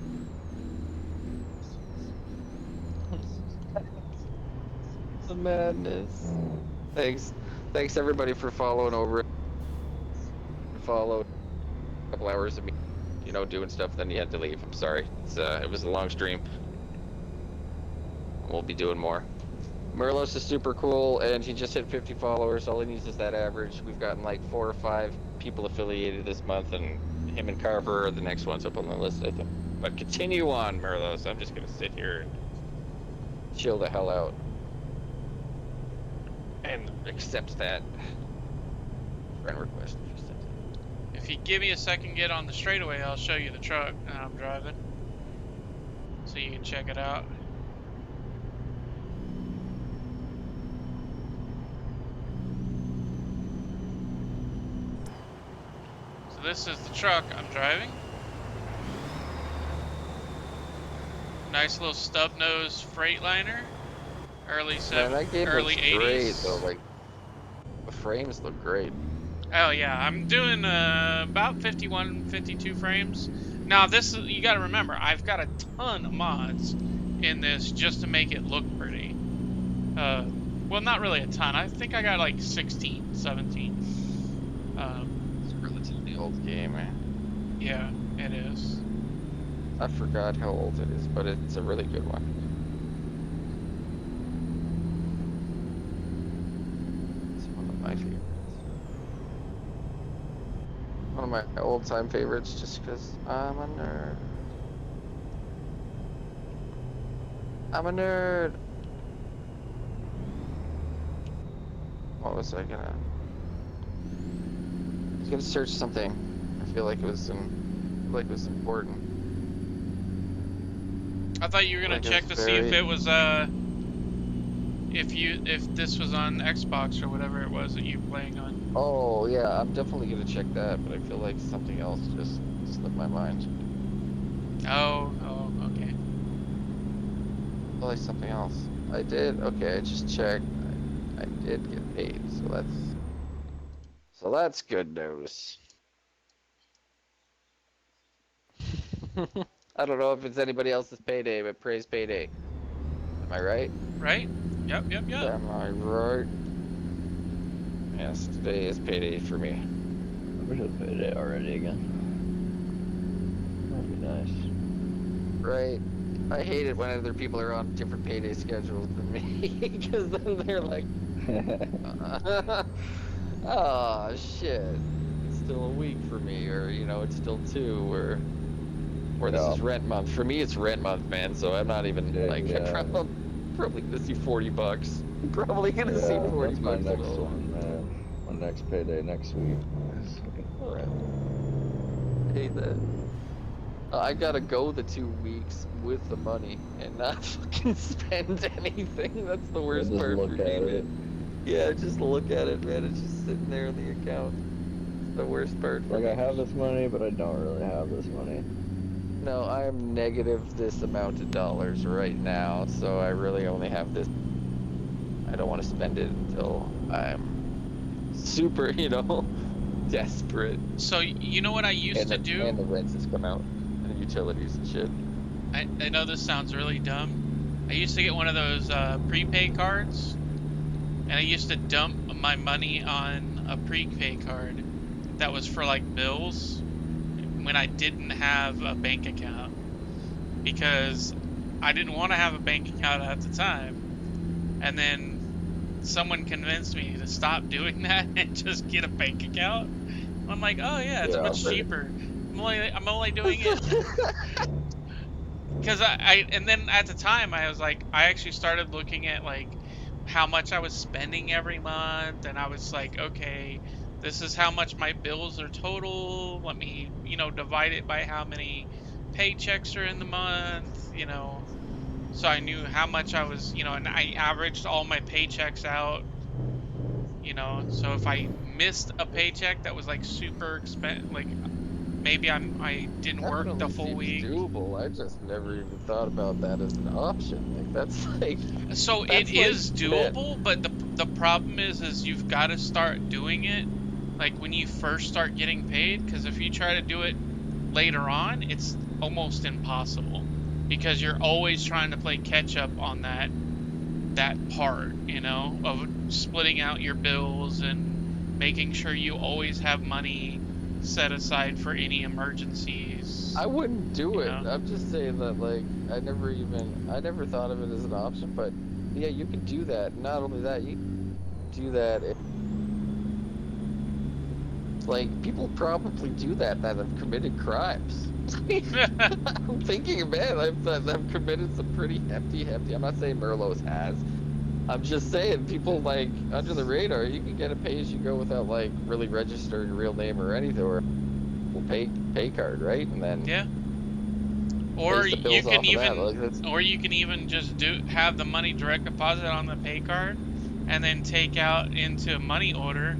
The madness. Thanks everybody for following over. Followed a couple hours of me, doing stuff. Then you had to leave. I'm sorry. It was a long stream. We'll be doing more. Merlos is super cool, and he just hit 50 followers. All he needs is that average. We've gotten like 4 or 5 people affiliated this month, and him and Carver are the next ones up on the list, I think. But continue on, Merlos. I'm just gonna sit here and chill the hell out and accept that friend request if you sent it. If you give me a second, get on the straightaway, I'll show you the truck that I'm driving, so you can check it out. So this is the truck I'm driving. Nice little stub nose Freightliner. Early Man, that game early looks 80s. great though. Like the frames look great. Oh yeah, I'm doing about 51, 52 frames. Now this, you gotta remember, I've got a ton of mods in this just to make it look pretty. Well, not really a ton. I think I got like 16, 17. It's a relatively old game, man. Yeah, it is. I forgot how old it is, but it's a really good one. It's one of my favorites. One of my old-time favorites, just because I'm a nerd. I'm a nerd. What was I gonna? I was gonna search something. I feel like it was important. I thought you were gonna Like, check to it's see if very- it was if this was on Xbox or whatever it was that you were playing on. Oh yeah, I'm definitely gonna check that, but I feel like something else just slipped my mind. Oh, okay. I feel like something else. I did. Okay, I just checked. I did get paid, so that's good news. I don't know if it's anybody else's payday, but praise payday. Am I right? Right? Yep. Am I right? Yes, today is payday for me. I wish it was payday already again. That'd be nice. Right. I hate it when other people are on different payday schedules than me, because then they're like, oh shit, it's still a week for me, or it's still 2, or this Yeah. is rent month. For me, it's rent month, man. So I'm not even Yeah, like, yeah. I'm probably gonna see $40. Probably gonna see Yeah, 40 that's my bucks. next one, man. My next payday next week. Is fucking rent. I hate that. I gotta go the 2 weeks with the money and not fucking spend anything. That's the worst Just part look for me, at man. it. Yeah, just look at it, man. It's just sitting there in the account. It's the worst part for Like, me. I have this money, but I don't really have this money. No, I am negative this amount of dollars right now, so I really only have this. I don't want to spend it until I'm super, desperate. So you know what I used to do? And the rents has come out, and the utilities and shit. I know this sounds really dumb. I used to get one of those prepaid cards, and I used to dump my money on a prepaid card that was for like bills when I didn't have a bank account, because I didn't want to have a bank account at the time, and then someone convinced me to stop doing that and just get a bank account. I'm like, oh yeah, it's Yeah, much but- cheaper. I'm only doing it because and then at the time I was like, I actually started looking at like how much I was spending every month, and I was like, okay, this is how much my bills are total. Let me, divide it by how many paychecks are in the month, so I knew how much I was, and I averaged all my paychecks out, so if I missed a paycheck that was like super expensive, like maybe I didn't work the Definitely full seems week. doable. I just never even thought about that as an option. Like that's like So it that's like is doable, but the problem is you've got to start doing it like when you first start getting paid, because if you try to do it later on, it's almost impossible because you're always trying to play catch up on that part, you know, of splitting out your bills and making sure you always have money set aside for any emergencies. I wouldn't do You it. know? I'm just saying that like I never thought of it as an option, but yeah, you can do that. Not only that, you can do that. Like people probably do that have committed crimes. I'm thinking, man, I've committed some pretty hefty. I'm not saying Merlos has. I'm just saying, people like under the radar, you can get a pay as you go without like really registering your real name or anything, or pay card, right? And then Yeah. Or base the you bills can off of that. even, Like, that's, or you can even just have the money direct deposit on the pay card, and then take out into a money order,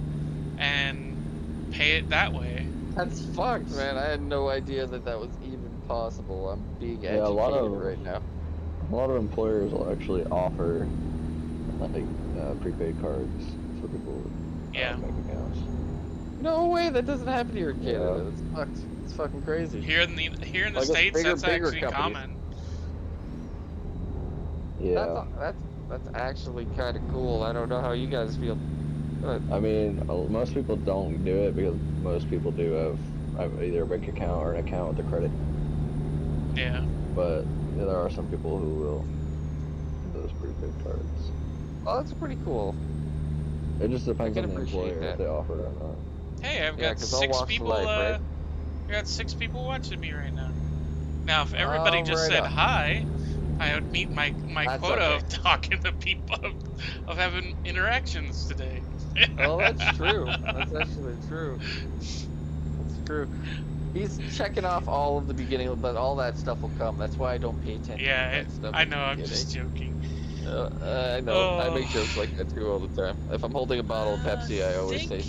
and pay it that way. that's fucked, man. I had no idea that was even possible. I'm being Yeah, a lot educated of- right now. A lot of employers will actually offer like prepaid cards for people with Yeah. bank accounts. No way, that doesn't happen here in Canada. Yeah. That's fucked. It's fucking crazy. Here in the Like, it's States, bigger that's actually companies. common. Yeah. That's actually kind of cool. I don't know how you guys feel. But I mean, most people don't do it because most people do have either a bank account or an account with a credit. Yeah. But yeah, there are some people who will those prepaid cards. oh, that's pretty cool. It just depends can on the appreciate employer that. if they offer it or not. Hey, I've Yeah, got 'cause all 6 walks of people. life, right? I got 6 people watching me right now. Now, if everybody just right said on. hi, I would meet my That's quota okay. of talking to people, of having interactions today. Oh, that's true. That's actually true. That's true. He's checking off all of the beginning, but all that stuff will come. That's why I don't pay attention Yeah, to that stuff. I at the know. I'm beginning. just joking. I know. I make Oh. jokes like that too all the time. If I'm holding a bottle of Pepsi, I always say think-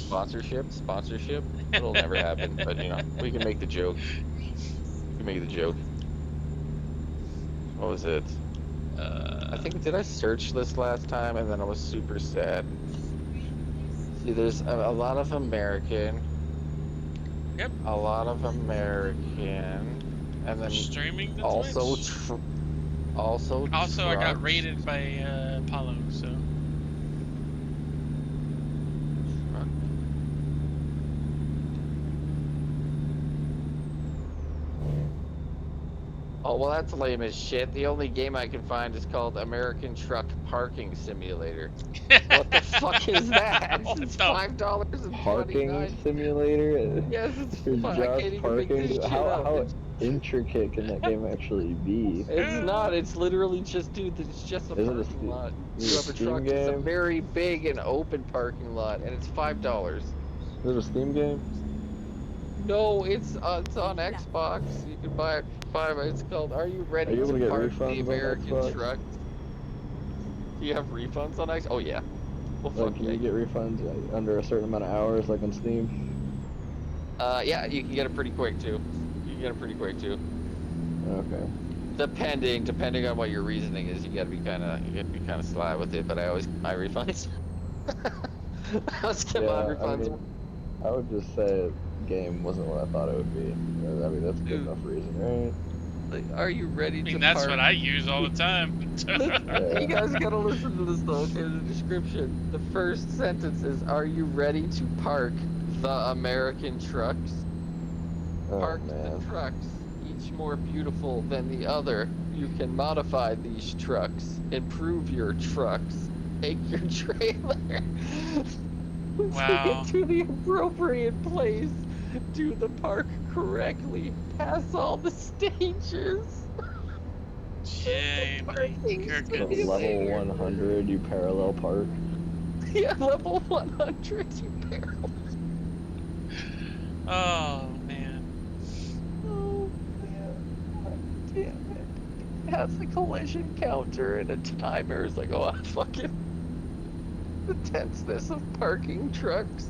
sponsorship. It'll never happen, but you know, we can make the joke. We can make the joke. What was it? I think, did I search this last time and then I was super sad? See, there's a lot of American. Yep. A lot of American. And We're then streaming the also Twitch. also I got trucks. raided by Apollo, so. Oh, well, that's lame as shit. The only game I can find is called American Truck Parking Simulator. What the fuck is that? What It's the- $5.29. Parking simulator? Yes, it's You're fun. I just can't even make parking? this shit How- up. how- It's, Intricate can that game actually be? it's not. It's literally just, dude. It's just a Is it a parking Steam- lot. is You it have a a Steam truck. It's a game? very big and open parking lot, and it's $5. Is it a Steam game? No, it's on Xbox. You can buy it for $5. It's called "Are You Ready Are you able to to get Park refunds the on American Xbox? Truck?" Do you have refunds on Xbox? Oh yeah. Well, Like, fuck can yeah. you get refunds under a certain amount of hours, like on Steam? Yeah, you can get it pretty quick too. You can get it pretty quick too. Okay. Depending on what your reasoning is, you gotta be kind of sly with it. But I always get my refunds. I always get my refunds. I would just say the game wasn't what I thought it would be. I mean, that's a good Dude. enough reason, right? Like, are you ready I to mean, that's park? what I use all the time. You guys gotta listen to this though. Okay, the description. The first sentence is, "Are you ready to park the American trucks? Oh, Park man. the trucks, each more beautiful than the other. You can modify these trucks, improve your trucks, take your trailer, Wow. take it to the appropriate place, do the park correctly, pass all the stages." Jamie Parking So Kirkins. level 100, you parallel park. Yeah, level 100, you barrel. Oh man. Oh man, God damn it. It has a collision counter and a timer. It's like, oh, fucking the tenseness of parking trucks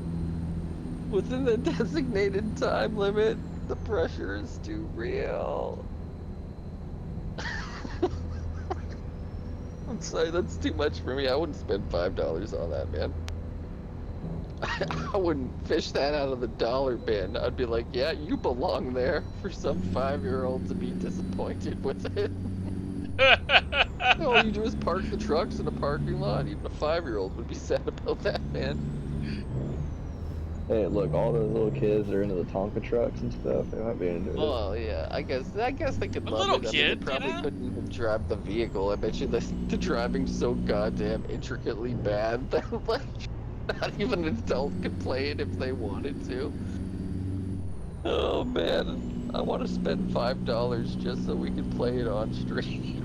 within the designated time limit. The pressure is too real. I'm sorry, that's too much for me. I wouldn't spend $5 on that, man. I wouldn't fish that out of the dollar bin. I'd be like, yeah, you belong there, for some 5-year-old to be disappointed with it. All you do is park the trucks in a parking lot. Even a 5-year-old would be sad about that, man. Hey, look, all those little kids are into the Tonka trucks and stuff. They might be into it. Well, yeah, I guess they could A love little it. I mean, kid, they you probably know? couldn't even drive the vehicle. I bet you the driving's so goddamn intricately bad that like not even an adult could play it if they wanted to. Oh man, I want to spend $5 just so we can play it on stream.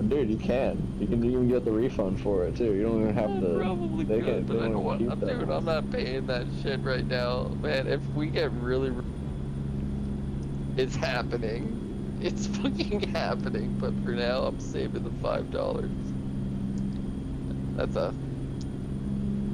Dude, you can. You can even get the refund for it too. You don't even have I to. probably they could, can- but they I don't don't want. keep that Dude, one. I'm not paying that shit right now, man. If we get really, it's happening. It's fucking happening. But for now, I'm saving the $5.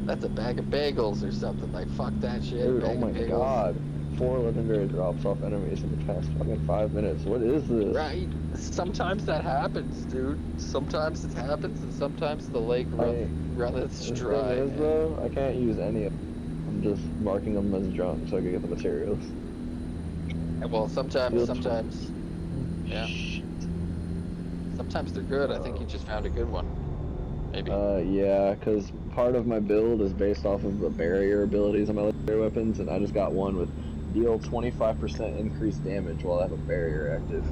That's a bag of bagels or something. Like fuck that shit. Dude, oh bag my of bagels. god. 4 legendary drops off enemies in the past fucking 5 minutes. What is this? Right. Sometimes that happens, dude. Sometimes it happens, and sometimes the lake runs The dry. thing is, man. though, I can't use any of them. I'm just marking them as junk so I can get the materials. Well, sometimes, yeah. Shit. Sometimes they're good. I think you just found a good one. Maybe. Yeah, because part of my build is based off of the barrier abilities on my legendary weapons, and I just got one with deal 25% increased damage while I have a barrier active.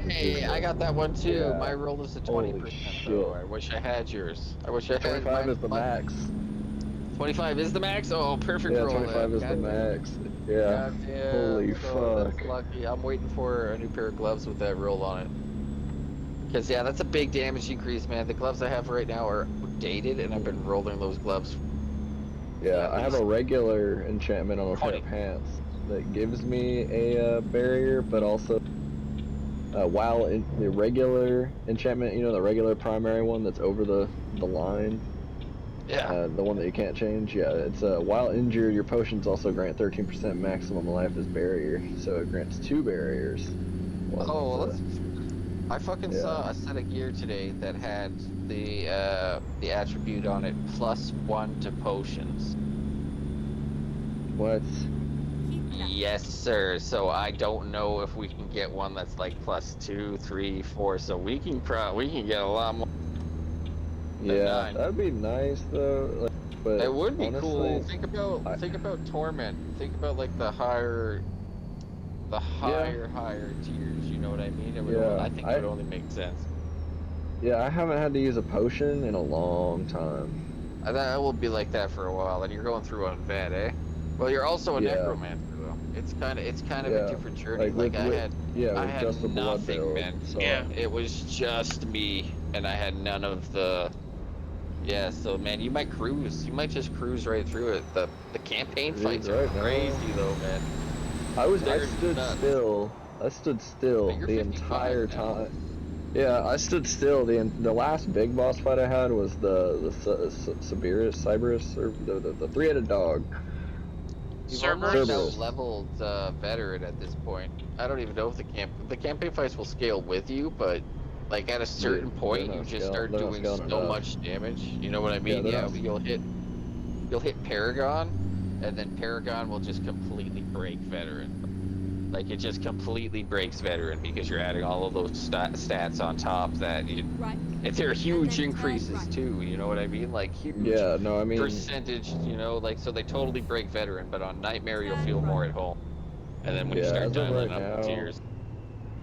Hey, I got that one too. Yeah. My roll is a Holy 20% shit. though. I wish I had yours. I wish I had 25 is the max. 25 is the max? Oh, perfect Yeah, roll. 25 is the God damn. max. Yeah. Goddamn. Holy So fuck. That's lucky. I'm waiting for a new pair of gloves with that roll on it. Because, yeah, that's a big damage increase, man. The gloves I have right now are outdated, and I've been rolling those gloves. Yeah, I have a least regular enchantment on a pair 20. of pants that gives me a barrier, but also while in the regular enchantment, you know, the regular primary one that's over the line, Yeah. the one that you can't change. Yeah, it's while injured, your potions also grant 13% maximum life as barrier, so it grants 2 barriers. Oh, well, I fucking Yeah. saw a set of gear today that had the attribute on it +1 to potions. What? Keep left. Yes, sir. So I don't know if we can get one that's like +2, 3, 4. So we can get a lot more. Yeah, 9. that'd be nice though. Like, but It would be honestly, cool. Think about torment. Think about like the higher tiers. You know what I mean? It would Yeah, I think it would only make sense. Yeah, I haven't had to use a potion in a long time. That will be like that for a while, and you're going through on vet, eh? Well, you're also a Yeah. necromancer though. It's kind of Yeah, a different journey. like I with- had Yeah, I with had just a blood nothing, build. man. So Yeah. It was just me, and I had none of the. Yeah, so man, you might cruise. You might just cruise right through it. The campaign Dude, fights right are now- crazy though, man. I They're stood nuts. still. I stood still But you're the 55 entire now. time. Yeah, I stood still. The last big boss fight I had was the Cyberus, or the 3-headed dog. You've Cerberus? almost Cerberus. out-leveled veteran at this point. I don't even know if the campaign fights will scale with you, but like at a certain they're point, you not just start they're not doing so scaling enough. much damage. You know what I mean? they're Yeah, not- you'll hit Paragon, and then Paragon will just completely break veteran. Like it just completely breaks veteran because you're adding all of those stats on top that you. Right. They're huge then turn increases right. too. You know what I mean? Like huge. Yeah, no, I mean, Percentage, you know, like so they totally break veteran, but on Nightmare you'll Turn feel more right. at home. And then when you Yeah, start as of dialing right up the now- tiers,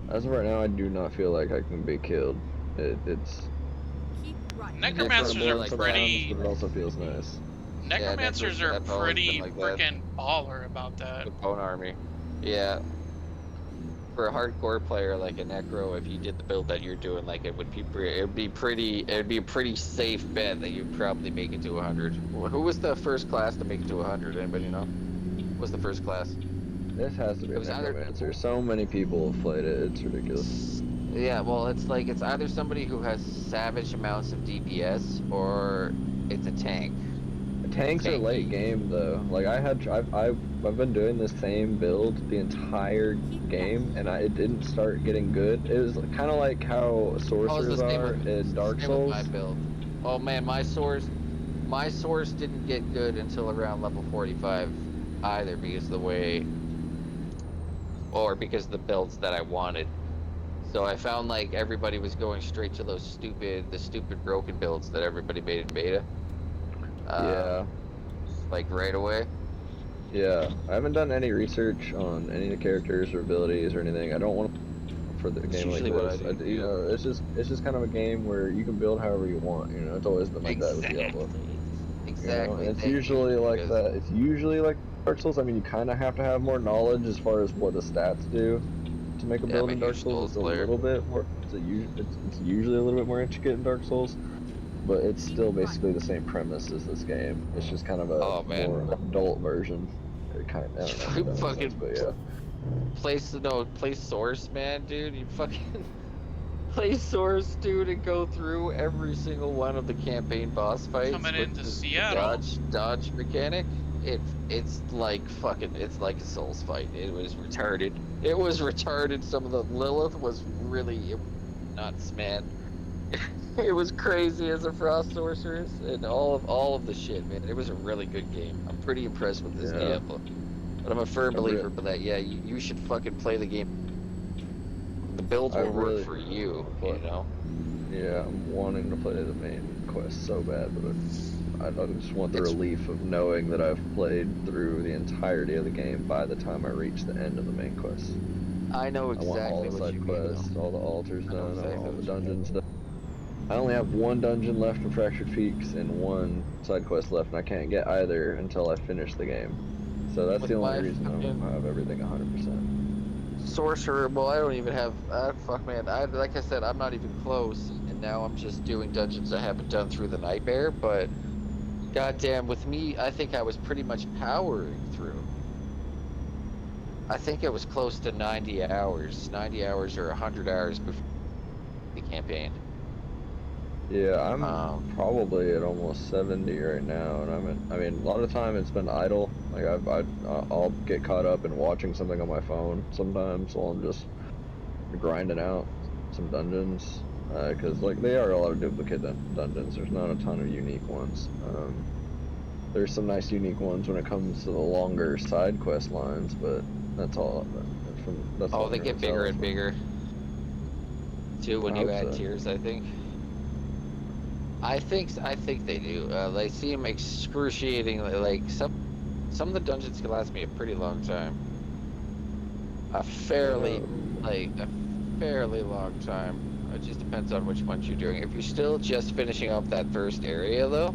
as of right now, I do not feel like I can be killed. It's Keep right. Necromancers more are like pretty. but it also feels nice. Necromancers necros are have always been pretty like that. freaking baller about that. the bone army, yeah. For a hardcore player like a necro, if you did the build that you're doing, like it would be a pretty safe bet that you'd probably make it to 100. Who was the first class to make it to 100? Anybody know? What was the first class? This has to be It a was either- necromancer. So many people have played it. It's ridiculous. Yeah, well, it's either somebody who has savage amounts of DPS or it's a tank. A Tanks are late tanky. game though. Like I've been doing the same build the entire game, and it didn't start getting good. It was kind of like how That was the sorcerers same are with in Dark same with my Souls. build. Oh man, my source didn't get good until around level 45 either because of the way, or because of the builds that I wanted. So I found like everybody was going straight to the stupid broken builds that everybody made in beta. Yeah, Like right away. yeah. I haven't done any research on any of the characters or abilities or anything. I don't want for the That's game like usually what I this. do You too. know, it's just kind of a game where you can build however you want. You know, it's always been like that with Diablo. Exactly. You know, and Exactly. it's Thank you. usually like Because that. It's usually like Dark Souls. I mean, you kind of have to have more knowledge as far as what the stats do to make a yeah, I'm build a in Dark huge Souls. Souls It's a player. little bit more. It's usually a little bit more intricate in Dark Souls, but it's Keep still right. basically the same premise as this game. It's just kind of a Oh man. more adult version. It kind I don't know if that makes sense, Fucking but yeah. play source, man, dude. You fucking play source, dude, and go through every single one of the campaign boss fights Coming with into the Seattle. dodge mechanic. It's like fucking it's like a Souls fight. It was retarded. It was retarded. Some of the Lilith was really nuts, man. It was crazy as a frost sorceress and all of the shit, man. It was a really good game. I'm pretty impressed with this Yeah. Diablo. But I'm a firm I've re- believer that yeah, you should fucking play the game. The builds I will work really for want you, to play. you know. Yeah, I'm wanting to play the main quest so bad, but I just want the It's relief of knowing that I've played through the entirety of the game by the time I reach the end of the main quest. I know I want all exactly the what side you mean quests, though. all the altars I know done, I want exactly all the what you mean. dungeons done. I only have one dungeon left for Fractured Peaks and one side quest left, and I can't get either until I finish the game. So that's the With only my reason I don't fucking have everything 100%. sorcerer, well, I don't even have. Fuck, man. Like I said, I'm not even close, and now I'm just doing dungeons I haven't done through the nightmare. But goddamn, with me, I think I was pretty much powering through. I think it was close to 90 hours or 100 hours before the campaign. Yeah, I'm Um, probably at almost 70 right now, and I mean, a lot of the time it's been idle. Like I'll get caught up in watching something on my phone sometimes while I'm just grinding out some dungeons. Because like they are a lot of duplicate dungeons. There's not a ton of unique ones. There's some nice unique ones when it comes to the longer side quest lines, but that's all. That's all oh, I'm they gonna get tell bigger and from. bigger too I when you hope add so. tiers. I think they do. They seem excruciatingly like some of the dungeons can last me a pretty long time. A fairly Uh, a fairly long time. It just depends on which ones you're doing. If you're still just finishing up that first area though,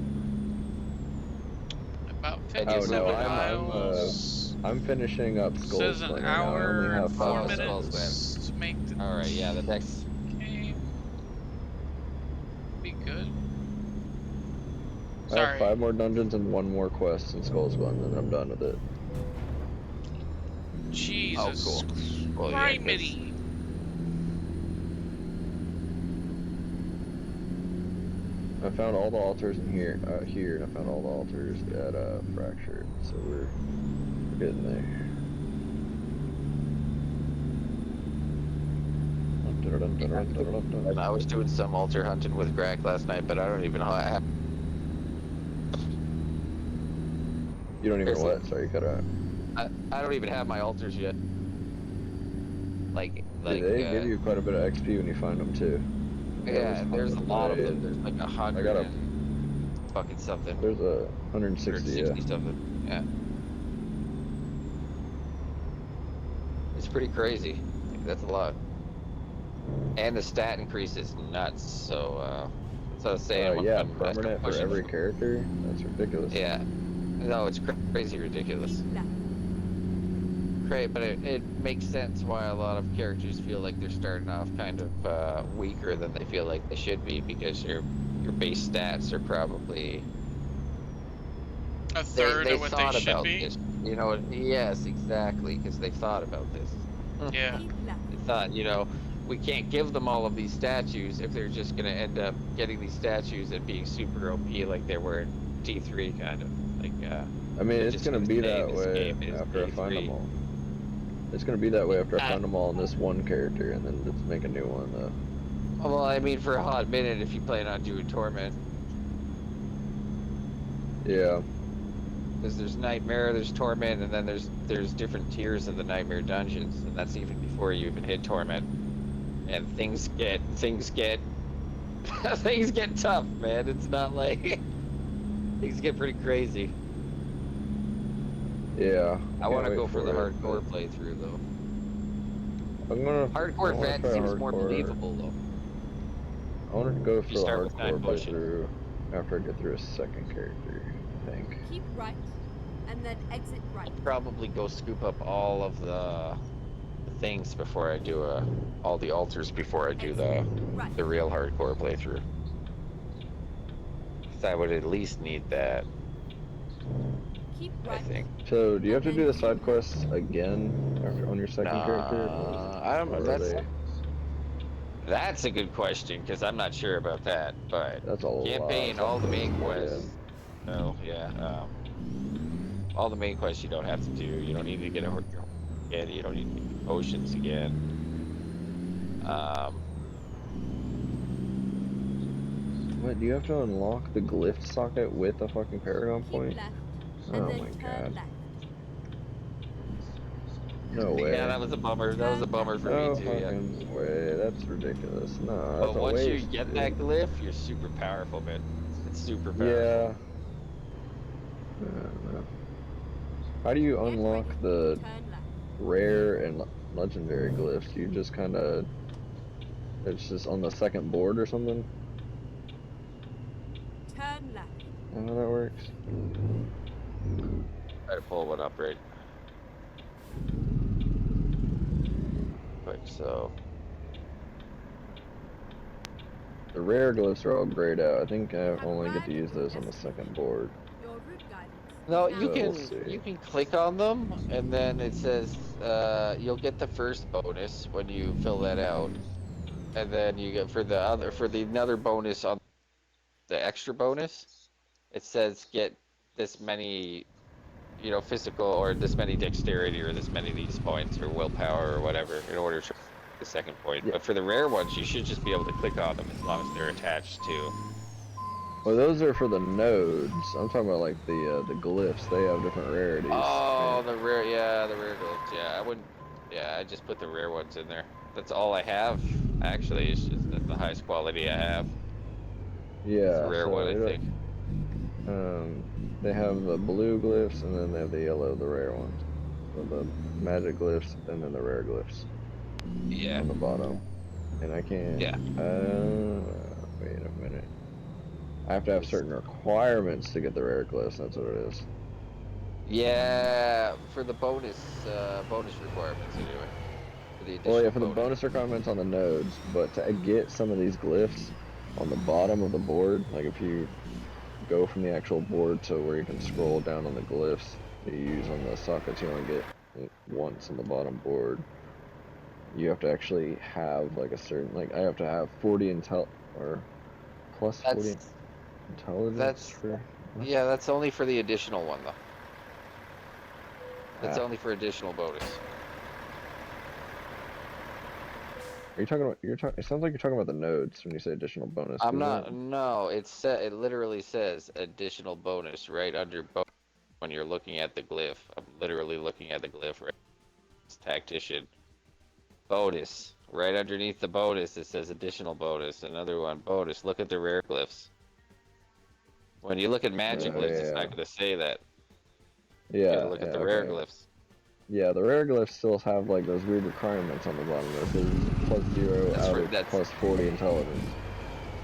About and you're oh no, moving 57 on. miles. I'm finishing up Skull Says an Sling right now. I only hour and have four Oh, 5 Skull dungeons. Slam. minutes to make the All right, yeah, the next. game. Be good. I have Sorry. 5 more dungeons and 1 more quest in Skull Sling, and then I'm done with it. Oh, Jesus cool. Well, yeah, because criminy. I found all the altars in here, and I found all the altars at Fractured, so we're getting there. and I was doing some altar hunting with Grak last night, but I don't even know how I have. You don't even Seriously, what? Sorry, you cut out. I don't even have my altars yet. They give you quite a bit of XP when you find them too. Yeah, and there's a lot of them. There's like I 100 got a. and fucking something, There's a 160. Yeah. 160 something. Yeah, it's pretty crazy. Like, that's a lot. And the stat increase is nuts. So that's what I was saying. Yeah, When I start permanent for pushing every character. That's ridiculous. yeah, no, it's crazy ridiculous. Keep left. Great, but it makes sense why a lot of characters feel like they're starting off kind of weaker than they feel like they should be because your base stats are probably A third they of what they thought should about be. this. You know, yes, exactly, because they thought about this. Yeah. Keep left. They thought, you know, we can't give them all of these statues if they're just gonna end up getting these statues and being super OP like they were in T3 kind of. Like, I mean, they're it's just gonna gonna be say that this way game is after I find day them 3. all. It's gonna be that way after I Uh, find them all in this one character, and then just make a new one though. Well, I mean, for a hot minute, if you plan on doing Torment, Yeah. because there's Nightmare, there's Torment, and then there's different tiers of the Nightmare dungeons, and that's even before you even hit Torment. And things get things get tough, man. It's not like things get pretty crazy. Yeah. I want to can't go wait for the it, hardcore but playthrough though. I'm gonna. I Hardcore wanna vet try seems more hardcore. believable though. I want to go If you for the start with 9 hardcore pushing, playthrough after I get through a second character. I think. Keep right, and then exit right. I'll probably go scoop up all of the things before I do all the altars before I do Exit right. the real hardcore playthrough. 'Cause I would at least need that, Keep I right. think. So, do you have to And do then the side keep quests again after on your second character? I don't know. Or are they? That's a good question because I'm not sure about that. But That's a lot of campaign, side all the quests main to do quests. again. Oh yeah, all the main quests you don't have to do. You don't need to get a again. You don't need to get potions again. What? Do you have to unlock the glyph socket with a fucking Paragon keep point? left, Oh and then my turn god. left. No way. Yeah, that was a bummer. That was a bummer for me No too. Yeah. fucking way. That's ridiculous. No, that's But a once you waste, get dude. that glyph, you're super powerful, man. It's super powerful. Yeah. I don't know. How do you Get unlock ready, the turn left. rare and legendary glyphs? You just kind of, it's just on the second board or something? Turn left. Is that how that works? Try to pull one up right quick. So The rare glyphs are all grayed out. I think I Have only get arrived to use at your those on the second board. Your route guidance. no, is you now But we'll can see. click on them, and then it says you'll get the first bonus when you fill that out, and then you get for the another bonus on the extra bonus. It says get this many, physical or this many dexterity or this many of these points or willpower or whatever in order to the second point. Yeah. But for the rare ones, you should just be able to click on them as long as they're attached to. Well, those are for the nodes. I'm talking about like the glyphs. They have different rarities. Oh, the rare glyphs. Yeah, I wouldn't. Yeah, I just put the rare ones in there. That's all I have. Actually, it's just that's the highest quality I have. Yeah. It's the rare So one, I think. they have the blue glyphs and then they have the yellow, the rare ones. So the magic glyphs and then the rare glyphs Yeah. on the bottom. And I can't. Yeah. Wait a minute. I have to have certain requirements to get the rare glyphs. That's what it is. Yeah, for the bonus requirements anyway. For the additional Well, yeah, for the bonus requirements on the nodes, but to get some of these glyphs on the bottom of the board, like if you go from the actual board to where you can scroll down on the glyphs that you use on the sockets, you only get it once on the bottom board. You have to actually have like a certain, like I have to have 40 intel or plus 40 intelligence for. Yeah, that's only for the additional one though. That's Ah. only for additional bonus. Are you talking about? It sounds like you're talking about the nodes when you say additional bonus. I'm 'cause not. that- No, it literally says additional bonus right under when you're looking at the glyph. I'm literally looking at the glyph right. It's tactician bonus right underneath the bonus. It says additional bonus. Another one bonus. Look at the rare glyphs. When you look at magic Oh, glyphs, it's yeah. not going to say that. You Yeah. gotta look at the rare okay. glyphs. Yeah, the rare glyphs still have like those weird requirements on the bottom. That says +0 That's for- outage, that's- plus 40 intelligence.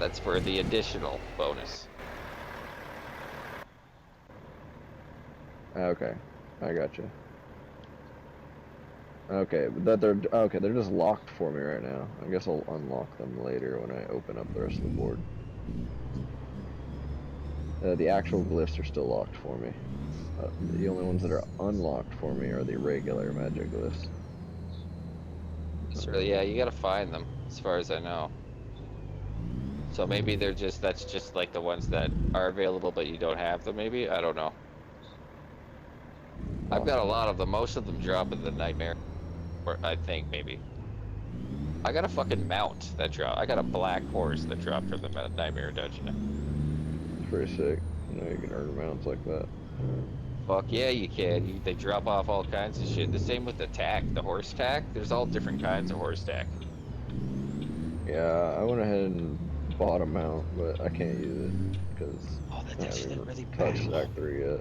That's for the additional bonus. Okay, I got you. Okay, but they're just locked for me right now. I guess I'll unlock them later when I open up the rest of the board. The actual glyphs are still locked for me. The only ones that are unlocked for me are the regular magic glyphs. So yeah, you gotta find them, as far as I know. So maybe that's just like the ones that are available, but you don't have them. Maybe I don't know. I've got a lot of them. Most of them drop in the Nightmare. Or I think, maybe. I got a fucking mount that drop. I got a black horse that dropped from the Nightmare Dungeon. It's pretty sick. You know, you can earn mounts like that. Fuck yeah, you can. They drop off all kinds of shit. The same with the tack, the horse tack. There's all different kinds of horse tack. Yeah, I went ahead and bought a mount, but I can't use it because Oh, that I does haven't look really touched bad. Act 3 yet.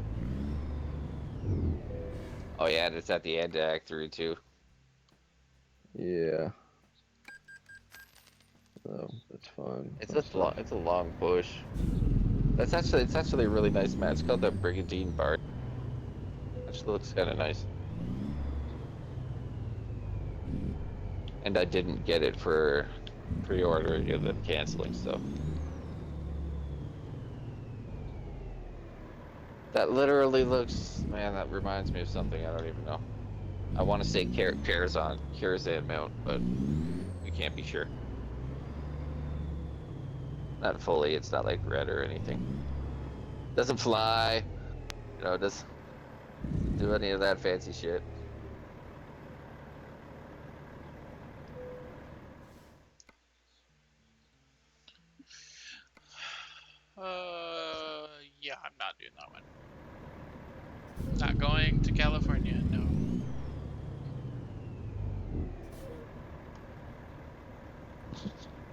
Oh yeah, and it's at the end of Act 3 too. Yeah. So it's fun. It's a long push. It's actually a really nice map. It's called the Brigadine Bard. Which looks kind of nice. And I didn't get it for pre-ordering and then canceling stuff. That literally looks, man, that reminds me of something I don't even know. I want to say Karazhan mount, but we can't be sure. Not fully, it's not like red or anything. Doesn't fly, you know, doesn't do any of that fancy shit. Yeah, I'm not doing that one. Not going to California, no.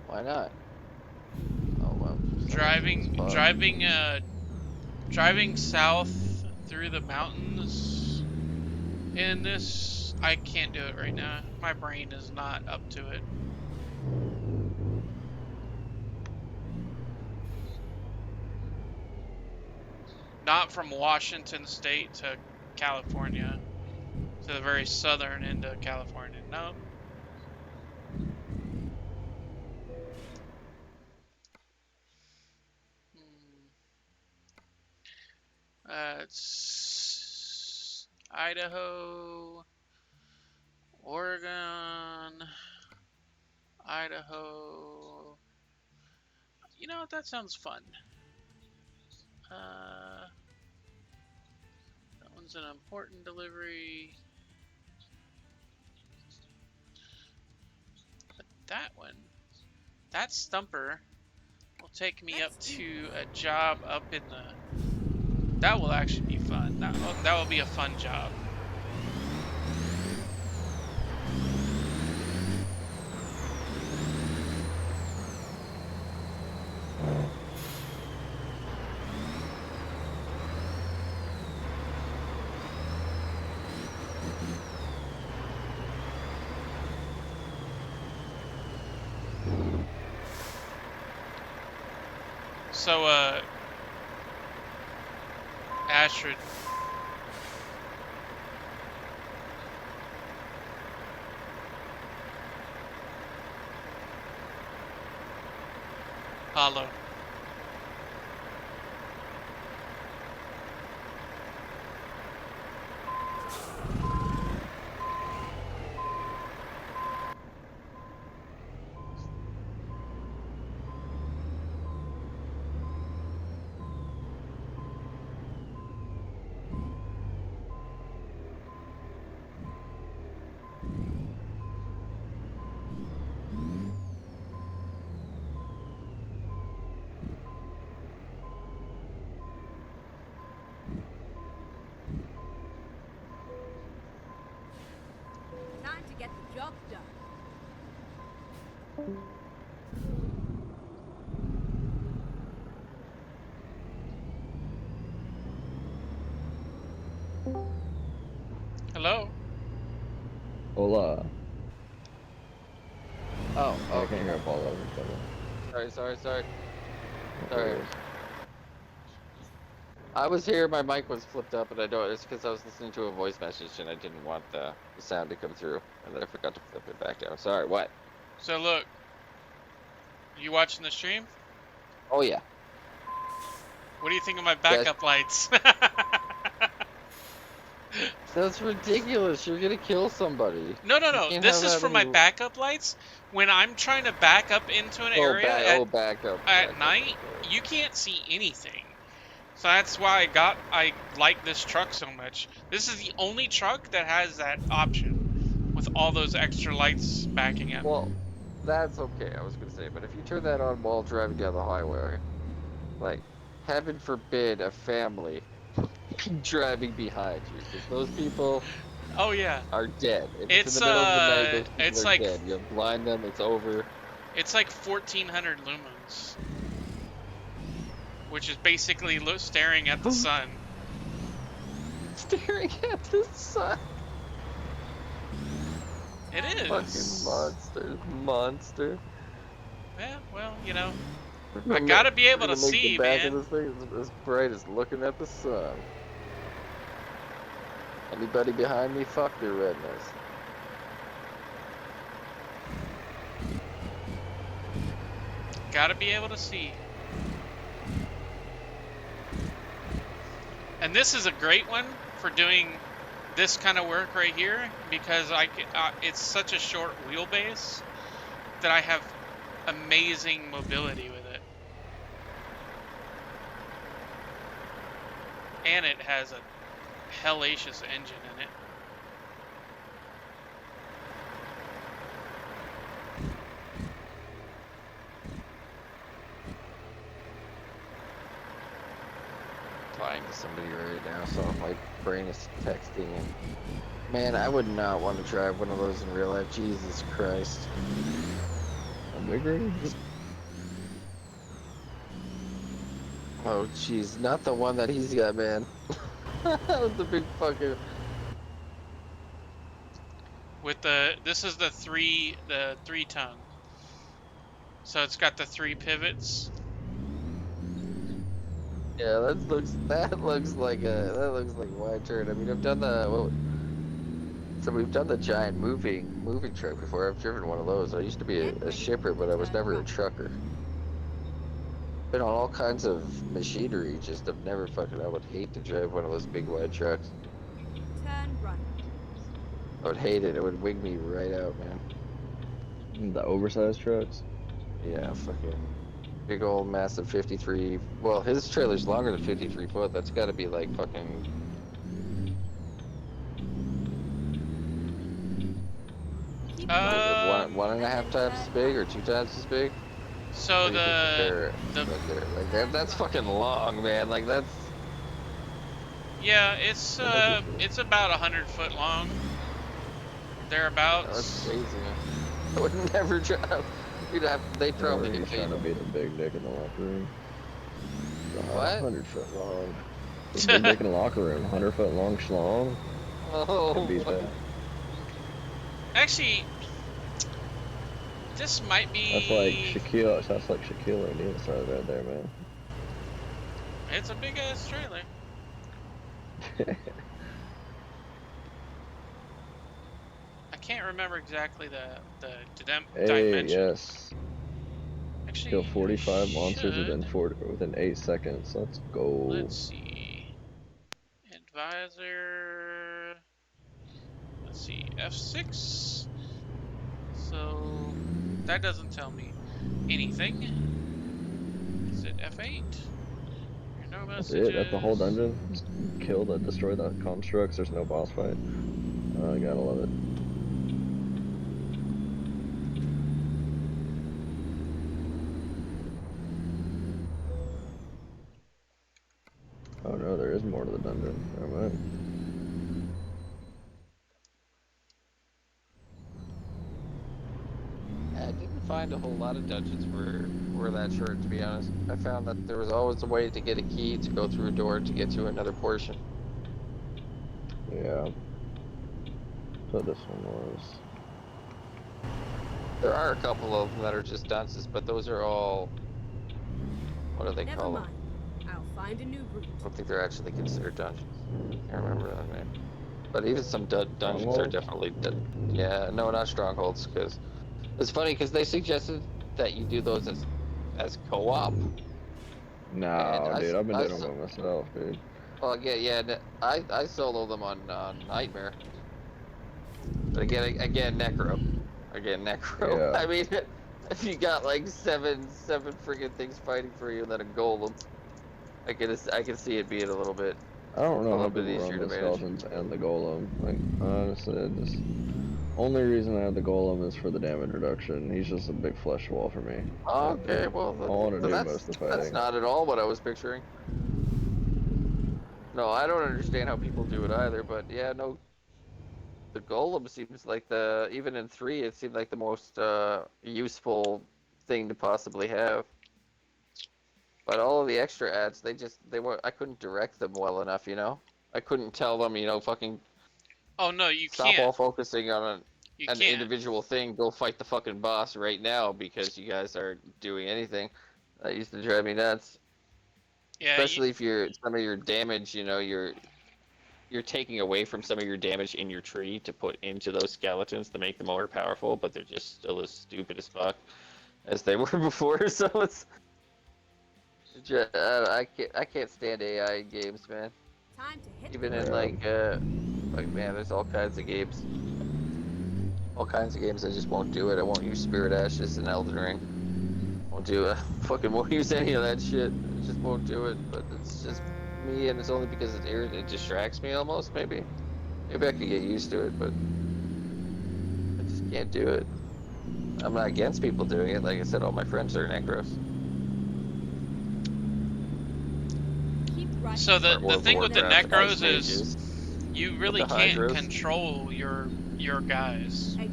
Why not? Oh well. Driving south through the mountains in this, I can't do it right now. My brain is not up to it. Not from Washington State to California, to the very southern end of California. No. It's Idaho, Oregon, Idaho. You know what? That sounds fun. That one's an important delivery. But that one, that stumper will take me up to a job up in the... That will actually be fun. That will be a fun job. So, Astrid. Hollow. Time to get the job done. Hello? Hola. Oh, I okay. can't hear up all over each other. Sorry. No Sorry. worries. I was here, my mic was flipped up, and I know it's because I was listening to a voice message and I didn't want the sound to come through, and then I forgot to flip it back down. Sorry, what? So look, you watching the stream? Oh yeah. What do you think of my backup lights? That's ridiculous. You're gonna kill somebody. No. can't This have is that for my any- backup lights. When I'm trying to back up into an area back up. at night, you can't see anything. So that's why I like this truck so much. This is the only truck that has that option with all those extra lights backing it. Well, that's okay, I was gonna say, but if you turn that on while driving down the highway, like, heaven forbid a family driving behind you, because those people Oh yeah. are dead. If it's It's in the middle of the night, those people it's are like dead. You blind them, it's over. it's like 1400 lumens, which is basically staring at the sun. Staring at the sun. It is. Fucking monster. Yeah, well, you know, We're I gonna gotta make- be able we're to gonna make see, the back man. of this thing as bright as looking at the sun. Anybody behind me, fuck their redness. Gotta be able to see. And this is a great one for doing this kind of work right here because it's such a short wheelbase that I have amazing mobility with it. And it has a hellacious engine in it. Talking to somebody right now, so my brain is texting and man, I would not want to drive one of those in real life. Jesus Christ. A big rig? Oh jeez, not the one that he's got, man. The big fucking With this is the three ton. So it's got the 3 pivots. yeah, that looks like a wide turn. I mean, I've done so we've done the giant moving truck before. I've driven one of those. I used to be a shipper, but I was never a trucker. Been on all kinds of machinery, just I've never I would hate to drive one of those big wide trucks. Turn right. I would hate it. It would wig me right out, man. The oversized trucks? Yeah, fucking big old massive 53. Well, his trailer's longer than 53 foot. That's got to be like fucking. Keep One and a half times as big or 2 times as big. So What do you think the like that's fucking long, man. Like that's. yeah, it's about 100 foot long. That's Thereabouts. crazy. I would never drive. They'd probably He's get paid. trying to be the big dick in the locker room. What? 100 foot long. The big dick in the locker room. 100 foot long schlong. Oh, Could beat that. Actually, this might be. That's like Shaquille. That's like Shaquille O'Neal started right there, man. It's a big ass trailer. I can't remember exactly the Hey, dimension. yes. Actually, Kill 45 monsters should. within 8 seconds. Let's go. Let's see. Advisor. Let's see. F6. So that doesn't tell me anything. Is it F8? No That's messages. it. That's the whole dungeon. Just kill the destroy the constructs. There's no boss fight. I gotta love it. Oh no, there is more to the dungeon. Never mind. I didn't find a whole lot of dungeons were that short, to be honest. I found that there was always a way to get a key to go through a door to get to another portion. Yeah. So this one was. There are a couple of them that are just dunces, but those are all. What do they Never call them? mind. I'll find a new route. I don't think they're actually considered dungeons. I can't remember that name. But even some dungeons are Strongholds? definitely. Yeah, no, not strongholds, because it's funny because they suggested that you do those as co-op. No, And dude, I've been I doing them by myself, dude. Well, yeah, I solo them on Nightmare. But again, Necro. Again, Necro. Yeah. I mean, if you got like seven freaking things fighting for you, and then a golem. I can see it being a little bit. I don't A know how little bit people easier run to the manage. skeletons and the golem. Like honestly, I just only reason I have the golem is for the damage reduction. He's just a big flesh wall for me. Okay, well, I want to then do most of the that's fighting. not at all what I was picturing. No, I don't understand how people do it either, but yeah, no, the golem seems like even in 3, it seemed like the most useful thing to possibly have. But all of the extra ads, they were I couldn't direct them well enough, you know. I couldn't tell them, fucking Oh no, you stop can't. all focusing on You an can't. individual thing. Go fight the fucking boss right now because you guys aren't doing anything. That used to drive me nuts. Yeah, Especially if some of your damage, you're taking away from some of your damage in your tree to put into those skeletons to make them more powerful, but they're just still as stupid as fuck as they were before. So I can't stand AI in games, man. Time to hit Even the in Yeah. like man, there's all kinds of games. All kinds of games I just won't do it. I won't use Spirit Ashes and Elden Ring. Won't do it. Fucking won't use any of that shit. I just won't do it. But it's just me, and it's only because it distracts me almost. Maybe I could get used to it, but I just can't do it. I'm not against people doing it. Like I said, all my friends are necros. keep right. So the World of thing with the Warcraft, Ice necros is Mages, you really the can't Hydras. control your guys Exit.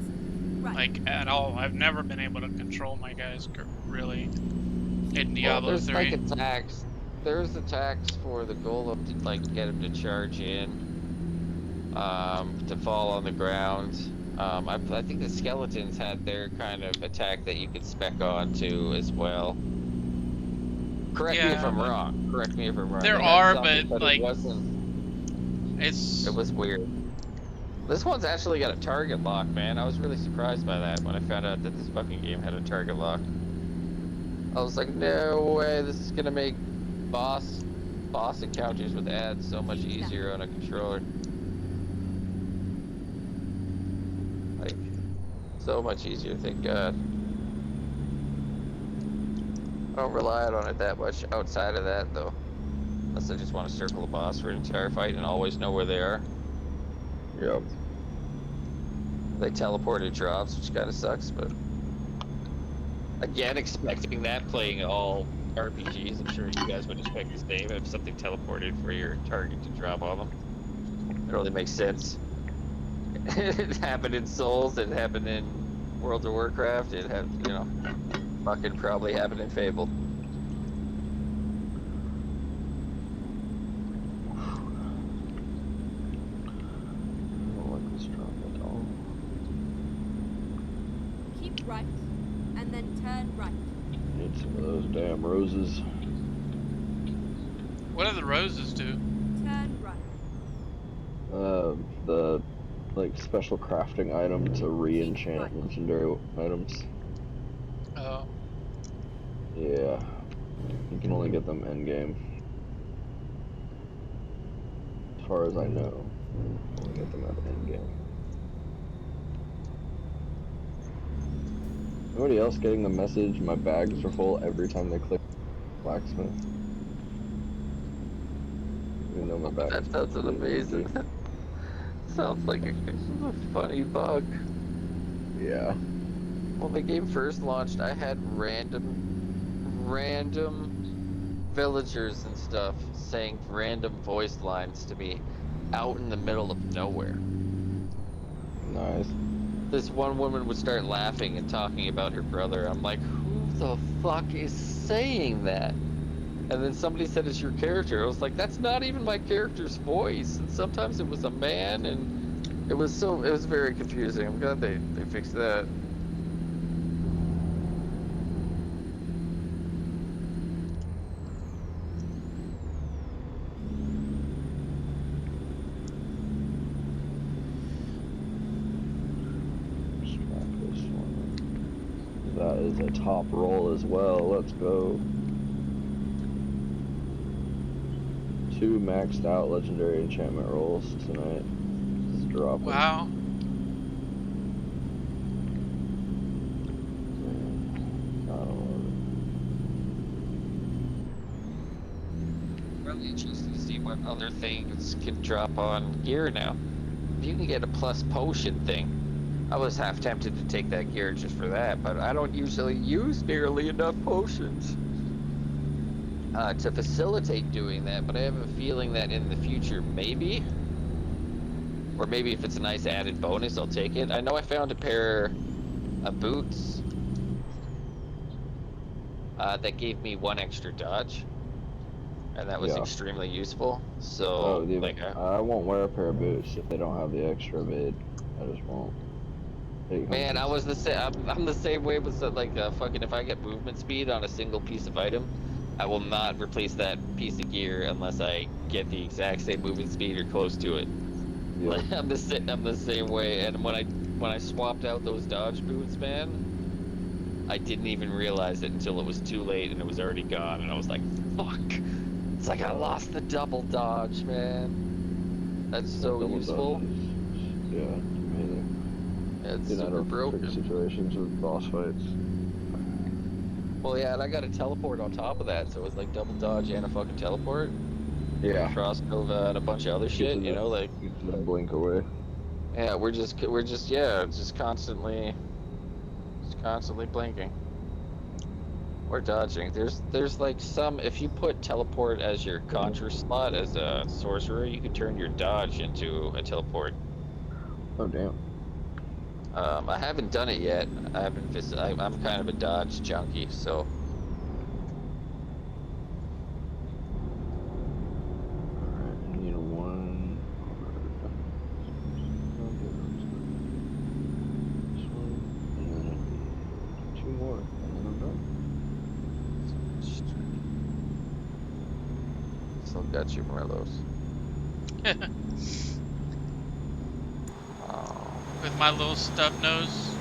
Right. like at all. I've never been able to control my guys really in Well, Diablo there's 3. like attacks. There's attacks for the golem to like get him to charge in, to fall on the ground. I think the skeletons had their kind of attack that you could spec on too as well. Correct me if Yeah, I'm but wrong. Correct me if I'm wrong. there They had are, something, but but it like wasn't. it's It was weird. This one's actually got a target lock, man. I was really surprised by that when I found out that this fucking game had a target lock. I was like, no way, this is gonna make boss encounters with ads so much easier on a controller. Like, so much easier, thank God. I don't rely on it that much outside of that, though. Unless I just want to circle the boss for an entire fight and always know where they are. Yep. They teleported drops, which kind of sucks, but... Again, expecting that playing all RPGs, I'm sure you guys would expect the same if something teleported for your target to drop on them. It only makes sense. It happened in Souls, it happened in World of Warcraft, it had, fucking probably happened in Fable. I don't like this drop at all. Keep right, and then turn right. Need some of those damn roses. what do the roses do? Turn right. The like special crafting item to re-enchant legendary items. Oh, Yeah. You can only get them end game. As far as I know. You can only get them at end game. Anybody else getting the message? My bags are full every time they click blacksmith. Even though my bag That is sounds completely amazing. empty. Sounds like a funny bug. Yeah. When the game first launched, I had random villagers and stuff saying random voice lines to me out in the middle of nowhere. Nice. This one woman would start laughing and talking about her brother. I'm like, who the fuck is saying that? And then somebody said it's your character. I was like, that's not even my character's voice. And sometimes it was a man, and it was very confusing. I'm glad they fixed that. Strap this one. That is a top roll as well. Let's go. 2 maxed out legendary enchantment rolls tonight. Just drop 'em. wow. I don't know. interested to see what other things can drop on gear now. If you can get a plus potion thing, I was half tempted to take that gear just for that, but I don't usually use nearly enough potions to facilitate doing that, but I have a feeling that in the future, maybe, or maybe if it's a nice added bonus, I'll take it. I know I found a pair of boots that gave me 1 extra dodge, and that was Yeah. extremely useful. So, Oh, dude, like, I won't wear a pair of boots if they don't have the extra vid. I just won't. man, I was the same. I'm the same way with like fucking. If I get movement speed on a single piece of item, I will not replace that piece of gear unless I get the exact same movement speed or close to it. Yeah. I'm the same way. And when I swapped out those dodge boots, man, I didn't even realize it until it was too late and it was already gone. And I was like, fuck. It's like I lost the double dodge, man. That's so Double useful. dodge is- yeah, amazing. It's In out super of broken. tricky situations with boss fights. Well, yeah, and I got a teleport on top of that, so it was like double dodge and a fucking teleport. Yeah. Frost Nova and a bunch of other shit, you know, like, Blink away. yeah, we're just constantly blinking. Or dodging. There's like some, if you put teleport as your conjure slot as a sorcerer, you could turn your dodge into a teleport. Oh damn. I haven't done it yet. I'm kind of a dodge junkie, so. Alright, I need one. This one, and then I need 2 more, and then I'm done. Still got you, Marlos. Oh. With my little stub nose.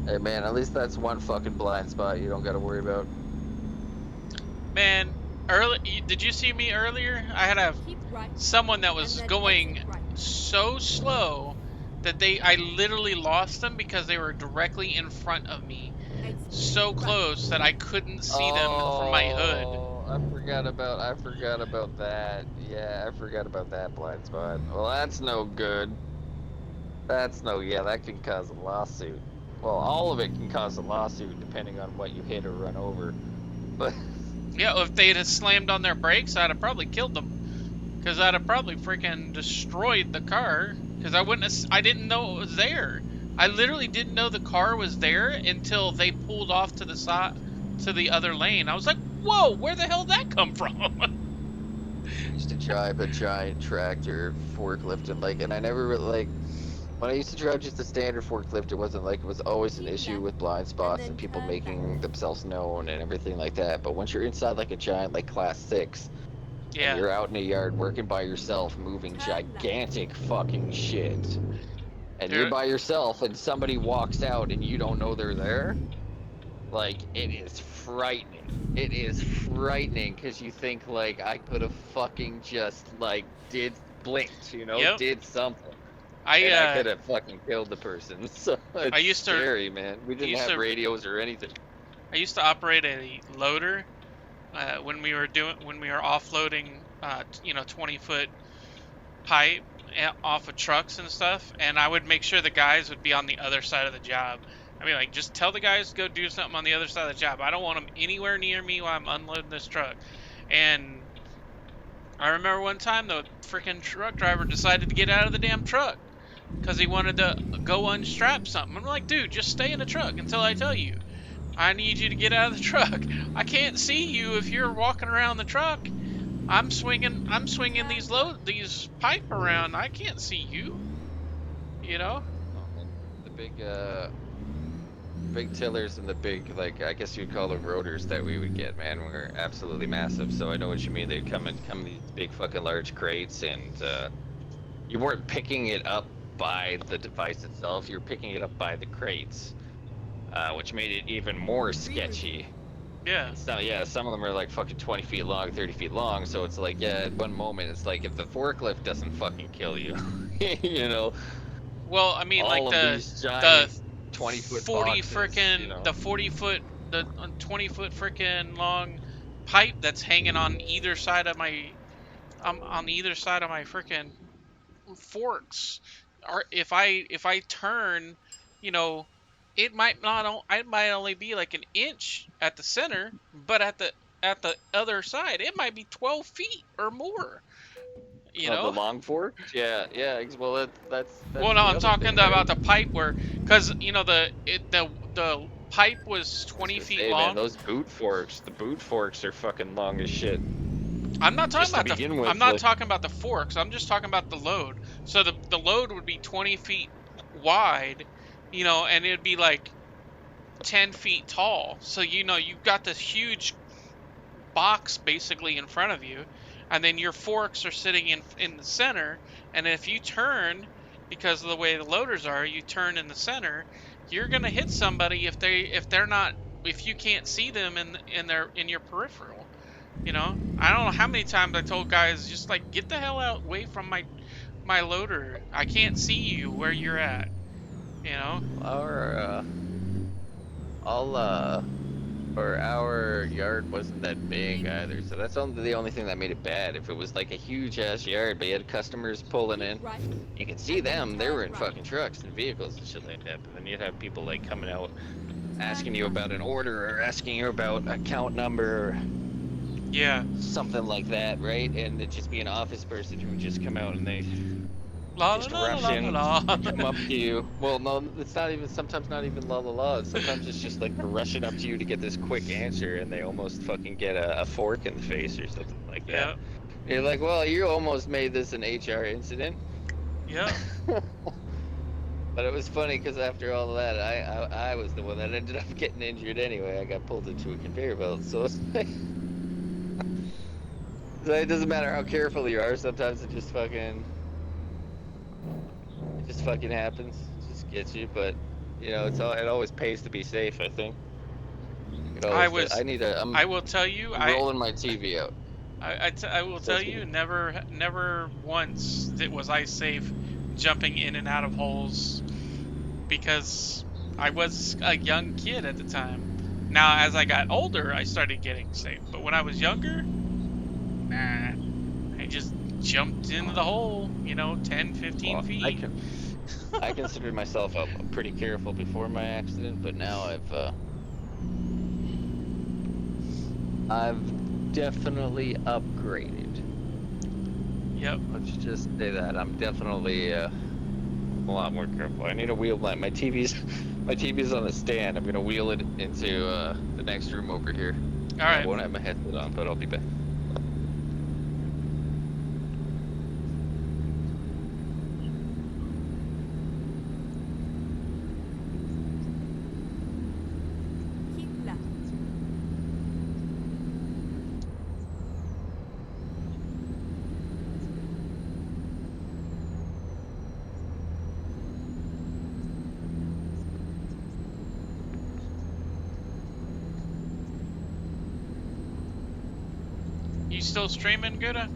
Hey man, at least that's one fucking blind spot you don't gotta worry about. Man, did you see me earlier? I had Keep right. someone that and was then going exit right. so slow that I literally lost them because they were directly in front of me. Exit So right. close that I couldn't see them from my hood. Oh, I forgot about that. Yeah, I forgot about that blind spot. Well, that's no good. Yeah, that can cause a lawsuit. Well, all of it can cause a lawsuit depending on what you hit or run over. But Yeah, if they'd have slammed on their brakes, I'd have probably killed them. Because I'd have probably freaking destroyed the car. Because I didn't know it was there. I literally didn't know the car was there until they pulled off to the side, to the other lane. I was like, whoa, where the hell did that come from? I used to drive a giant tractor forklift and I never really, like, when I used to drive just a standard forklift, it wasn't like it was always an issue with blind spots and people making themselves known and everything like that. But once you're inside like a giant like class 6, and Yeah. you're out in a yard working by yourself, moving gigantic fucking shit, and you're Dude. by yourself and somebody walks out and you don't know they're there, like, it is frightening. It is frightening because you think like I could have fucking just like blinked, you know, Yep. did something. I could have fucking killed the person. So it's used to- scary, man. We didn't used have to- radios or anything. I used to operate a loader when we were offloading 20-foot pipe off of trucks and stuff, and I would make sure the guys would be on the other side of the job. I mean, like, just tell the guys to go do something on the other side of the job. I don't want them anywhere near me while I'm unloading this truck. And I remember one time the freaking truck driver decided to get out of the damn truck because he wanted to go unstrap something. I'm like, dude, just stay in the truck until I tell you. I need you to get out of the truck. I can't see you if you're walking around the truck. I'm swinging these pipe around. I can't see you. You know? The big tillers and the big, like, I guess you'd call them rotors that we would get, man, were absolutely massive. So I know what you mean. They'd come in these big fucking large crates, and you weren't picking it up by the device itself. You were picking it up by the crates, which made it even more sketchy. Yeah. So yeah, some of them are like fucking 20 feet long, 30 feet long. So it's like, yeah, at one moment it's like if the forklift doesn't fucking kill you, you know. Well, I mean, all like of the these giant 20-foot 40 boxes, frickin' you know. the 40-foot, the 20-foot frickin' long pipe that's hanging on either side of my on either side of my frickin' forks. Or if I turn, you know, it might only be like an inch at the center, but at the other side it might be 12 feet or more. You Oh, the know. long fork? Yeah, yeah. Well, that's Well, no, the I'm other talking thing, right? about the pipe where, cause you know the pipe was I was 20 gonna feet say, man, long. those boot forks, the boot forks are fucking long as shit. I'm not talking Just to about begin I'm with, not like, talking about the forks. I'm just talking about the load. So the load would be 20 feet wide, you know, and it'd be like 10 feet tall. So you know you've got this huge box basically in front of you, and then your forks are sitting in the center. And if you turn, because of the way the loaders are, you turn in the center, you're gonna hit somebody if they're not, if you can't see them in your peripheral. You know, I don't know how many times I told guys just like get the hell out away from my loader. I can't see you where you're at. You know. our all or our yard wasn't that big either, so that's the only thing that made it bad. If it was like a huge ass yard, but you had customers pulling Keep in, right. you could see And then them. They were turn in right. fucking trucks and vehicles and shit like that. But then you'd have people like coming out asking Turn you right. about an order or asking you about account number or Yeah. something like that, right? And it'd just be an office person who would just come out and they La la just la la rush la la in, la. come up to you. Well, no, it's not even, sometimes not even la la la. Sometimes it's just like they're rushing up to you to get this quick answer and they almost fucking get a fork in the face or something like that. Yeah. And you're like, well, you almost made this an HR incident. Yeah. But it was funny because after all of that, I was the one that ended up getting injured anyway. I got pulled into a conveyor belt. So it's like, so it doesn't matter how careful you are. Sometimes it just fucking happens. It just gets you. But you know, it always pays to be safe. I think it I always does. was. I'm I will tell you. rolling my TV out. I will So tell it's you. gonna. Never once was I safe jumping in and out of holes because I was a young kid at the time. Now, as I got older, I started getting safe. But when I was younger, nah, I just jumped into the hole, you know, 10, 15 Well, I feet. can. I considered myself pretty careful before my accident, but now I've definitely upgraded. Yep. Let's just say that I'm definitely a lot more careful. I need to wheel my TV's on the stand. I'm gonna wheel it into the next room over here. All I right. won't have my headset on, but I'll be back. Keep left. You still streaming, Gouda?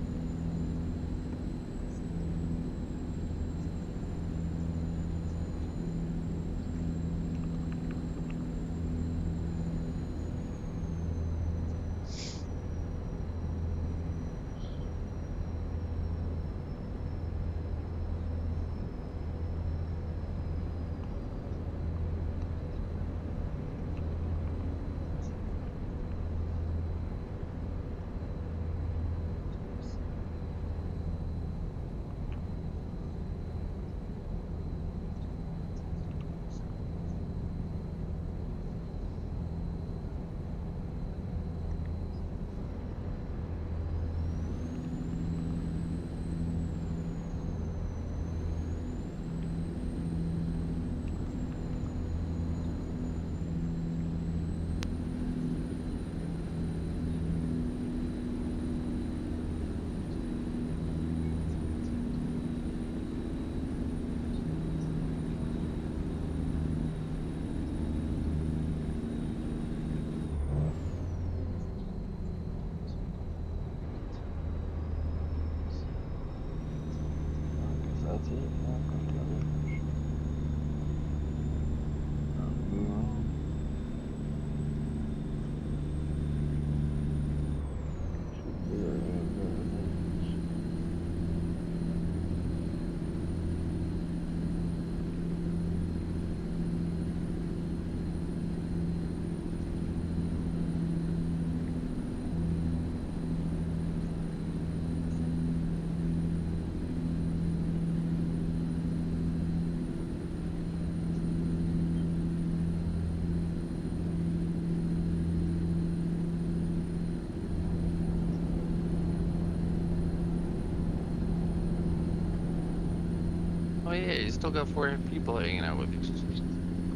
still got 4 people hanging out with you.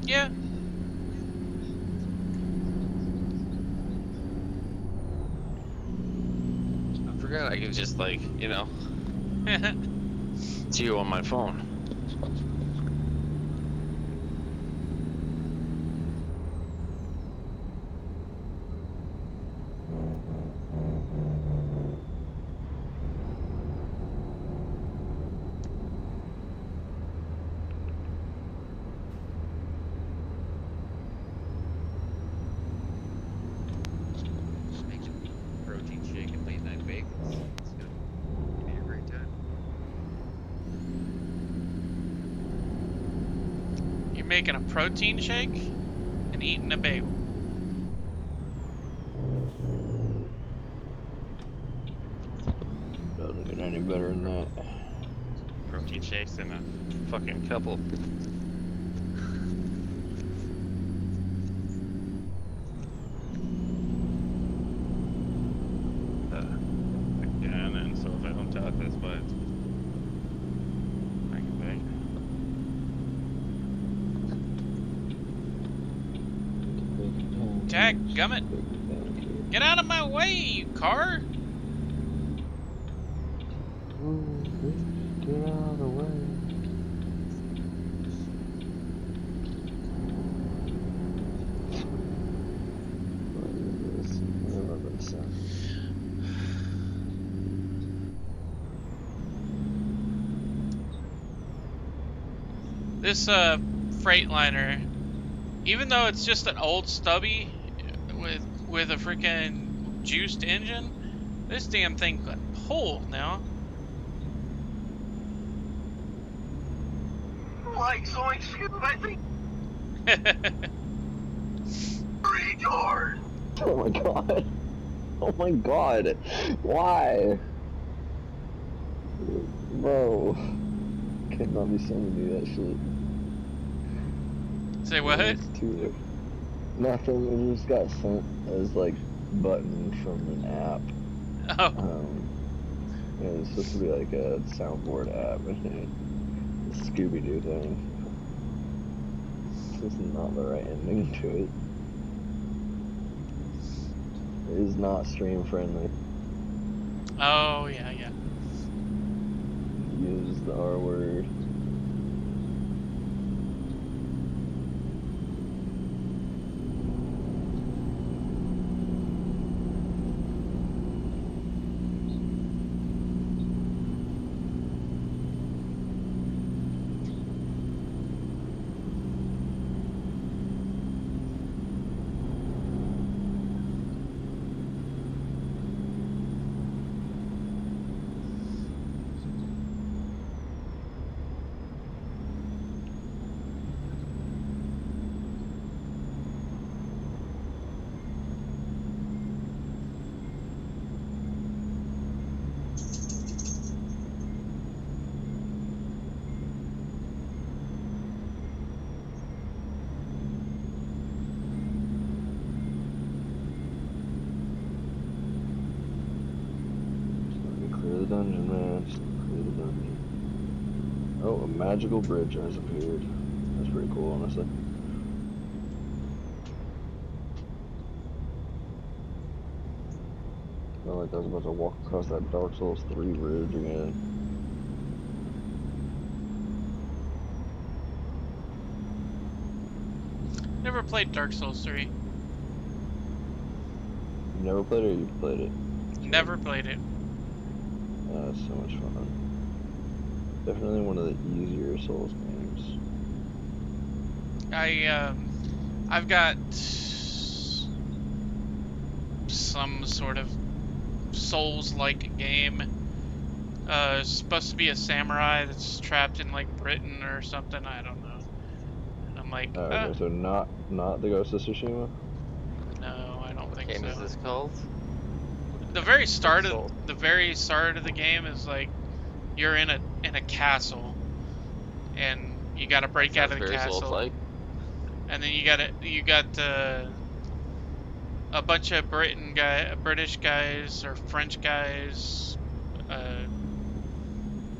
Yeah. I forgot I could just like, see you on my phone. Protein shake and late night bagels. It's gonna be a great time. You're making a protein shake and eating a bagel. Doesn't get any better than that. Protein shakes and a fucking couple. Again, and so if I don't talk this, but I can beg. Dadgummit. Get out of my way, you car! Get out of the way. What is this? Never been sent. This Freightliner, even though it's just an old stubby with a freaking juiced engine, this damn thing can pull now. Like Zoink Scoop, I think. Retard! Oh my god. Oh my god. Why? Bro. Cannot be sending me that shit. Say what? It's too nothing. It just got sent as like button from an app. Oh, And it's supposed to be like a soundboard app. Scooby-Doo thing. This is not the right ending to it. It is not stream friendly. oh yeah, yeah. Use the R word. Clear the dungeon, man. Just clear the dungeon. Oh, a magical bridge has appeared. That's pretty cool, honestly. Felt like I was about to walk across that Dark Souls 3 bridge again. Never played Dark Souls 3. You never played it, or you played it? Never played it. It's so much fun. Definitely one of the easier Souls games. I've got some sort of Souls-like game. It's supposed to be a samurai that's trapped in like Britain or something. I don't know. And I'm like, Okay, so not the Ghost of Tsushima? no, I don't think What game is so. this called? The very start Souls. of the game is like you're in a castle, and you got to break out of the Sounds very castle. Souls-like. And then you got a bunch of British guys or French guys,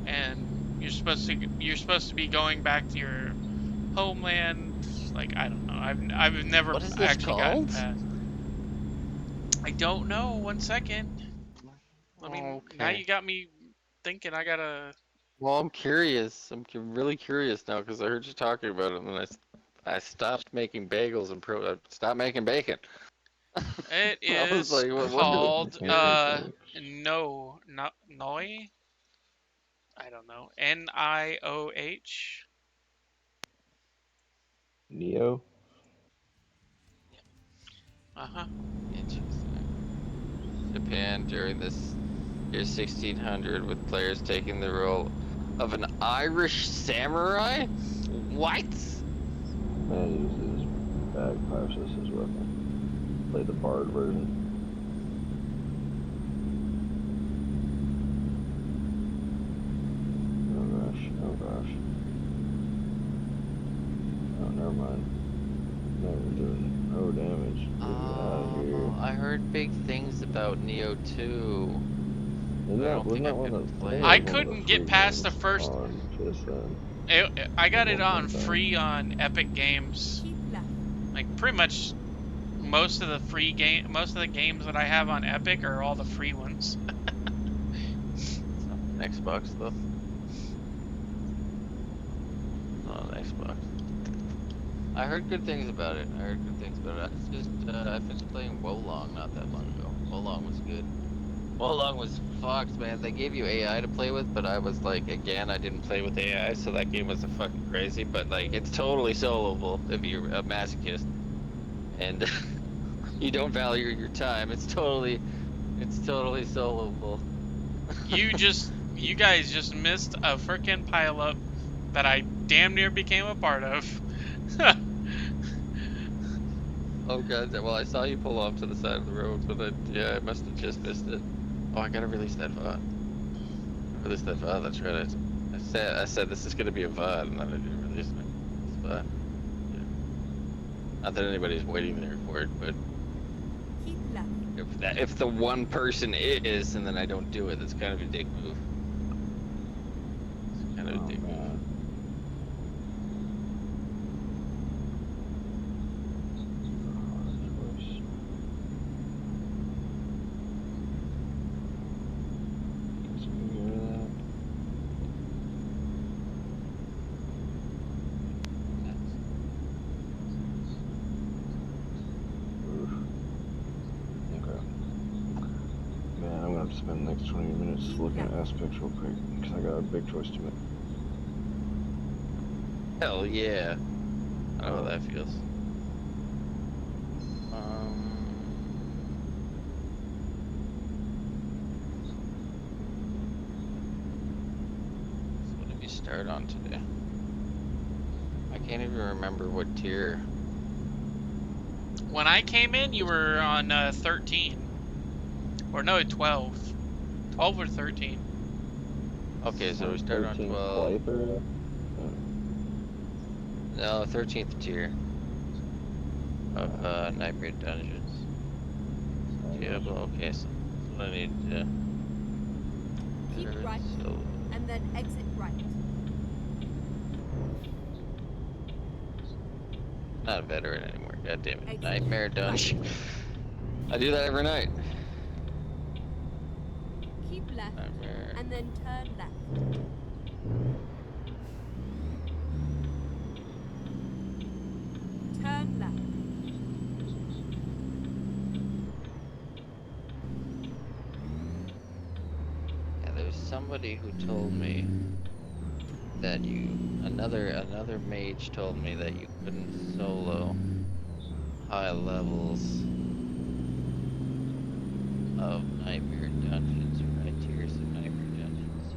and You're supposed to be going back to your homeland. Like, I don't know. I've never What is this actually gotten called? past. I don't know. 1 second. I mean, now Okay. you got me thinking. I gotta. Well, I'm curious. Really curious now because I heard you talking about it, and then I stopped making bagels and stopped making bacon. It I was is like, what is called no, not Noi. I don't know. NIOH. Neo. Uh-huh. Interesting. Japan during this year 1600 with players taking the role of an Irish samurai? What? Man uses bagpipes as his weapon. Play the bard version. Oh gosh, oh gosh. Oh, never mind. Never doing no damage. Get me out of here. I heard big things about Neo 2. Isn't I that, don't wasn't think that I've one been of, playing. I I couldn't get past the first. on just then? I got it on 1.5. free on Epic Games. Keep left. Like pretty much most of the games that I have on Epic are all the free ones. It's not an Xbox though. Not an Xbox. I heard good things about it. It's just I finished playing Wolong not that long ago. Wolong was good. Wolong was fucked, man. They gave you AI to play with, but I was like, again, I didn't play with AI, so that game was fucking crazy. But like, it's totally soloable if you're a masochist, and you don't value your time. It's totally soloable. You guys just missed a frickin' pileup that I damn near became a part of. Oh god, well I saw you pull off to the side of the road, but yeah, I must have just missed it. Oh, I gotta release that VOD. Release that VOD, that's right. I said this is gonna be a VOD, and then I didn't release it. It's VOD. Yeah. Not that anybody's waiting there for it, but Keep left. if the one person is, and then I don't do it, that's kind of a dick move. It's kind of a dick move. Spend the next 20 minutes looking at aspects real quick because I got a big choice to make. Hell yeah. I know how that feels. So what did we start on today? I can't even remember what tier. When I came in, you were on 13. Or no, 12. 12 or 13. Okay, so we started on 12. Playthrough? No, 13th tier of Nightmare Dungeons. Yeah, well, okay, so that's what I need to. Keep right. So, And then exit right. not a veteran anymore. God damn it. Exit Nightmare Dungeon. I do that every night. Keep left. Nightmare. And then turn left. Turn left. Yeah, there's somebody who told me that another mage told me that you couldn't solo high levels of Nightmare Dungeons or high tiers of Nightmare Dungeons.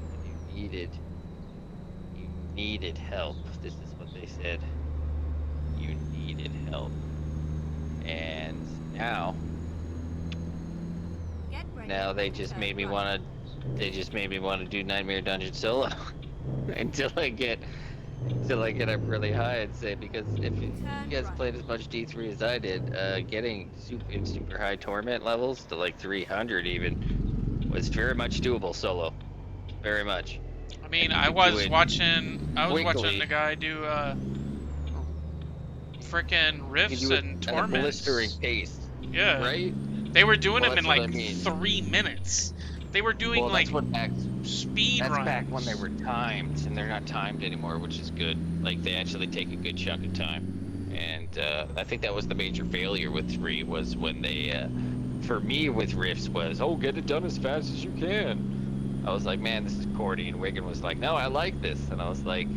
You needed help. This is what they said. You needed help. And now Get ready. Now they just Turn made me right. want to do Nightmare Dungeon solo until I get up really high and say, because if you guys played as much D3 as I did, getting super high torment levels to like 300 even was very much doable solo, very much. I mean, And you I could do was it watching quickly. the guy do frickin' You rifts do it and at a blistering torments. pace, Yeah. right? They were doing Well, them in that's what I like mean. 3 minutes. They were doing Well, like that's what speed that's back when they runs. were timed, and they're not timed anymore, which is good. Like they actually take a good chunk of time. And I think that was the major failure with 3 was when they, for me with rifts was, oh, get it done as fast as you can. I was like, man, this is corny, and Wigan was like, no, I like this, and I was like,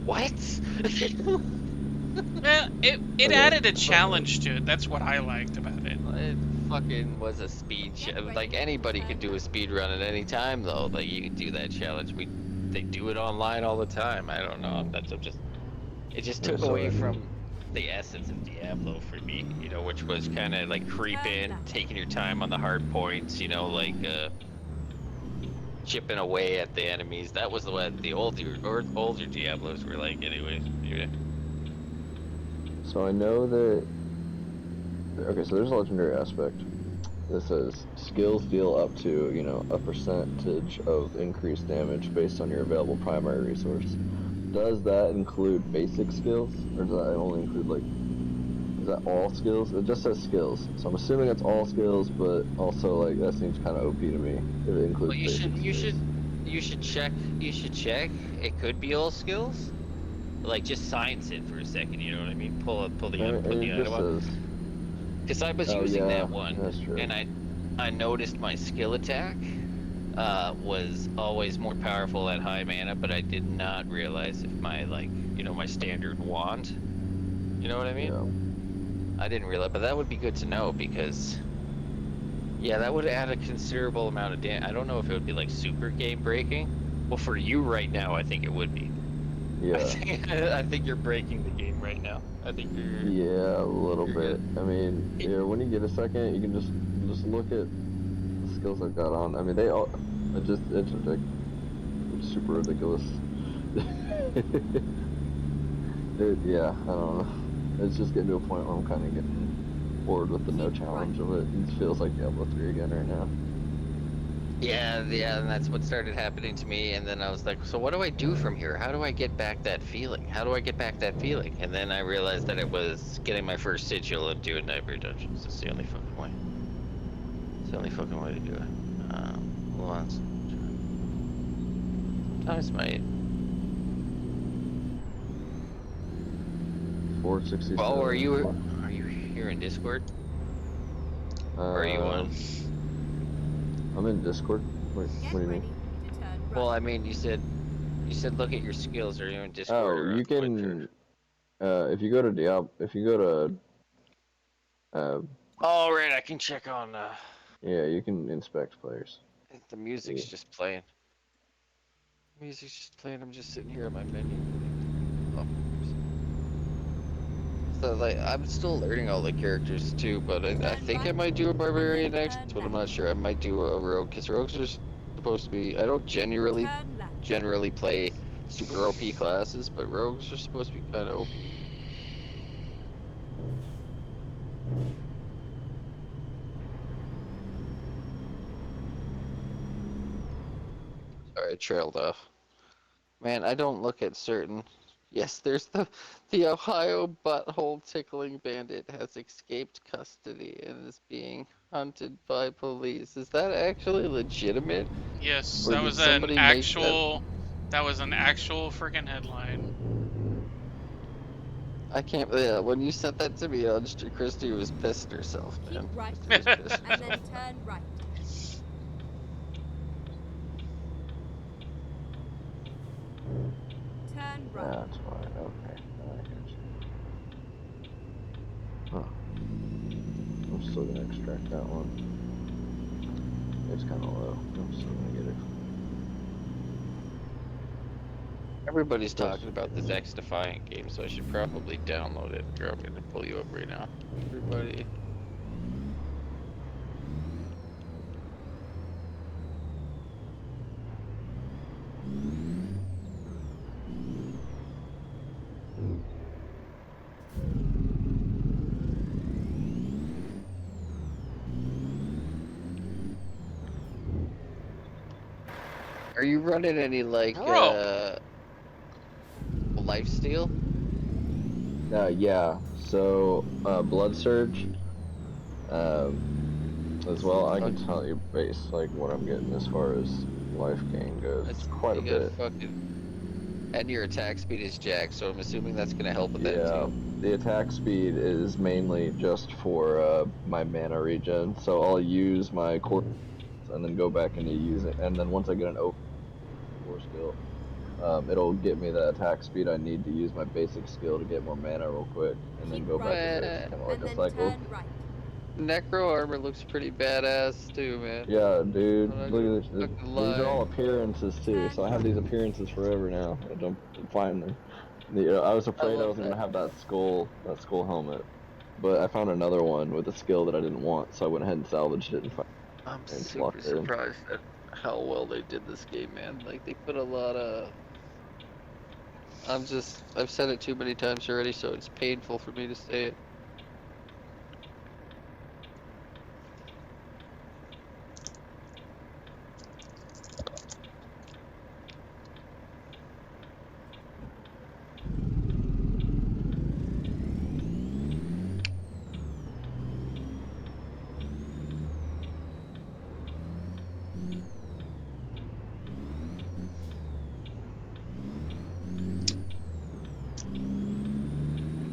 what? Yeah, it Okay, added a but- challenge to it. That's what I liked about it. It fucking was a speed like anybody could do a speed run at any time though. Like you could do that challenge. They do it online all the time. I don't know. It just Yeah, took so away then- from the essence of Diablo for me, you know, which was kind of like creep in, taking your time on the hard points, you know, like chipping away at the enemies. That was what the older Diablos were like, anyways. Yeah. So I know that. Okay, so there's a legendary aspect. That says skills deal up to, you know, a percentage of increased damage based on your available primary resource. Does that include basic skills, or does that only include like? Is that all skills? It just says skills, so I'm assuming it's all skills, but also like that seems kind of OP to me if it includes Well, you basic skills. you should check. You should check. It could be all skills. Like just science it for a second. You know what I mean? Pull the It item just up. says. Because I was Oh, using yeah, that one, that's true. and I noticed my skill attack was always more powerful at high mana, but I did not realize if my my standard wand. You know what I mean? Yeah. I didn't realize, but that would be good to know because. Yeah, that would add a considerable amount of damage. I don't know if it would be like super game breaking. Well, for you right now, I think it would be. Yeah. I think you're breaking the game right now. I think you're. Yeah, a little You're bit. I mean, yeah, when you get a second, you can just look at the skills I've got on. I mean, they all, it's like super ridiculous. Yeah, I don't know. It's just getting to a point where I'm kind of getting bored with the no challenge of it. It feels like Diablo 3 again right now. Yeah, and that's what started happening to me. And then I was like, so what do I do from here? How do I get back that feeling? How do I get back that feeling? And then I realized that it was getting my first sigil and doing Nightmare Dungeons. It's the only fucking way. It's the only fucking way to do it. Hold on. Sometimes my 467. Oh, are you here in Discord? Or are you on? I'm in Discord. Wait, Get what do you ready mean? to turn right. Well, I mean, you said look at your skills. Are you in Discord Oh, or you on Twitch can. If you go to if you go to, Oh, right, I can check on. yeah, you can inspect players. The music's Yeah. just playing. Music's just playing. I'm just sitting here at my menu. Oh. So like, I'm still learning all the characters too, but I think I might do a barbarian next, but I'm not sure. I might do a rogue because rogues are supposed to be. I don't Turn left. generally play super OP classes, but rogues are supposed to be kind of OP. Sorry, I trailed off. Man, I don't look at certain. Yes, there's the Ohio butthole tickling bandit has escaped custody and is being hunted by police. Is that actually legitimate? Yes, Or that did was an somebody make that- actual. That was an actual freaking headline. I can't. Yeah, when you sent that to me, Christy was pissed herself, Keep man. right Christy was pissed. and then turn right. Turn right. That's fine. Okay. I got you. Huh. I'm still gonna extract that one. It's kind of low. I'm still gonna get it. Everybody's talking about this X Defiant game, so I should probably download it. Here, I'm gonna pull you up right now. Everybody. Are you running any like Bro. lifesteal? Yeah. So Blood Surge. As well, I can tell you base like what I'm getting as far as life gain goes. It's quite a You got bit. fucking, and your attack speed is jacked, so I'm assuming that's gonna help with that Yeah, too. the attack speed is mainly just for my mana regen, so I'll use my core and then go back into use it, and then once I get an over core skill, it'll get me the attack speed I need to use my basic skill to get more mana real quick, and then Keep go back right, into it, kind of like and a then cycle. turn right. Necro armor looks pretty badass too, man. Yeah, dude, I'm not look gonna at this. fucking These are lie. all appearances too, so I have these appearances forever now. Finally. I was I afraid I love wasn't that. gonna have that skull helmet, but I found another one with a skill that I didn't want, so I went ahead and salvaged it and I'm it's super locked in. surprised at how well they did this game, man. Like they put a lot of. I've said it too many times already, so it's painful for me to say it.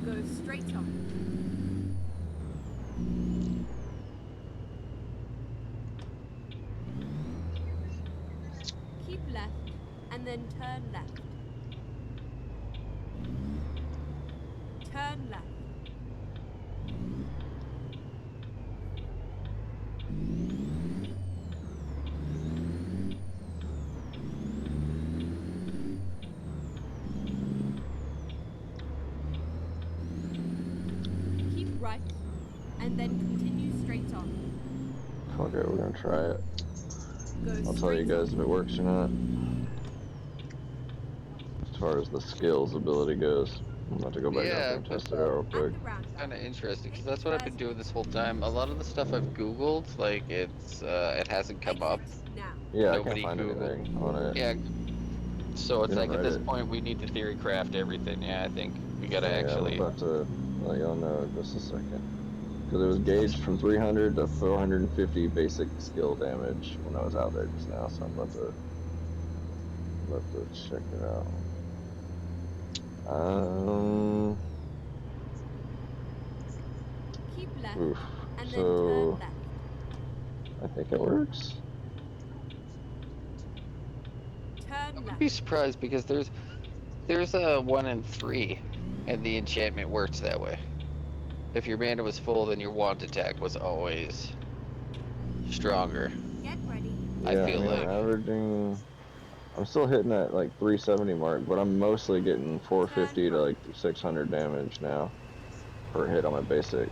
Go straight on. Keep left, and then turn left. Turn left. Keep right, and then continue straight on. Fuck it, we're gonna try it. Go I'll tell straight you guys if it works or not. As far as the skills ability goes, I'm about to go back out there Yeah, and but test it out real at quick. the roundabout. kind of interesting because Take that's the what I've been first doing this whole time. A lot of the stuff I've Googled, like it hasn't come up. exit now. Yeah, I can't Nobody find Googled. anything on it. Yeah, so We it's didn't like at write this it. point we need to theory craft everything. Yeah, I think we gotta Yeah, I'm actually. about to let y'all know in just a second. Because it was gauged from 300 to 450 basic skill damage when I was out there just now, so I'm about to check it out. Keep left, Oof. and then turn So left. I think it works. Turn I would left. be surprised because there's a 1 in 3, and the enchantment works that way. If your mana was full, then your wand attack was always stronger. Get ready. I Yeah, I feel mean, like. I'm still hitting that like 370 mark, but I'm mostly getting 450 Turn to right. like 600 damage now per hit on my basic.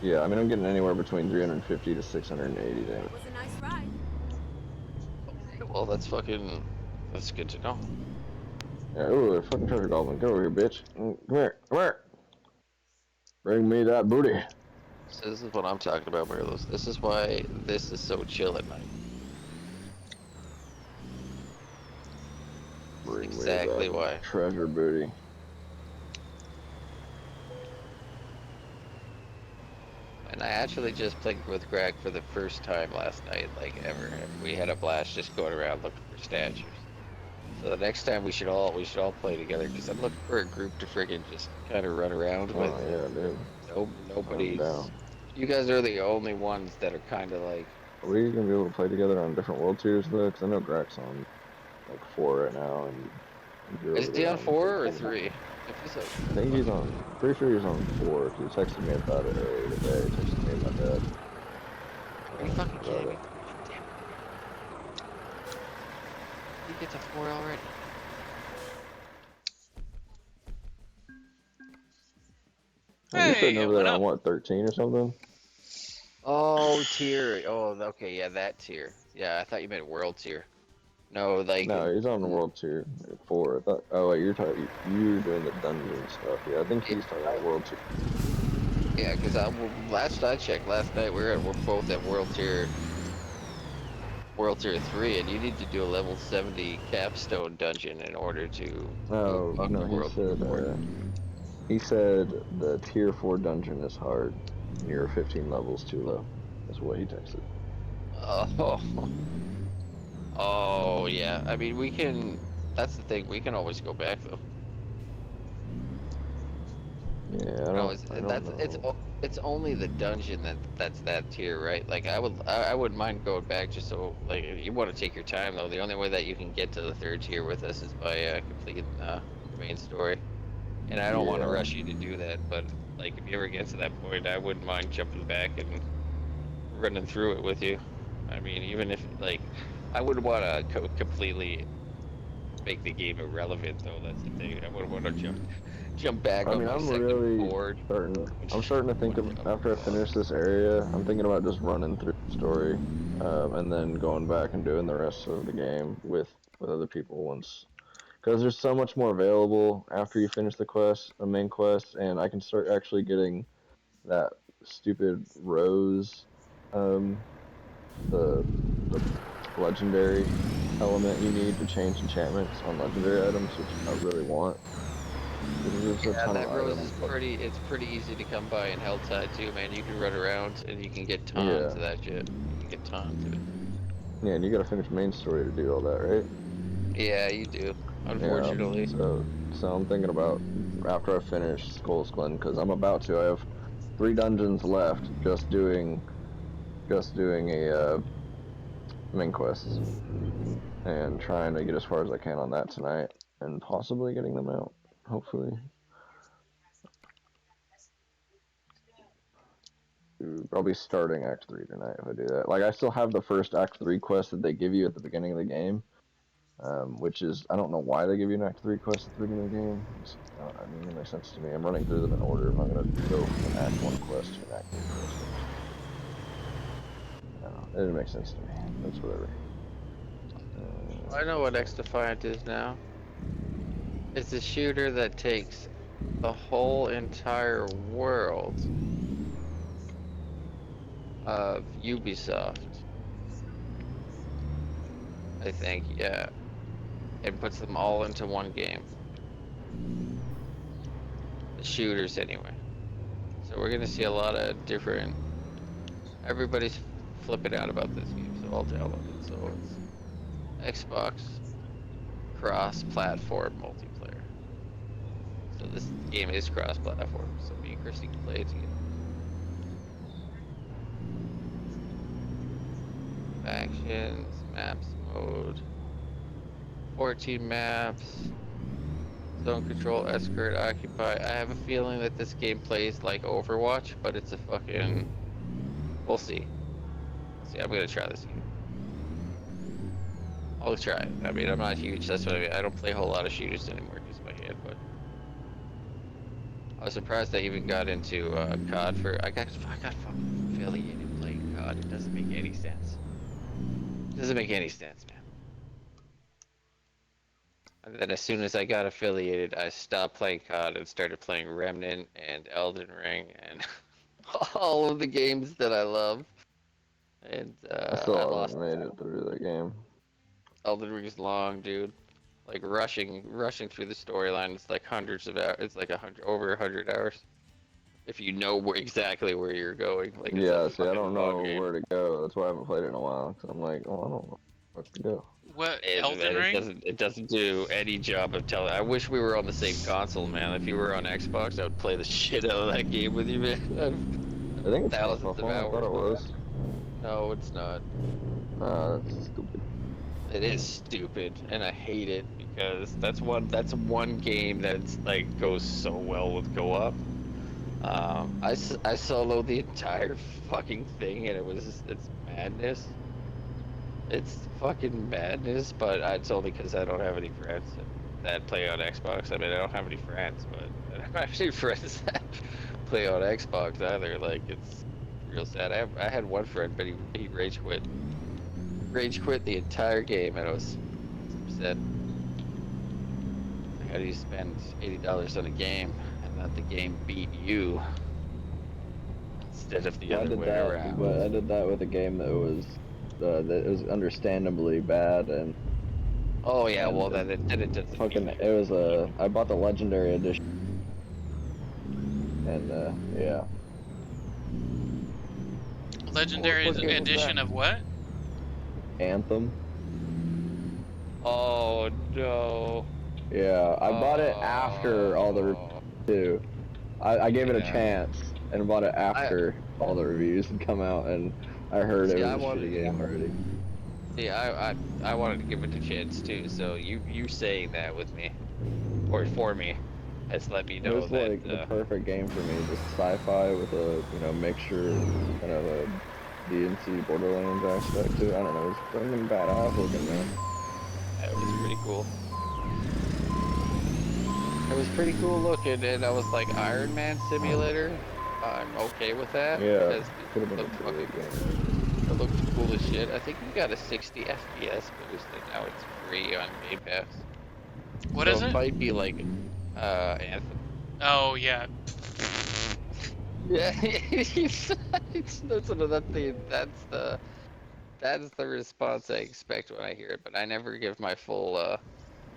Yeah, I mean, I'm getting anywhere between 350 to 680 damage. That was a nice ride. Well, that's good to know. Yeah, ooh, fucking treasure goblin, get over here, bitch. Come here, come here. Bring me that booty. So this is what I'm talking about, Merlos. This is why this is so chill at night. Bring Exactly me that why. treasure booty. And I actually just played with Greg for the first time last night, like ever. And we had a blast just going around looking for statues. So the next time we should all play together because I'm looking for a group to friggin' just kind of run around with. Oh yeah, dude. I'm Nobody's. down. You guys are the only ones that are kind of like. Are we gonna be able to play together on different world tiers though? Because I know Grak's on like 4 right now, and you're Is over he there on on 4 or 13. 3? If he's a, I think he's on. Pretty sure he's on 4. He texted me about it earlier today. He texted me and my dad. are you fucking About kidding me? it. Damn it. He gets a 4 already. Like, you're sitting Hey, over what there on up? what, 13 or something? Oh, tier. Oh, okay, yeah, that tier. Yeah, I thought you meant world tier. No, like, No, he's on the world tier 4. I thought. Oh wait, you're doing the dungeon stuff. Yeah, I think he's talking about world tier. Yeah, because last I checked, last night we're both at World Tier 3, and you need to do a level 70 capstone dungeon in order to No, move up no, to World Tier 4. he said the tier 4 dungeon is hard. And you're 15 levels too low. That's what he texted. Oh, oh yeah. I mean, we can. That's the thing. We can always go back though. Yeah, You know, I don't that's know. it's only the dungeon that's that tier, right? Like I wouldn't mind going back just so like if you want to take your time though. The only way that you can get to the 3rd tier with us is by completing the main story. And I don't want to Yeah. rush you to do that, but like if you ever get to that point, I wouldn't mind jumping back and running through it with you. I mean, even if like I wouldn't want to completely make the game irrelevant though. That's the thing. I wouldn't want to jump back I on mean, my I'm second really board. I'm starting to think of, after I finish this area, I'm thinking about just running through the story, and then going back and doing the rest of the game with other people once, because there's so much more available after you finish the main quest, and I can start actually getting that stupid rose, um, the legendary element you need to change enchantments on legendary items, which I really want. Because there's a Yeah, ton of that rose items. is it's pretty easy to come by in Helltide too, man. You can run around and you can get tons Yeah, of that shit. You can get tons of it. yeah, and you gotta finish main story to do all that, right? Yeah, you do. Yeah. Unfortunately. So I'm thinking about after I finish Skull's Glen, because I'm about to. I have 3 dungeons left, just doing a main quest, and trying to get as far as I can on that tonight, and possibly getting them out. Hopefully. I'll be starting Act 3 tonight if I do that. Like, I still have the first Act 3 quest that they give you at the beginning of the game, which is, I don't know why they give you an Act 3 quest at the beginning of the game. It doesn't make sense to me. I'm running through them in order. I'm not going to go from an Act 1 quest to an Act 3 quest first. No, it didn't make sense to me. That's whatever. I know what X Defiant is now. It's a shooter that takes the whole entire world of Ubisoft, I think, yeah, and puts them all into one game. The shooters, anyway. So we're gonna see a lot of different. Everybody's flipping out about this game, so I'll download it. So it's Xbox cross-platform multiplayer. So this game is cross-platform, so me and Christy can play it together. Factions, maps mode, 14 maps, zone control, escort, occupy. I have a feeling that this game plays like Overwatch, but it's a fucking. We'll see. See, I'm gonna try this game. I'll try it. I mean, I'm not huge. That's what I mean. I don't play a whole lot of shooters anymore because of my head, but I was surprised I even got into COD for. I got fucking affiliated playing COD. It doesn't make any sense. It doesn't make any sense, man. And then as soon as I got affiliated, I stopped playing COD and started playing Remnant and Elden Ring and all of the games that I love. And I I still lost. haven't made it through the game. Elden Ring's long, dude. Like rushing through the storyline. It's like hundreds of hours. It's like over 100 hours. If you know exactly where you're going, like it's a Yeah, see, I fucking don't long know game. where to go. That's why I haven't played it in a while. Cause I'm like, oh, I don't know where to go. What, And Elden man, Ring? it doesn't do any job of telling. I wish we were on the same console, man. If you were on Xbox, I would play the shit out of that game with you, man. I think it's Thousands of cross-platform. I thought hours. it was. No, it's not. Nah, that's stupid. It is stupid, and I hate it because that's one game that's like goes so well with co-op. I soloed the entire fucking thing, and it's madness. It's fucking madness, but it's only because I don't have any friends that play on Xbox. I mean, I don't have any friends, but I don't have any friends that play on Xbox either. Like, it's real sad. I had one friend, but he rage quit. Rage quit the entire game, and I was upset. How do you spend $80 on a game and let the game beat you? instead of the I other did way that, around. but I did that with a game that was understandably bad, and Oh yeah, well and then it doesn't. fucking mean it was I bought the legendary edition, and yeah, Legendary what game was edition that? of what? Anthem. Oh no. Yeah, I bought it after all the reviews Oh. too. I gave it a Yeah. chance and bought it I after all the reviews had come out, and I heard it see. was I a wanted. shitty game already. See, I wanted to give it a chance too. So you saying that with me, or for me, has let me It know was that. like the perfect game for me, just sci-fi with a mixture, kind of a DMC Borderlands aspect to it. I don't know, it's fucking badass looking, man. It was pretty cool. It was pretty cool looking, and I was like, Iron Man Simulator. I'm okay with that Yeah, because could have it been a looked pretty fucking. good game. It looked cool as shit. I think we got a 60 FPS boost, and now it's free on Game Pass. What So is it it? might be like Anthem. Oh yeah. Yeah, that's the response I expect when I hear it, but I never give my full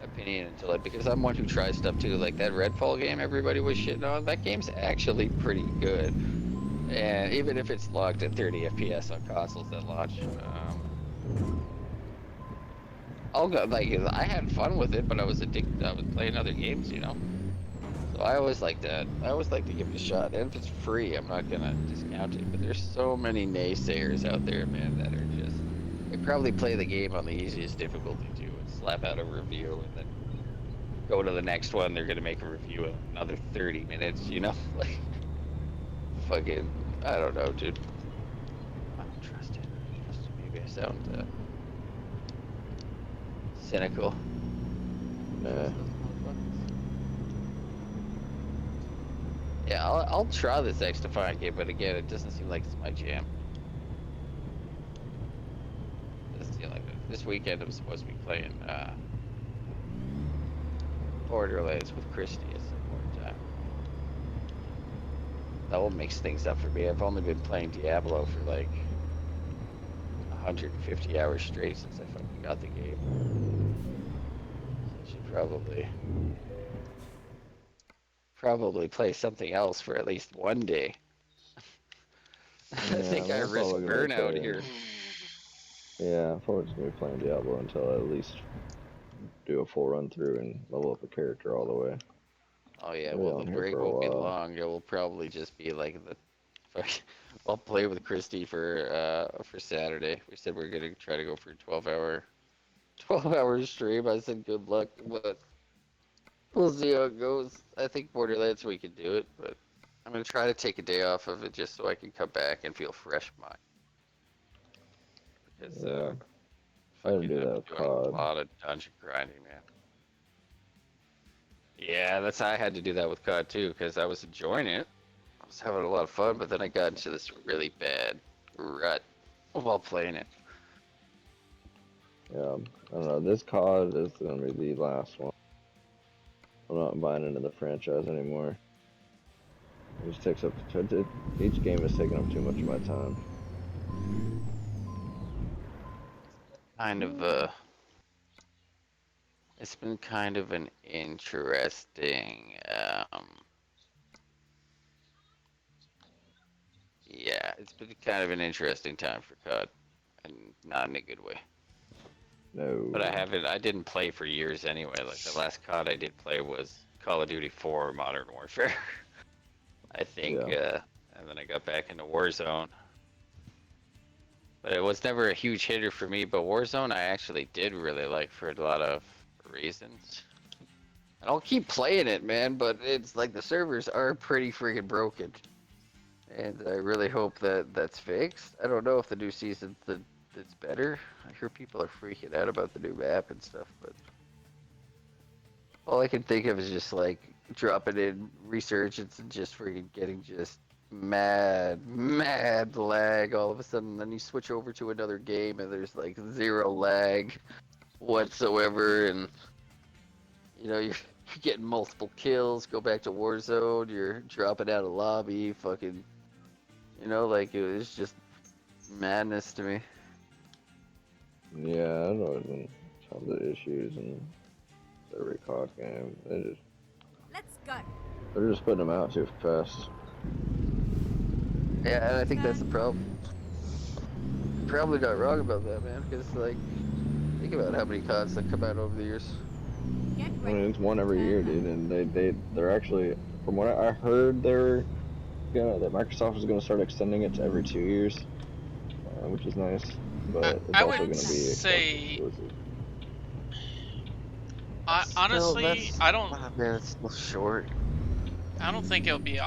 opinion until it, because I'm one who tries stuff too. Like that Redfall game everybody was shitting on, that game's actually pretty good. And even if it's locked at 30 FPS on consoles that launch, I'll go, like, I had fun with it, but I was addicted. I was playing other games, you know. So I always like that. I always like to give it a shot. And if it's free, I'm not gonna discount it. But there's so many naysayers out there, man, that are just, they probably play the game on the easiest difficulty too, and slap out a review, and then go to the next one. They're gonna make a review in another 30 minutes, you know. Like, fucking, I don't know, dude. I don't trust it. Maybe I sound cynical. Nah. Yeah, I'll try this X-Defiant game, but again, it doesn't seem like it's my jam. Doesn't seem like it. This weekend I'm supposed to be playing Borderlands with Christy at some point in time. That will mix things up for me. I've only been playing Diablo for like 150 hours straight since I fucking got the game. So I should probably play something else for at least one day. I Yeah, think I that's risk all we're gonna be burnout playing. here. Yeah, I'm probably just gonna be playing Diablo until I at least do a full run through and level up a character all the way. Oh yeah, I'll be well on the here break for a won't be while. long. It will probably just be like the I'll play with Christy for Saturday. We said we are gonna try to go for a 12-hour stream. I said good luck, but we'll see how it goes. I think Borderlands we can do it, but I'm gonna try to take a day off of it just so I can come back and feel fresh mind. Because Yeah, I didn't fucking do I've that been with doing a COD. lot of dungeon grinding, man. Yeah, that's I had to do that with COD too, because I was enjoying it. I was having a lot of fun, but then I got into this really bad rut while playing it. Yeah, I don't know. This COD is gonna be the last one. I'm not buying into the franchise anymore. It just takes up each game is taking up too much of my time. Kind of it's been kind of an interesting yeah, it's been kind of an interesting time for COD, and not in a good way. No. But I didn't play for years anyway. Like the last COD I did play was Call of Duty 4 Modern Warfare. I think, Yeah. and then I got back into Warzone. But it was never a huge hitter for me, but Warzone I actually did really like for a lot of reasons. And I'll keep playing it, man, but it's like the servers are pretty freaking broken. And I really hope that that's fixed. I don't know if the new season that's better. I hear people are freaking out about the new map and stuff, but all I can think of is just like dropping in resurgence and just freaking getting just mad lag all of a sudden. Then you switch over to another game and there's like zero lag whatsoever, and you know you're getting multiple kills. Go back to Warzone, you're dropping out of lobby, fucking. You know, like it was just madness to me. Yeah, I know it's been tons of issues in every COD game. Let's go. They're just putting them out too fast. Yeah, and I think that's the Turn problem. Probably not wrong about that, man. Because like, think about how many CODs that come out over the years. Get I ready. mean, it's one every Turn year, left. dude, and they're actually, from what I heard, that Microsoft is gonna start extending it to every 2 years, which is nice. But it's I also would gonna be Xbox say, exclusive. honestly, I don't, Man, it's still short. I don't think it'll be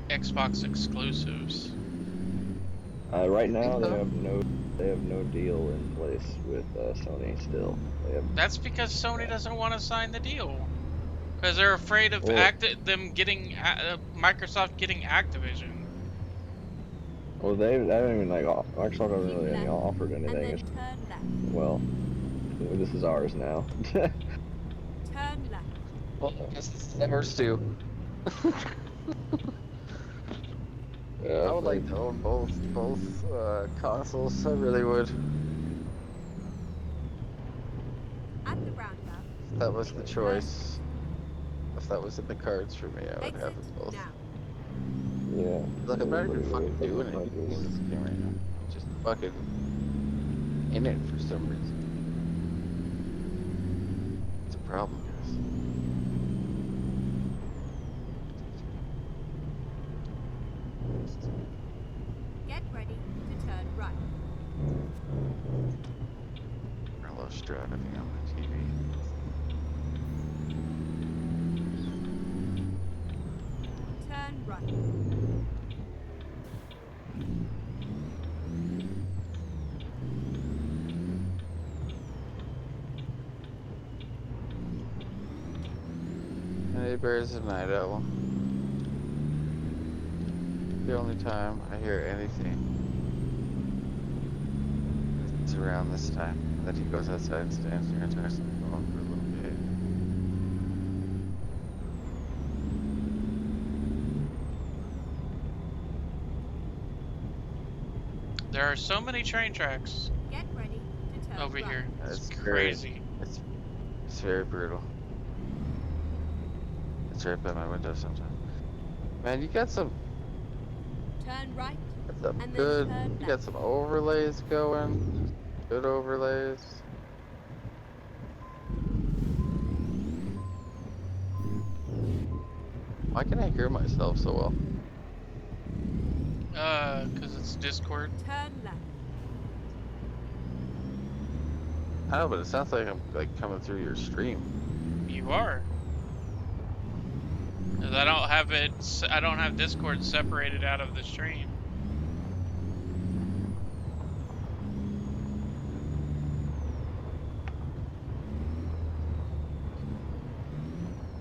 Xbox exclusives. Right You think now, so? they have no deal in place with Sony still. They have That's because Sony doesn't want to sign the deal. Because they're afraid of well, them getting Microsoft getting Activision. well, they haven't even like Microsoft hasn't Keep really left, offered and anything. then It's, turn left. well, this is ours now. Turn left. Well, I guess it's ours too. Yeah, I would like to own both consoles. I really would. At the roundabout. If that was the Turn choice. If that was in the cards for me, I would have exit them both. now. yeah. Look, I'm not even Everybody fucking is. doing Everybody anything is. in this game right now. I'm just fucking in it for some reason. It's a problem, guys. Get ready to turn right. Carlos driving on my TV. Turn right. Hey, Bears at night owl. The only time I hear anything is around this time. And then he goes outside and stands there and talks to me phone for a little bit. There are so many train tracks Get ready to turn over right. here. It's It's crazy. It's very brutal. It's right by my window sometimes. Man, you got some Turn right. Some And then good. turn You got left. some overlays going. Good overlays. Why can I hear myself so well? Cause it's Discord. Turn left. I know, but it sounds like I'm like coming through your stream. You are. 'Cause I don't have Discord separated out of the stream.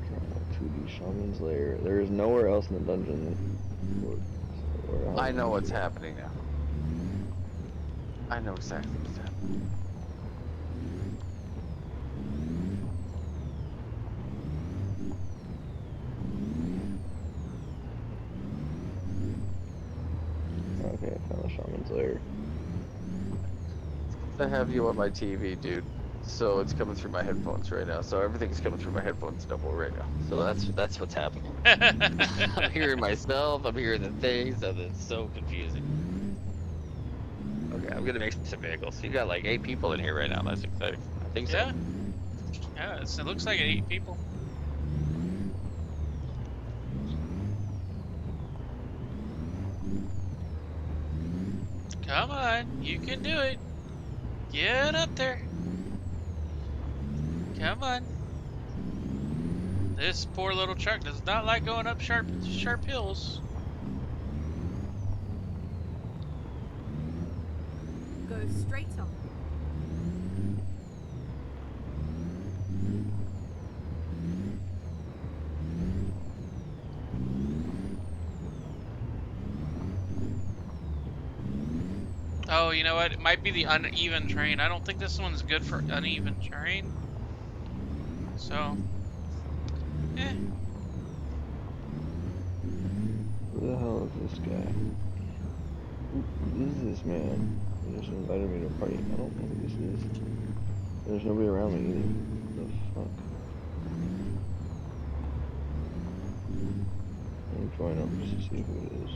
Trying 2D Shaman's Lair. There is nowhere else in the dungeon. Where else I know would what's you go? happening now. I know exactly what's happening. Okay, I found the Shaman's Lair. I have you on my TV, dude. So it's coming through my headphones right now. So everything's coming through my headphones double right now. So that's what's happening. I'm hearing myself. I'm hearing the things. And it's so confusing. Okay, I'm gonna make some vehicles. You got like 8 people in here right now. That's exciting. I think so. Yeah. Yeah, it looks like 8 people. Come on, you can do it. Get up there. Come on. This poor little truck does not like going up sharp hills. Go straight on. Oh, you know what? It might be the uneven terrain. I don't think this one's good for uneven terrain. So, eh. Who the hell is this guy? this man? He just invited me to a party. I don't know who this is. There's nobody around me either. What the fuck? Let me join up just to see who it is.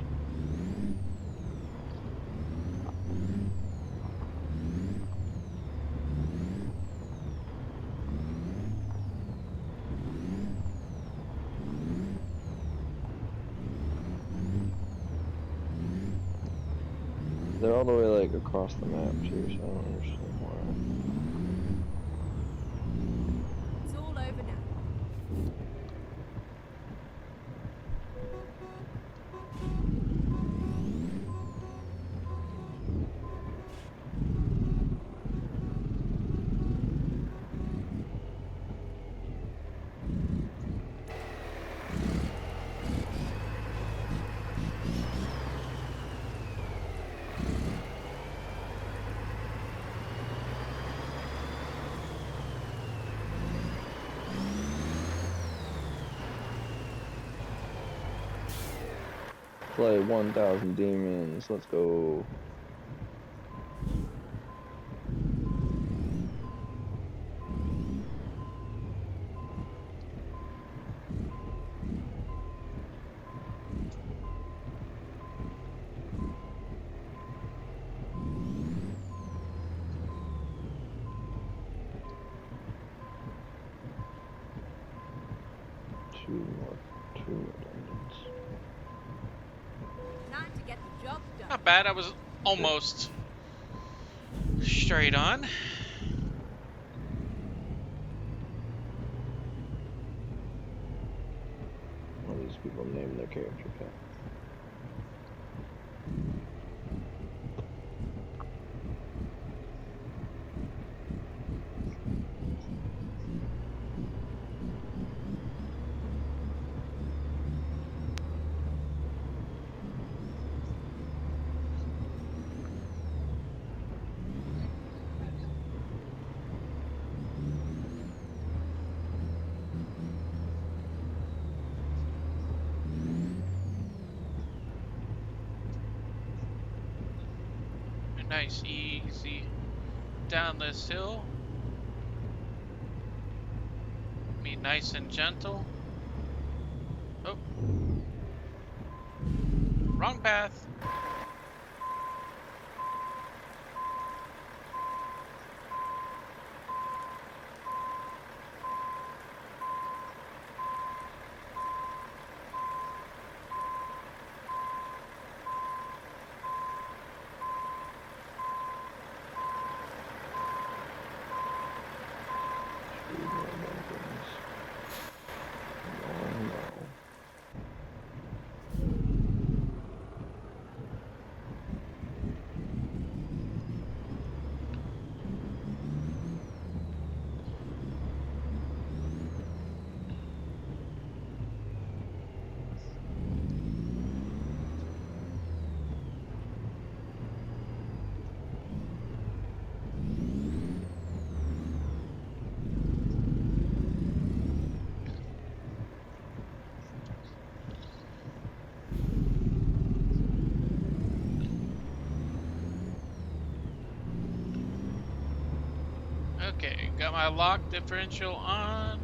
They're all the way like across the map too, so I don't understand why. It's all over now. Play 1,000 demons. Let's go. Two more dungeons. Time to get the job done. Not bad. I was almost straight on. All these people name their character cat. Nice, easy down this hill. Be nice and gentle. Oh, wrong path. Two more dungeons. Oh no. Okay, got my lock differential on.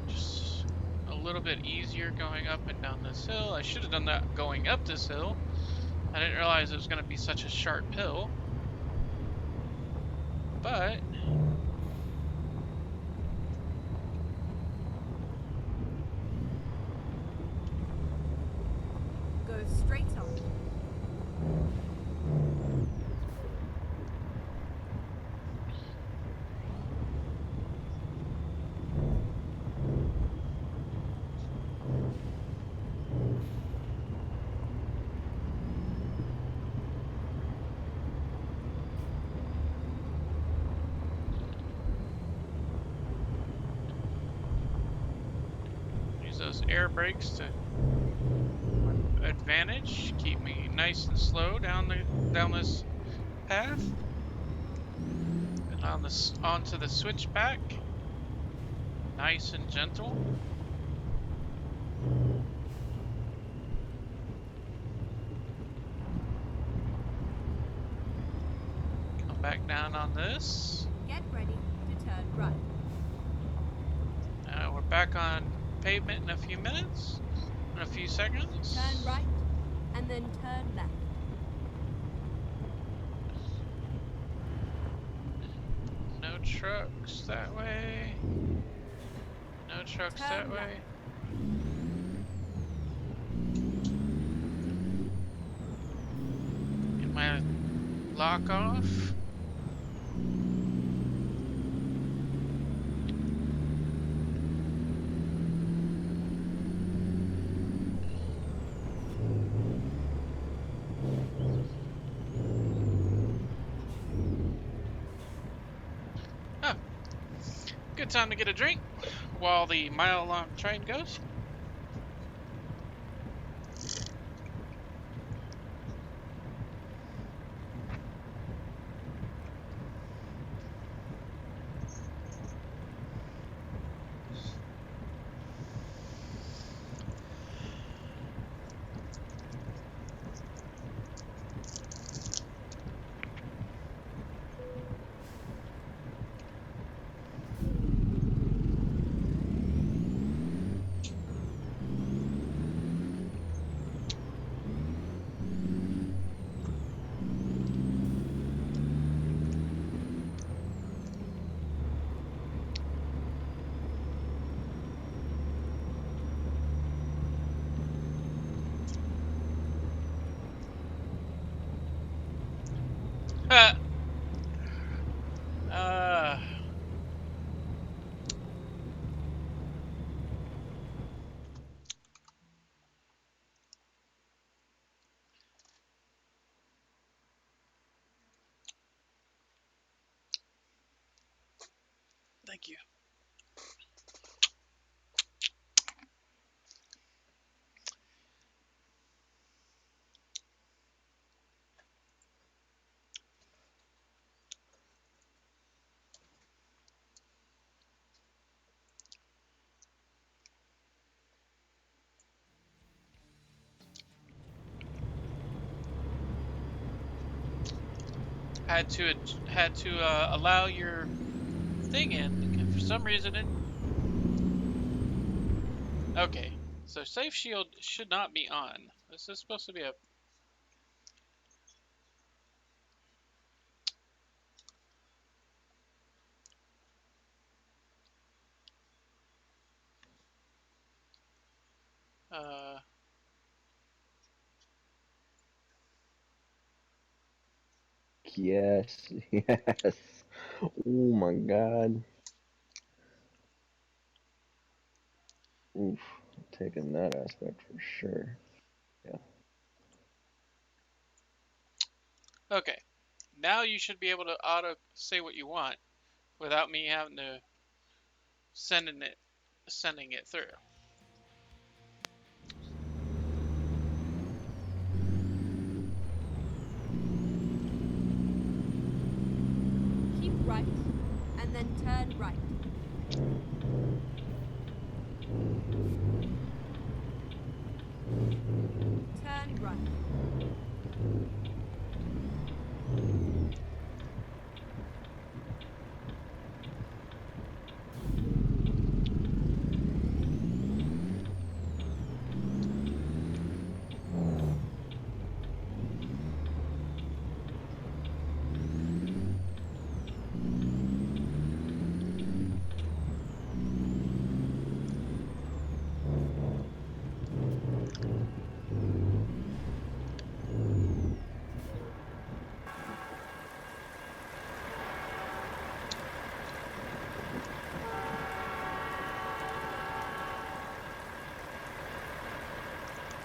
Just a little bit easier going up and down this hill. I should have done that going up this hill. I didn't realize it was going to be such a sharp hill. But Go straight on. use those air brakes to advantage. Keep me nice and slow down this path. And onto the switchback. Nice and gentle. back down on this. Get ready to turn right. We're back on pavement in a few minutes, in a few seconds. Turn right, and then turn left. No trucks that way. No trucks Turn that left. way. Get my lock off. Oh, good time to get a drink while the mile-long train goes. Uh, uh, Thank you. Had to allow your thing in. For some reason it. Okay, so safe shield should not be on. This is supposed to be a. Uh, Yes, yes. Oh my God. Oof, taking that aspect for sure. Yeah. okay, now you should be able to auto say what you want without me having to sending it through. Keep right, and then turn right. Turn right.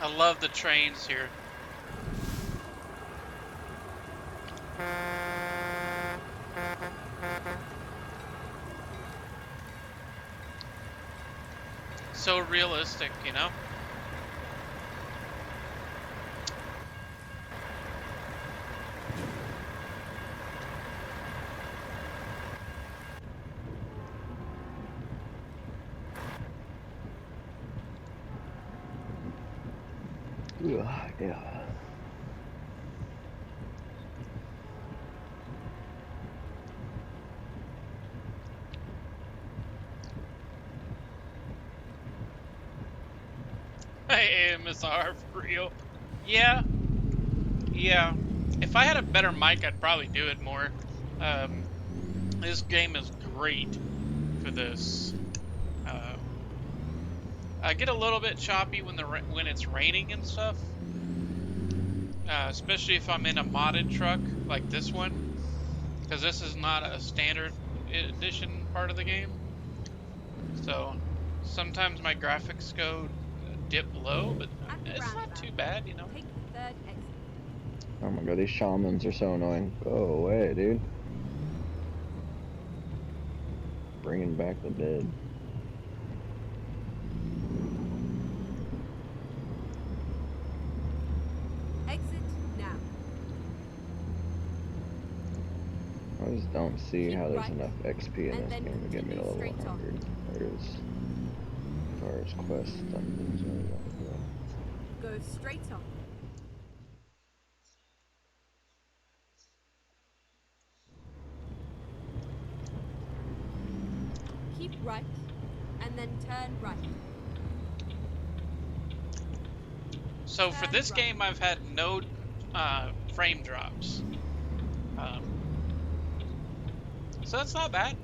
I love the trains here. So realistic, you know? Ugh, yeah. AMSR for real. Yeah, yeah. If I had a better mic, I'd probably do it more. This game is great for this. I get a little bit choppy when it's raining and stuff, especially if I'm in a modded truck like this one, because this is not a standard edition part of the game. So sometimes my graphics go dip low, but At the it's not too roundabout, bad, you know. take the third exit. Oh my god, these shamans are so annoying. Go away, dude. Bringing back the dead. Exit now. I just don't see Keep how there's right, enough XP in and this then game to get me to continue level straight on. 100. There's, as far as quests, dungeons, and everything. Go straight on. Keep right, and then turn right. So for Turn this right. game, I've had no frame drops. So that's not bad.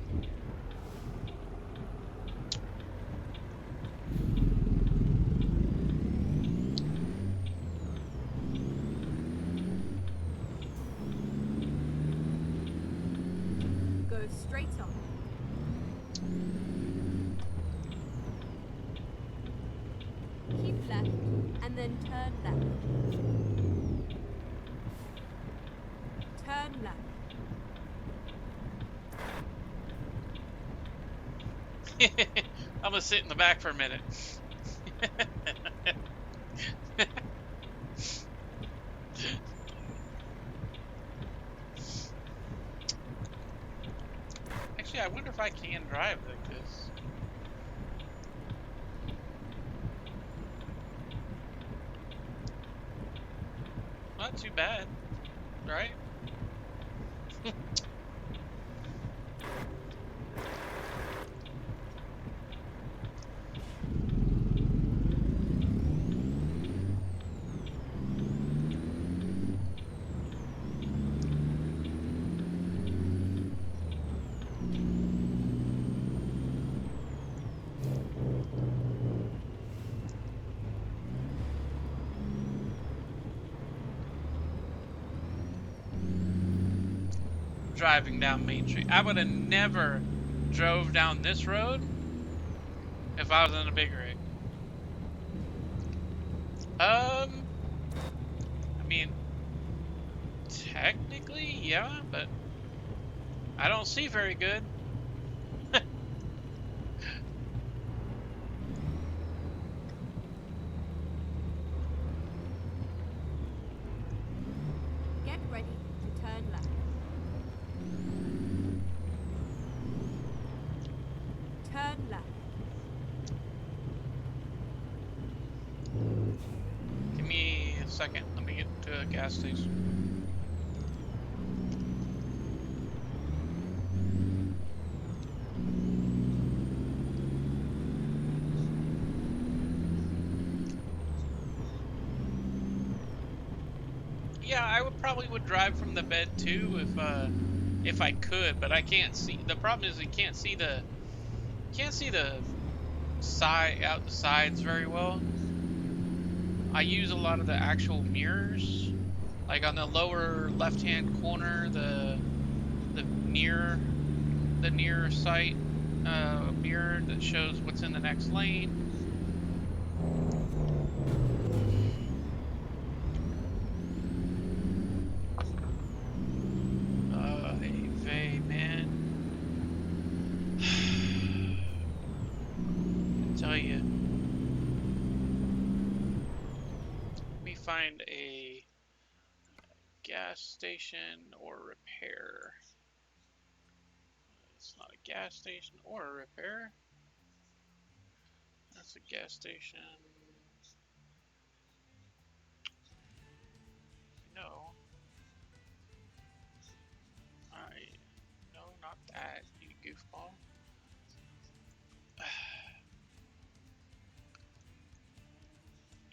Go straight on. Keep left, and then turn left. Turn left. I'm gonna sit in the back for a minute. Actually, I wonder if I can drive like this. Not too bad, right? Driving down Main Street. I would have never drove down this road if I was in a big rig. I mean, technically, yeah, but I don't see very good. Get ready to turn left. Turn left. Give me a second. Let me get to a gas station. Yeah, I probably would drive from the bed too if I could, but I can't see. The problem is you can't see the side out the sides very well. I use a lot of the actual mirrors, like on the lower left-hand corner, the near sight mirror that shows what's in the next lane. Hey, Vay, man. Tell you. Let me find a gas station or repair. It's not a gas station or a repair. That's a gas station. No. No, not that, you goofball.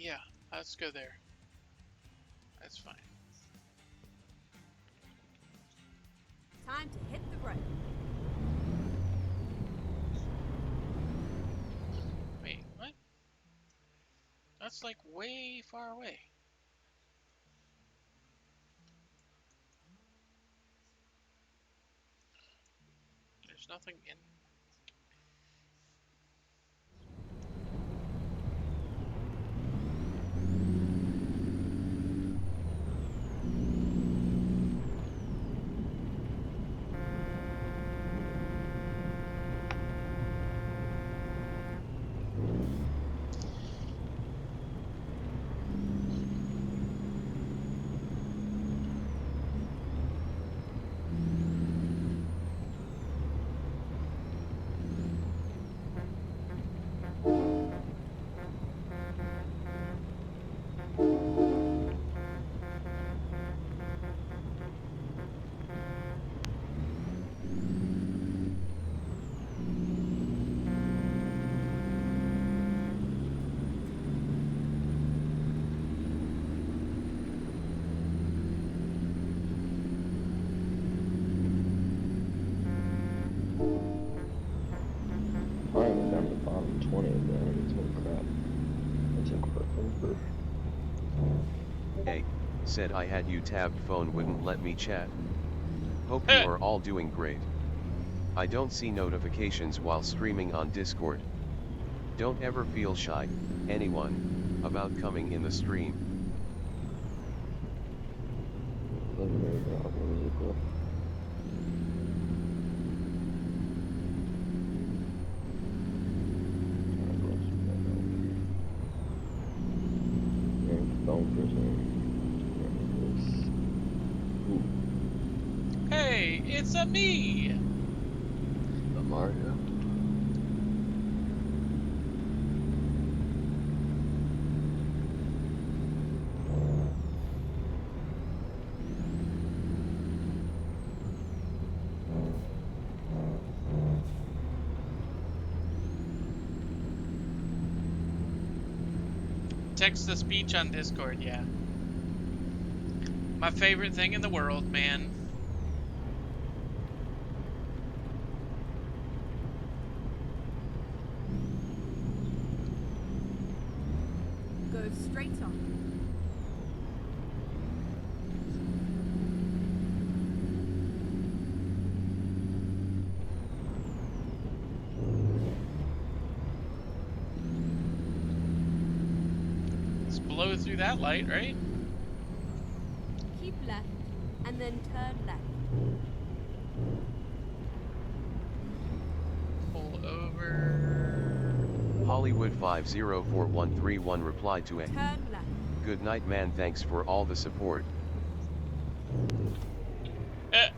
Yeah, let's go there. That's fine. Time to hit the road. Wait, what? That's like way far away. There's nothing in. Alright, down to the bottom 20 again. Holy crap. That took forever. Hey, said I had you tabbed, phone wouldn't let me chat. Hope you are all doing great. I don't see notifications while streaming on Discord. Don't ever feel shy, anyone, about coming in the stream. Legendary drop musical. Hey, it's a me! The Mario. Text to speech on Discord, yeah. My favorite thing in the world, man. Go straight on. Let's blow through that light, right? Keep left and then turn left. Pull over. Hollywood 504131 replied to a Turn left. good night man, thanks for all the support. Eh.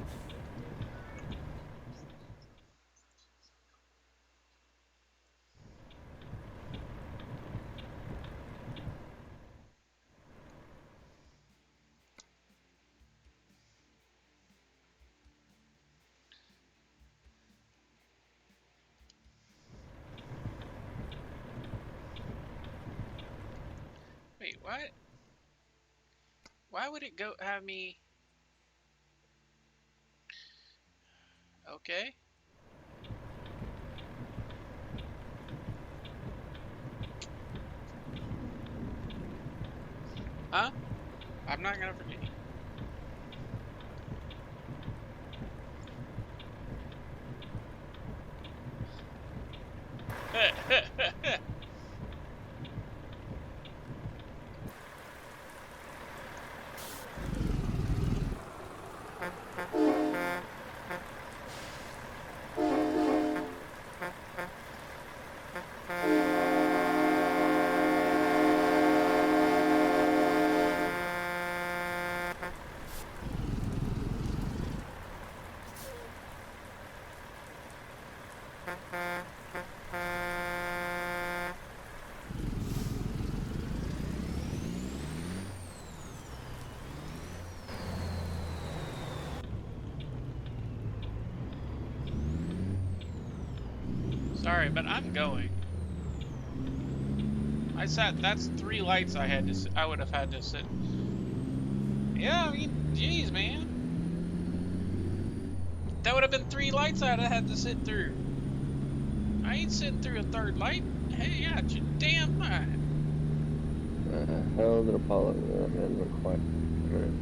Wait, what? Why would it go have me? Okay. Huh? I'm not gonna forget you. Sorry, but I'm going. That's 3 lights I would have had to sit. Yeah, I mean, jeez, man. That would have been 3 lights I'd have had to sit through. I ain't sitting through a 3rd light. Hey, yeah, you damn right. Hell did Apollo? That hasn't been quite. Right.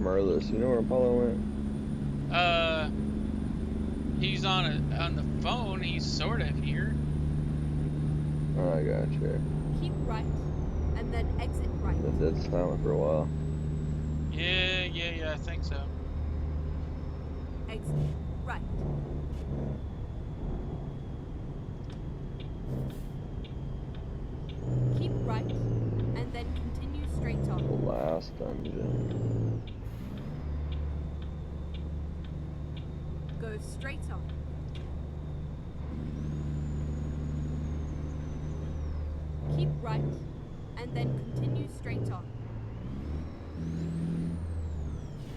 Merlis, you know where Apollo went? He's on the phone. He's sort of here. Oh, I gotcha. Keep right, and then exit right. Been dead silent for a while. Yeah, I think so. Exit right. Keep right, and then continue straight The on. last dungeon. Go straight on. Keep right, and then continue straight on.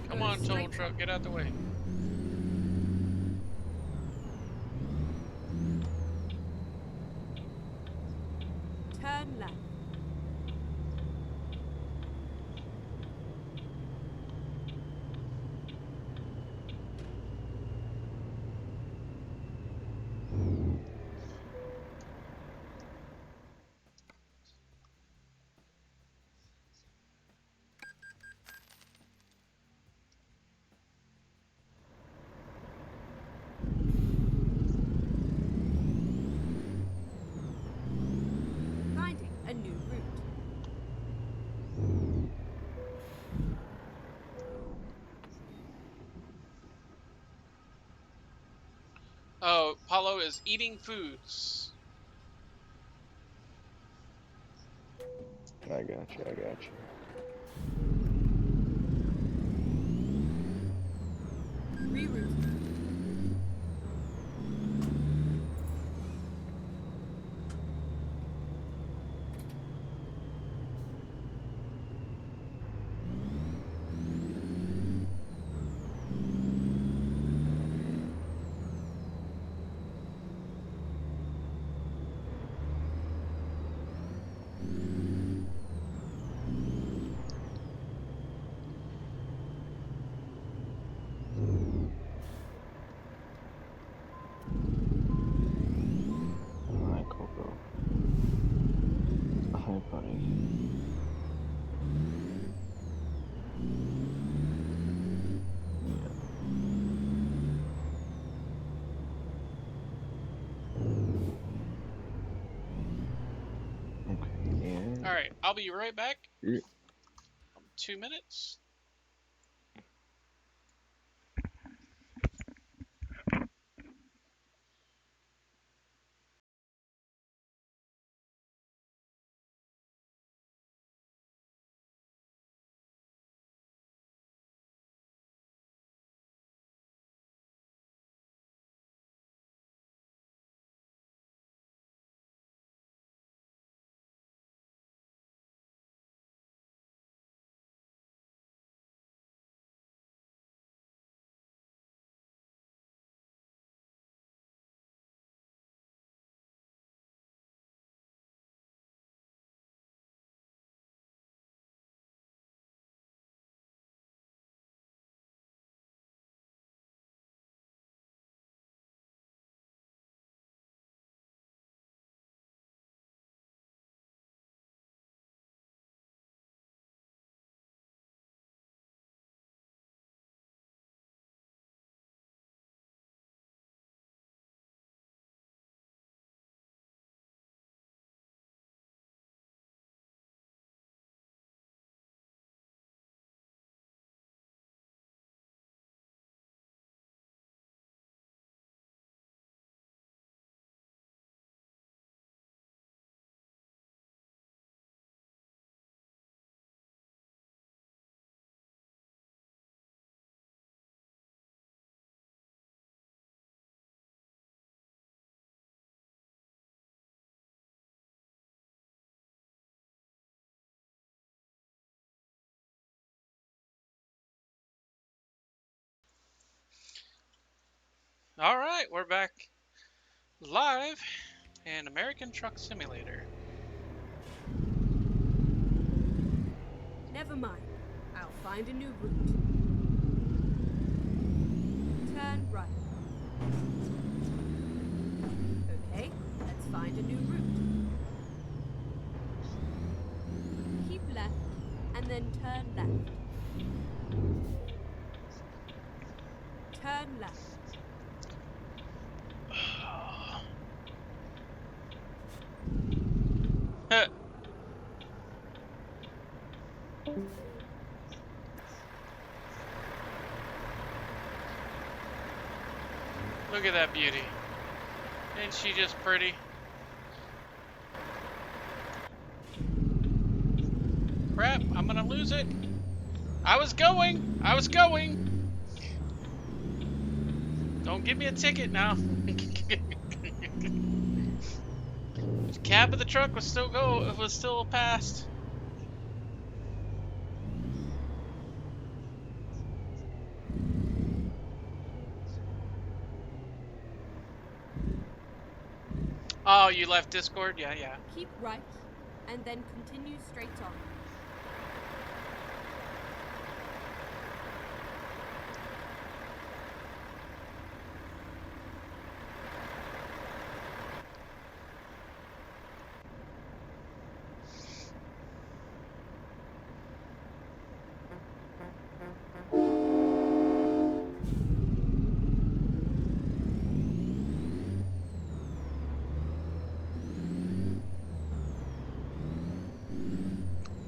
Come Go on, toll straight truck, on. get out the way. Turn left. Finding a new route. Oh, Paulo is eating foods. I gotcha. Reroute. Hi, Coco. Hi, buddy. Yeah. Okay, and Alright, I'll be right back. yeah. 2 minutes. All right, we're back live in American Truck Simulator. Never mind. I'll find a new route. Turn right. Okay, let's find a new route. Keep left, and then turn left. Turn left. Look at that beauty. Isn't she just pretty? Crap, I'm gonna lose it. I was going. Don't give me a ticket now. The cab of the truck was still passed. Oh, you left Discord? Yeah. Keep right, and then continue straight on.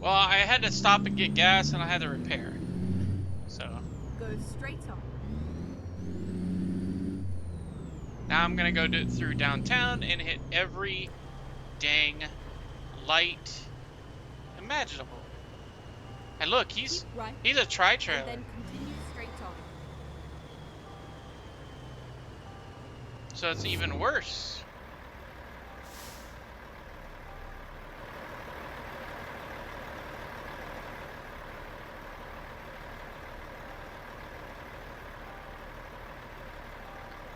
Well, I had to stop and get gas, and I had to repair. So Go straight on. now I'm gonna go through downtown and hit every dang light imaginable. And look, he's Keep right, a tri and trailer. then continue straight on. So it's even worse.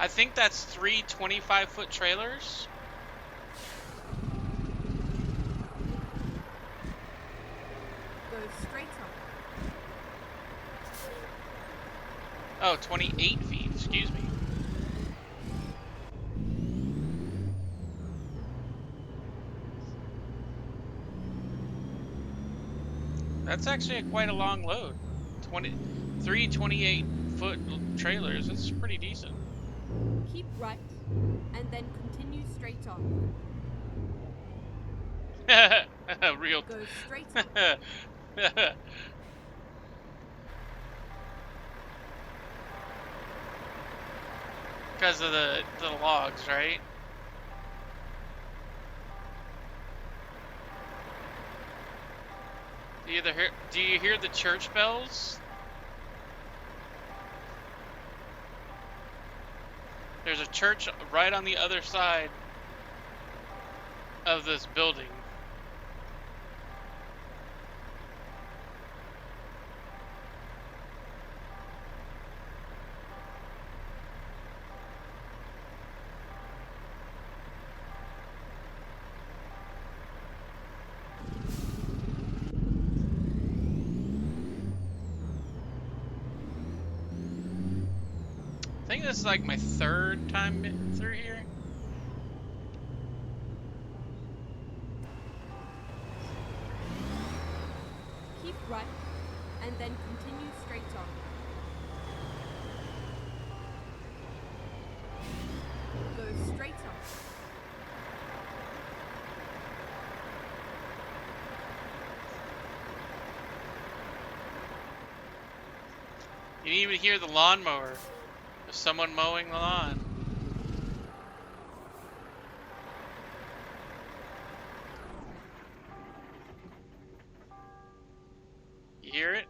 I think that's 3 25-foot trailers. Go straight on. Oh, 28 feet, excuse me. That's actually quite a long load. 3 28-foot trailers, that's pretty decent. Keep right, and then continue straight on. Real. Go straight on. Because of the logs, right? Do you hear the church bells? There's a church right on the other side of this building. I think this is like my third time through here. Keep right, and then continue straight on. Go straight on. You didn't even hear the lawnmower. There's someone mowing the lawn. You hear it?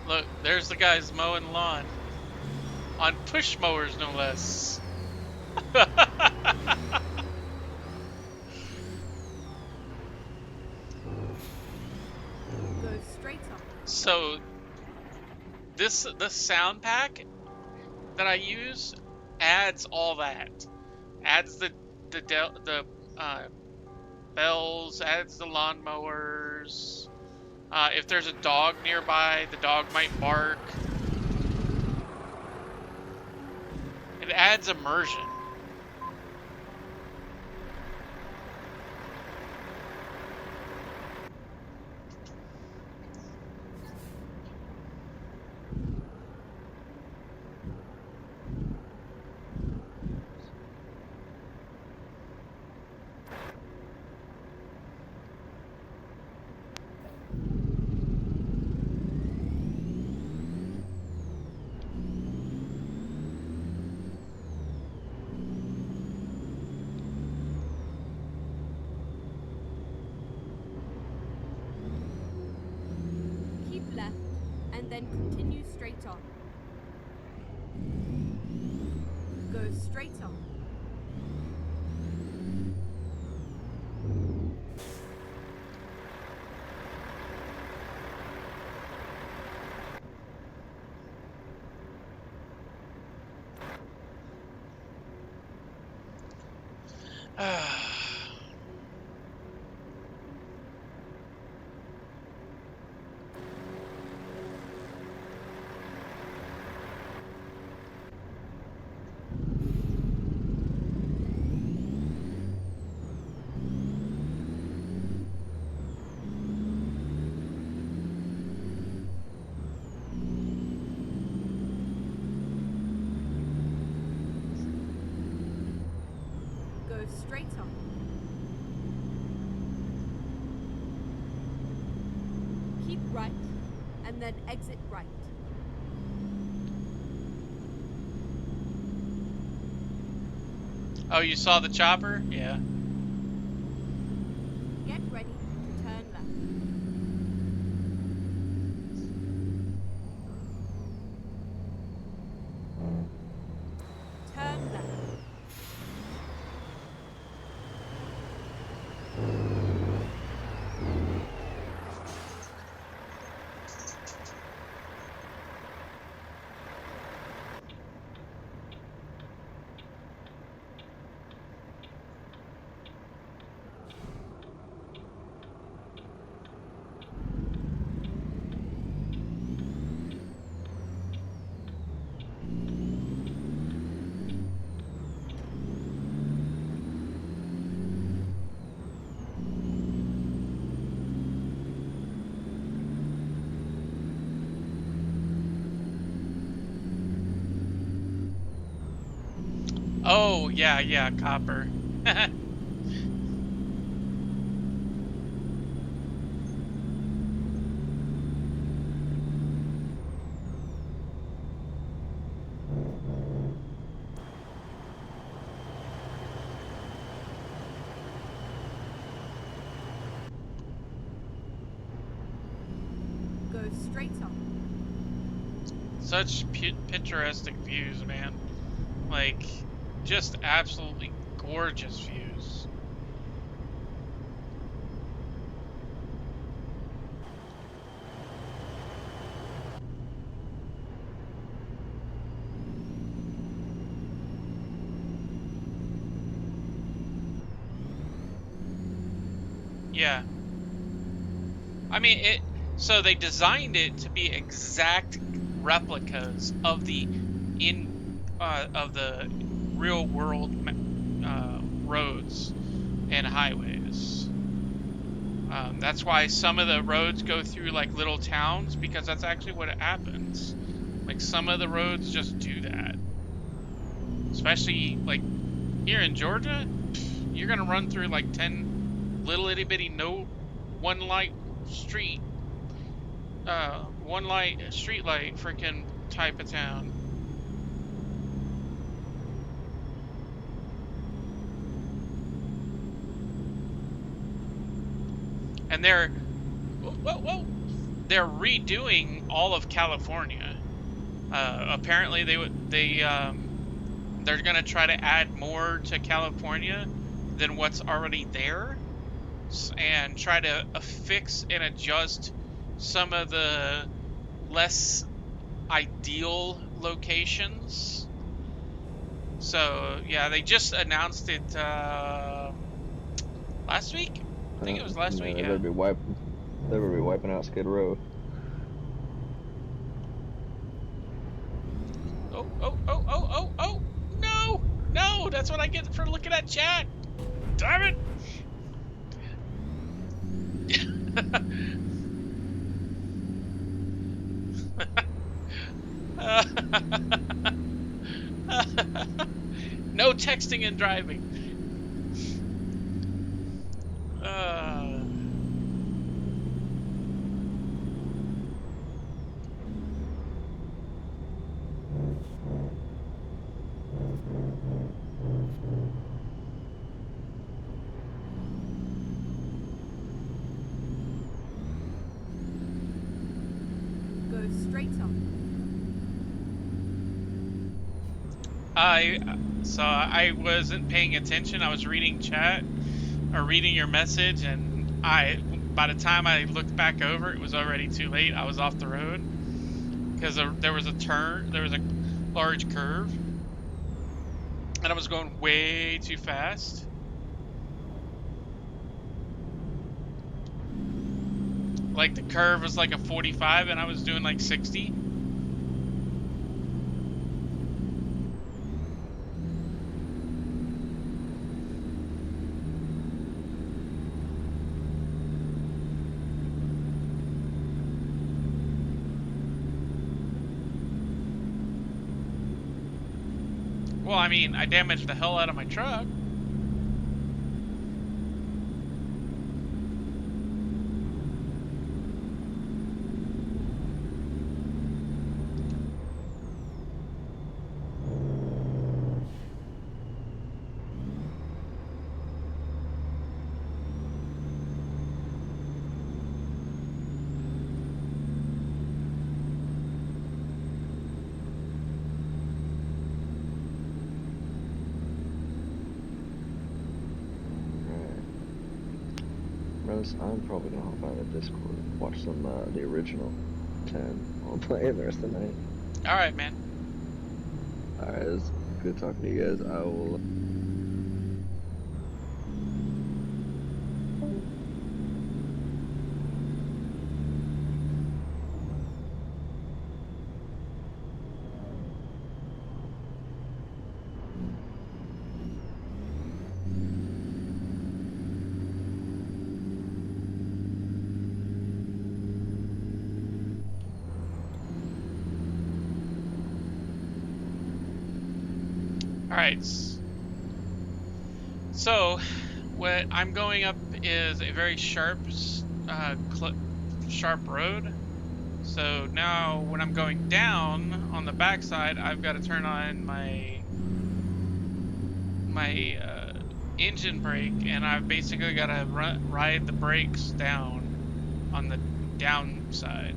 Look, there's the guys mowing lawn. On push mowers, no less. Go straight on. So, the sound pack that I use adds all that. Adds the bells, adds the lawnmowers. If there's a dog nearby, the dog might bark. It adds immersion. Keep left and then continue straight on. Go straight on. Go straight on. Keep right and then exit right. Oh, you saw the chopper? Yeah. Get ready to turn left. Turn left. Oh, yeah, copper. Go straight on. Such picturesque views, man. Like, just absolutely gorgeous views. Yeah. I mean, so they designed it to be exact replicas of the real world roads and highways. That's why some of the roads go through like little towns, because that's actually what happens. Like some of the roads just do that. Especially like here in Georgia, you're gonna run through like 10 little itty bitty one light street freaking type of town. And they're whoa. they're redoing all of California. Apparently, they're gonna try to add more to California than what's already there, and try to fix and adjust some of the less ideal locations. So yeah, they just announced it last week. I think it was last week. They Yeah. better be wiping out Skid Row. Oh, oh, oh, oh, oh, oh! No! No! That's what I get for looking at chat! Damn it! No texting and driving. Go straight on. I wasn't paying attention. I was reading chat or reading your message, and by the time I looked back over, it was already too late. I was off the road because there was a large curve, and I was going way too fast. Like the curve was like a 45, and I was doing like 60. Well, I mean, I damaged the hell out of my truck. I'm probably gonna hop out of Discord, watch some the original 10. I'll play it the rest of the night. All right, man. Alright, it was good talking to you guys. I will. Alright, so what I'm going up is a very sharp road. So now when I'm going down on the backside, I've got to turn on my engine brake, and I've basically got to ride the brakes down on the downside.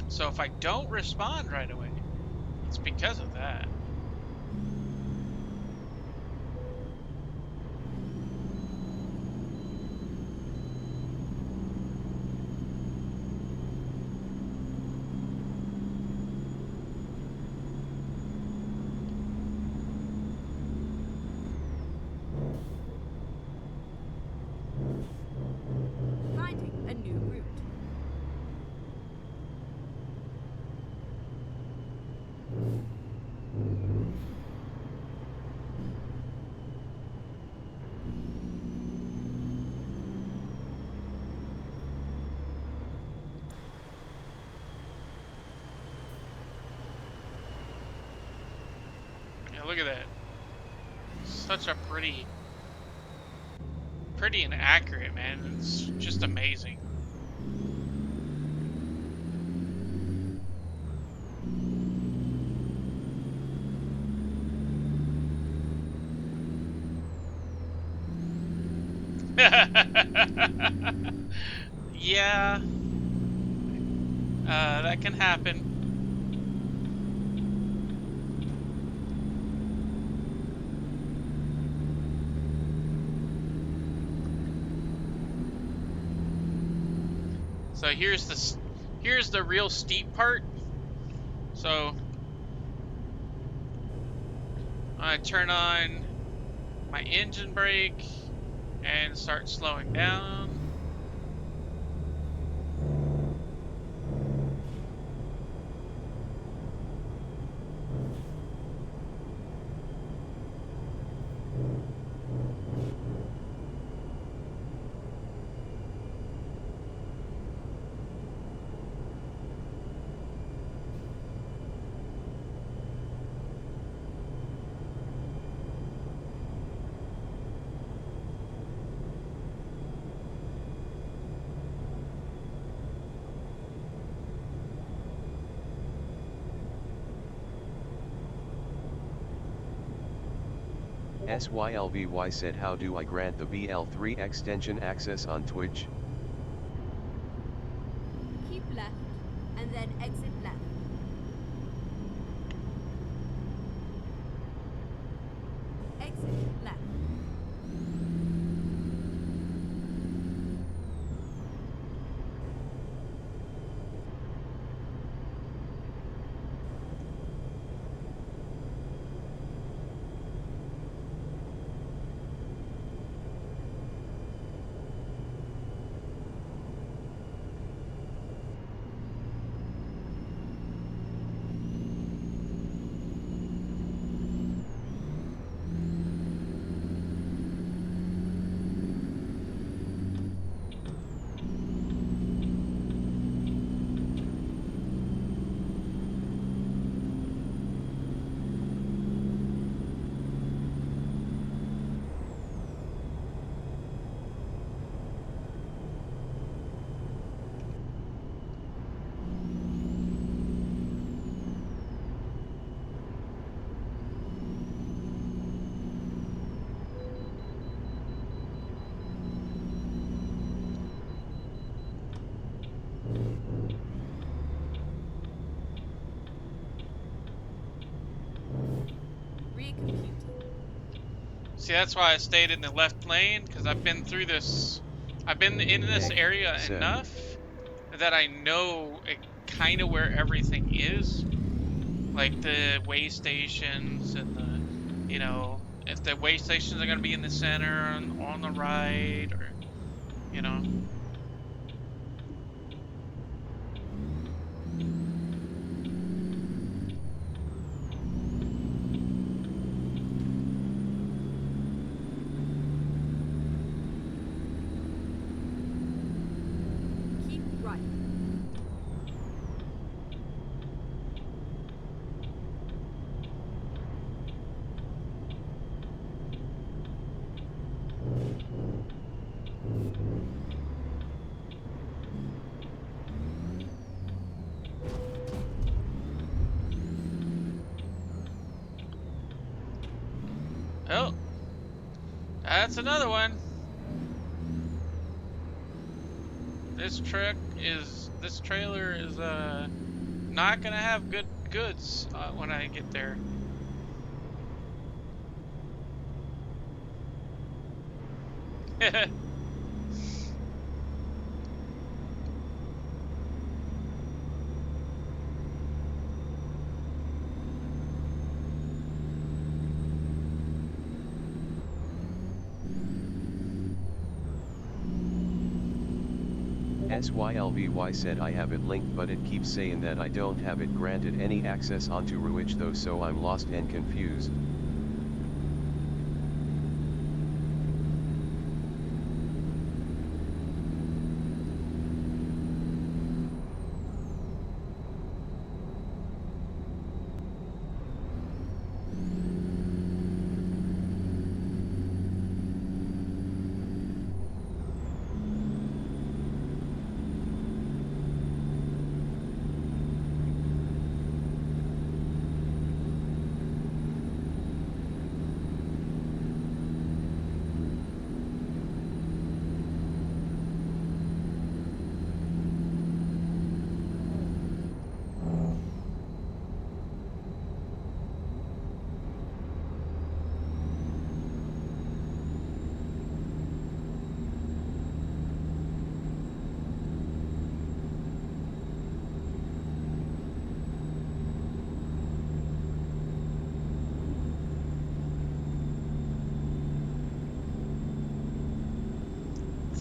So if I don't respond right away, it's because of that. Finding a new route. Yeah, look at that. Such a pretty and accurate, man. It's just amazing. Yeah, that can happen. So here's the real steep part. So I turn on my engine brake and start slowing down. SYLVY said, how do I grant the BL3 extension access on Twitch? Keep left, and then exit left. Exit left. Recomputing. See, that's why I stayed in the left lane, because I've been through this. I've been in this area Said. enough that I know kind of where everything is. Like the way stations and the, you know, if the way stations are going to be in the center on the right, or, you know. Keep right. Oh, that's another one. This trailer is not gonna have good goods when I get there. SYLVY said, I have it linked but it keeps saying that I don't have it granted any access onto Ruich though, so I'm lost and confused.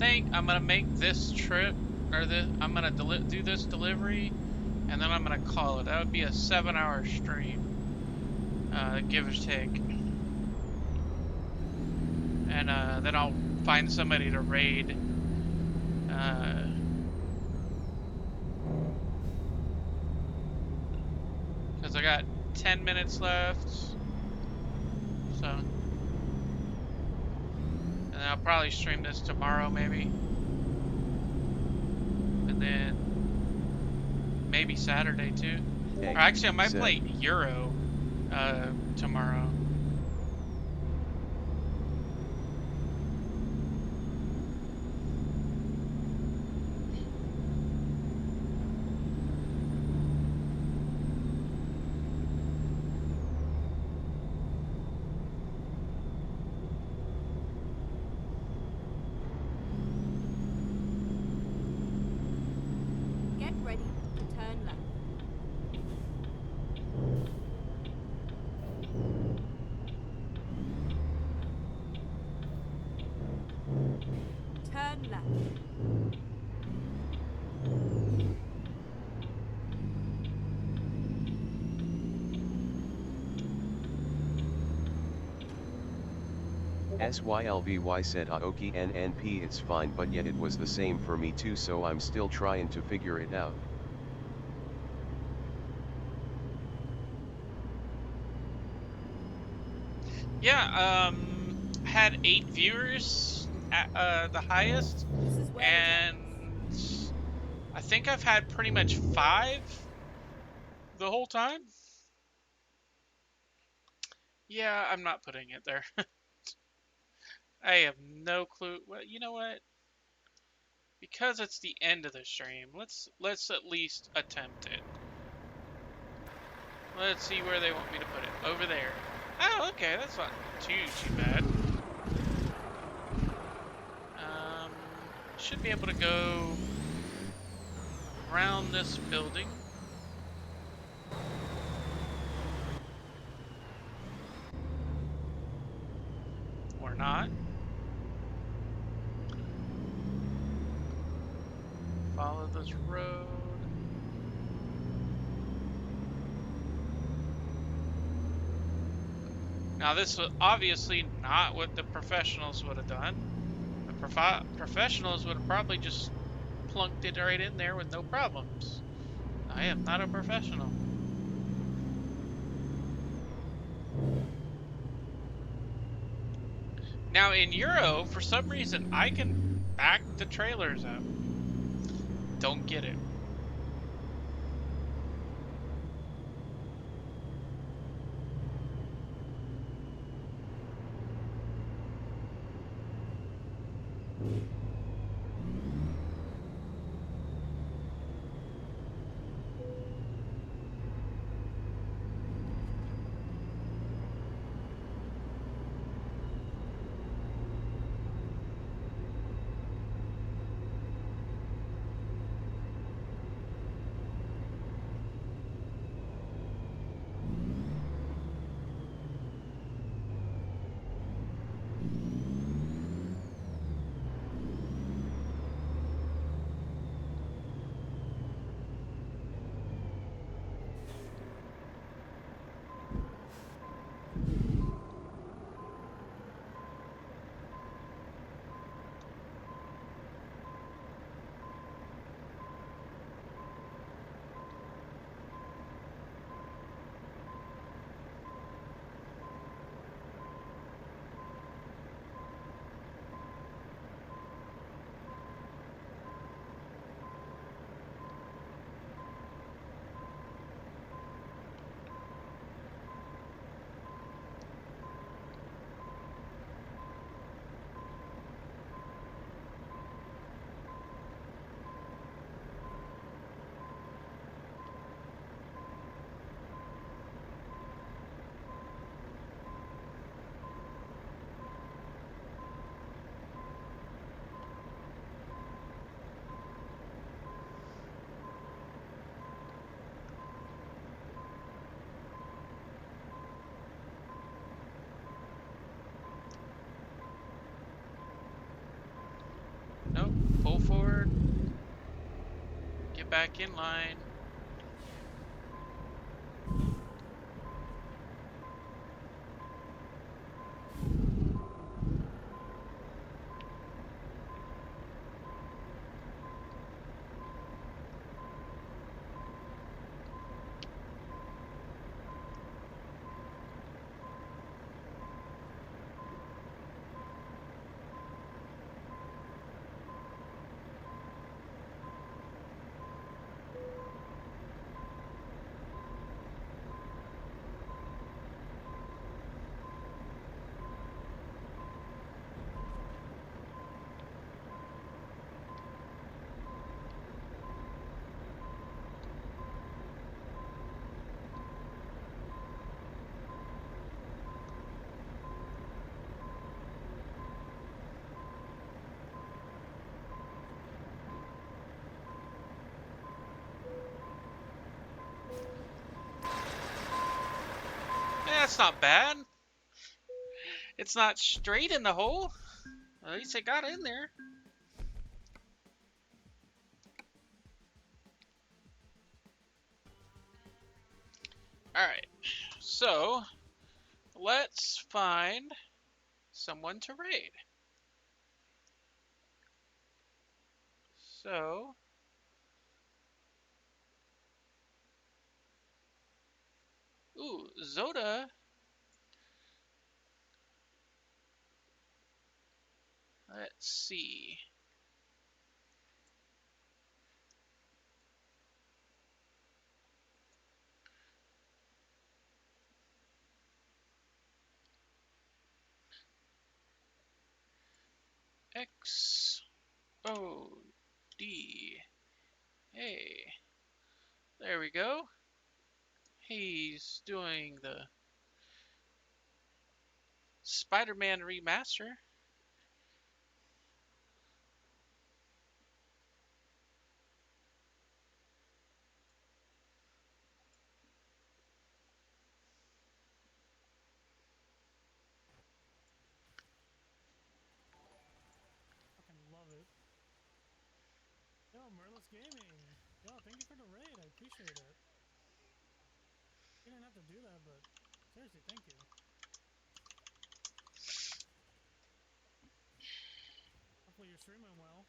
think I'm gonna make this trip, or I'm gonna do this delivery, and then I'm gonna call it. That would be a 7-hour stream, give or take. And then I'll find somebody to raid. Because I got 10 minutes left. So. And then I'll probably stream this tomorrow, maybe. And then maybe Saturday too. Hey, Or actually, I might said, play Euro tomorrow. Get ready to turn left. Turn left. SYLVY said Aoki NNP it's fine but yet it was the same for me too so I'm still trying to figure it out. Yeah, had 8 viewers at the highest, This is where and I think I've had pretty much 5 the whole time. Yeah, I'm not putting it there. I have no clue. Well, you know what? Because it's the end of the stream, let's at least attempt it. Let's see where they want me to put it. Over there. Oh, okay, that's not too bad. Should be able to go around this building. Or not. Follow this road. Now this was obviously not what the professionals would have done. The professionals would have probably just plunked it right in there with no problems. I am not a professional. Now in Euro, for some reason, I can back the trailers up. Don't get it. back in line. That's not bad. It's not straight in the hole. At least it got in there. Alright, so let's find someone to raid. So, ooh, Zoda. Let's see. X O D A. There we go. He's doing the Spider-Man remaster. Fucking love it. Yo, Merlis Gaming. Yo, thank you for the raid. I appreciate it. You didn't have to do that, but seriously, thank you. Hopefully you're streaming well.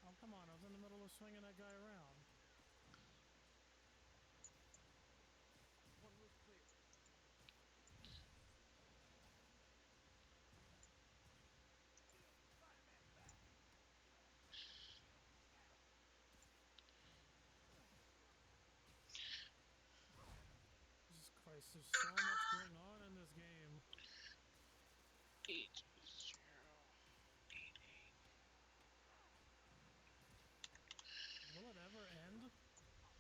Oh, come on. I was in the middle of swinging that guy around. Jesus Christ, there's so much going on in this game. 8088. Will it ever end?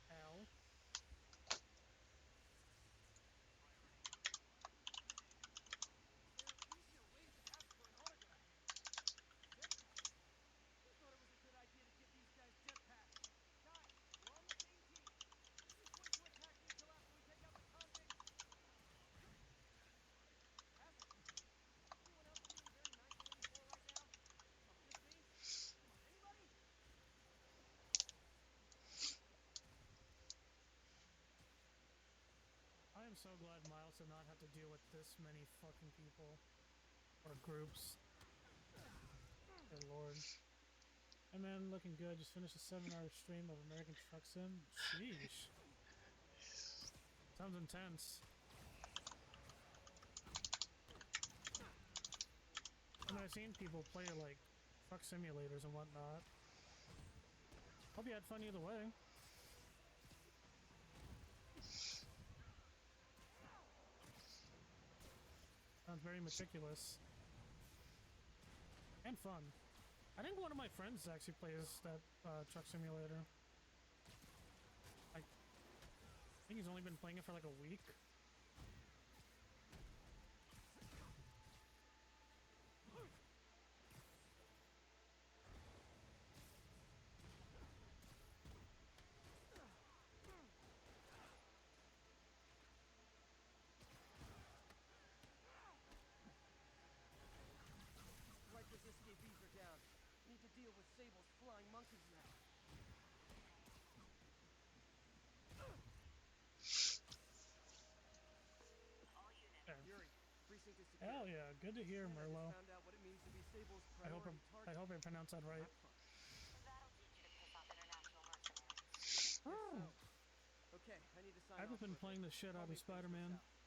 Hell. so glad Miles did not have to deal with this many fucking people. Or groups. Good lord. Hey man, looking good. Just finished a 7-hour stream of American Truck Sim. Sheesh. Sounds intense. I mean, I've seen people play like truck simulators and whatnot. Hope you had fun either way. Sounds very meticulous. And fun. I think one of my friends actually plays that truck simulator. I think he's only been playing it for like a week. Riker's escapees are down. Need to deal with Sable's flying monkeys now. There. Yuri, precinct is secure. Hell yeah, good to hear, And I just Merlo. found out what it means to be Sable's I hope priority I target. hope I pronounced that right. Have fun. That'll teach you to piss off international mercenaries. Guess so. Okay, I need to sign I've off just been for a playing bit. the shit Call out me of if things work Spider-Man. out.